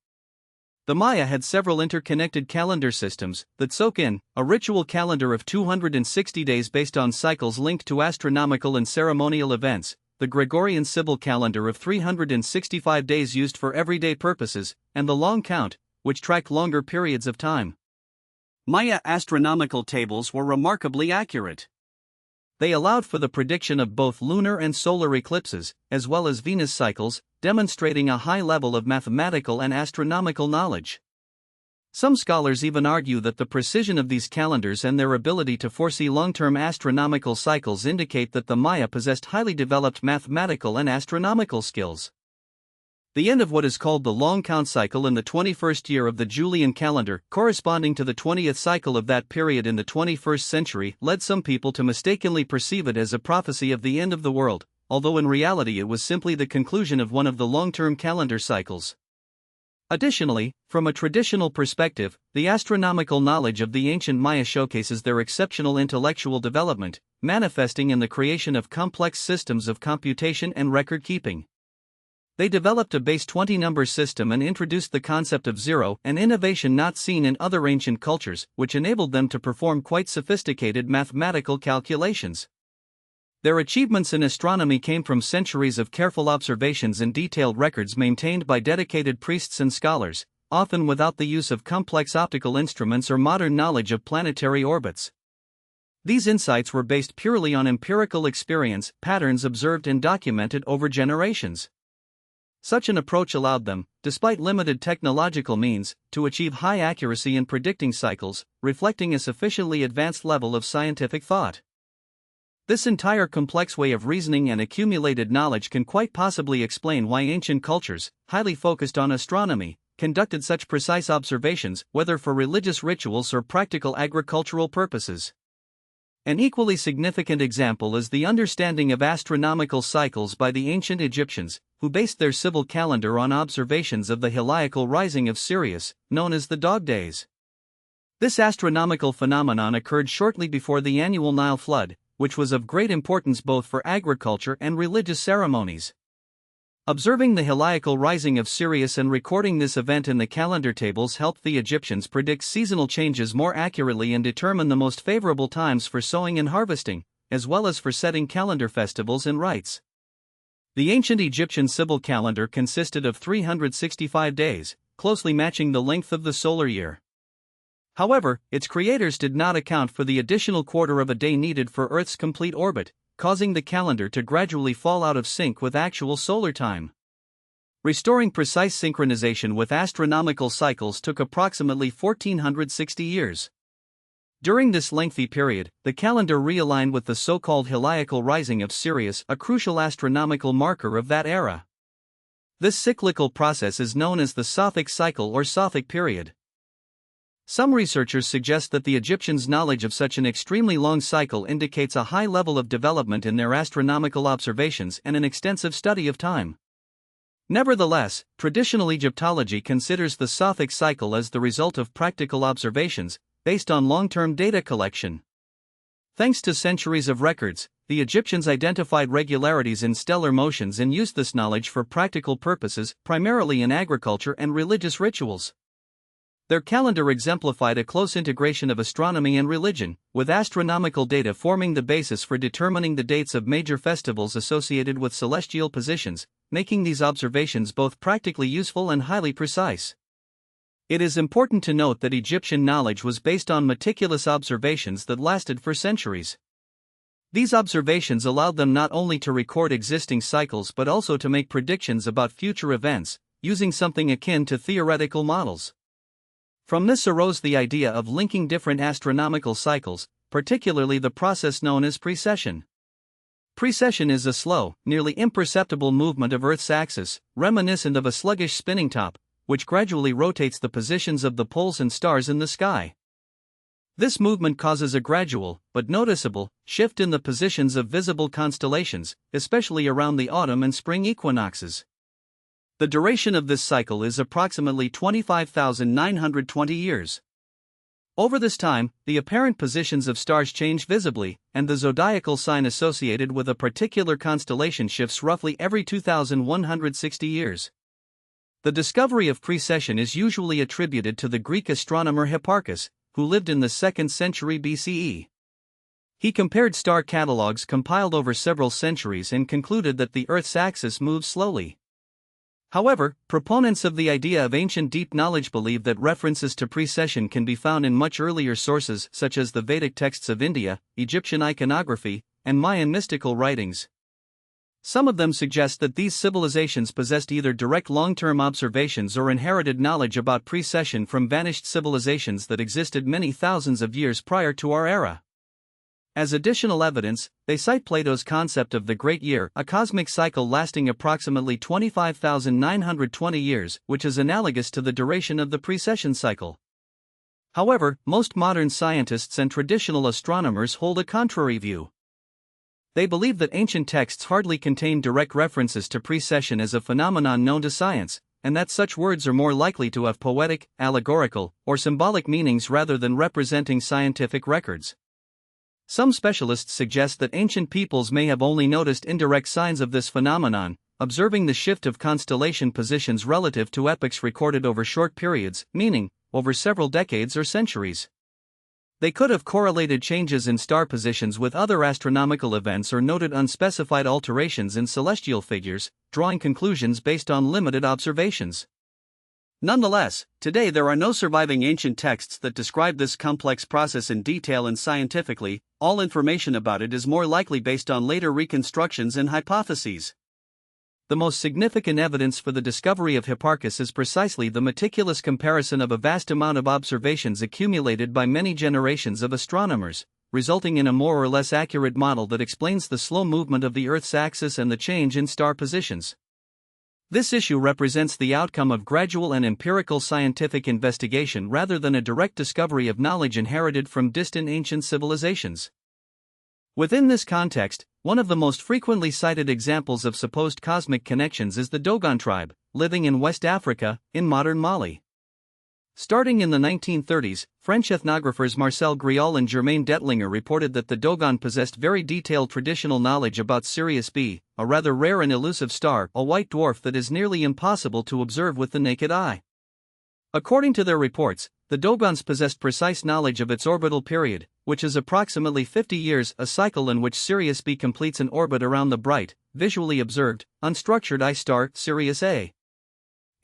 The Maya had several interconnected calendar systems: the Tzolk'in, a ritual calendar of 260 days based on cycles linked to astronomical and ceremonial events, the Gregorian Sibyl calendar of 365 days used for everyday purposes, and the long count, which tracked longer periods of time. Maya astronomical tables were remarkably accurate. They allowed for the prediction of both lunar and solar eclipses, as well as Venus cycles, demonstrating a high level of mathematical and astronomical knowledge. Some scholars even argue that the precision of these calendars and their ability to foresee long-term astronomical cycles indicate that the Maya possessed highly developed mathematical and astronomical skills. The end of what is called the long count cycle in the 21st year of the Julian calendar, corresponding to the 20th cycle of that period in the 21st century, led some people to mistakenly perceive it as a prophecy of the end of the world, although in reality it was simply the conclusion of one of the long-term calendar cycles. Additionally, from a traditional perspective, the astronomical knowledge of the ancient Maya showcases their exceptional intellectual development, manifesting in the creation of complex systems of computation and record-keeping. They developed a base 20 number system and introduced the concept of zero, an innovation not seen in other ancient cultures, which enabled them to perform quite sophisticated mathematical calculations. Their achievements in astronomy came from centuries of careful observations and detailed records maintained by dedicated priests and scholars, often without the use of complex optical instruments or modern knowledge of planetary orbits. These insights were based purely on empirical experience, patterns observed and documented over generations. Such an approach allowed them, despite limited technological means, to achieve high accuracy in predicting cycles, reflecting a sufficiently advanced level of scientific thought. This entire complex way of reasoning and accumulated knowledge can quite possibly explain why ancient cultures, highly focused on astronomy, conducted such precise observations, whether for religious rituals or practical agricultural purposes. An equally significant example is the understanding of astronomical cycles by the ancient Egyptians, who based their civil calendar on observations of the heliacal rising of Sirius, known as the dog days. This astronomical phenomenon occurred shortly before the annual Nile flood, which was of great importance both for agriculture and religious ceremonies. Observing the heliacal rising of Sirius and recording this event in the calendar tables helped the Egyptians predict seasonal changes more accurately and determine the most favorable times for sowing and harvesting, as well as for setting calendar festivals and rites. The ancient Egyptian Sibyl calendar consisted of 365 days, closely matching the length of the solar year. However, its creators did not account for the additional quarter of a day needed for Earth's complete orbit, causing the calendar to gradually fall out of sync with actual solar time. Restoring precise synchronization with astronomical cycles took approximately 1460 years. During this lengthy period, the calendar realigned with the so-called heliacal rising of Sirius, a crucial astronomical marker of that era. This cyclical process is known as the Sothic cycle or Sothic period. Some researchers suggest that the Egyptians' knowledge of such an extremely long cycle indicates a high level of development in their astronomical observations and an extensive study of time. Nevertheless, traditional Egyptology considers the Sothic cycle as the result of practical observations, based on long-term data collection. Thanks to centuries of records, the Egyptians identified regularities in stellar motions and used this knowledge for practical purposes, primarily in agriculture and religious rituals. Their calendar exemplified a close integration of astronomy and religion, with astronomical data forming the basis for determining the dates of major festivals associated with celestial positions, making these observations both practically useful and highly precise. It is important to note that Egyptian knowledge was based on meticulous observations that lasted for centuries. These observations allowed them not only to record existing cycles but also to make predictions about future events, using something akin to theoretical models. From this arose the idea of linking different astronomical cycles, particularly the process known as precession. Precession is a slow, nearly imperceptible movement of Earth's axis, reminiscent of a sluggish spinning top, which gradually rotates the positions of the poles and stars in the sky. This movement causes a gradual, but noticeable, shift in the positions of visible constellations, especially around the autumn and spring equinoxes. The duration of this cycle is approximately 25,920 years. Over this time, the apparent positions of stars change visibly, and the zodiacal sign associated with a particular constellation shifts roughly every 2,160 years. The discovery of precession is usually attributed to the Greek astronomer Hipparchus, who lived in the 2nd century BCE. He compared star catalogues compiled over several centuries and concluded that the Earth's axis moves slowly. However, proponents of the idea of ancient deep knowledge believe that references to precession can be found in much earlier sources such as the Vedic texts of India, Egyptian iconography, and Mayan mystical writings. Some of them suggest that these civilizations possessed either direct long-term observations or inherited knowledge about precession from vanished civilizations that existed many thousands of years prior to our era. As additional evidence, they cite Plato's concept of the Great Year, a cosmic cycle lasting approximately 25,920 years, which is analogous to the duration of the precession cycle. However, most modern scientists and traditional astronomers hold a contrary view. They believe that ancient texts hardly contain direct references to precession as a phenomenon known to science, and that such words are more likely to have poetic, allegorical, or symbolic meanings rather than representing scientific records. Some specialists suggest that ancient peoples may have only noticed indirect signs of this phenomenon, observing the shift of constellation positions relative to epochs recorded over short periods, meaning, over several decades or centuries. They could have correlated changes in star positions with other astronomical events or noted unspecified alterations in celestial figures, drawing conclusions based on limited observations. Nonetheless, today there are no surviving ancient texts that describe this complex process in detail and scientifically. All information about it is more likely based on later reconstructions and hypotheses. The most significant evidence for the discovery of Hipparchus is precisely the meticulous comparison of a vast amount of observations accumulated by many generations of astronomers, resulting in a more or less accurate model that explains the slow movement of the Earth's axis and the change in star positions. This issue represents the outcome of gradual and empirical scientific investigation rather than a direct discovery of knowledge inherited from distant ancient civilizations. Within this context, one of the most frequently cited examples of supposed cosmic connections is the Dogon tribe, living in West Africa, in modern Mali. Starting in the 1930s, French ethnographers Marcel Griaule and Germain Dettlinger reported that the Dogon possessed very detailed traditional knowledge about Sirius B, a rather rare and elusive star, a white dwarf that is nearly impossible to observe with the naked eye. According to their reports, the Dogons possessed precise knowledge of its orbital period, which is approximately 50 years, a cycle in which Sirius B completes an orbit around the bright, visually observed, unstructured I star, Sirius A.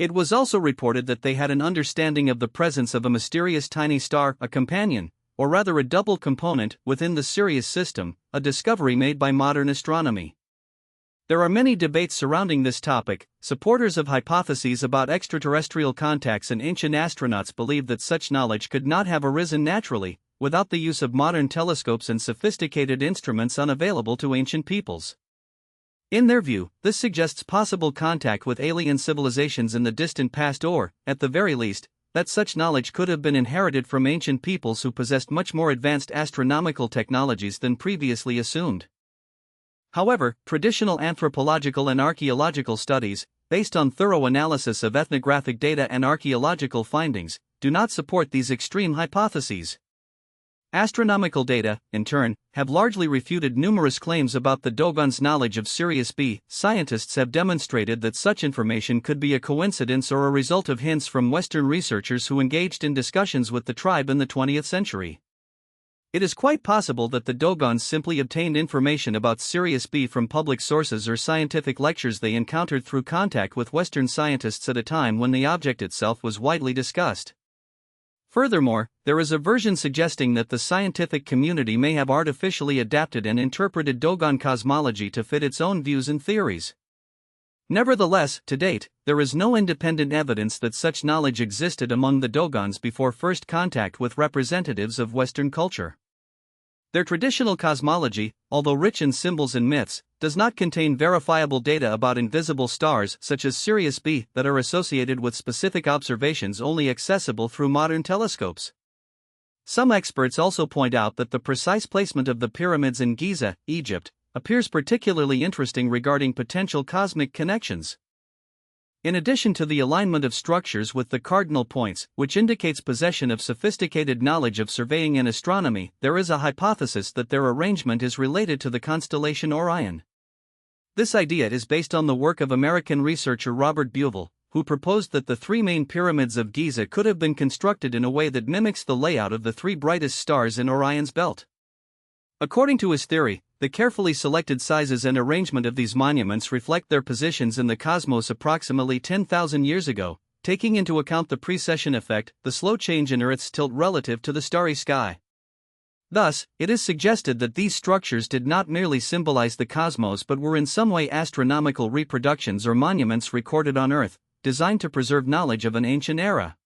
It was also reported that they had an understanding of the presence of a mysterious tiny star, a companion, or rather a double component, within the Sirius system, a discovery made by modern astronomy. There are many debates surrounding this topic. Supporters of hypotheses about extraterrestrial contacts and ancient astronauts believe that such knowledge could not have arisen naturally, without the use of modern telescopes and sophisticated instruments unavailable to ancient peoples. In their view, this suggests possible contact with alien civilizations in the distant past or, at the very least, that such knowledge could have been inherited from ancient peoples who possessed much more advanced astronomical technologies than previously assumed. However, traditional anthropological and archaeological studies, based on thorough analysis of ethnographic data and archaeological findings, do not support these extreme hypotheses. Astronomical data, in turn, have largely refuted numerous claims about the Dogons' knowledge of Sirius B. Scientists have demonstrated that such information could be a coincidence or a result of hints from Western researchers who engaged in discussions with the tribe in the 20th century. It is quite possible that the Dogons simply obtained information about Sirius B from public sources or scientific lectures they encountered through contact with Western scientists at a time when the object itself was widely discussed. Furthermore, there is a version suggesting that the scientific community may have artificially adapted and interpreted Dogon cosmology to fit its own views and theories. Nevertheless, to date, there is no independent evidence that such knowledge existed among the Dogons before first contact with representatives of Western culture. Their traditional cosmology, although rich in symbols and myths, does not contain verifiable data about invisible stars such as Sirius B that are associated with specific observations only accessible through modern telescopes. Some experts also point out that the precise placement of the pyramids in Giza, Egypt, appears particularly interesting regarding potential cosmic connections. In addition to the alignment of structures with the cardinal points, which indicates possession of sophisticated knowledge of surveying and astronomy, there is a hypothesis that their arrangement is related to the constellation Orion. This idea is based on the work of American researcher Robert Buvel, who proposed that the three main pyramids of Giza could have been constructed in a way that mimics the layout of the three brightest stars in Orion's belt. According to his theory, the carefully selected sizes and arrangement of these monuments reflect their positions in the cosmos approximately 10,000 years ago, taking into account the precession effect, the slow change in Earth's tilt relative to the starry sky. Thus, it is suggested that these structures did not merely symbolize the cosmos but were in some way astronomical reproductions or monuments recorded on Earth, designed to preserve knowledge of an ancient era.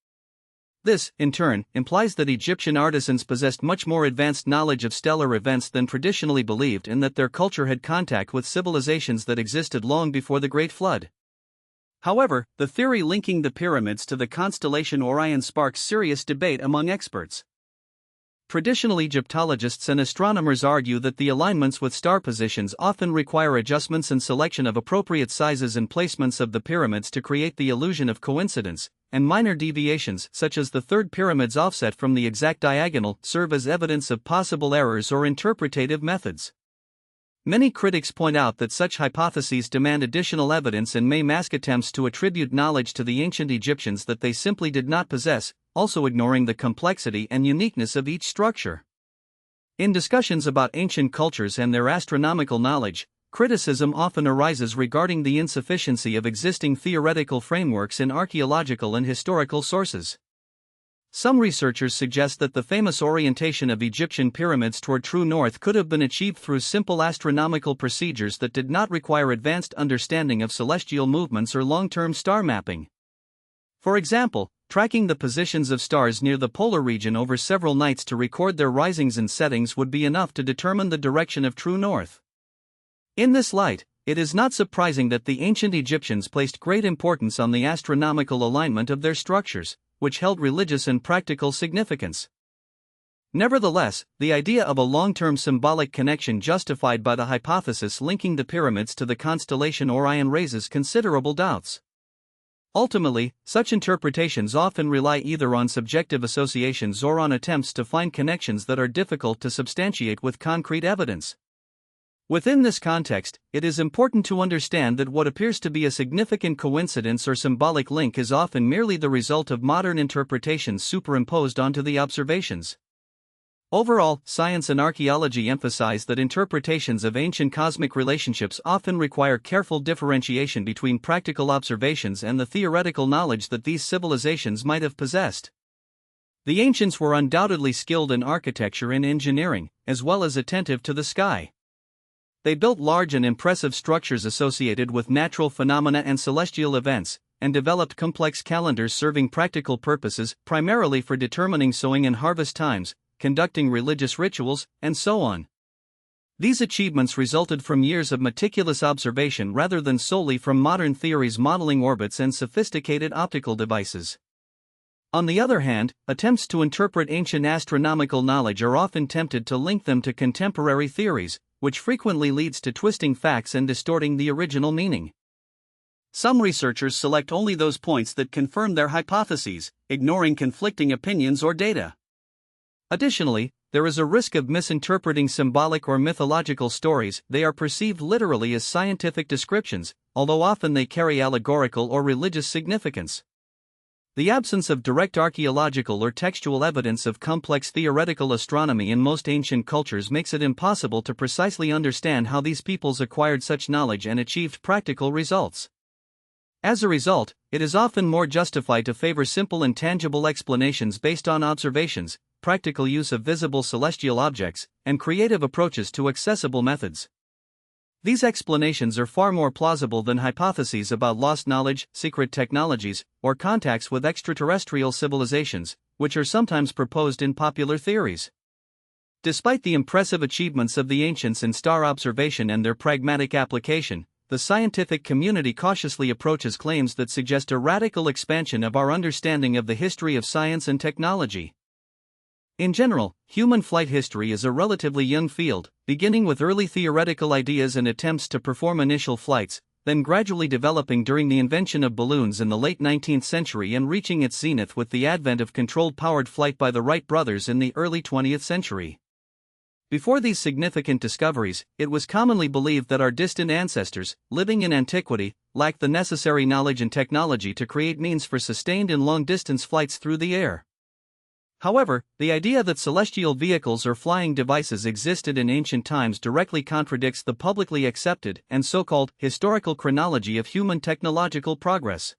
This, in turn, implies that Egyptian artisans possessed much more advanced knowledge of stellar events than traditionally believed and that their culture had contact with civilizations that existed long before the Great Flood. However, the theory linking the pyramids to the constellation Orion sparks serious debate among experts. Traditional Egyptologists and astronomers argue that the alignments with star positions often require adjustments and selection of appropriate sizes and placements of the pyramids to create the illusion of coincidence, and minor deviations, such as the third pyramid's offset from the exact diagonal, serve as evidence of possible errors or interpretative methods. Many critics point out that such hypotheses demand additional evidence and may mask attempts to attribute knowledge to the ancient Egyptians that they simply did not possess, also ignoring the complexity and uniqueness of each structure. In discussions about ancient cultures and their astronomical knowledge, criticism often arises regarding the insufficiency of existing theoretical frameworks in archaeological and historical sources. Some researchers suggest that the famous orientation of Egyptian pyramids toward true north could have been achieved through simple astronomical procedures that did not require advanced understanding of celestial movements or long-term star mapping. For example, tracking the positions of stars near the polar region over several nights to record their risings and settings would be enough to determine the direction of true north. In this light, it is not surprising that the ancient Egyptians placed great importance on the astronomical alignment of their structures, which held religious and practical significance. Nevertheless, the idea of a long-term symbolic connection justified by the hypothesis linking the pyramids to the constellation Orion raises considerable doubts. Ultimately, such interpretations often rely either on subjective associations or on attempts to find connections that are difficult to substantiate with concrete evidence. Within this context, it is important to understand that what appears to be a significant coincidence or symbolic link is often merely the result of modern interpretations superimposed onto the observations. Overall, science and archaeology emphasize that interpretations of ancient cosmic relationships often require careful differentiation between practical observations and the theoretical knowledge that these civilizations might have possessed. The ancients were undoubtedly skilled in architecture and engineering, as well as attentive to the sky. They built large and impressive structures associated with natural phenomena and celestial events, and developed complex calendars serving practical purposes, primarily for determining sowing and harvest times, conducting religious rituals, and so on. These achievements resulted from years of meticulous observation rather than solely from modern theories modeling orbits and sophisticated optical devices. On the other hand, attempts to interpret ancient astronomical knowledge are often tempted to link them to contemporary theories, which frequently leads to twisting facts and distorting the original meaning. Some researchers select only those points that confirm their hypotheses, ignoring conflicting opinions or data. Additionally, there is a risk of misinterpreting symbolic or mythological stories. They are perceived literally as scientific descriptions, although often they carry allegorical or religious significance. The absence of direct archaeological or textual evidence of complex theoretical astronomy in most ancient cultures makes it impossible to precisely understand how these peoples acquired such knowledge and achieved practical results. As a result, it is often more justified to favor simple and tangible explanations based on observations, practical use of visible celestial objects, and creative approaches to accessible methods. These explanations are far more plausible than hypotheses about lost knowledge, secret technologies, or contacts with extraterrestrial civilizations, which are sometimes proposed in popular theories. Despite the impressive achievements of the ancients in star observation and their pragmatic application, the scientific community cautiously approaches claims that suggest a radical expansion of our understanding of the history of science and technology. In general, human flight history is a relatively young field, beginning with early theoretical ideas and attempts to perform initial flights, then gradually developing during the invention of balloons in the late 19th century and reaching its zenith with the advent of controlled powered flight by the Wright brothers in the early 20th century. Before these significant discoveries, it was commonly believed that our distant ancestors, living in antiquity, lacked the necessary knowledge and technology to create means for sustained and long-distance flights through the air. However, the idea that celestial vehicles or flying devices existed in ancient times directly contradicts the publicly accepted and so-called historical chronology of human technological progress.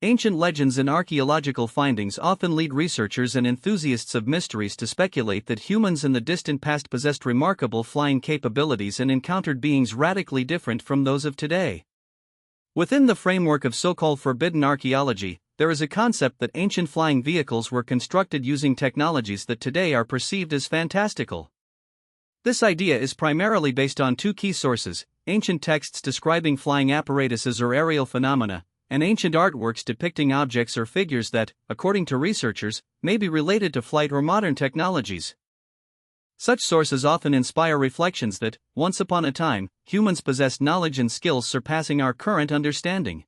Ancient legends and archaeological findings often lead researchers and enthusiasts of mysteries to speculate that humans in the distant past possessed remarkable flying capabilities and encountered beings radically different from those of today. Within the framework of so-called forbidden archaeology, there is a concept that ancient flying vehicles were constructed using technologies that today are perceived as fantastical. This idea is primarily based on two key sources: ancient texts describing flying apparatuses or aerial phenomena, and ancient artworks depicting objects or figures that, according to researchers, may be related to flight or modern technologies. Such sources often inspire reflections that, once upon a time, humans possessed knowledge and skills surpassing our current understanding.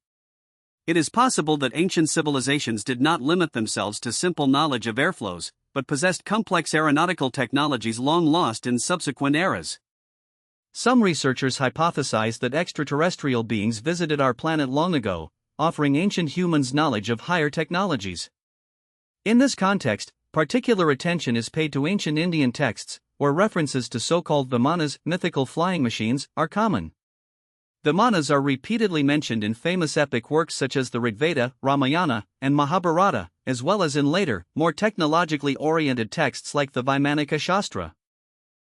It is possible that ancient civilizations did not limit themselves to simple knowledge of airflows, but possessed complex aeronautical technologies long lost in subsequent eras. Some researchers hypothesize that extraterrestrial beings visited our planet long ago, offering ancient humans knowledge of higher technologies. In this context, particular attention is paid to ancient Indian texts, where references to so-called Vimanas, mythical flying machines, are common. Vimanas are repeatedly mentioned in famous epic works such as the Rigveda, Ramayana, and Mahabharata, as well as in later, more technologically oriented texts like the Vaimanika Shastra.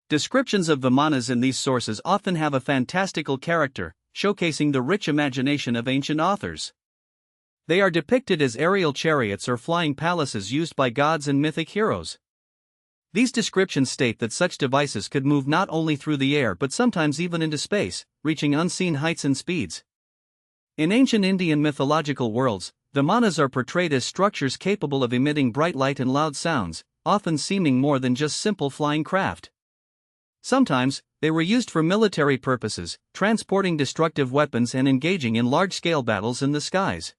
Descriptions of Vimanas in these sources often have a fantastical character, showcasing the rich imagination of ancient authors. They are depicted as aerial chariots or flying palaces used by gods and mythic heroes. These descriptions state that such devices could move not only through the air but sometimes even into space, reaching unseen heights and speeds. In ancient Indian mythological worlds, Vimanas are portrayed as structures capable of emitting bright light and loud sounds, often seeming more than just simple flying craft. Sometimes, they were used for military purposes, transporting destructive weapons and engaging in large-scale battles in the skies.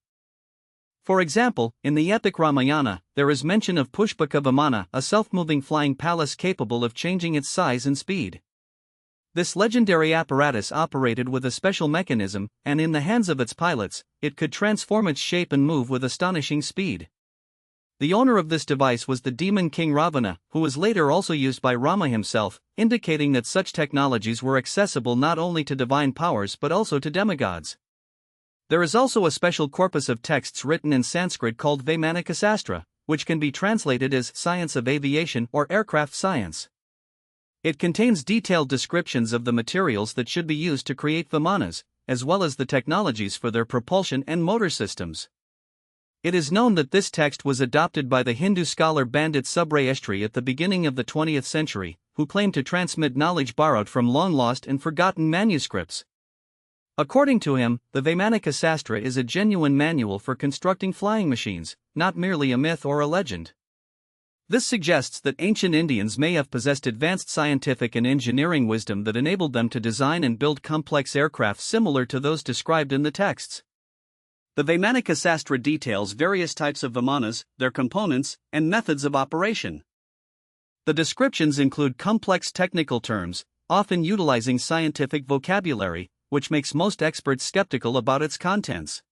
For example, in the epic Ramayana, there is mention of Pushpaka Vimana, a self-moving flying palace capable of changing its size and speed. This legendary apparatus operated with a special mechanism, and in the hands of its pilots, it could transform its shape and move with astonishing speed. The owner of this device was the demon king Ravana, who was later also used by Rama himself, indicating that such technologies were accessible not only to divine powers but also to demigods. There is also a special corpus of texts written in Sanskrit called Vaimanika Sastra, which can be translated as science of aviation or aircraft science. It contains detailed descriptions of the materials that should be used to create Vimanas, as well as the technologies for their propulsion and motor systems. It is known that this text was adopted by the Hindu scholar Pandit Subrayestri at the beginning of the 20th century, who claimed to transmit knowledge borrowed from long-lost and forgotten manuscripts. According to him, the Vaimanika Sastra is a genuine manual for constructing flying machines, not merely a myth or a legend. This suggests that ancient Indians may have possessed advanced scientific and engineering wisdom that enabled them to design and build complex aircraft similar to those described in the texts. The Vaimanika Sastra details various types of Vimanas, their components, and methods of operation. The descriptions include complex technical terms, often utilizing scientific vocabulary, which makes most experts skeptical about its contents.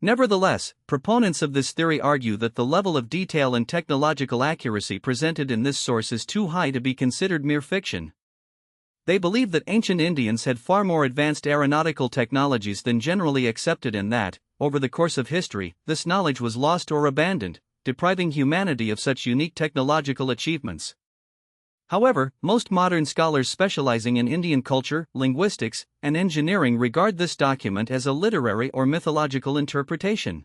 Nevertheless, proponents of this theory argue that the level of detail and technological accuracy presented in this source is too high to be considered mere fiction. They believe that ancient Indians had far more advanced aeronautical technologies than generally accepted and that, over the course of history, this knowledge was lost or abandoned, depriving humanity of such unique technological achievements. However, most modern scholars specializing in Indian culture, linguistics, and engineering regard this document as a literary or mythological interpretation.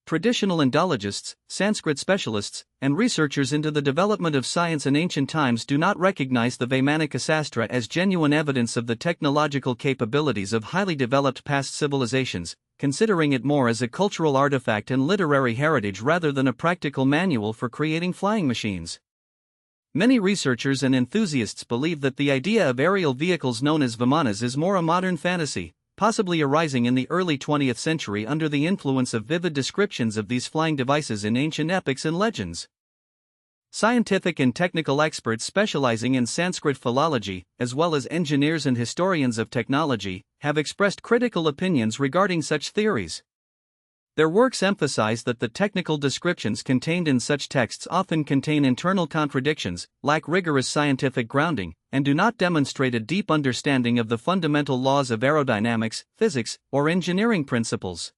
Traditional Indologists, Sanskrit specialists, and researchers into the development of science in ancient times do not recognize the Vaimanika Sastra as genuine evidence of the technological capabilities of highly developed past civilizations, considering it more as a cultural artifact and literary heritage rather than a practical manual for creating flying machines. Many researchers and enthusiasts believe that the idea of aerial vehicles known as Vimanas is more a modern fantasy, possibly arising in the early 20th century under the influence of vivid descriptions of these flying devices in ancient epics and legends. Scientific and technical experts specializing in Sanskrit philology, as well as engineers and historians of technology, have expressed critical opinions regarding such theories. Their works emphasize that the technical descriptions contained in such texts often contain internal contradictions, lack rigorous scientific grounding, and do not demonstrate a deep understanding of the fundamental laws of aerodynamics, physics, or engineering principles.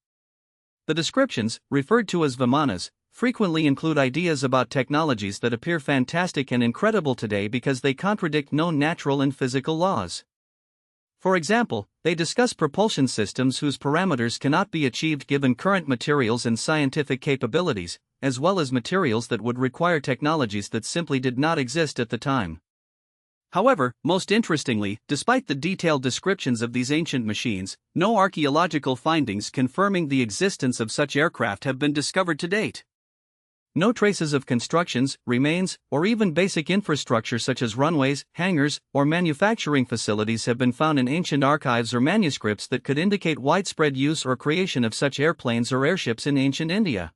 The descriptions, referred to as Vimanas, frequently include ideas about technologies that appear fantastic and incredible today because they contradict known natural and physical laws. For example, they discuss propulsion systems whose parameters cannot be achieved given current materials and scientific capabilities, as well as materials that would require technologies that simply did not exist at the time. However, most interestingly, despite the detailed descriptions of these ancient machines, no archaeological findings confirming the existence of such aircraft have been discovered to date. No traces of constructions, remains, or even basic infrastructure such as runways, hangars, or manufacturing facilities have been found in ancient archives or manuscripts that could indicate widespread use or creation of such airplanes or airships in ancient India.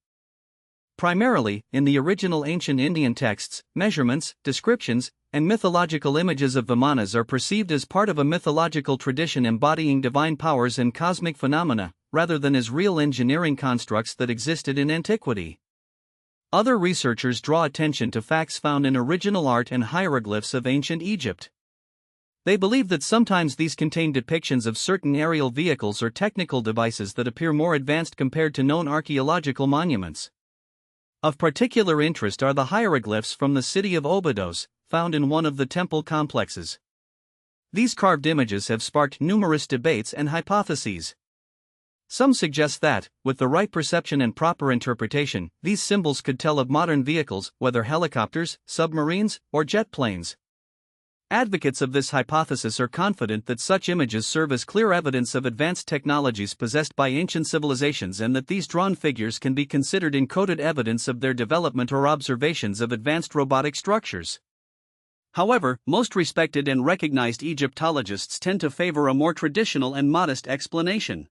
Primarily, in the original ancient Indian texts, measurements, descriptions, and mythological images of Vimanas are perceived as part of a mythological tradition embodying divine powers and cosmic phenomena, rather than as real engineering constructs that existed in antiquity. Other researchers draw attention to facts found in original art and hieroglyphs of ancient Egypt. They believe that sometimes these contain depictions of certain aerial vehicles or technical devices that appear more advanced compared to known archaeological monuments. Of particular interest are the hieroglyphs from the city of Obidos, found in one of the temple complexes. These carved images have sparked numerous debates and hypotheses. Some suggest that, with the right perception and proper interpretation, these symbols could tell of modern vehicles, whether helicopters, submarines, or jet planes. Advocates of this hypothesis are confident that such images serve as clear evidence of advanced technologies possessed by ancient civilizations and that these drawn figures can be considered encoded evidence of their development or observations of advanced robotic structures. However, most respected and recognized Egyptologists tend to favor a more traditional and modest explanation.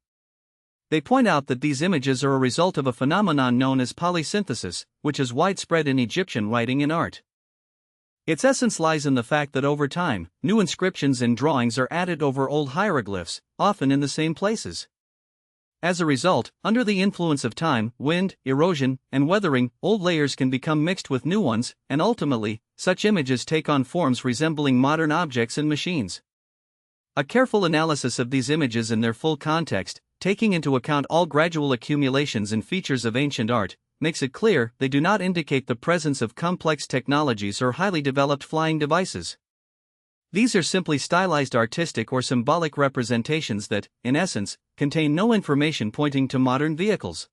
They point out that these images are a result of a phenomenon known as polysynthesis, which is widespread in Egyptian writing and art. Its essence lies in the fact that over time, new inscriptions and drawings are added over old hieroglyphs, often in the same places. As a result, under the influence of time, wind, erosion, and weathering, old layers can become mixed with new ones, and ultimately, such images take on forms resembling modern objects and machines. A careful analysis of these images in their full context, taking into account all gradual accumulations and features of ancient art, makes it clear they do not indicate the presence of complex technologies or highly developed flying devices. These are simply stylized artistic or symbolic representations that, in essence, contain no information pointing to modern vehicles.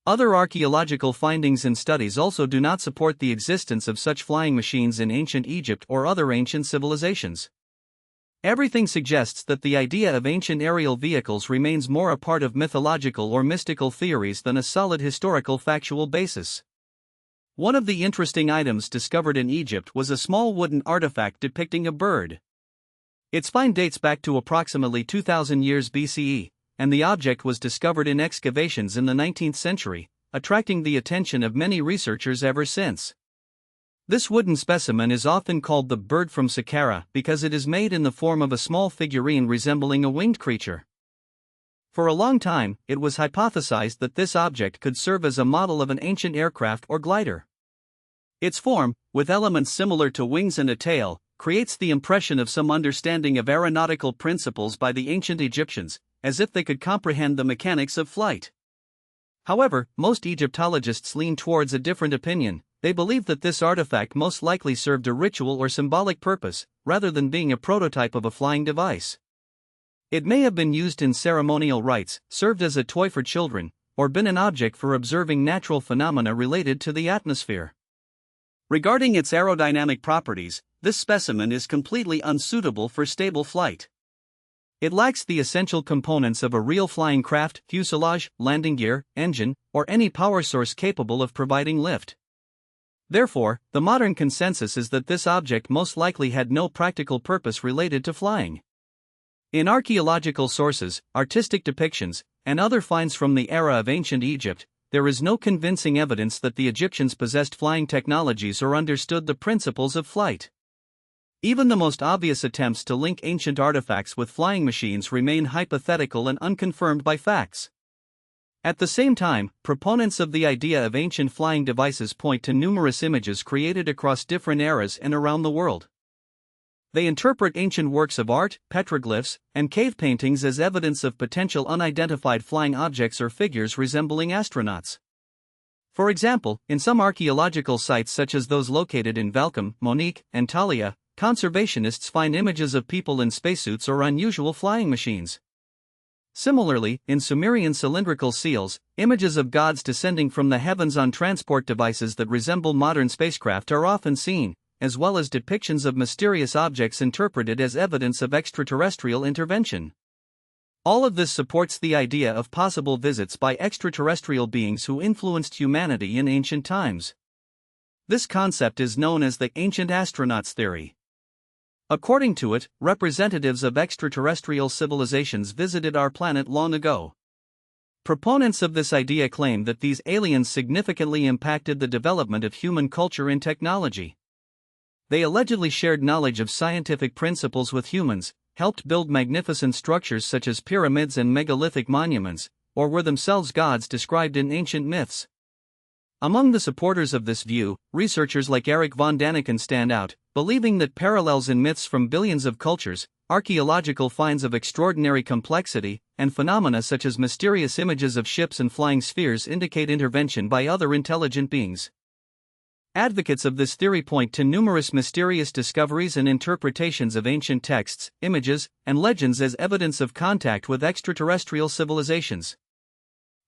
Other archaeological findings and studies also do not support the existence of such flying machines in ancient Egypt or other ancient civilizations. Everything suggests that the idea of ancient aerial vehicles remains more a part of mythological or mystical theories than a solid historical factual basis. One of the interesting items discovered in Egypt was a small wooden artifact depicting a bird. Its find dates back to approximately 2000 years BCE, and the object was discovered in excavations in the 19th century, attracting the attention of many researchers ever since. This wooden specimen is often called the bird from Saqqara because it is made in the form of a small figurine resembling a winged creature. For a long time, it was hypothesized that this object could serve as a model of an ancient aircraft or glider. Its form, with elements similar to wings and a tail, creates the impression of some understanding of aeronautical principles by the ancient Egyptians, as if they could comprehend the mechanics of flight. However, most Egyptologists lean towards a different opinion. They believe that this artifact most likely served a ritual or symbolic purpose, rather than being a prototype of a flying device. It may have been used in ceremonial rites, served as a toy for children, or been an object for observing natural phenomena related to the atmosphere. Regarding its aerodynamic properties, this specimen is completely unsuitable for stable flight. It lacks the essential components of a real flying craft, fuselage, landing gear, engine, or any power source capable of providing lift. Therefore, the modern consensus is that this object most likely had no practical purpose related to flying. In archaeological sources, artistic depictions, and other finds from the era of ancient Egypt, there is no convincing evidence that the Egyptians possessed flying technologies or understood the principles of flight. Even the most obvious attempts to link ancient artifacts with flying machines remain hypothetical and unconfirmed by facts. At the same time, proponents of the idea of ancient flying devices point to numerous images created across different eras and around the world. They interpret ancient works of art, petroglyphs, and cave paintings as evidence of potential unidentified flying objects or figures resembling astronauts. For example, in some archaeological sites such as those located in Valcom, Monique, and Talia, conservationists find images of people in spacesuits or unusual flying machines. Similarly, in Sumerian cylindrical seals, images of gods descending from the heavens on transport devices that resemble modern spacecraft are often seen, as well as depictions of mysterious objects interpreted as evidence of extraterrestrial intervention. All of this supports the idea of possible visits by extraterrestrial beings who influenced humanity in ancient times. This concept is known as the ancient astronauts theory. According to it, representatives of extraterrestrial civilizations visited our planet long ago. Proponents of this idea claim that these aliens significantly impacted the development of human culture and technology. They allegedly shared knowledge of scientific principles with humans, helped build magnificent structures such as pyramids and megalithic monuments, or were themselves gods described in ancient myths. Among the supporters of this view, researchers like Eric von Daniken stand out, believing that parallels in myths from billions of cultures, archaeological finds of extraordinary complexity, and phenomena such as mysterious images of ships and flying spheres indicate intervention by other intelligent beings. Advocates of this theory point to numerous mysterious discoveries and interpretations of ancient texts, images, and legends as evidence of contact with extraterrestrial civilizations.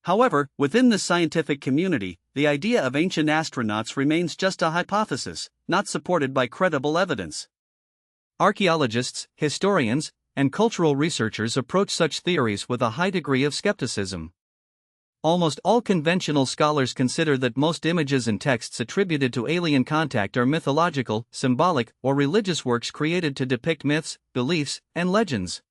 However, within the scientific community, the idea of ancient astronauts remains just a hypothesis, not supported by credible evidence. Archaeologists, historians, and cultural researchers approach such theories with a high degree of skepticism. Almost all conventional scholars consider that most images and texts attributed to alien contact are mythological, symbolic, or religious works created to depict myths, beliefs, and legends.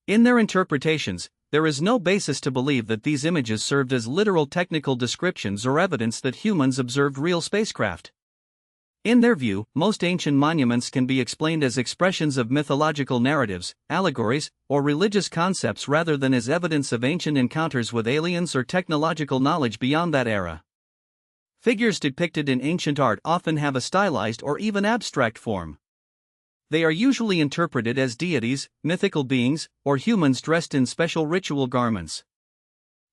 In their interpretations, there is no basis to believe that these images served as literal technical descriptions or evidence that humans observed real spacecraft. In their view, most ancient monuments can be explained as expressions of mythological narratives, allegories, or religious concepts rather than as evidence of ancient encounters with aliens or technological knowledge beyond that era. Figures depicted in ancient art often have a stylized or even abstract form. They are usually interpreted as deities, mythical beings, or humans dressed in special ritual garments.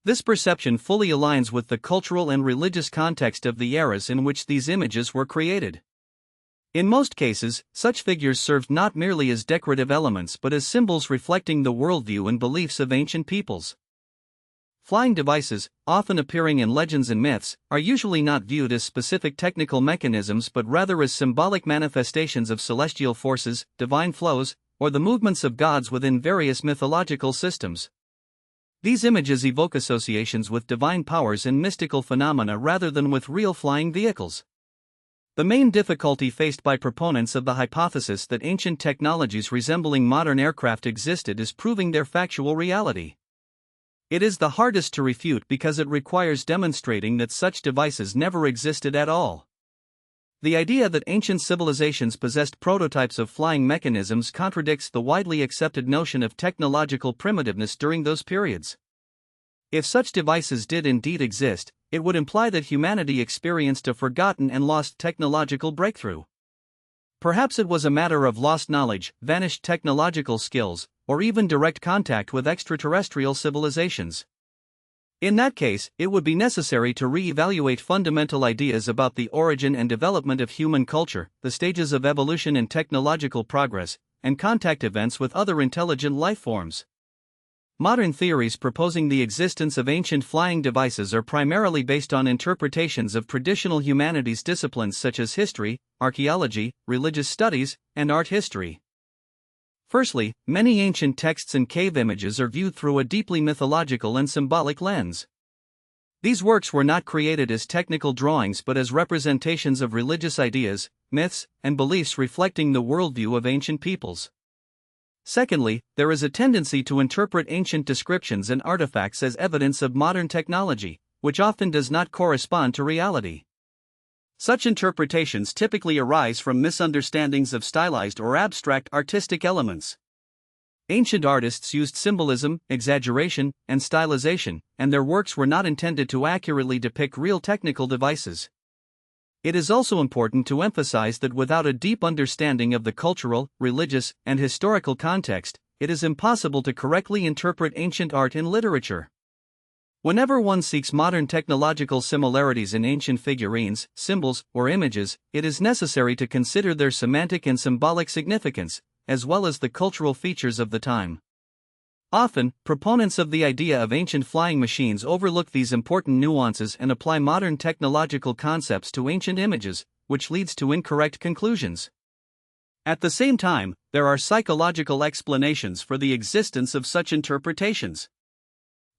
This perception fully aligns with the cultural and religious context of the eras in which these images were created. In most cases, such figures served not merely as decorative elements but as symbols reflecting the worldview and beliefs of ancient peoples. Flying devices, often appearing in legends and myths, are usually not viewed as specific technical mechanisms but rather as symbolic manifestations of celestial forces, divine flows, or the movements of gods within various mythological systems. These images evoke associations with divine powers and mystical phenomena rather than with real flying vehicles. The main difficulty faced by proponents of the hypothesis that ancient technologies resembling modern aircraft existed is proving their factual reality. It is the hardest to refute because it requires demonstrating that such devices never existed at all. The idea that ancient civilizations possessed prototypes of flying mechanisms contradicts the widely accepted notion of technological primitiveness during those periods. If such devices did indeed exist, it would imply that humanity experienced a forgotten and lost technological breakthrough. Perhaps it was a matter of lost knowledge, vanished technological skills, or even direct contact with extraterrestrial civilizations. In that case, it would be necessary to re-evaluate fundamental ideas about the origin and development of human culture, the stages of evolution and technological progress, and contact events with other intelligent life forms. Modern theories proposing the existence of ancient flying devices are primarily based on interpretations of traditional humanities disciplines such as history, archaeology, religious studies, and art history. Firstly, many ancient texts and cave images are viewed through a deeply mythological and symbolic lens. These works were not created as technical drawings but as representations of religious ideas, myths, and beliefs reflecting the worldview of ancient peoples. Secondly, there is a tendency to interpret ancient descriptions and artifacts as evidence of modern technology, which often does not correspond to reality. Such interpretations typically arise from misunderstandings of stylized or abstract artistic elements. Ancient artists used symbolism, exaggeration, and stylization, and their works were not intended to accurately depict real technical devices. It is also important to emphasize that without a deep understanding of the cultural, religious, and historical context, it is impossible to correctly interpret ancient art and literature. Whenever one seeks modern technological similarities in ancient figurines, symbols, or images, it is necessary to consider their semantic and symbolic significance, as well as the cultural features of the time. Often, proponents of the idea of ancient flying machines overlook these important nuances and apply modern technological concepts to ancient images, which leads to incorrect conclusions. At the same time, there are psychological explanations for the existence of such interpretations.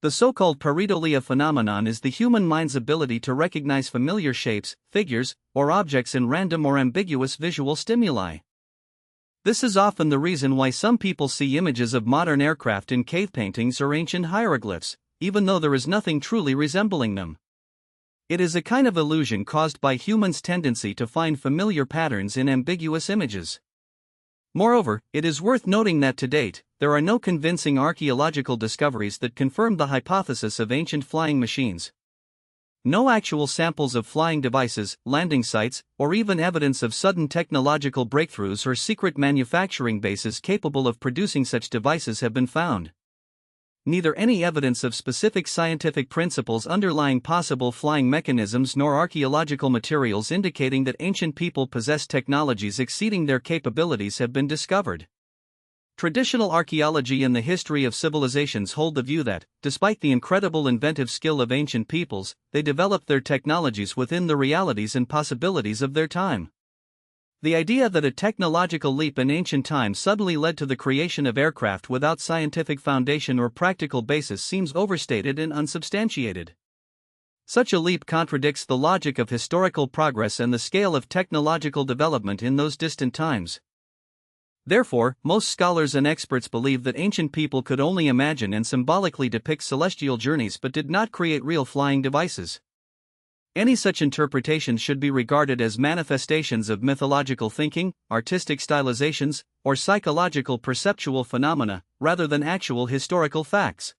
The so-called pareidolia phenomenon is the human mind's ability to recognize familiar shapes, figures, or objects in random or ambiguous visual stimuli. This is often the reason why some people see images of modern aircraft in cave paintings or ancient hieroglyphs, even though there is nothing truly resembling them. It is a kind of illusion caused by humans' tendency to find familiar patterns in ambiguous images. Moreover, it is worth noting that to date, there are no convincing archaeological discoveries that confirm the hypothesis of ancient flying machines. No actual samples of flying devices, landing sites, or even evidence of sudden technological breakthroughs or secret manufacturing bases capable of producing such devices have been found. Neither any evidence of specific scientific principles underlying possible flying mechanisms nor archaeological materials indicating that ancient people possessed technologies exceeding their capabilities have been discovered. Traditional archaeology and the history of civilizations hold the view that, despite the incredible inventive skill of ancient peoples, they developed their technologies within the realities and possibilities of their time. The idea that a technological leap in ancient times suddenly led to the creation of aircraft without scientific foundation or practical basis seems overstated and unsubstantiated. Such a leap contradicts the logic of historical progress and the scale of technological development in those distant times. Therefore, most scholars and experts believe that ancient people could only imagine and symbolically depict celestial journeys but did not create real flying devices. Any such interpretations should be regarded as manifestations of mythological thinking, artistic stylizations, or psychological perceptual phenomena, rather than actual historical facts.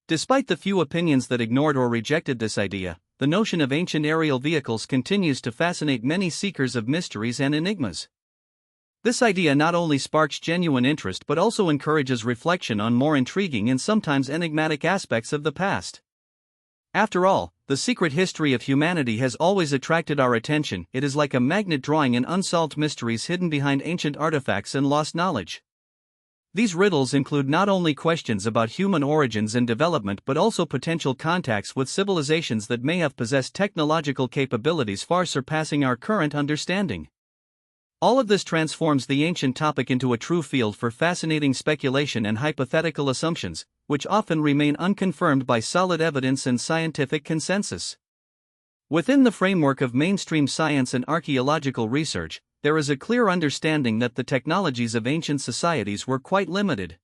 Despite the few opinions that ignored or rejected this idea, the notion of ancient aerial vehicles continues to fascinate many seekers of mysteries and enigmas. This idea not only sparks genuine interest but also encourages reflection on more intriguing and sometimes enigmatic aspects of the past. After all, the secret history of humanity has always attracted our attention. It is like a magnet drawing in unsolved mysteries hidden behind ancient artifacts and lost knowledge. These riddles include not only questions about human origins and development but also potential contacts with civilizations that may have possessed technological capabilities far surpassing our current understanding. All of this transforms the ancient topic into a true field for fascinating speculation and hypothetical assumptions, which often remain unconfirmed by solid evidence and scientific consensus. Within the framework of mainstream science and archaeological research, there is a clear understanding that the technologies of ancient societies were quite limited.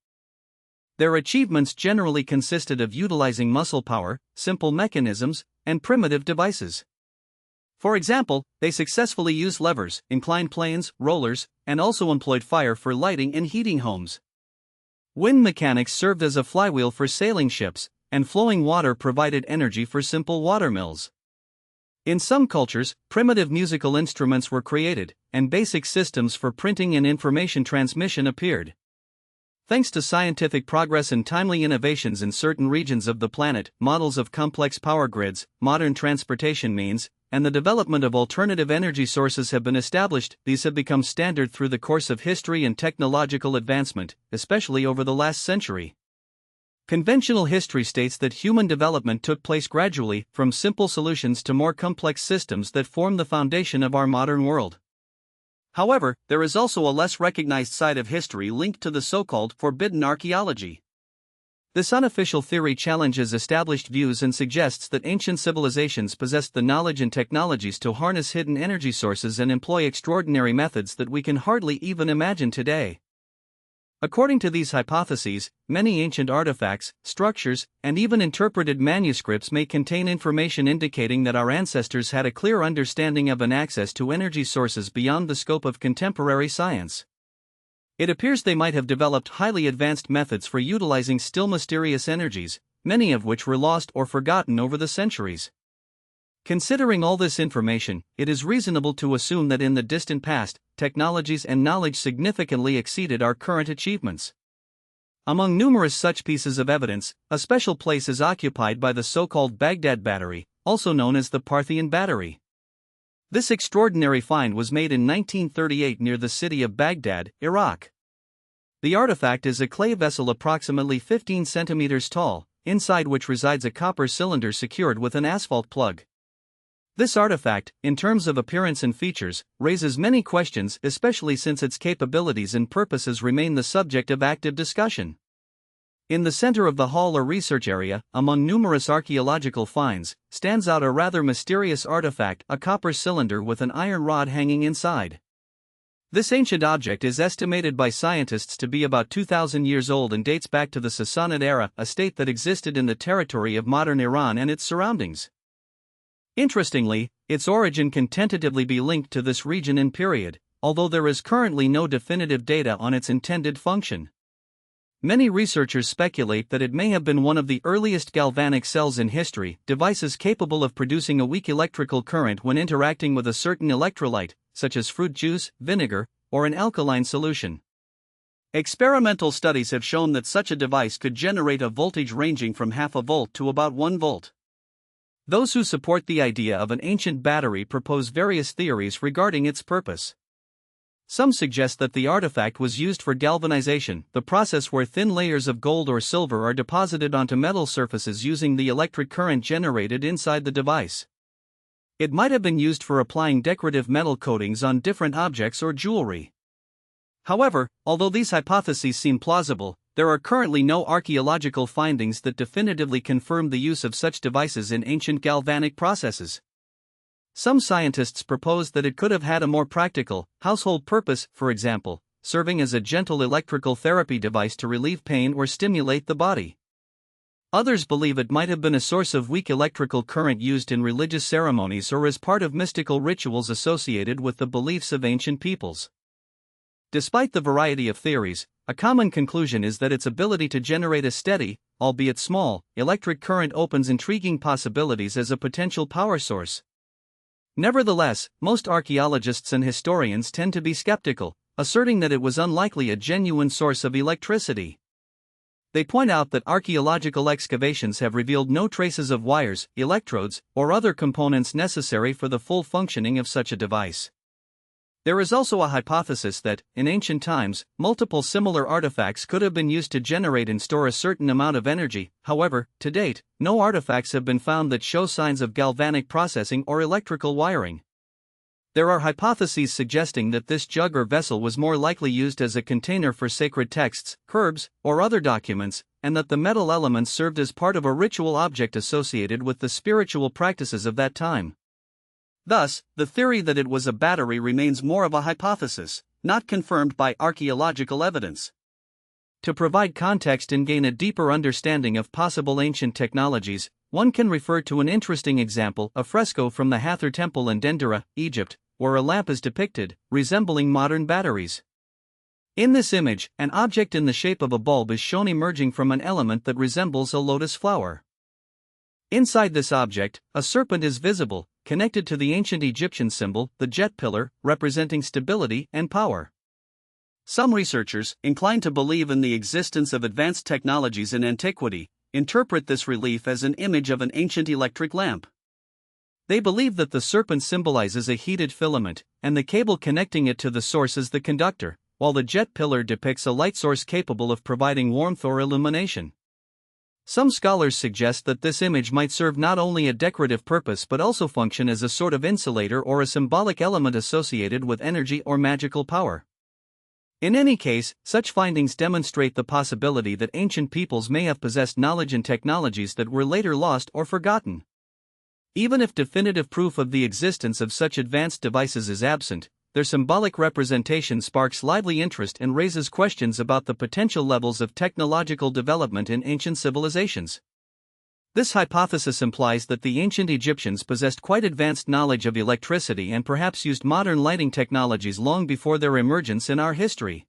Their achievements generally consisted of utilizing muscle power, simple mechanisms, and primitive devices. For example, they successfully used levers, inclined planes, rollers, and also employed fire for lighting and heating homes. Wind mechanics served as a flywheel for sailing ships, and flowing water provided energy for simple watermills. In some cultures, primitive musical instruments were created, and basic systems for printing and information transmission appeared. Thanks to scientific progress and timely innovations in certain regions of the planet, models of complex power grids, modern transportation means, and the development of alternative energy sources have been established. These have become standard through the course of history and technological advancement, especially over the last century. Conventional history states that human development took place gradually, from simple solutions to more complex systems that form the foundation of our modern world. However, there is also a less recognized side of history linked to the so-called forbidden archaeology. This unofficial theory challenges established views and suggests that ancient civilizations possessed the knowledge and technologies to harness hidden energy sources and employ extraordinary methods that we can hardly even imagine today. According to these hypotheses, many ancient artifacts, structures, and even interpreted manuscripts may contain information indicating that our ancestors had a clear understanding of and access to energy sources beyond the scope of contemporary science. It appears they might have developed highly advanced methods for utilizing still mysterious energies, many of which were lost or forgotten over the centuries. Considering all this information, it is reasonable to assume that in the distant past, technologies and knowledge significantly exceeded our current achievements. Among numerous such pieces of evidence, a special place is occupied by the so-called Baghdad Battery, also known as the Parthian Battery. This extraordinary find was made in 1938 near the city of Baghdad, Iraq. The artifact is a clay vessel approximately 15 centimeters tall, inside which resides a copper cylinder secured with an asphalt plug. This artifact, in terms of appearance and features, raises many questions, especially since its capabilities and purposes remain the subject of active discussion. In the center of the hall or research area, among numerous archaeological finds, stands out a rather mysterious artifact, a copper cylinder with an iron rod hanging inside. This ancient object is estimated by scientists to be about 2,000 years old and dates back to the Sassanid era, a state that existed in the territory of modern Iran and its surroundings. Interestingly, its origin can tentatively be linked to this region and period, although there is currently no definitive data on its intended function. Many researchers speculate that it may have been one of the earliest galvanic cells in history, devices capable of producing a weak electrical current when interacting with a certain electrolyte, such as fruit juice, vinegar, or an alkaline solution. Experimental studies have shown that such a device could generate a voltage ranging from half a volt to about 1 volt. Those who support the idea of an ancient battery propose various theories regarding its purpose. Some suggest that the artifact was used for galvanization, the process where thin layers of gold or silver are deposited onto metal surfaces using the electric current generated inside the device. It might have been used for applying decorative metal coatings on different objects or jewelry. However, although these hypotheses seem plausible, there are currently no archaeological findings that definitively confirm the use of such devices in ancient galvanic processes. Some scientists propose that it could have had a more practical, household purpose, for example, serving as a gentle electrical therapy device to relieve pain or stimulate the body. Others believe it might have been a source of weak electrical current used in religious ceremonies or as part of mystical rituals associated with the beliefs of ancient peoples. Despite the variety of theories, a common conclusion is that its ability to generate a steady, albeit small, electric current opens intriguing possibilities as a potential power source. Nevertheless, most archaeologists and historians tend to be skeptical, asserting that it was unlikely a genuine source of electricity. They point out that archaeological excavations have revealed no traces of wires, electrodes, or other components necessary for the full functioning of such a device. There is also a hypothesis that, in ancient times, multiple similar artifacts could have been used to generate and store a certain amount of energy. However, to date, no artifacts have been found that show signs of galvanic processing or electrical wiring. There are hypotheses suggesting that this jug or vessel was more likely used as a container for sacred texts, herbs, or other documents, and that the metal elements served as part of a ritual object associated with the spiritual practices of that time. Thus, the theory that it was a battery remains more of a hypothesis, not confirmed by archaeological evidence. To provide context and gain a deeper understanding of possible ancient technologies, one can refer to an interesting example, a fresco from the Hathor Temple in Dendera, Egypt, where a lamp is depicted, resembling modern batteries. In this image, an object in the shape of a bulb is shown emerging from an element that resembles a lotus flower. Inside this object, a serpent is visible, connected to the ancient Egyptian symbol, the jet pillar, representing stability and power. Some researchers, inclined to believe in the existence of advanced technologies in antiquity, interpret this relief as an image of an ancient electric lamp. They believe that the serpent symbolizes a heated filament, and the cable connecting it to the source is the conductor, while the jet pillar depicts a light source capable of providing warmth or illumination. Some scholars suggest that this image might serve not only a decorative purpose but also function as a sort of insulator or a symbolic element associated with energy or magical power. In any case, such findings demonstrate the possibility that ancient peoples may have possessed knowledge and technologies that were later lost or forgotten. Even if definitive proof of the existence of such advanced devices is absent, their symbolic representation sparks lively interest and raises questions about the potential levels of technological development in ancient civilizations. This hypothesis implies that the ancient Egyptians possessed quite advanced knowledge of electricity and perhaps used modern lighting technologies long before their emergence in our history.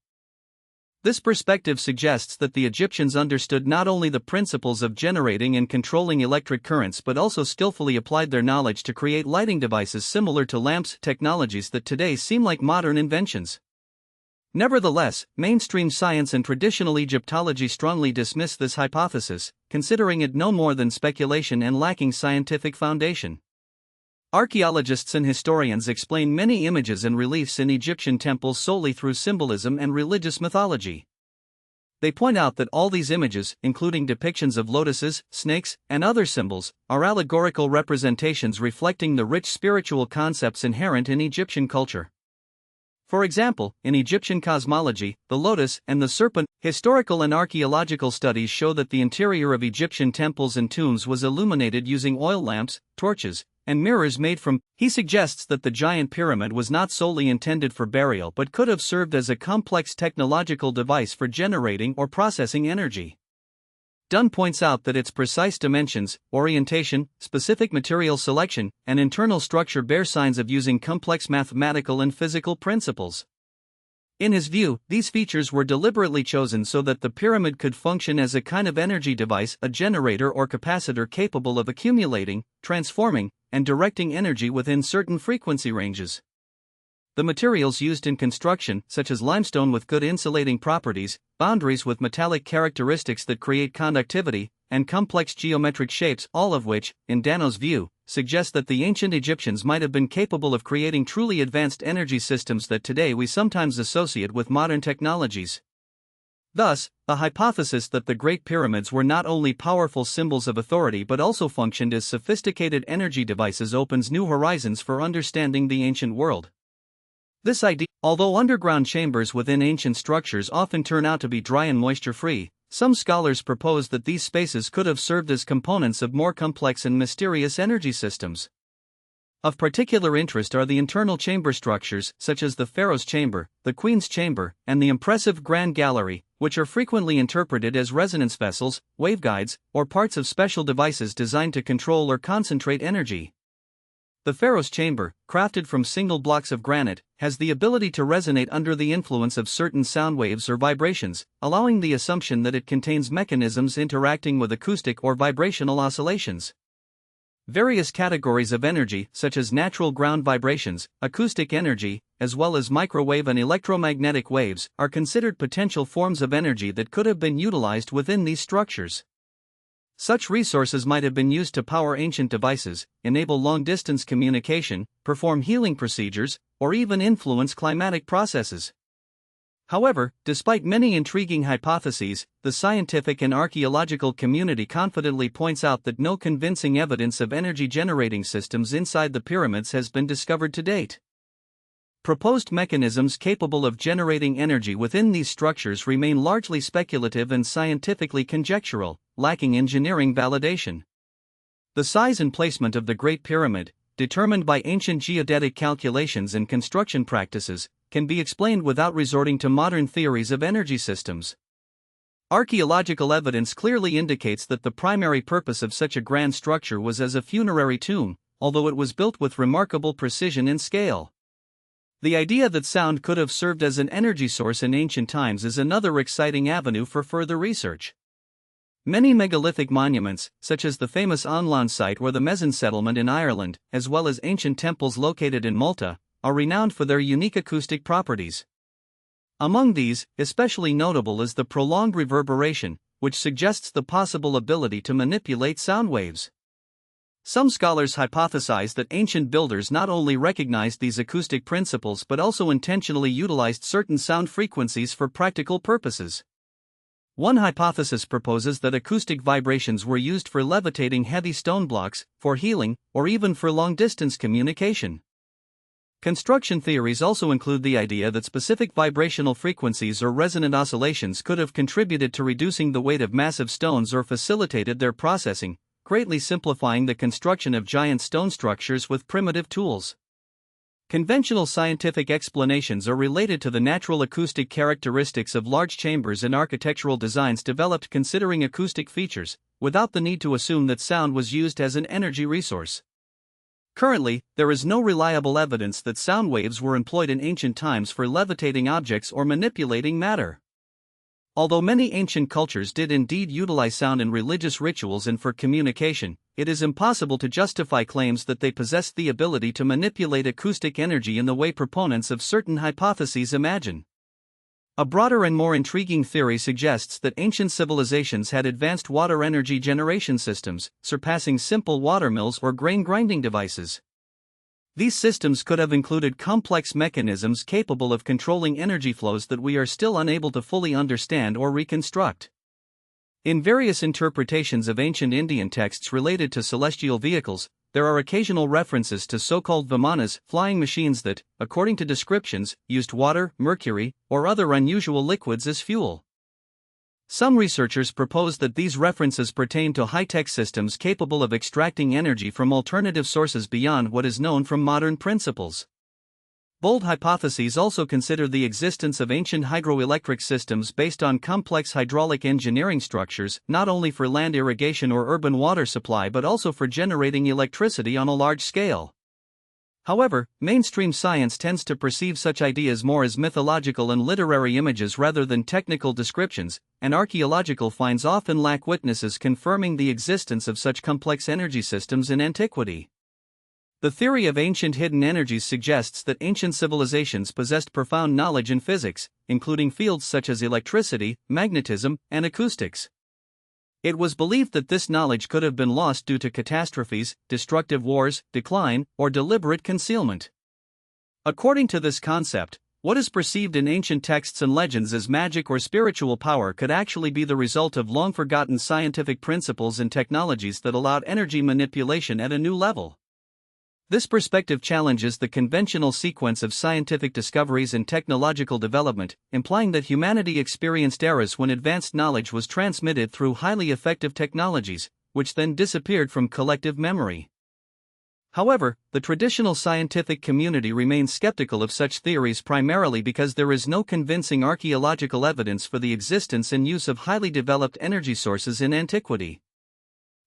This perspective suggests that the Egyptians understood not only the principles of generating and controlling electric currents but also skillfully applied their knowledge to create lighting devices similar to lamps, technologies that today seem like modern inventions. Nevertheless, mainstream science and traditional Egyptology strongly dismiss this hypothesis, considering it no more than speculation and lacking scientific foundation. Archaeologists and historians explain many images and reliefs in Egyptian temples solely through symbolism and religious mythology. They point out that all these images, including depictions of lotuses, snakes, and other symbols, are allegorical representations reflecting the rich spiritual concepts inherent in Egyptian culture. For example, in Egyptian cosmology, the lotus and the serpent. Historical and archaeological studies show that the interior of Egyptian temples and tombs was illuminated using oil lamps, torches, and mirrors made from. He suggests that the giant pyramid was not solely intended for burial but could have served as a complex technological device for generating or processing energy. Dunn points out that its precise dimensions, orientation, specific material selection, and internal structure bear signs of using complex mathematical and physical principles. In his view, these features were deliberately chosen so that the pyramid could function as a kind of energy device, a generator or capacitor capable of accumulating, transforming, and directing energy within certain frequency ranges. The materials used in construction, such as limestone with good insulating properties, boundaries with metallic characteristics that create conductivity, and complex geometric shapes, all of which, in Dano's view, suggest that the ancient Egyptians might have been capable of creating truly advanced energy systems that today we sometimes associate with modern technologies. Thus, the hypothesis that the Great Pyramids were not only powerful symbols of authority but also functioned as sophisticated energy devices opens new horizons for understanding the ancient world. This idea, although underground chambers within ancient structures often turn out to be dry and moisture-free, some scholars propose that these spaces could have served as components of more complex and mysterious energy systems. Of particular interest are the internal chamber structures, such as the Pharaoh's Chamber, the Queen's Chamber, and the impressive Grand Gallery, which are frequently interpreted as resonance vessels, waveguides, or parts of special devices designed to control or concentrate energy. The Pharaoh's Chamber, crafted from single blocks of granite, has the ability to resonate under the influence of certain sound waves or vibrations, allowing the assumption that it contains mechanisms interacting with acoustic or vibrational oscillations. Various categories of energy, such as natural ground vibrations, acoustic energy, as well as microwave and electromagnetic waves, are considered potential forms of energy that could have been utilized within these structures. Such resources might have been used to power ancient devices, enable long-distance communication, perform healing procedures, or even influence climatic processes. However, despite many intriguing hypotheses, the scientific and archaeological community confidently points out that no convincing evidence of energy-generating systems inside the pyramids has been discovered to date. Proposed mechanisms capable of generating energy within these structures remain largely speculative and scientifically conjectural, lacking engineering validation. The size and placement of the Great Pyramid, determined by ancient geodetic calculations and construction practices, can be explained without resorting to modern theories of energy systems. Archaeological evidence clearly indicates that the primary purpose of such a grand structure was as a funerary tomb, although it was built with remarkable precision and scale. The idea that sound could have served as an energy source in ancient times is another exciting avenue for further research. Many megalithic monuments, such as the famous Onlan site or the Mezan settlement in Ireland, as well as ancient temples located in Malta, are renowned for their unique acoustic properties. Among these, especially notable is the prolonged reverberation, which suggests the possible ability to manipulate sound waves. Some scholars hypothesize that ancient builders not only recognized these acoustic principles but also intentionally utilized certain sound frequencies for practical purposes. One hypothesis proposes that acoustic vibrations were used for levitating heavy stone blocks, for healing, or even for long-distance communication. Construction theories also include the idea that specific vibrational frequencies or resonant oscillations could have contributed to reducing the weight of massive stones or facilitated their processing, greatly simplifying the construction of giant stone structures with primitive tools. Conventional scientific explanations are related to the natural acoustic characteristics of large chambers and architectural designs developed considering acoustic features, without the need to assume that sound was used as an energy resource. Currently, there is no reliable evidence that sound waves were employed in ancient times for levitating objects or manipulating matter. Although many ancient cultures did indeed utilize sound in religious rituals and for communication, it is impossible to justify claims that they possessed the ability to manipulate acoustic energy in the way proponents of certain hypotheses imagine. A broader and more intriguing theory suggests that ancient civilizations had advanced water energy generation systems, surpassing simple water mills or grain grinding devices. These systems could have included complex mechanisms capable of controlling energy flows that we are still unable to fully understand or reconstruct. In various interpretations of ancient Indian texts related to celestial vehicles, there are occasional references to so-called vimanas, flying machines that, according to descriptions, used water, mercury, or other unusual liquids as fuel. Some researchers propose that these references pertain to high-tech systems capable of extracting energy from alternative sources beyond what is known from modern principles. Bold hypotheses also consider the existence of ancient hydroelectric systems based on complex hydraulic engineering structures, not only for land irrigation or urban water supply but also for generating electricity on a large scale. However, mainstream science tends to perceive such ideas more as mythological and literary images rather than technical descriptions, and archaeological finds often lack witnesses confirming the existence of such complex energy systems in antiquity. The theory of ancient hidden energies suggests that ancient civilizations possessed profound knowledge in physics, including fields such as electricity, magnetism, and acoustics. It was believed that this knowledge could have been lost due to catastrophes, destructive wars, decline, or deliberate concealment. According to this concept, what is perceived in ancient texts and legends as magic or spiritual power could actually be the result of long-forgotten scientific principles and technologies that allowed energy manipulation at a new level. This perspective challenges the conventional sequence of scientific discoveries and technological development, implying that humanity experienced eras when advanced knowledge was transmitted through highly effective technologies, which then disappeared from collective memory. However, the traditional scientific community remains skeptical of such theories primarily because there is no convincing archaeological evidence for the existence and use of highly developed energy sources in antiquity.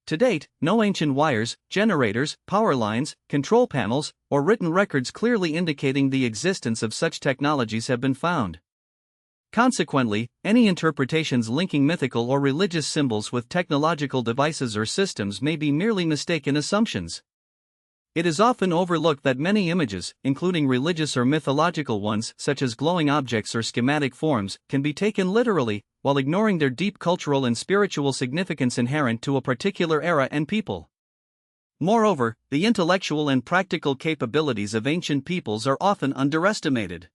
To date, no ancient wires, generators, power lines, control panels, or written records clearly indicating the existence of such technologies have been found. Consequently, any interpretations linking mythical or religious symbols with technological devices or systems may be merely mistaken assumptions. It is often overlooked that many images, including religious or mythological ones such as glowing objects or schematic forms, can be taken literally, while ignoring their deep cultural and spiritual significance inherent to a particular era and people. Moreover, the intellectual and practical capabilities of ancient peoples are often underestimated.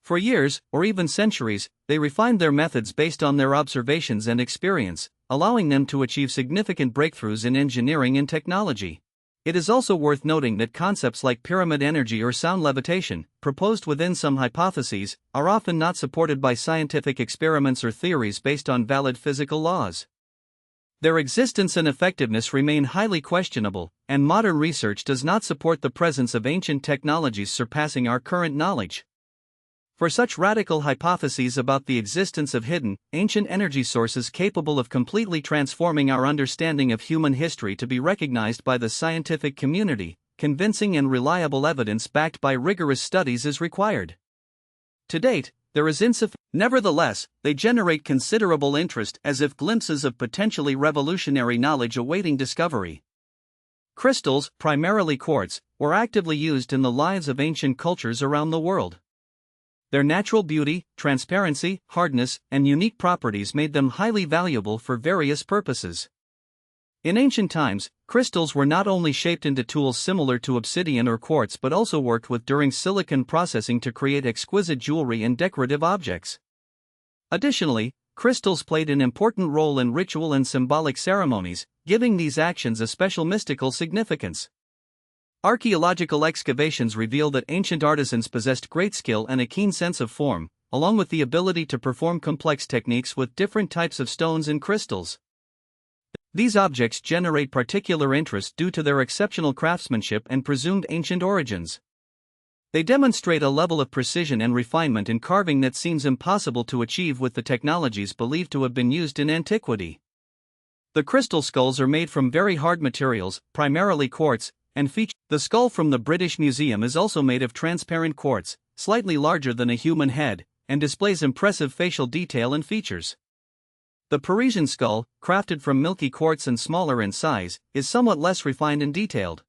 For years, or even centuries, they refined their methods based on their observations and experience, allowing them to achieve significant breakthroughs in engineering and technology. It is also worth noting that concepts like pyramid energy or sound levitation, proposed within some hypotheses, are often not supported by scientific experiments or theories based on valid physical laws. Their existence and effectiveness remain highly questionable, and modern research does not support the presence of ancient technologies surpassing our current knowledge. For such radical hypotheses about the existence of hidden, ancient energy sources capable of completely transforming our understanding of human history to be recognized by the scientific community, convincing and reliable evidence backed by rigorous studies is required. To date, there is insufficient. Nevertheless, they generate considerable interest as if glimpses of potentially revolutionary knowledge awaiting discovery. Crystals, primarily quartz, were actively used in the lives of ancient cultures around the world. Their natural beauty, transparency, hardness, and unique properties made them highly valuable for various purposes. In ancient times, crystals were not only shaped into tools similar to obsidian or quartz but also worked with during silicon processing to create exquisite jewelry and decorative objects. Additionally, crystals played an important role in ritual and symbolic ceremonies, giving these actions a special mystical significance. Archaeological excavations reveal that ancient artisans possessed great skill and a keen sense of form, along with the ability to perform complex techniques with different types of stones and crystals. These objects generate particular interest due to their exceptional craftsmanship and presumed ancient origins. They demonstrate a level of precision and refinement in carving that seems impossible to achieve with the technologies believed to have been used in antiquity. The crystal skulls are made from very hard materials, primarily quartz, and feature. The skull from the British Museum is also made of transparent quartz, slightly larger than a human head, and displays impressive facial detail and features. The Parisian skull, crafted from milky quartz and smaller in size, is somewhat less refined and detailed.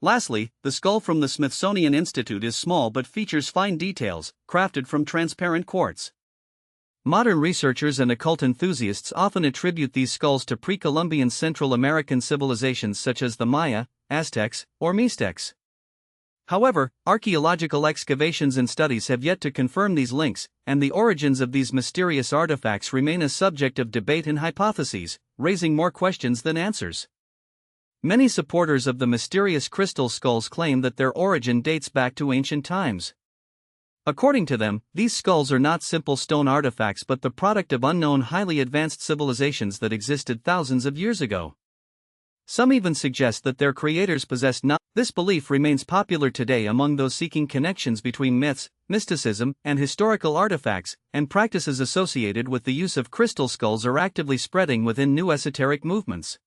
Lastly, the skull from the Smithsonian Institute is small but features fine details, crafted from transparent quartz. Modern researchers and occult enthusiasts often attribute these skulls to pre-Columbian Central American civilizations such as the Maya, Aztecs, or Mixtecs. However, archaeological excavations and studies have yet to confirm these links, and the origins of these mysterious artifacts remain a subject of debate and hypotheses, raising more questions than answers. Many supporters of the mysterious crystal skulls claim that their origin dates back to ancient times. According to them, these skulls are not simple stone artifacts but the product of unknown highly advanced civilizations that existed thousands of years ago. Some even suggest that their creators possessed not. This belief remains popular today among those seeking connections between myths, mysticism, and historical artifacts, and practices associated with the use of crystal skulls are actively spreading within new esoteric movements.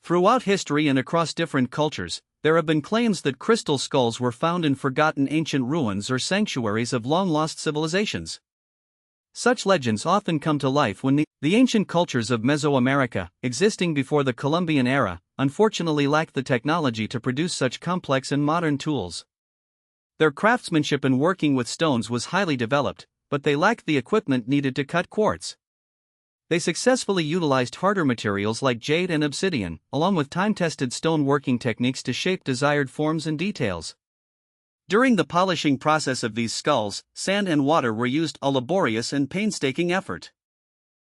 Throughout history and across different cultures, there have been claims that crystal skulls were found in forgotten ancient ruins or sanctuaries of long-lost civilizations. Such legends often come to life when the ancient cultures of Mesoamerica, existing before the Columbian era, unfortunately lacked the technology to produce such complex and modern tools. Their craftsmanship in working with stones was highly developed, but they lacked the equipment needed to cut quartz. They successfully utilized harder materials like jade and obsidian, along with time-tested stone working techniques to shape desired forms and details. During the polishing process of these skulls, sand and water were used, a laborious and painstaking effort.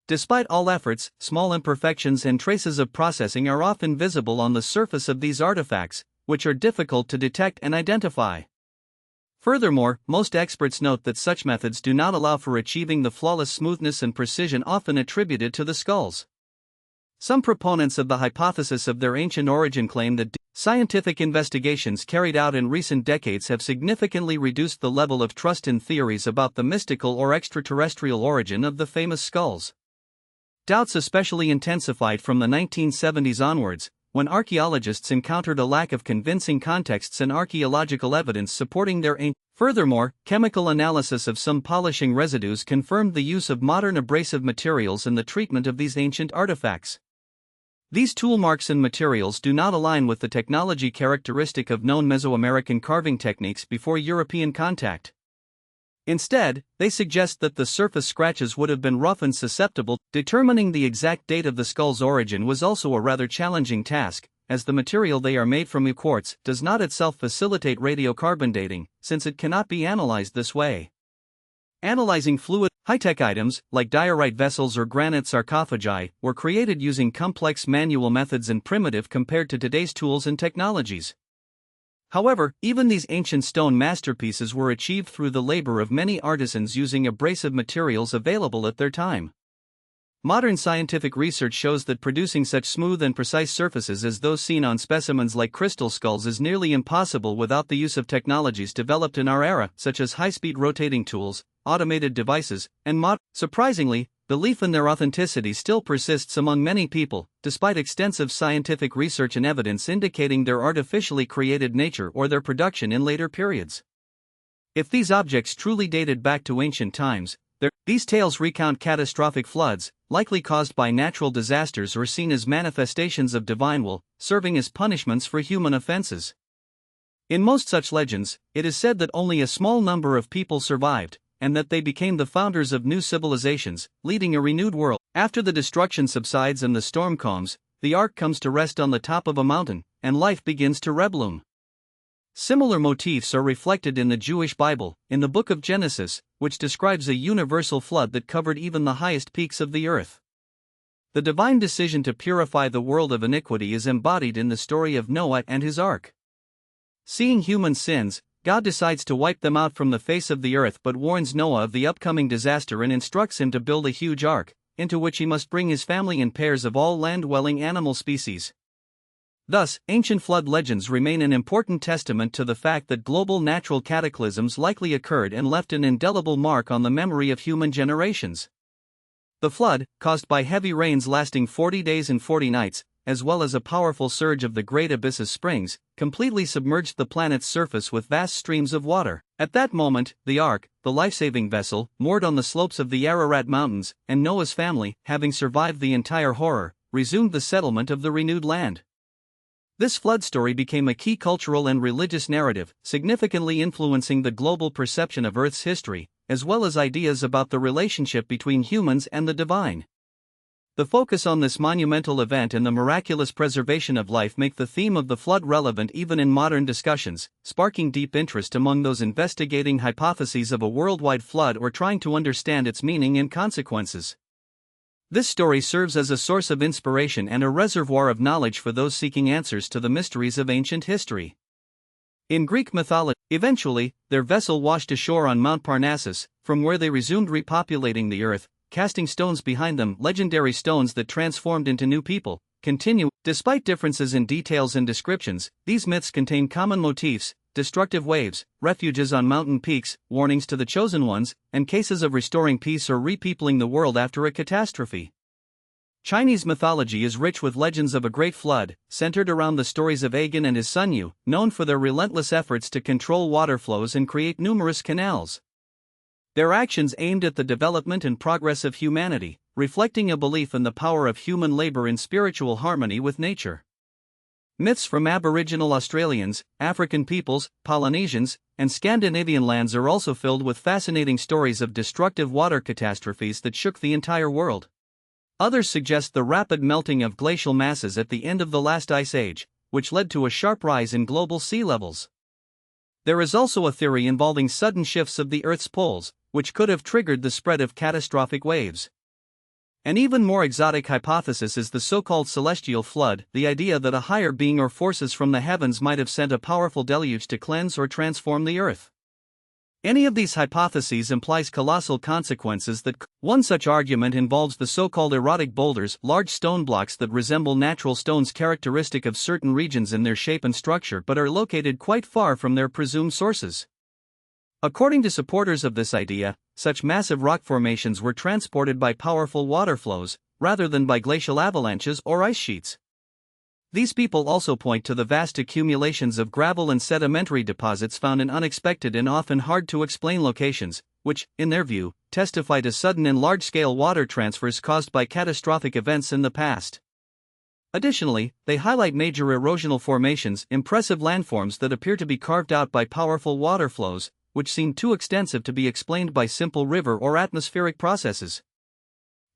Despite all efforts, small imperfections and traces of processing are often visible on the surface of these artifacts, which are difficult to detect and identify. Furthermore, most experts note that such methods do not allow for achieving the flawless smoothness and precision often attributed to the skulls. Some proponents of the hypothesis of their ancient origin claim that Scientific investigations carried out in recent decades have significantly reduced the level of trust in theories about the mystical or extraterrestrial origin of the famous skulls. Doubts especially intensified from the 1970s onwards, when archaeologists encountered a lack of convincing contexts and archaeological evidence supporting their aim. Furthermore, chemical analysis of some polishing residues confirmed the use of modern abrasive materials in the treatment of these ancient artifacts. These tool marks and materials do not align with the technology characteristic of known Mesoamerican carving techniques before European contact. Instead, they suggest that the surface scratches would have been rough and susceptible. Determining the exact date of the skull's origin was also a rather challenging task, as the material they are made from, quartz, does not itself facilitate radiocarbon dating, since it cannot be analyzed this way. Analyzing fluid, high-tech items, like diorite vessels or granite sarcophagi, were created using complex manual methods and primitive compared to today's tools and technologies. However, even these ancient stone masterpieces were achieved through the labor of many artisans using abrasive materials available at their time. Modern scientific research shows that producing such smooth and precise surfaces as those seen on specimens like crystal skulls is nearly impossible without the use of technologies developed in our era, such as high-speed rotating tools, automated devices, and Surprisingly, belief in their authenticity still persists among many people, despite extensive scientific research and evidence indicating their artificially created nature or their production in later periods. If these objects truly dated back to ancient times, these tales recount catastrophic floods, likely caused by natural disasters or seen as manifestations of divine will, serving as punishments for human offenses. In most such legends, it is said that only a small number of people survived, and that they became the founders of new civilizations, leading a renewed world. After the destruction subsides and the storm calms, the ark comes to rest on the top of a mountain, and life begins to rebloom. Similar motifs are reflected in the Jewish Bible, in the book of Genesis, which describes a universal flood that covered even the highest peaks of the earth. The divine decision to purify the world of iniquity is embodied in the story of Noah and his ark. Seeing human sins, God decides to wipe them out from the face of the earth but warns Noah of the upcoming disaster and instructs him to build a huge ark, into which he must bring his family and pairs of all land-dwelling animal species. Thus, ancient flood legends remain an important testament to the fact that global natural cataclysms likely occurred and left an indelible mark on the memory of human generations. The flood, caused by heavy rains lasting 40 days and 40 nights, as well as a powerful surge of the Great Abyss's springs, completely submerged the planet's surface with vast streams of water. At that moment, the ark, the life-saving vessel, moored on the slopes of the Ararat Mountains, and Noah's family, having survived the entire horror, resumed the settlement of the renewed land. This flood story became a key cultural and religious narrative, significantly influencing the global perception of Earth's history, as well as ideas about the relationship between humans and the divine. The focus on this monumental event and the miraculous preservation of life make the theme of the flood relevant even in modern discussions, sparking deep interest among those investigating hypotheses of a worldwide flood or trying to understand its meaning and consequences. This story serves as a source of inspiration and a reservoir of knowledge for those seeking answers to the mysteries of ancient history. In Greek mythology, eventually, their vessel washed ashore on Mount Parnassus, from where they resumed repopulating the earth, casting stones behind them, legendary stones that transformed into new people. Despite differences in details and descriptions, these myths contain common motifs: destructive waves, refuges on mountain peaks, warnings to the chosen ones, and cases of restoring peace or repeopling the world after a catastrophe. Chinese mythology is rich with legends of a great flood, centered around the stories of Agin and his son Yu, known for their relentless efforts to control water flows and create numerous canals. Their actions aimed at the development and progress of humanity, reflecting a belief in the power of human labor in spiritual harmony with nature. Myths from Aboriginal Australians, African peoples, Polynesians, and Scandinavian lands are also filled with fascinating stories of destructive water catastrophes that shook the entire world. Others suggest the rapid melting of glacial masses at the end of the last ice age, which led to a sharp rise in global sea levels. There is also a theory involving sudden shifts of the Earth's poles, which could have triggered the spread of catastrophic waves. An even more exotic hypothesis is the so-called celestial flood, the idea that a higher being or forces from the heavens might have sent a powerful deluge to cleanse or transform the earth. Any of these hypotheses implies colossal consequences that one such argument involves the so-called erotic boulders, large stone blocks that resemble natural stones characteristic of certain regions in their shape and structure but are located quite far from their presumed sources. According to supporters of this idea, such massive rock formations were transported by powerful water flows, rather than by glacial avalanches or ice sheets. These people also point to the vast accumulations of gravel and sedimentary deposits found in unexpected and often hard-to-explain locations, which, in their view, testify to sudden and large-scale water transfers caused by catastrophic events in the past. Additionally, they highlight major erosional formations, impressive landforms that appear to be carved out by powerful water flows, which seem too extensive to be explained by simple river or atmospheric processes.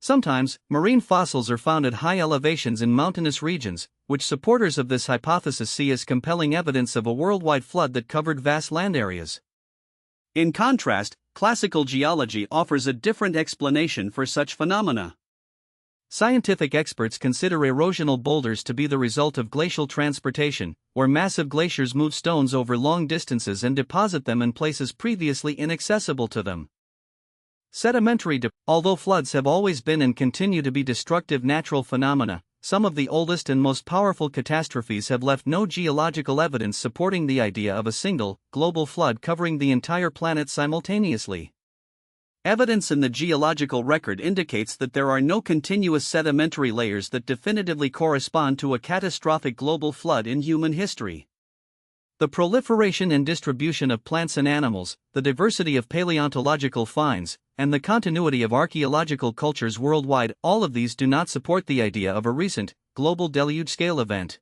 Sometimes, marine fossils are found at high elevations in mountainous regions, which supporters of this hypothesis see as compelling evidence of a worldwide flood that covered vast land areas. In contrast, classical geology offers a different explanation for such phenomena. Scientific experts consider erosional boulders to be the result of glacial transportation, where massive glaciers move stones over long distances and deposit them in places previously inaccessible to them. Sedimentary although floods have always been and continue to be destructive natural phenomena, some of the oldest and most powerful catastrophes have left no geological evidence supporting the idea of a single, global flood covering the entire planet simultaneously. Evidence in the geological record indicates that there are no continuous sedimentary layers that definitively correspond to a catastrophic global flood in human history. The proliferation and distribution of plants and animals, the diversity of paleontological finds, and the continuity of archaeological cultures worldwide, all of these do not support the idea of a recent, global deluge-scale event.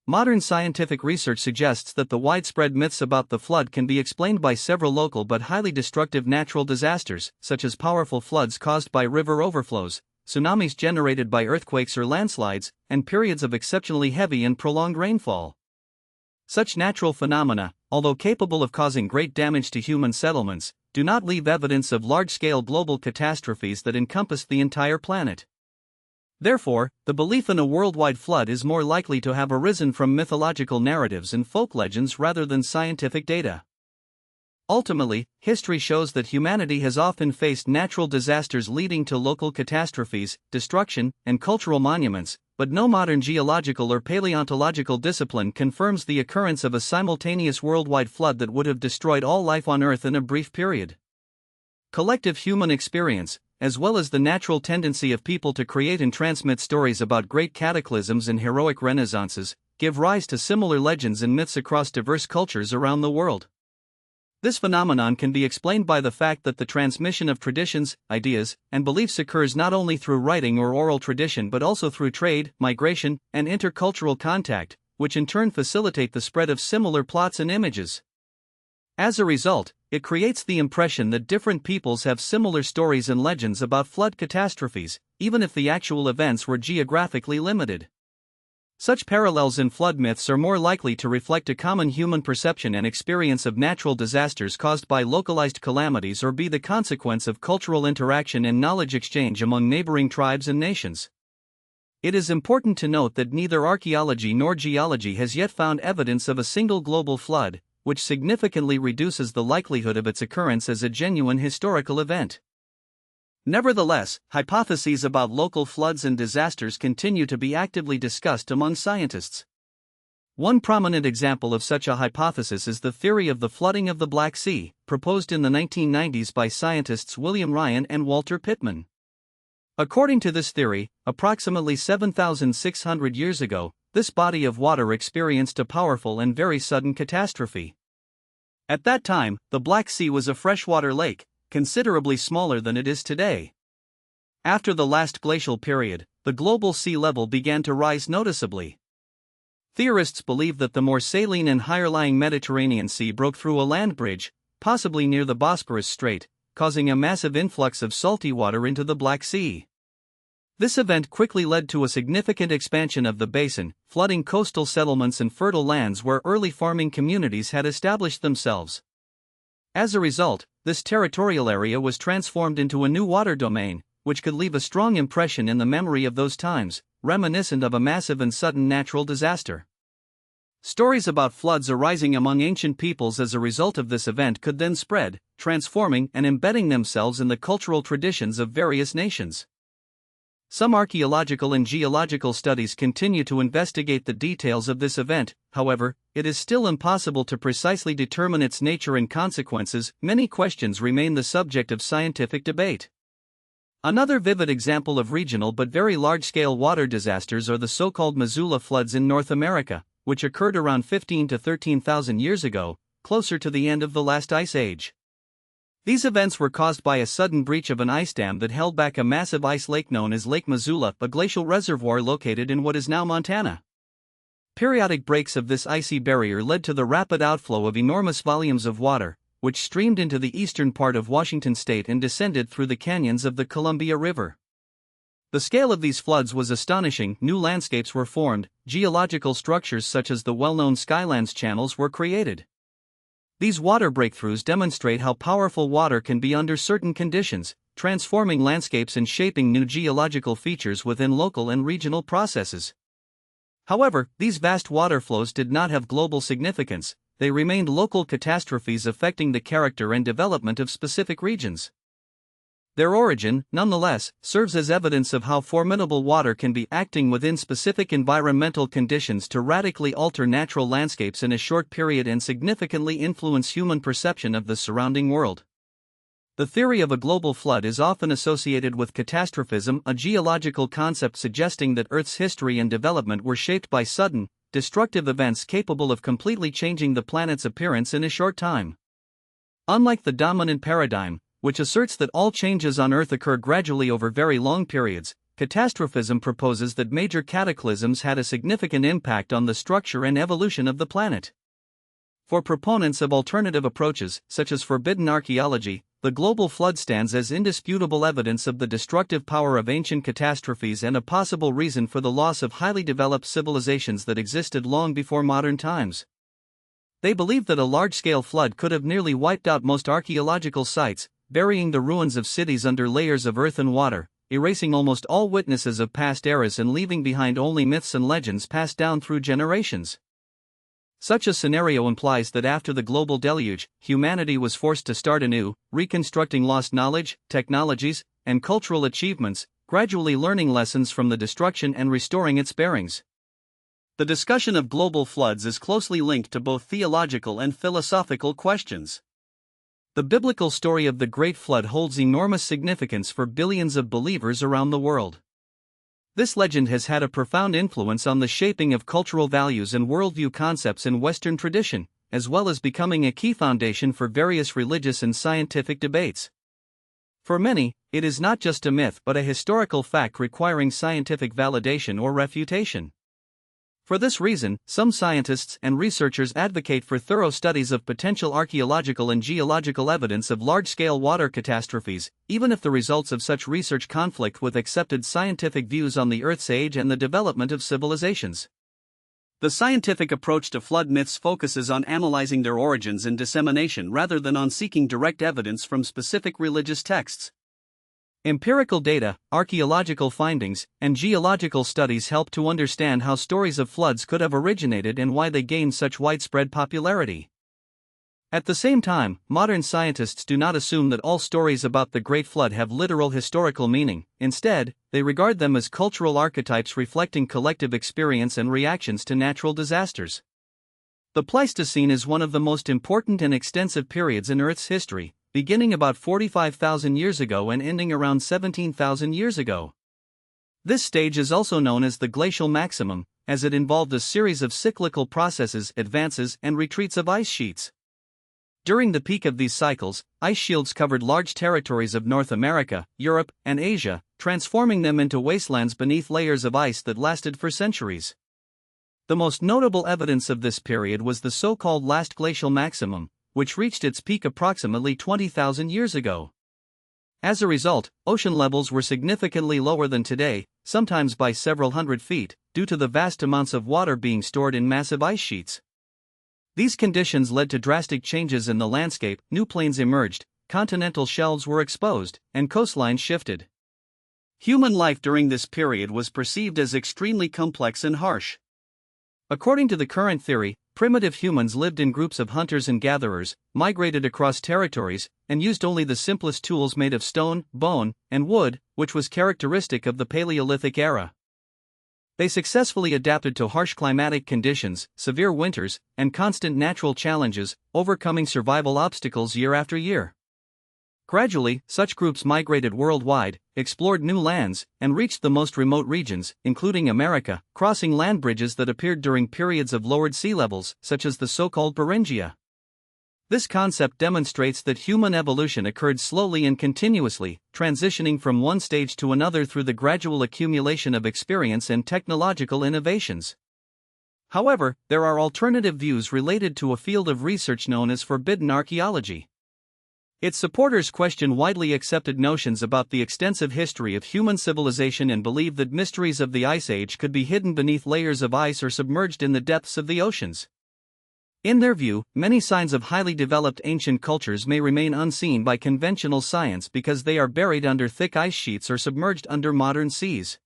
Modern scientific research suggests that the widespread myths about the flood can be explained by several local but highly destructive natural disasters, such as powerful floods caused by river overflows, tsunamis generated by earthquakes or landslides, and periods of exceptionally heavy and prolonged rainfall. Such natural phenomena, although capable of causing great damage to human settlements, do not leave evidence of large-scale global catastrophes that encompass the entire planet. Therefore, the belief in a worldwide flood is more likely to have arisen from mythological narratives and folk legends rather than scientific data. Ultimately, history shows that humanity has often faced natural disasters leading to local catastrophes, destruction, and cultural monuments, but no modern geological or paleontological discipline confirms the occurrence of a simultaneous worldwide flood that would have destroyed all life on Earth in a brief period. Collective human experience, as well as the natural tendency of people to create and transmit stories about great cataclysms and heroic renaissances, give rise to similar legends and myths across diverse cultures around the world. This phenomenon can be explained by the fact that the transmission of traditions, ideas, and beliefs occurs not only through writing or oral tradition but also through trade, migration, and intercultural contact, which in turn facilitate the spread of similar plots and images. As a result, it creates the impression that different peoples have similar stories and legends about flood catastrophes, even if the actual events were geographically limited. Such parallels in flood myths are more likely to reflect a common human perception and experience of natural disasters caused by localized calamities or be the consequence of cultural interaction and knowledge exchange among neighboring tribes and nations. It is important to note that neither archaeology nor geology has yet found evidence of a single global flood, which significantly reduces the likelihood of its occurrence as a genuine historical event. Nevertheless, hypotheses about local floods and disasters continue to be actively discussed among scientists. One prominent example of such a hypothesis is the theory of the flooding of the Black Sea, proposed in the 1990s by scientists William Ryan and Walter Pittman. According to this theory, approximately 7,600 years ago, this body of water experienced a powerful and very sudden catastrophe. At that time, the Black Sea was a freshwater lake, considerably smaller than it is today. After the last glacial period, the global sea level began to rise noticeably. Theorists believe that the more saline and higher-lying Mediterranean Sea broke through a land bridge, possibly near the Bosporus Strait, causing a massive influx of salty water into the Black Sea. This event quickly led to a significant expansion of the basin, flooding coastal settlements and fertile lands where early farming communities had established themselves. As a result, this territorial area was transformed into a new water domain, which could leave a strong impression in the memory of those times, reminiscent of a massive and sudden natural disaster. Stories about floods arising among ancient peoples as a result of this event could then spread, transforming and embedding themselves in the cultural traditions of various nations. Some archaeological and geological studies continue to investigate the details of this event, however, it is still impossible to precisely determine its nature and consequences. Many questions remain the subject of scientific debate. Another vivid example of regional but very large-scale water disasters are the so-called Missoula floods in North America, which occurred around 15 to 13,000 years ago, closer to the end of the last ice age. These events were caused by a sudden breach of an ice dam that held back a massive ice lake known as Lake Missoula, a glacial reservoir located in what is now Montana. Periodic breaks of this icy barrier led to the rapid outflow of enormous volumes of water, which streamed into the eastern part of Washington state and descended through the canyons of the Columbia River. The scale of these floods was astonishing. New landscapes were formed, geological structures such as the well-known Skylands channels were created. These water breakthroughs demonstrate how powerful water can be under certain conditions, transforming landscapes and shaping new geological features within local and regional processes. However, these vast water flows did not have global significance, they remained local catastrophes affecting the character and development of specific regions. Their origin, nonetheless, serves as evidence of how formidable water can be acting within specific environmental conditions to radically alter natural landscapes in a short period and significantly influence human perception of the surrounding world. The theory of a global flood is often associated with catastrophism, a geological concept suggesting that Earth's history and development were shaped by sudden, destructive events capable of completely changing the planet's appearance in a short time. Unlike the dominant paradigm, which asserts that all changes on Earth occur gradually over very long periods, catastrophism proposes that major cataclysms had a significant impact on the structure and evolution of the planet. For proponents of alternative approaches, such as forbidden archaeology, the global flood stands as indisputable evidence of the destructive power of ancient catastrophes and a possible reason for the loss of highly developed civilizations that existed long before modern times. They believe that a large-scale flood could have nearly wiped out most archaeological sites, burying the ruins of cities under layers of earth and water, erasing almost all witnesses of past eras and leaving behind only myths and legends passed down through generations. Such a scenario implies that after the global deluge, humanity was forced to start anew, reconstructing lost knowledge, technologies, and cultural achievements, gradually learning lessons from the destruction and restoring its bearings. The discussion of global floods is closely linked to both theological and philosophical questions. The biblical story of the Great Flood holds enormous significance for billions of believers around the world. This legend has had a profound influence on the shaping of cultural values and worldview concepts in Western tradition, as well as becoming a key foundation for various religious and scientific debates. For many, it is not just a myth but a historical fact requiring scientific validation or refutation. For this reason, some scientists and researchers advocate for thorough studies of potential archaeological and geological evidence of large-scale water catastrophes, even if the results of such research conflict with accepted scientific views on the Earth's age and the development of civilizations. The scientific approach to flood myths focuses on analyzing their origins and dissemination rather than on seeking direct evidence from specific religious texts. Empirical data, archaeological findings, and geological studies help to understand how stories of floods could have originated and why they gained such widespread popularity. At the same time, modern scientists do not assume that all stories about the Great Flood have literal historical meaning. Instead, they regard them as cultural archetypes reflecting collective experience and reactions to natural disasters. The Pleistocene is one of the most important and extensive periods in Earth's history, beginning about 45,000 years ago and ending around 17,000 years ago. This stage is also known as the glacial maximum, as it involved a series of cyclical processes, advances, and retreats of ice sheets. During the peak of these cycles, ice shields covered large territories of North America, Europe, and Asia, transforming them into wastelands beneath layers of ice that lasted for centuries. The most notable evidence of this period was the so-called last glacial maximum, which reached its peak approximately 20,000 years ago. As a result, ocean levels were significantly lower than today, sometimes by several hundred feet, due to the vast amounts of water being stored in massive ice sheets. These conditions led to drastic changes in the landscape. New plains emerged, continental shelves were exposed, and coastlines shifted. Human life during this period was perceived as extremely complex and harsh. According to the current theory, primitive humans lived in groups of hunters and gatherers, migrated across territories, and used only the simplest tools made of stone, bone, and wood, which was characteristic of the Paleolithic era. They successfully adapted to harsh climatic conditions, severe winters, and constant natural challenges, overcoming survival obstacles year after year. Gradually, such groups migrated worldwide, explored new lands, and reached the most remote regions, including America, crossing land bridges that appeared during periods of lowered sea levels, such as the so-called Beringia. This concept demonstrates that human evolution occurred slowly and continuously, transitioning from one stage to another through the gradual accumulation of experience and technological innovations. However, there are alternative views related to a field of research known as forbidden archaeology. Its supporters question widely accepted notions about the extensive history of human civilization and believe that mysteries of the Ice Age could be hidden beneath layers of ice or submerged in the depths of the oceans. In their view, many signs of highly developed ancient cultures may remain unseen by conventional science because they are buried under thick ice sheets or submerged under modern seas.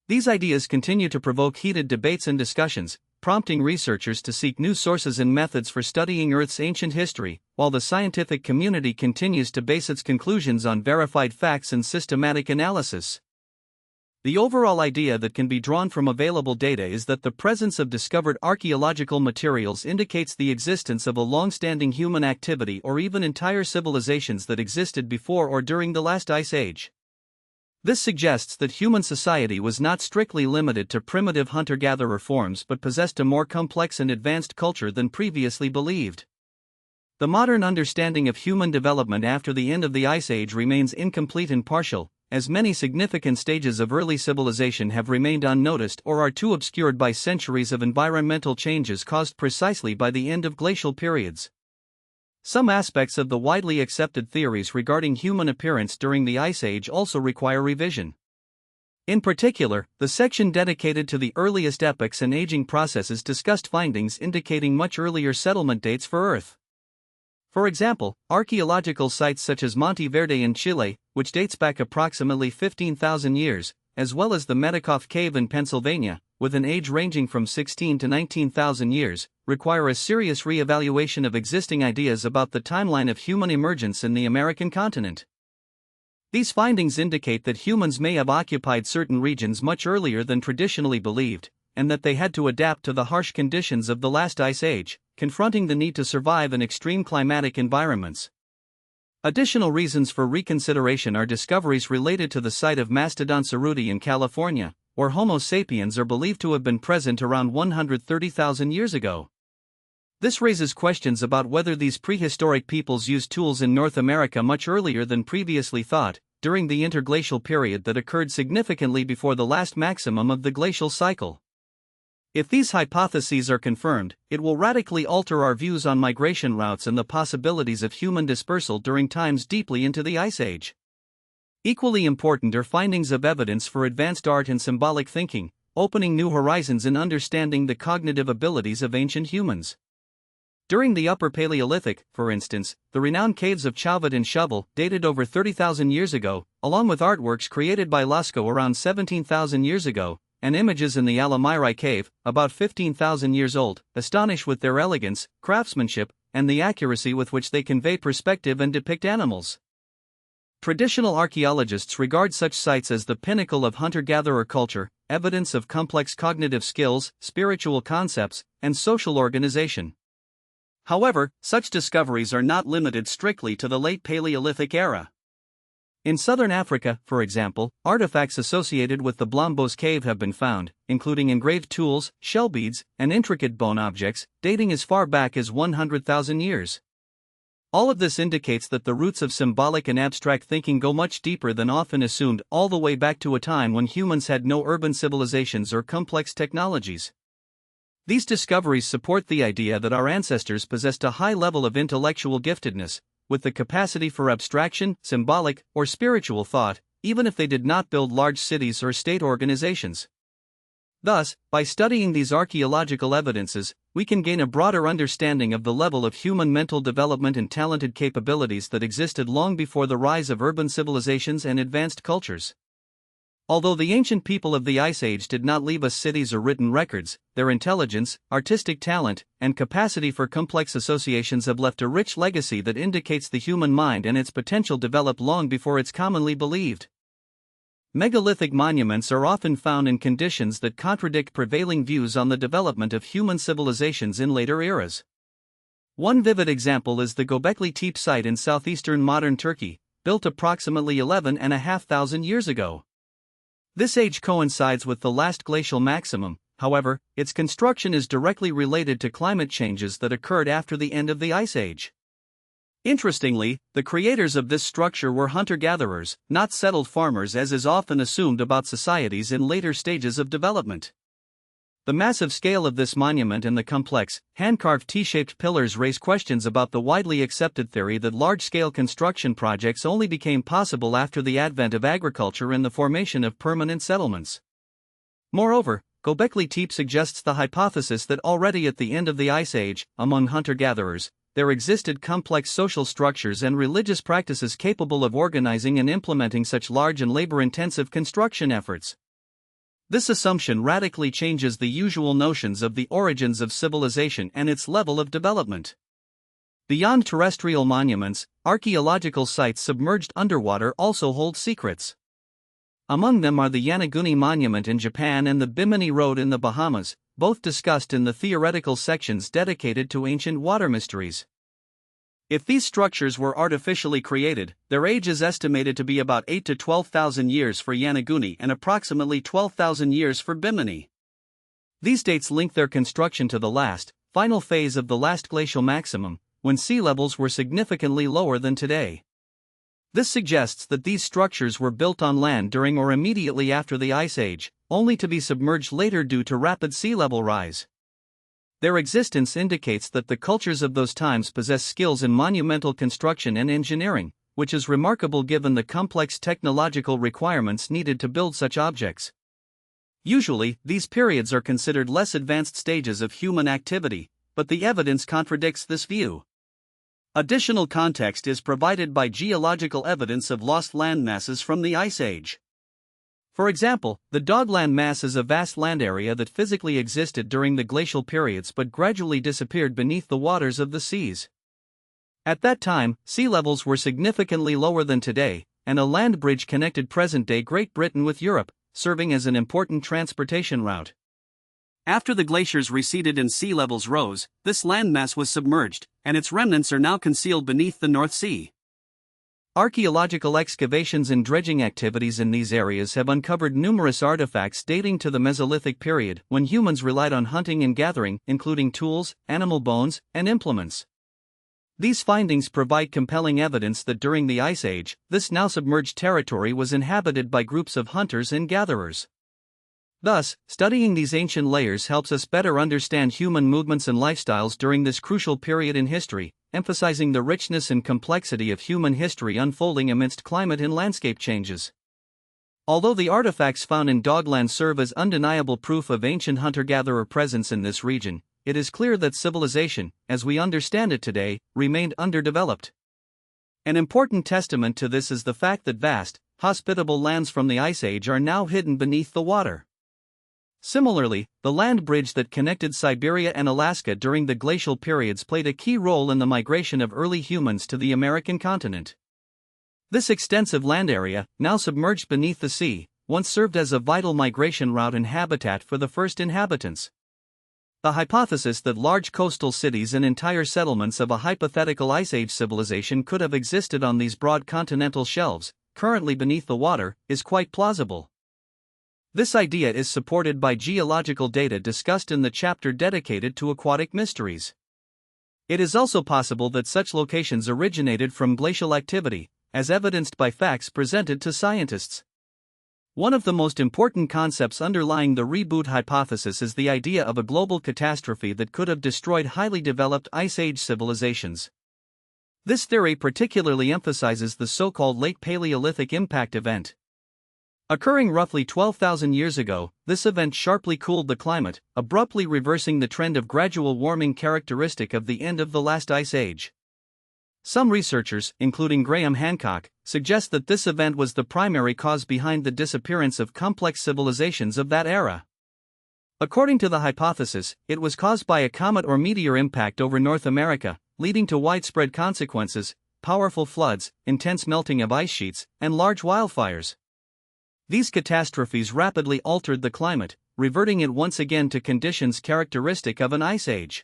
These ideas continue to provoke heated debates and discussions, prompting researchers to seek new sources and methods for studying Earth's ancient history, while the scientific community continues to base its conclusions on verified facts and systematic analysis. The overall idea that can be drawn from available data is that the presence of discovered archaeological materials indicates the existence of a long-standing human activity or even entire civilizations that existed before or during the last ice age. This suggests that human society was not strictly limited to primitive hunter-gatherer forms but possessed a more complex and advanced culture than previously believed. The modern understanding of human development after the end of the Ice Age remains incomplete and partial, as many significant stages of early civilization have remained unnoticed or are too obscured by centuries of environmental changes caused precisely by the end of glacial periods. Some aspects of the widely accepted theories regarding human appearance during the Ice Age also require revision. In particular, the section dedicated to the earliest epochs and aging processes discussed findings indicating much earlier settlement dates for Earth. For example, archaeological sites such as Monte Verde in Chile, which dates back approximately 15,000 years, as well as the Medikoff Cave in Pennsylvania, with an age ranging from 16 to 19,000 years, require a serious re-evaluation of existing ideas about the timeline of human emergence in the American continent. These findings indicate that humans may have occupied certain regions much earlier than traditionally believed, and that they had to adapt to the harsh conditions of the last ice age, confronting the need to survive in extreme climatic environments. Additional reasons for reconsideration are discoveries related to the site of Mastodon ceruti in California, where Homo sapiens are believed to have been present around 130,000 years ago. This raises questions about whether these prehistoric peoples used tools in North America much earlier than previously thought, during the interglacial period that occurred significantly before the last maximum of the glacial cycle. If these hypotheses are confirmed, it will radically alter our views on migration routes and the possibilities of human dispersal during times deeply into the Ice Age. Equally important are findings of evidence for advanced art and symbolic thinking, opening new horizons in understanding the cognitive abilities of ancient humans. During the Upper Paleolithic, for instance, the renowned caves of Chauvet and Shovel, dated over 30,000 years ago, along with artworks created by Lascaux around 17,000 years ago, and images in the Alamirai cave, about 15,000 years old, astonish with their elegance, craftsmanship, and the accuracy with which they convey perspective and depict animals. Traditional archaeologists regard such sites as the pinnacle of hunter-gatherer culture, evidence of complex cognitive skills, spiritual concepts, and social organization. However, such discoveries are not limited strictly to the late Paleolithic era. In southern Africa, for example, artifacts associated with the Blombos cave have been found, including engraved tools, shell beads, and intricate bone objects, dating as far back as 100,000 years. All of this indicates that the roots of symbolic and abstract thinking go much deeper than often assumed, all the way back to a time when humans had no urban civilizations or complex technologies. These discoveries support the idea that our ancestors possessed a high level of intellectual giftedness, with the capacity for abstraction, symbolic, or spiritual thought, even if they did not build large cities or state organizations. Thus, by studying these archaeological evidences, we can gain a broader understanding of the level of human mental development and talented capabilities that existed long before the rise of urban civilizations and advanced cultures. Although the ancient people of the Ice Age did not leave us cities or written records, their intelligence, artistic talent, and capacity for complex associations have left a rich legacy that indicates the human mind and its potential developed long before it's commonly believed. Megalithic monuments are often found in conditions that contradict prevailing views on the development of human civilizations in later eras. One vivid example is the Göbekli Tepe site in southeastern modern Turkey, built approximately 11,500 years ago. This age coincides with the last glacial maximum. However, its construction is directly related to climate changes that occurred after the end of the Ice Age. Interestingly, the creators of this structure were hunter-gatherers, not settled farmers as is often assumed about societies in later stages of development. The massive scale of this monument and the complex, hand-carved T-shaped pillars raise questions about the widely accepted theory that large-scale construction projects only became possible after the advent of agriculture and the formation of permanent settlements. Moreover, Göbekli Tepe suggests the hypothesis that already at the end of the Ice Age, among hunter-gatherers, there existed complex social structures and religious practices capable of organizing and implementing such large and labor-intensive construction efforts. This assumption radically changes the usual notions of the origins of civilization and its level of development. Beyond terrestrial monuments, archaeological sites submerged underwater also hold secrets. Among them are the Yonaguni Monument in Japan and the Bimini Road in the Bahamas, both discussed in the theoretical sections dedicated to ancient water mysteries. If these structures were artificially created, their age is estimated to be about 8 to 12,000 years for Yonaguni and approximately 12,000 years for Bimini. These dates link their construction to the final phase of the last glacial maximum, when sea levels were significantly lower than today. This suggests that these structures were built on land during or immediately after the Ice Age, only to be submerged later due to rapid sea level rise. Their existence indicates that the cultures of those times possessed skills in monumental construction and engineering, which is remarkable given the complex technological requirements needed to build such objects. Usually, these periods are considered less advanced stages of human activity, but the evidence contradicts this view. Additional context is provided by geological evidence of lost land masses from the Ice Age. For example, the Dogland Mass is a vast land area that physically existed during the glacial periods but gradually disappeared beneath the waters of the seas. At that time, sea levels were significantly lower than today, and a land bridge connected present-day Great Britain with Europe, serving as an important transportation route. After the glaciers receded and sea levels rose, this landmass was submerged, and its remnants are now concealed beneath the North Sea. Archaeological excavations and dredging activities in these areas have uncovered numerous artifacts dating to the Mesolithic period, when humans relied on hunting and gathering, including tools, animal bones, and implements. These findings provide compelling evidence that during the Ice Age, this now submerged territory was inhabited by groups of hunters and gatherers. Thus, studying these ancient layers helps us better understand human movements and lifestyles during this crucial period in history, emphasizing the richness and complexity of human history unfolding amidst climate and landscape changes. Although the artifacts found in Dogland serve as undeniable proof of ancient hunter-gatherer presence in this region, it is clear that civilization, as we understand it today, remained underdeveloped. An important testament to this is the fact that vast, hospitable lands from the Ice Age are now hidden beneath the water. Similarly, the land bridge that connected Siberia and Alaska during the glacial periods played a key role in the migration of early humans to the American continent. This extensive land area, now submerged beneath the sea, once served as a vital migration route and habitat for the first inhabitants. The hypothesis that large coastal cities and entire settlements of a hypothetical Ice Age civilization could have existed on these broad continental shelves, currently beneath the water, is quite plausible. This idea is supported by geological data discussed in the chapter dedicated to aquatic mysteries. It is also possible that such locations originated from glacial activity, as evidenced by facts presented to scientists. One of the most important concepts underlying the reboot hypothesis is the idea of a global catastrophe that could have destroyed highly developed Ice Age civilizations. This theory particularly emphasizes the so-called Late Paleolithic impact event. Occurring roughly 12,000 years ago, this event sharply cooled the climate, abruptly reversing the trend of gradual warming characteristic of the end of the last Ice Age. Some researchers, including Graham Hancock, suggest that this event was the primary cause behind the disappearance of complex civilizations of that era. According to the hypothesis, it was caused by a comet or meteor impact over North America, leading to widespread consequences, powerful floods, intense melting of ice sheets, and large wildfires. These catastrophes rapidly altered the climate, reverting it once again to conditions characteristic of an ice age.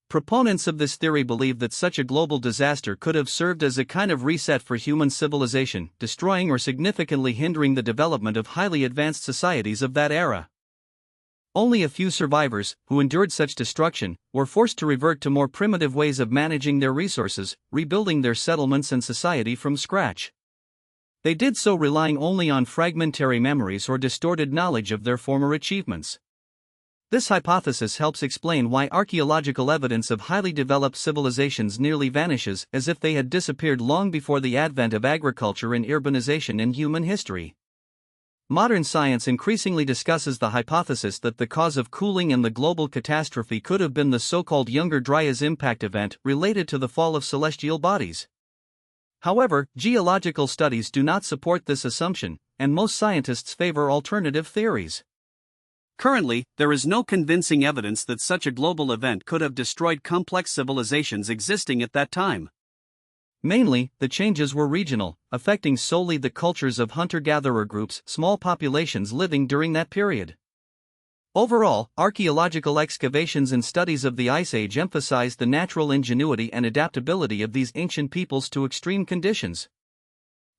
Proponents of this theory believe that such a global disaster could have served as a kind of reset for human civilization, destroying or significantly hindering the development of highly advanced societies of that era. Only a few survivors, who endured such destruction, were forced to revert to more primitive ways of managing their resources, rebuilding their settlements and society from scratch. They did so relying only on fragmentary memories or distorted knowledge of their former achievements. This hypothesis helps explain why archaeological evidence of highly developed civilizations nearly vanishes as if they had disappeared long before the advent of agriculture and urbanization in human history. Modern science increasingly discusses the hypothesis that the cause of cooling and the global catastrophe could have been the so-called Younger Dryas impact event related to the fall of celestial bodies. However, geological studies do not support this assumption, and most scientists favor alternative theories. Currently, there is no convincing evidence that such a global event could have destroyed complex civilizations existing at that time. Mainly, the changes were regional, affecting solely the cultures of hunter-gatherer groups, small populations living during that period. Overall, archaeological excavations and studies of the Ice Age emphasize the natural ingenuity and adaptability of these ancient peoples to extreme conditions.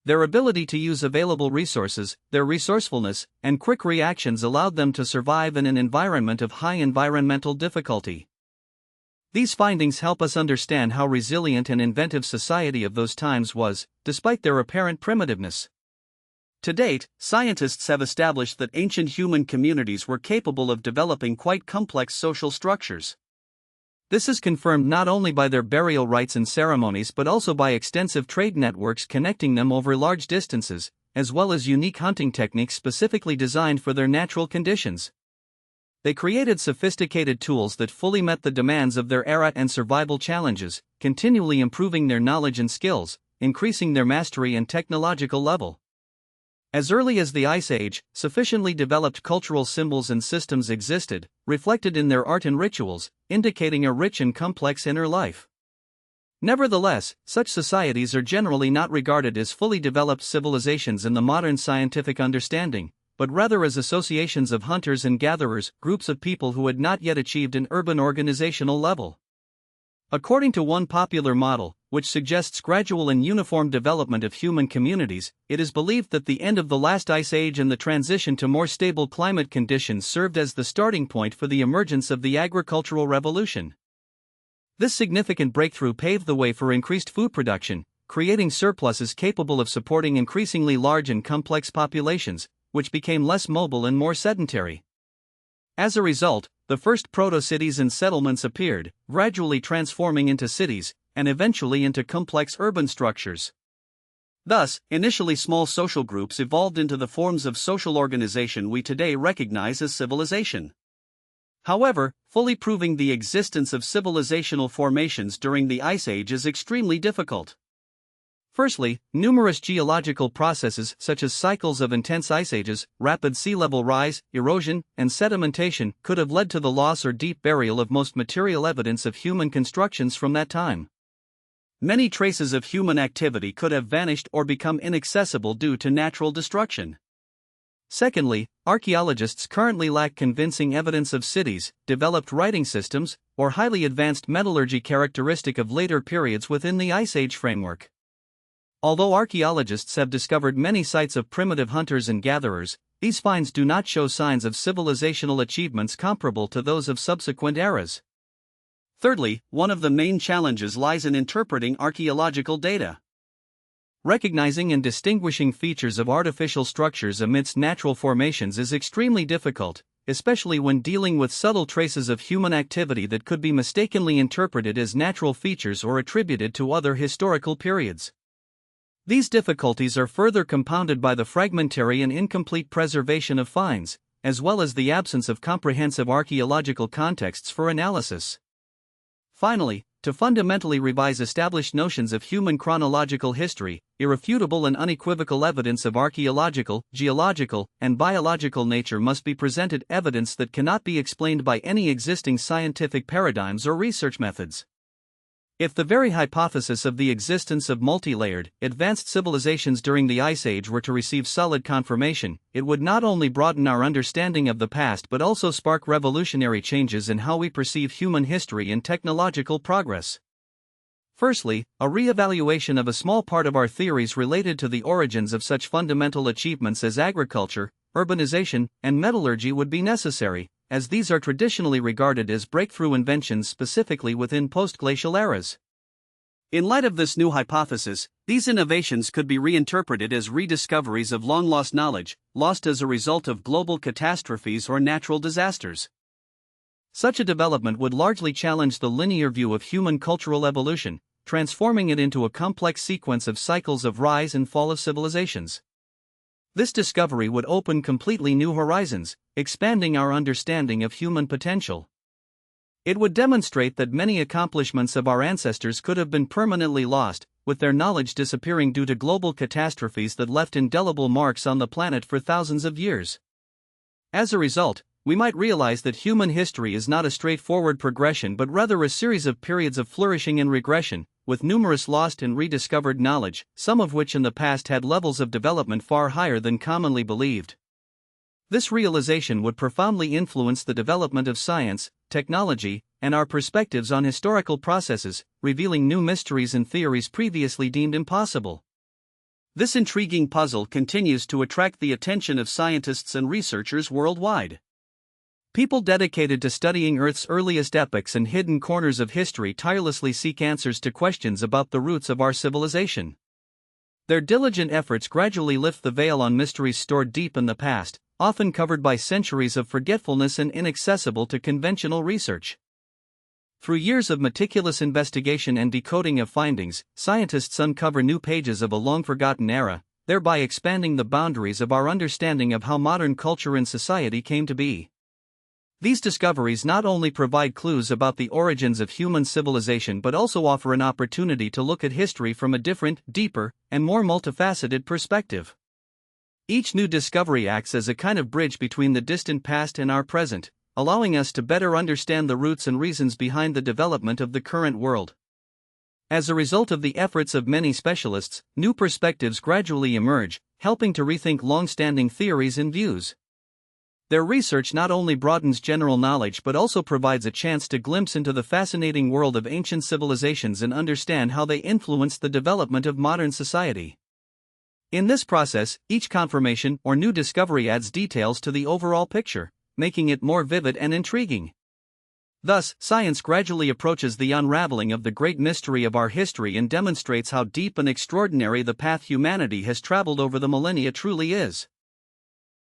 Their ability to use available resources, their resourcefulness, and quick reactions allowed them to survive in an environment of high environmental difficulty. These findings help us understand how resilient and inventive society of those times was, despite their apparent primitiveness. To date, scientists have established that ancient human communities were capable of developing quite complex social structures. This is confirmed not only by their burial rites and ceremonies but also by extensive trade networks connecting them over large distances, as well as unique hunting techniques specifically designed for their natural conditions. They created sophisticated tools that fully met the demands of their era and survival challenges, continually improving their knowledge and skills, increasing their mastery and technological level. As early as the Ice Age, sufficiently developed cultural symbols and systems existed, reflected in their art and rituals, indicating a rich and complex inner life. Nevertheless, such societies are generally not regarded as fully developed civilizations in the modern scientific understanding, but rather as associations of hunters and gatherers, groups of people who had not yet achieved an urban organizational level. According to one popular model, which suggests gradual and uniform development of human communities, it is believed that the end of the last ice age and the transition to more stable climate conditions served as the starting point for the emergence of the agricultural revolution. This significant breakthrough paved the way for increased food production, creating surpluses capable of supporting increasingly large and complex populations, which became less mobile and more sedentary. As a result, the first proto-cities and settlements appeared, gradually transforming into cities, and eventually into complex urban structures. Thus, initially small social groups evolved into the forms of social organization we today recognize as civilization. However, fully proving the existence of civilizational formations during the Ice Age is extremely difficult. Firstly, numerous geological processes such as cycles of intense ice ages, rapid sea level rise, erosion, and sedimentation could have led to the loss or deep burial of most material evidence of human constructions from that time. Many traces of human activity could have vanished or become inaccessible due to natural destruction. Secondly, archaeologists currently lack convincing evidence of cities, developed writing systems, or highly advanced metallurgy characteristic of later periods within the Ice Age framework. Although archaeologists have discovered many sites of primitive hunters and gatherers, these finds do not show signs of civilizational achievements comparable to those of subsequent eras. Thirdly, one of the main challenges lies in interpreting archaeological data. Recognizing and distinguishing features of artificial structures amidst natural formations is extremely difficult, especially when dealing with subtle traces of human activity that could be mistakenly interpreted as natural features or attributed to other historical periods. These difficulties are further compounded by the fragmentary and incomplete preservation of finds, as well as the absence of comprehensive archaeological contexts for analysis. Finally, to fundamentally revise established notions of human chronological history. Irrefutable and unequivocal evidence of archaeological, geological, and biological nature must be presented, evidence that cannot be explained by any existing scientific paradigms or research methods. If the very hypothesis of the existence of multi-layered, advanced civilizations during the Ice Age were to receive solid confirmation, it would not only broaden our understanding of the past but also spark revolutionary changes in how we perceive human history and technological progress. Firstly, a re-evaluation of a small part of our theories related to the origins of such fundamental achievements as agriculture, urbanization, and metallurgy would be necessary, as these are traditionally regarded as breakthrough inventions specifically within post-glacial eras. In light of this new hypothesis, these innovations could be reinterpreted as rediscoveries of long-lost knowledge, lost as a result of global catastrophes or natural disasters. Such a development would largely challenge the linear view of human cultural evolution, transforming it into a complex sequence of cycles of rise and fall of civilizations. This discovery would open completely new horizons, expanding our understanding of human potential. It would demonstrate that many accomplishments of our ancestors could have been permanently lost, with their knowledge disappearing due to global catastrophes that left indelible marks on the planet for thousands of years. As a result, we might realize that human history is not a straightforward progression but rather a series of periods of flourishing and regression, with numerous lost and rediscovered knowledge, some of which in the past had levels of development far higher than commonly believed. This realization would profoundly influence the development of science, technology, and our perspectives on historical processes, revealing new mysteries and theories previously deemed impossible. This intriguing puzzle continues to attract the attention of scientists and researchers worldwide. People dedicated to studying Earth's earliest epochs and hidden corners of history tirelessly seek answers to questions about the roots of our civilization. Their diligent efforts gradually lift the veil on mysteries stored deep in the past, often covered by centuries of forgetfulness and inaccessible to conventional research. Through years of meticulous investigation and decoding of findings, scientists uncover new pages of a long-forgotten era, thereby expanding the boundaries of our understanding of how modern culture and society came to be. These discoveries not only provide clues about the origins of human civilization but also offer an opportunity to look at history from a different, deeper, and more multifaceted perspective. Each new discovery acts as a kind of bridge between the distant past and our present, allowing us to better understand the roots and reasons behind the development of the current world. As a result of the efforts of many specialists, new perspectives gradually emerge, helping to rethink long-standing theories and views. Their research not only broadens general knowledge but also provides a chance to glimpse into the fascinating world of ancient civilizations and understand how they influenced the development of modern society. In this process, each confirmation or new discovery adds details to the overall picture, making it more vivid and intriguing. Thus, science gradually approaches the unraveling of the great mystery of our history and demonstrates how deep and extraordinary the path humanity has traveled over the millennia truly is.